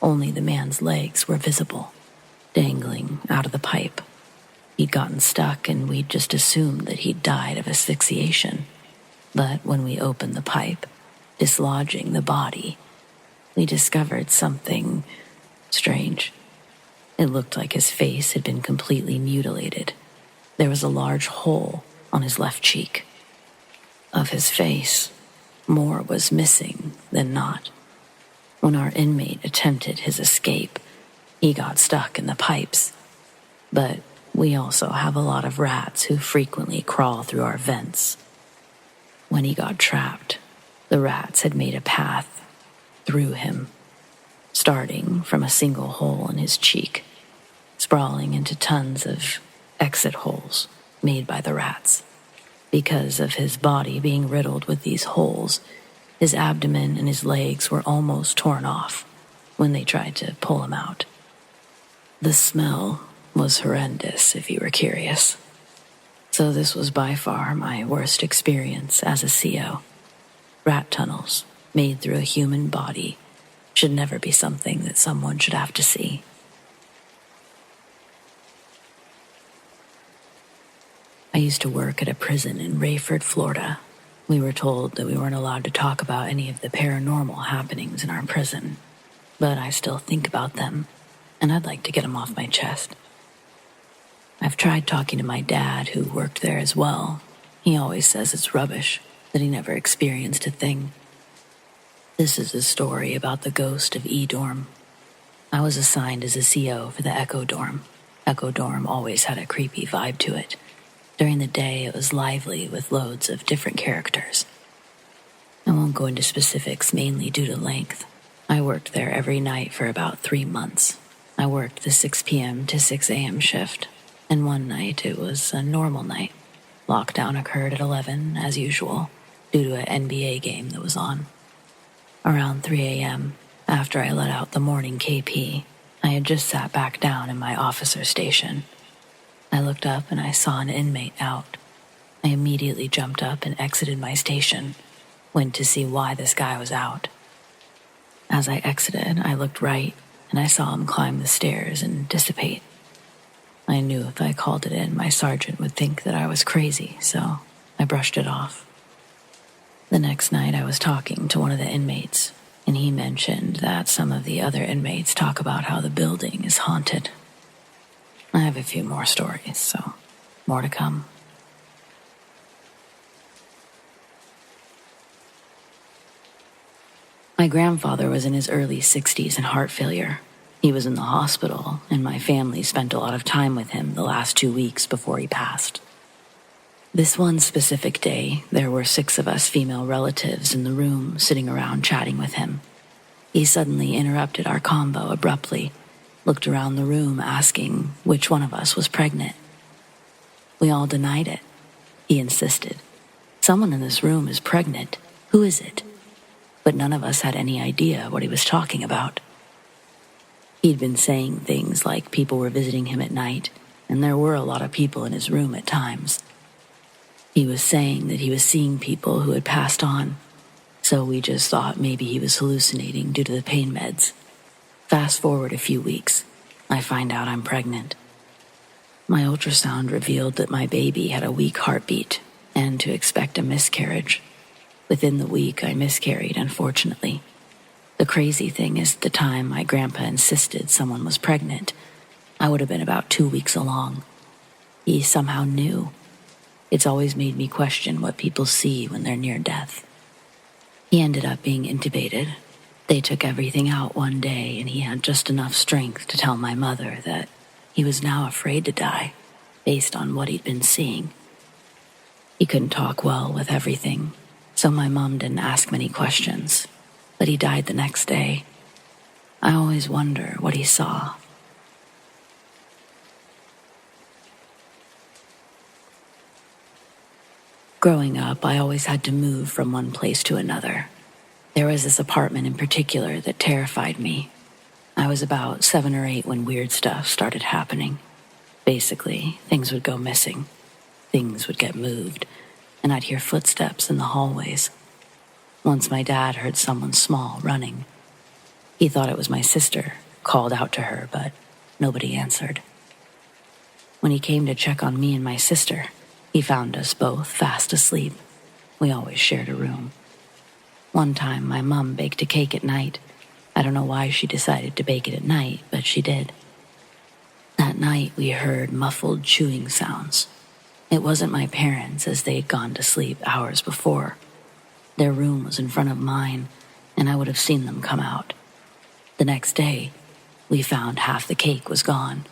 only the man's legs were visible, dangling out of the pipe. He'd gotten stuck and we'd just assumed that he'd died of asphyxiation. But when we opened the pipe, dislodging the body, we discovered something strange. It looked like his face had been completely mutilated. There was a large hole on his left cheek. Of his face, more was missing than not. When our inmate attempted his escape, he got stuck in the pipes. But we also have a lot of rats who frequently crawl through our vents. When he got trapped, the rats had made a path through him, starting from a single hole in his cheek, sprawling into tons of exit holes made by the rats. Because of his body being riddled with these holes, his abdomen and his legs were almost torn off when they tried to pull him out. The smell was horrendous, if you were curious. So this was by far my worst experience as a CO. Rat tunnels made through a human body should never be something that someone should have to see. I used to work at a prison in Rayford, Florida. We were told that we weren't allowed to talk about any of the paranormal happenings in our prison, but I still think about them, and I'd like to get them off my chest. I've tried talking to my dad, who worked there as well. He always says it's rubbish, that he never experienced a thing. This is a story about the ghost of E-Dorm. I was assigned as a CO for the Echo Dorm. Echo Dorm always had a creepy vibe to it. During the day, it was lively with loads of different characters. I won't go into specifics mainly due to length. I worked there every night for about 3 months. I worked the 6 p.m. to 6 a.m. shift, and one night it was a normal night. Lockdown occurred at 11, as usual, due to an NBA game that was on. Around 3 a.m., after I let out the morning KP, I had just sat back down in my officer station. I looked up and I saw an inmate out. I immediately jumped up and exited my station, went to see why this guy was out. As I exited, I looked right and I saw him climb the stairs and dissipate. I knew if I called it in, my sergeant would think that I was crazy, so I brushed it off. The next night I was talking to one of the inmates, and he mentioned that some of the other inmates talk about how the building is haunted. I have a few more stories, so more to come. My grandfather was in his early 60s and heart failure. He was in the hospital, and my family spent a lot of time with him the last 2 weeks before he passed. This one specific day, there were 6 of us female relatives in the room sitting around chatting with him. He suddenly interrupted our convo abruptly, looked around the room asking which one of us was pregnant. We all denied it. He insisted, "Someone in this room is pregnant. Who is it?" But none of us had any idea what he was talking about. He'd been saying things like people were visiting him at night, and there were a lot of people in his room at times. He was saying that he was seeing people who had passed on, so we just thought maybe he was hallucinating due to the pain meds. Fast forward a few weeks, I find out I'm pregnant. My ultrasound revealed that my baby had a weak heartbeat and to expect a miscarriage. Within the week, I miscarried, unfortunately. The crazy thing is, at the time my grandpa insisted someone was pregnant, I would have been about 2 weeks along. He somehow knew. It's always made me question what people see when they're near death. He ended up being intubated. They took everything out one day, and he had just enough strength to tell my mother that he was now afraid to die, based on what he'd been seeing. He couldn't talk well with everything, so my mom didn't ask many questions, but he died the next day. I always wonder what he saw. Growing up, I always had to move from one place to another. There was this apartment in particular that terrified me. I was about 7 or 8 when weird stuff started happening. Basically, things would go missing. Things would get moved, and I'd hear footsteps in the hallways. Once my dad heard someone small running. He thought it was my sister, called out to her, but nobody answered. When he came to check on me and my sister, he found us both fast asleep. We always shared a room. One time, my mom baked a cake at night. I don't know why she decided to bake it at night, but she did. That night, we heard muffled chewing sounds. It wasn't my parents, as they'd gone to sleep hours before. Their room was in front of mine, and I would have seen them come out. The next day, we found half the cake was gone.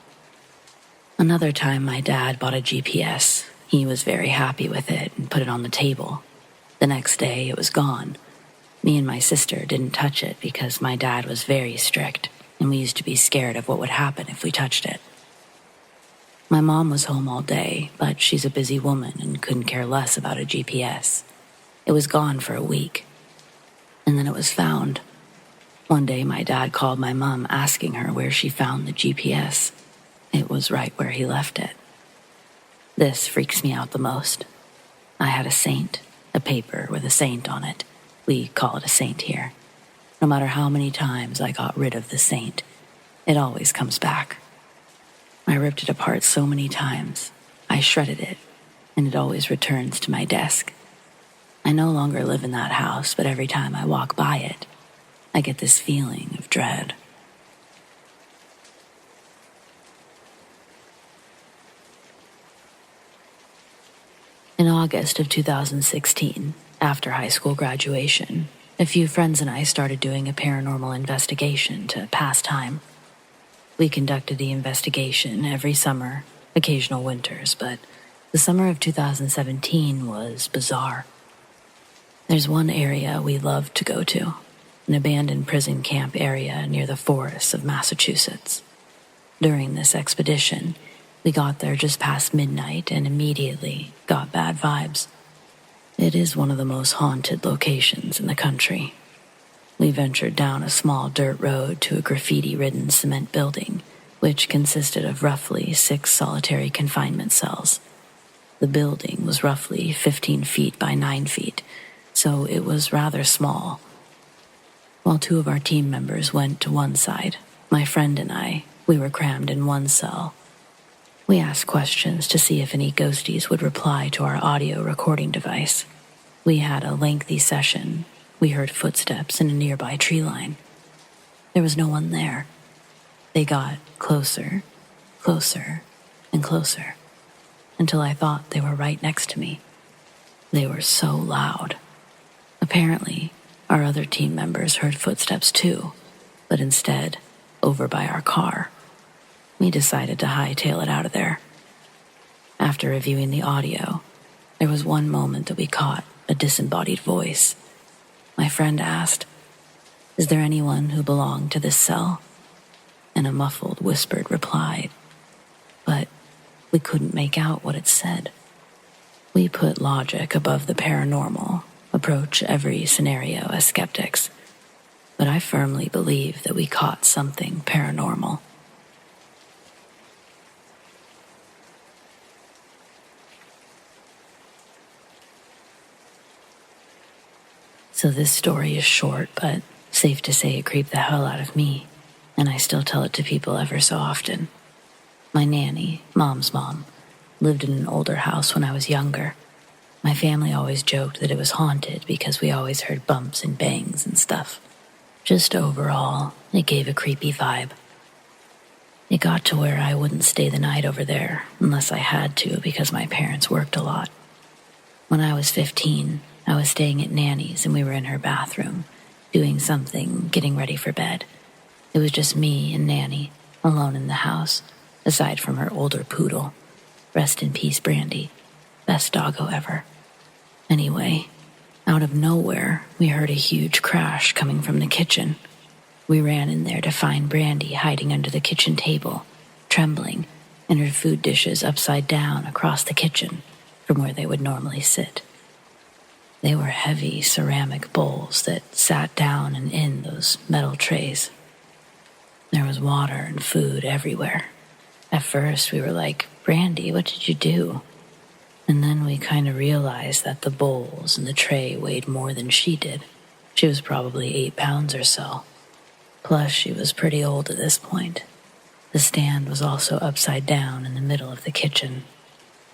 Another time, my dad bought a GPS. He was very happy with it and put it on the table. The next day, it was gone. Me and my sister didn't touch it because my dad was very strict, and we used to be scared of what would happen if we touched it. My mom was home all day, but she's a busy woman and couldn't care less about a GPS. It was gone for a week, and then it was found. One day, my dad called my mom asking her where she found the GPS. It was right where he left it. This freaks me out the most. I had a saint, a paper with a saint on it. We call it a saint here. No matter how many times I got rid of the saint, it always comes back. I ripped it apart so many times. I shredded it, and it always returns to my desk. I no longer live in that house, but every time I walk by it, I get this feeling of dread. In August of 2016, after high school graduation, a few friends and I started doing a paranormal investigation to pass time. We conducted the investigation every summer, occasional winters, but the summer of 2017 was bizarre. There's one area we loved to go to, an abandoned prison camp area near the forests of Massachusetts. During this expedition, we got there just past midnight and immediately got bad vibes. It is one of the most haunted locations in the country. We ventured down a small dirt road to a graffiti-ridden cement building, which consisted of roughly 6 solitary confinement cells. The building was roughly 15 feet by 9 feet, so it was rather small. While 2 of our team members went to one side, my friend and I, we were crammed in one cell. We asked questions to see if any ghosties would reply to our audio recording device. We had a lengthy session. We heard footsteps in a nearby tree line. There was no one there. They got closer, closer, and closer, until I thought they were right next to me. They were so loud. Apparently, our other team members heard footsteps too, but instead, over by our car. We decided to hightail it out of there. After reviewing the audio, there was one moment that we caught a disembodied voice. My friend asked, "Is there anyone who belonged to this cell?" And a muffled, whispered replied, but we couldn't make out what it said. We put logic above the paranormal, approach every scenario as skeptics, but I firmly believe that we caught something paranormal. So this story is short, but safe to say it creeped the hell out of me, and I still tell it to people ever so often. My nanny, Mom's mom, lived in an older house when I was younger. My family always joked that it was haunted because we always heard bumps and bangs and stuff. Just overall, it gave a creepy vibe. It got to where I wouldn't stay the night over there unless I had to because my parents worked a lot. When I was 15, I was staying at Nanny's and we were in her bathroom, doing something, getting ready for bed. It was just me and Nanny, alone in the house, aside from her older poodle. Rest in peace, Brandy. Best doggo ever. Anyway, out of nowhere, we heard a huge crash coming from the kitchen. We ran in there to find Brandy hiding under the kitchen table, trembling, and her food dishes upside down across the kitchen from where they would normally sit. They were heavy ceramic bowls that sat down and in those metal trays. There was water and food everywhere. At first, we were like, "Brandy, what did you do?" And then we kind of realized that the bowls and the tray weighed more than she did. She was probably 8 pounds or so. Plus, she was pretty old at this point. The stand was also upside down in the middle of the kitchen.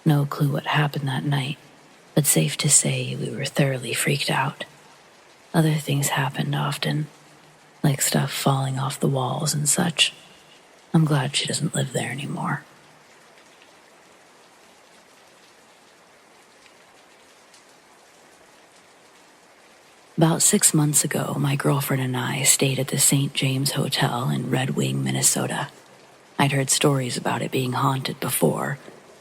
No clue what happened that night, but safe to say we were thoroughly freaked out. Other things happened often, like stuff falling off the walls and such. I'm glad she doesn't live there anymore. About 6 months ago, my girlfriend and I stayed at the St. James Hotel in Red Wing, Minnesota. I'd heard stories about it being haunted before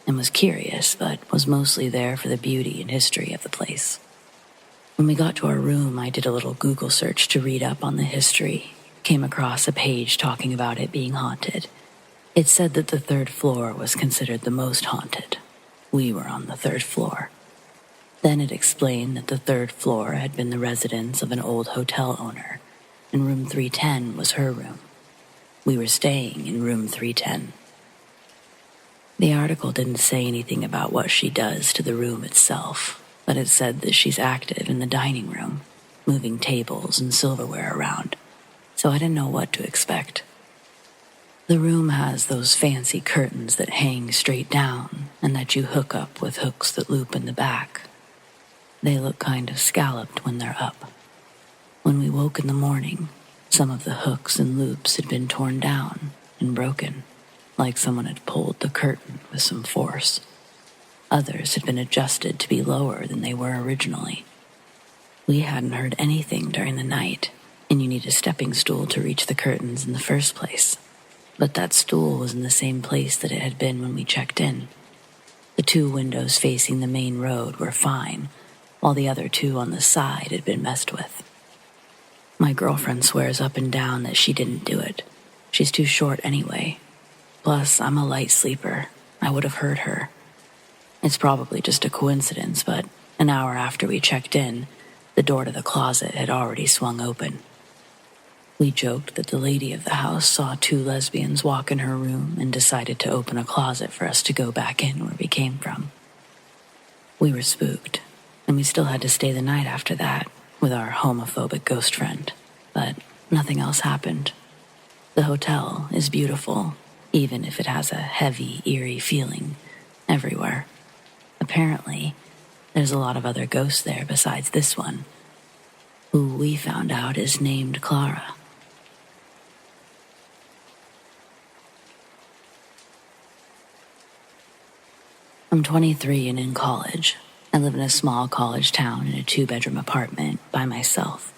and was curious, but was mostly there for the beauty and history of the place. When we got to our room, I did a little Google search to read up on the history, came across a page talking about it being haunted. It said that the 3rd floor was considered the most haunted. We were on the 3rd floor. Then it explained that the 3rd floor had been the residence of an old hotel owner, and room 310 was her room. We were staying in room 310. The article didn't say anything about what she does to the room itself, but it said that she's active in the dining room, moving tables and silverware around, so I didn't know what to expect. The room has those fancy curtains that hang straight down and that you hook up with hooks that loop in the back. They look kind of scalloped when they're up. When we woke in the morning, some of the hooks and loops had been torn down and broken, like someone had pulled the curtain with some force. Others had been adjusted to be lower than they were originally. We hadn't heard anything during the night, and you need a stepping stool to reach the curtains in the first place. But that stool was in the same place that it had been when we checked in. The 2 windows facing the main road were fine, while the other 2 on the side had been messed with. My girlfriend swears up and down that she didn't do it. She's too short anyway. Plus, I'm a light sleeper. I would have heard her. It's probably just a coincidence, but an hour after we checked in, the door to the closet had already swung open. We joked that the lady of the house saw 2 lesbians walk in her room and decided to open a closet for us to go back in where we came from. We were spooked, and we still had to stay the night after that with our homophobic ghost friend, but nothing else happened. The hotel is beautiful, even if it has a heavy, eerie feeling everywhere. Apparently, there's a lot of other ghosts there besides this one, who we found out is named Clara. I'm 23 and in college. I live in a small college town in a 2-bedroom apartment by myself.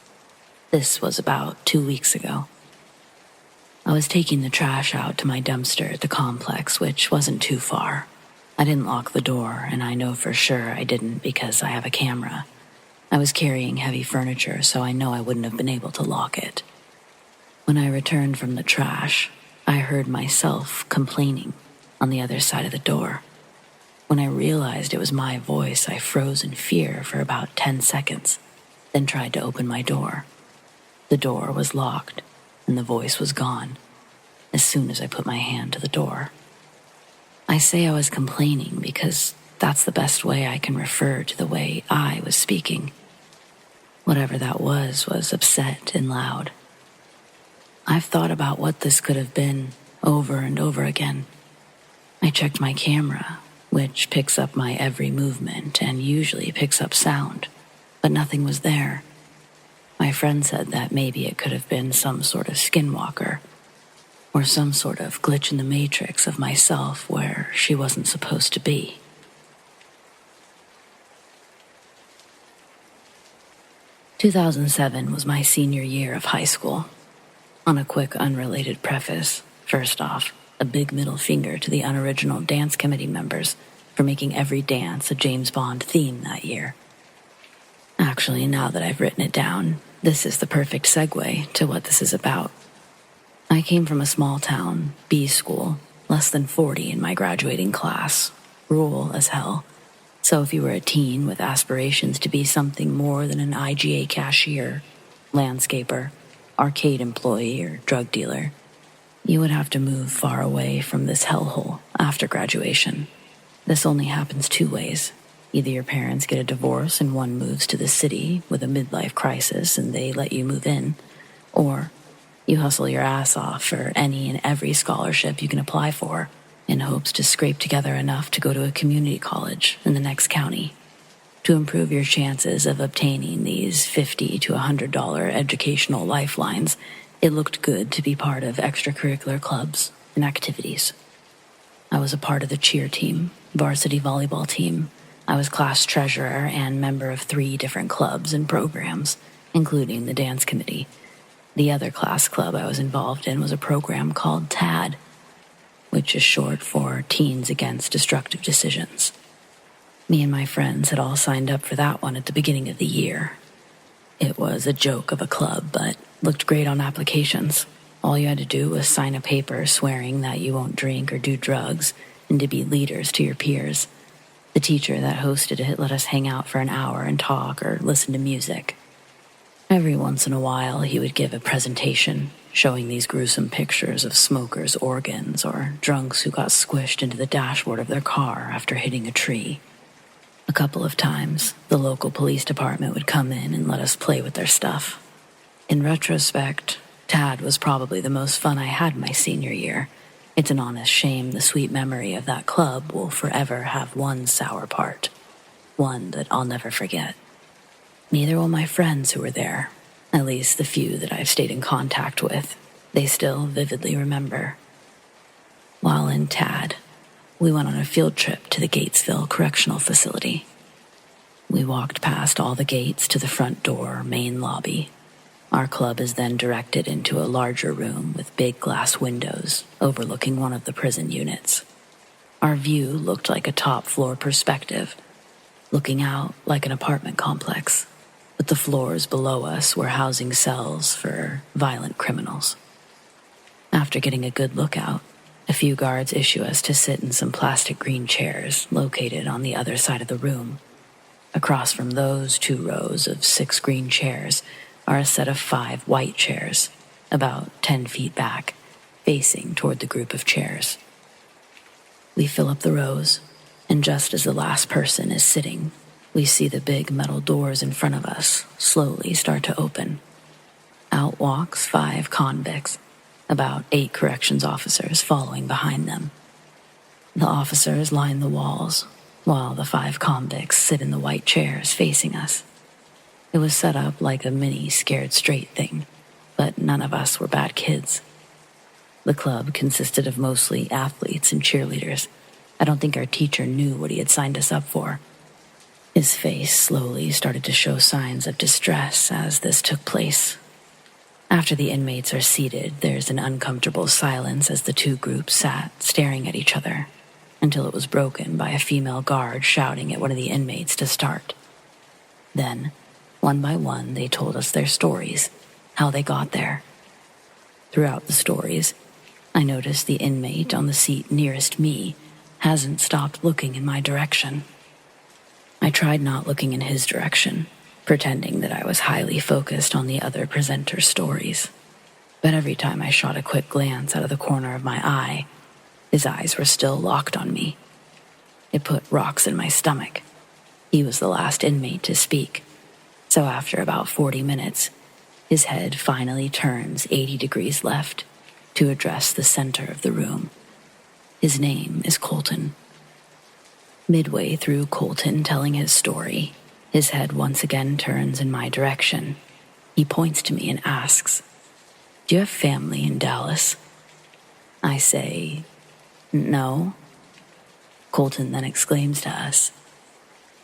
This was about 2 weeks ago. I was taking the trash out to my dumpster at the complex, which wasn't too far. I didn't lock the door, and I know for sure I didn't because I have a camera. I was carrying heavy furniture, so I know I wouldn't have been able to lock it. When I returned from the trash, I heard myself complaining on the other side of the door. When I realized it was my voice, I froze in fear for about 10 seconds, then tried to open my door. The door was locked, and the voice was gone as soon as I put my hand to the door. I say I was complaining because that's the best way I can refer to the way I was speaking. Whatever that was upset and loud. I've thought about what this could have been over and over again. I checked my camera, which picks up my every movement and usually picks up sound, but nothing was there. My friend said that maybe it could have been some sort of skinwalker, or some sort of glitch in the matrix of myself where she wasn't supposed to be. 2007 was my senior year of high school. On a quick, unrelated preface, first off, a big middle finger to the unoriginal dance committee members for making every dance a James Bond theme that year. Actually, now that I've written it down, this is the perfect segue to what this is about. I came from a small town, B school, less than 40 in my graduating class, rural as hell. So if you were a teen with aspirations to be something more than an IGA cashier, landscaper, arcade employee, or drug dealer, you would have to move far away from this hellhole after graduation. This only happens two ways. Either your parents get a divorce and one moves to the city with a midlife crisis and they let you move in, or you hustle your ass off for any and every scholarship you can apply for in hopes to scrape together enough to go to a community college in the next county. To improve your chances of obtaining these $50 to $100 educational lifelines, it looked good to be part of extracurricular clubs and activities. I was a part of the cheer team, varsity volleyball team. I was class treasurer and member of 3 different clubs and programs, including the dance committee. The other class club I was involved in was a program called TAD, which is short for Teens Against Destructive Decisions. Me and my friends had all signed up for that one at the beginning of the year. It was a joke of a club, but looked great on applications. All you had to do was sign a paper swearing that you won't drink or do drugs and to be leaders to your peers. The teacher that hosted it let us hang out for an hour and talk or listen to music. Every once in a while, he would give a presentation showing these gruesome pictures of smokers' organs or drunks who got squished into the dashboard of their car after hitting a tree. A couple of times, the local police department would come in and let us play with their stuff. In retrospect, TAD was probably the most fun I had my senior year. It's an honest shame the sweet memory of that club will forever have one sour part, one that I'll never forget. Neither will my friends who were there, at least the few that I've stayed in contact with. They still vividly remember. While in TAD, we went on a field trip to the Gatesville Correctional Facility. We walked past all the gates to the front door, main lobby. Our club is then directed into a larger room with big glass windows overlooking one of the prison units. Our view looked like a top-floor perspective, looking out like an apartment complex, but the floors below us were housing cells for violent criminals. After getting a good look out, a few guards issue us to sit in some plastic green chairs located on the other side of the room. Across from those 2 rows of 6 green chairs are a set of 5 white chairs, about 10 feet back, facing toward the group of chairs. We fill up the rows, and just as the last person is sitting, we see the big metal doors in front of us slowly start to open. Out walks 5 convicts, about 8 corrections officers following behind them. The officers line the walls, while the 5 convicts sit in the white chairs facing us. It was set up like a mini Scared Straight thing, but none of us were bad kids. The club consisted of mostly athletes and cheerleaders. I don't think our teacher knew what he had signed us up for. His face slowly started to show signs of distress as this took place. After the inmates are seated, there's an uncomfortable silence as the 2 groups sat staring at each other, until it was broken by a female guard shouting at one of the inmates to start. Then, one by one, they told us their stories, how they got there. Throughout the stories, I noticed the inmate on the seat nearest me hasn't stopped looking in my direction. I tried not looking in his direction, pretending that I was highly focused on the other presenters' stories. But every time I shot a quick glance out of the corner of my eye, his eyes were still locked on me. It put rocks in my stomach. He was the last inmate to speak, so after about 40 minutes, his head finally turns 80 degrees left to address the center of the room. His name is Colton. Midway through Colton telling his story, his head once again turns in my direction. He points to me and asks, "Do you have family in Dallas?" I say, "No." Colton then exclaims to us,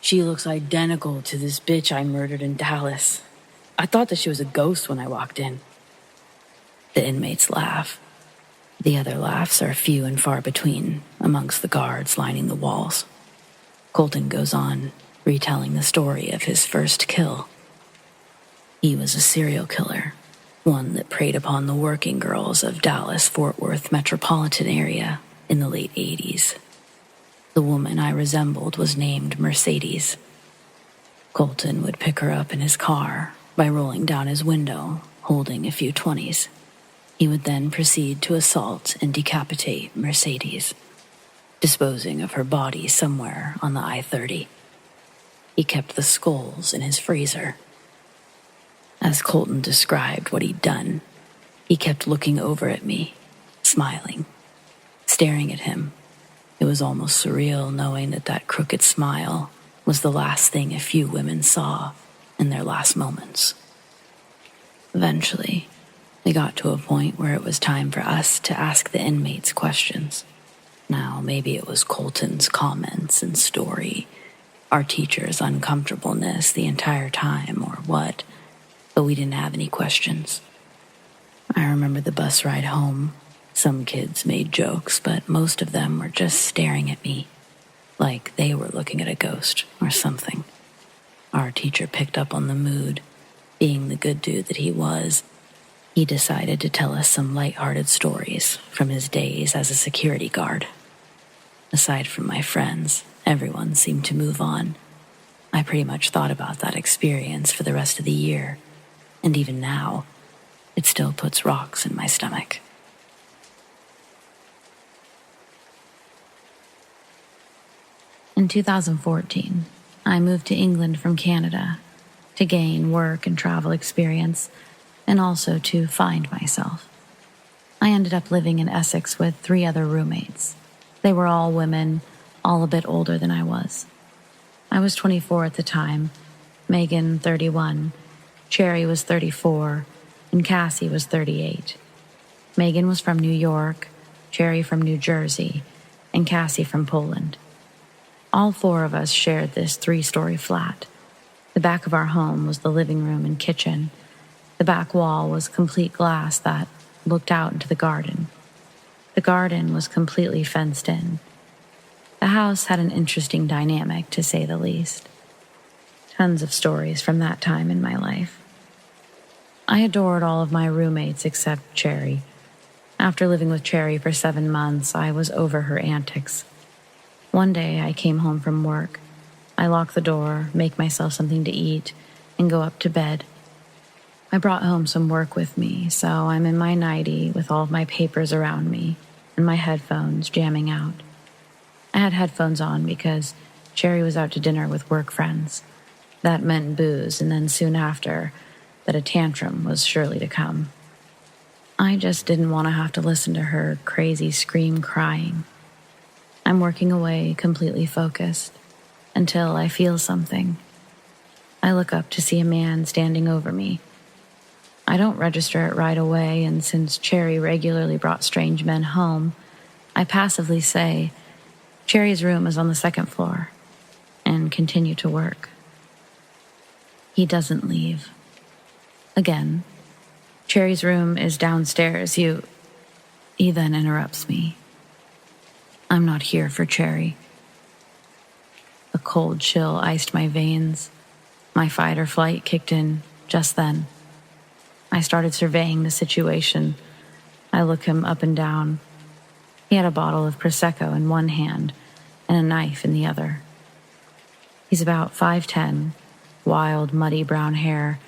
"She looks identical to this bitch I murdered in Dallas. I thought that she was a ghost when I walked in." The inmates laugh. The other laughs are few and far between amongst the guards lining the walls. Colton goes on, retelling the story of his first kill. He was a serial killer, one that preyed upon the working girls of Dallas-Fort Worth metropolitan area in the late 80s. The woman I resembled was named Mercedes. Colton would pick her up in his car by rolling down his window, holding a few 20s. He would then proceed to assault and decapitate Mercedes, disposing of her body somewhere on the I-30. He kept the skulls in his freezer. As Colton described what he'd done, he kept looking over at me, smiling, staring at him. It was almost surreal knowing that crooked smile was the last thing a few women saw in their last moments. Eventually, we got to a point where it was time for us to ask the inmates questions. Now, maybe it was Colton's comments and story, our teacher's uncomfortableness the entire time, or what, but we didn't have any questions. I remember the bus ride home. Some kids made jokes, but most of them were just staring at me, like they were looking at a ghost or something. Our teacher picked up on the mood. Being the good dude that he was, he decided to tell us some lighthearted stories from his days as a security guard. Aside from my friends, everyone seemed to move on. I pretty much thought about that experience for the rest of the year, and even now, it still puts rocks in my stomach. In 2014, I moved to England from Canada to gain work and travel experience, and also to find myself. I ended up living in Essex with 3 other roommates. They were all women, all a bit older than I was. I was 24 at the time, Megan 31, Cherry was 34, and Cassie was 38. Megan was from New York, Cherry from New Jersey, and Cassie from Poland. All 4 of us shared this 3-story flat. The back of our home was the living room and kitchen. The back wall was complete glass that looked out into the garden. The garden was completely fenced in. The house had an interesting dynamic, to say the least. Tons of stories from that time in my life. I adored all of my roommates except Cherry. After living with Cherry for 7 months, I was over her antics. One day I came home from work. I lock the door, make myself something to eat, and go up to bed. I brought home some work with me, so I'm in my nightie with all of my papers around me and my headphones jamming out. I had headphones on because Cherry was out to dinner with work friends. That meant booze, and then soon after, that a tantrum was surely to come. I just didn't want to have to listen to her crazy scream crying. I'm working away, completely focused, until I feel something. I look up to see a man standing over me. I don't register it right away, and since Cherry regularly brought strange men home, I passively say, "Cherry's room is on the 2nd floor," and continue to work. He doesn't leave. Again, "Cherry's room is downstairs, He then interrupts me. I'm not here for Cherry. A cold chill iced my veins. My fight or flight kicked in just then. I started surveying the situation. I look him up and down. He had a bottle of Prosecco in one hand and a knife in the other. He's about 5'10", wild, muddy brown hair,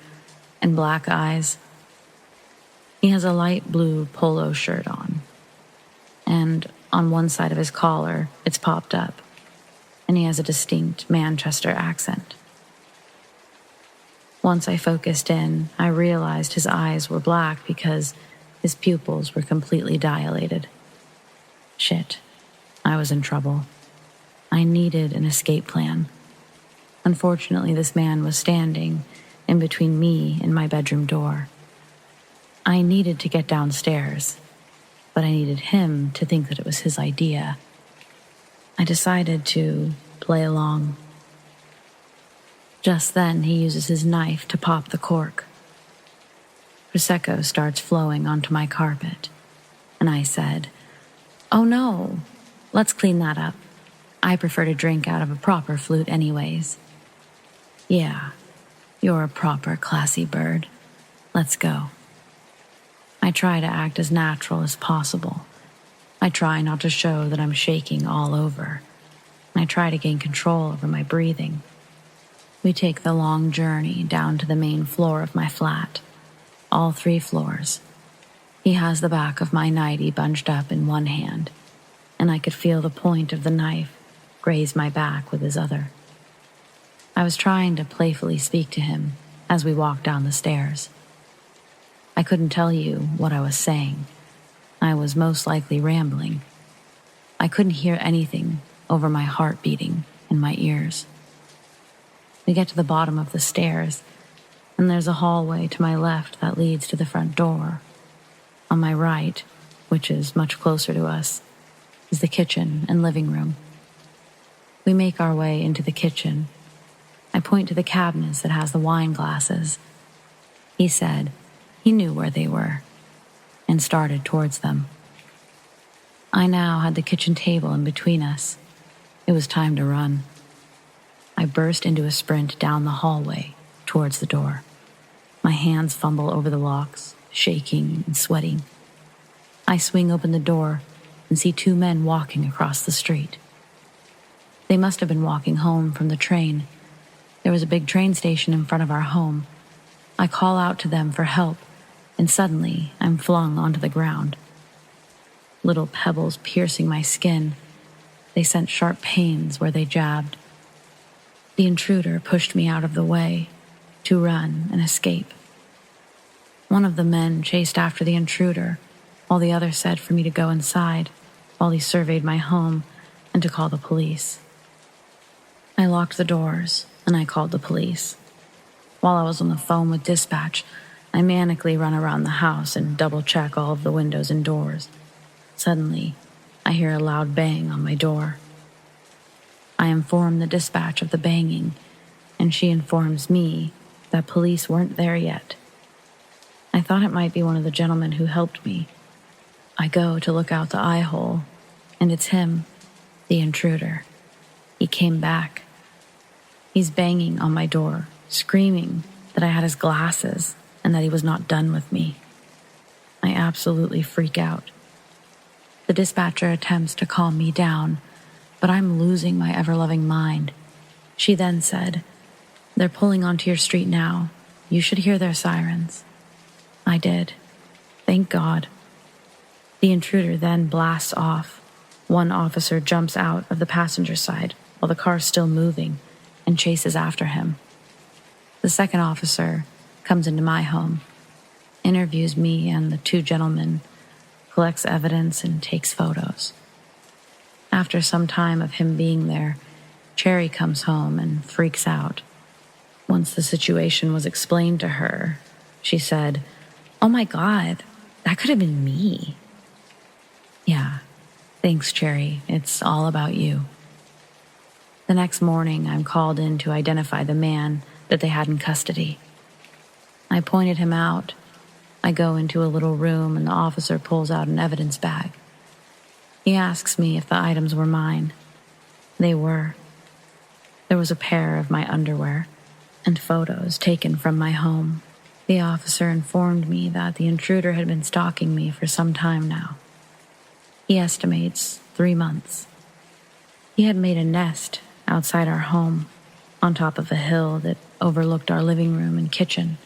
and black eyes. He has a light blue polo shirt on, and on one side of his collar, it's popped up, and he has a distinct Manchester accent. Once I focused in, I realized his eyes were black because his pupils were completely dilated. Shit, I was in trouble. I needed an escape plan. Unfortunately, this man was standing in between me and my bedroom door. I needed to get downstairs, but I needed him to think that it was his idea. I decided to play along. Just then, he uses his knife to pop the cork. Prosecco starts flowing onto my carpet, and I said, "Oh no, let's clean that up. I prefer to drink out of a proper flute anyways." "Yeah, you're a proper classy bird. Let's go." I try to act as natural as possible. I try not to show that I'm shaking all over. I try to gain control over my breathing. We take the long journey down to the main floor of my flat. All 3 floors. He has the back of my nightie bunched up in one hand, and I could feel the point of the knife graze my back with his other. I was trying to playfully speak to him as we walked down the stairs. I couldn't tell you what I was saying. I was most likely rambling. I couldn't hear anything over my heart beating in my ears. We get to the bottom of the stairs, and there's a hallway to my left that leads to the front door. On my right, which is much closer to us, is the kitchen and living room. We make our way into the kitchen. I point to the cabinets that has the wine glasses. He said he knew where they were and started towards them. I now had the kitchen table in between us. It was time to run. I burst into a sprint down the hallway towards the door. My hands fumble over the locks, shaking and sweating. I swing open the door and see 2 men walking across the street. They must have been walking home from the train. There was a big train station in front of our home. I call out to them for help, and suddenly I'm flung onto the ground. Little pebbles piercing my skin. They sent sharp pains where they jabbed. The intruder pushed me out of the way to run and escape. One of the men chased after the intruder, while the other said for me to go inside while he surveyed my home and to call the police. I locked the doors and I called the police. While I was on the phone with dispatch, I manically run around the house and double-check all of the windows and doors. Suddenly, I hear a loud bang on my door. I inform the dispatch of the banging, and she informs me that police weren't there yet. I thought it might be one of the gentlemen who helped me. I go to look out the eye hole, and it's him, the intruder. He came back. He's banging on my door, screaming that I had his glasses and that he was not done with me. I absolutely freak out. The dispatcher attempts to calm me down, but I'm losing my ever-loving mind. She then said, "They're pulling onto your street now. You should hear their sirens." I did. Thank God. The intruder then blasts off. One officer jumps out of the passenger side while the car's still moving and chases after him. The second officer comes into my home, interviews me and the 2 gentlemen, collects evidence, and takes photos. After some time of him being there, Cherry comes home and freaks out. Once the situation was explained to her, she said, "Oh my God, that could have been me." Yeah, thanks, Cherry. It's all about you. The next morning, I'm called in to identify the man that they had in custody. I pointed him out. I go into a little room and the officer pulls out an evidence bag. He asks me if the items were mine. They were. There was a pair of my underwear and photos taken from my home. The officer informed me that the intruder had been stalking me for some time now. He estimates 3 months. He had made a nest outside our home, on top of a hill that overlooked our living room and kitchen.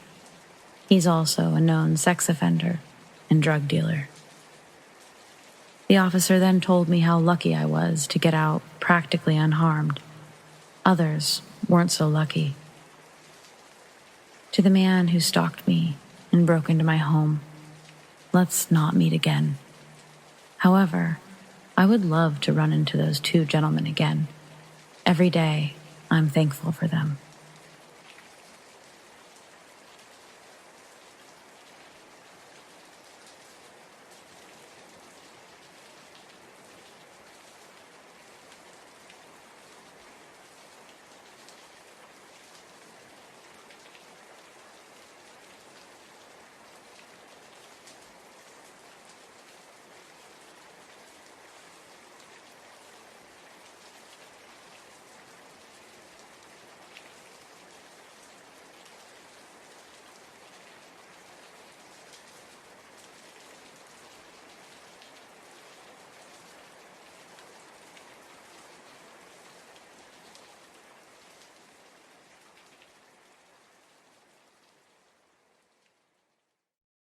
He's also a known sex offender and drug dealer. The officer then told me how lucky I was to get out practically unharmed. Others weren't so lucky. To the man who stalked me and broke into my home, let's not meet again. However, I would love to run into those 2 gentlemen again. Every day, I'm thankful for them.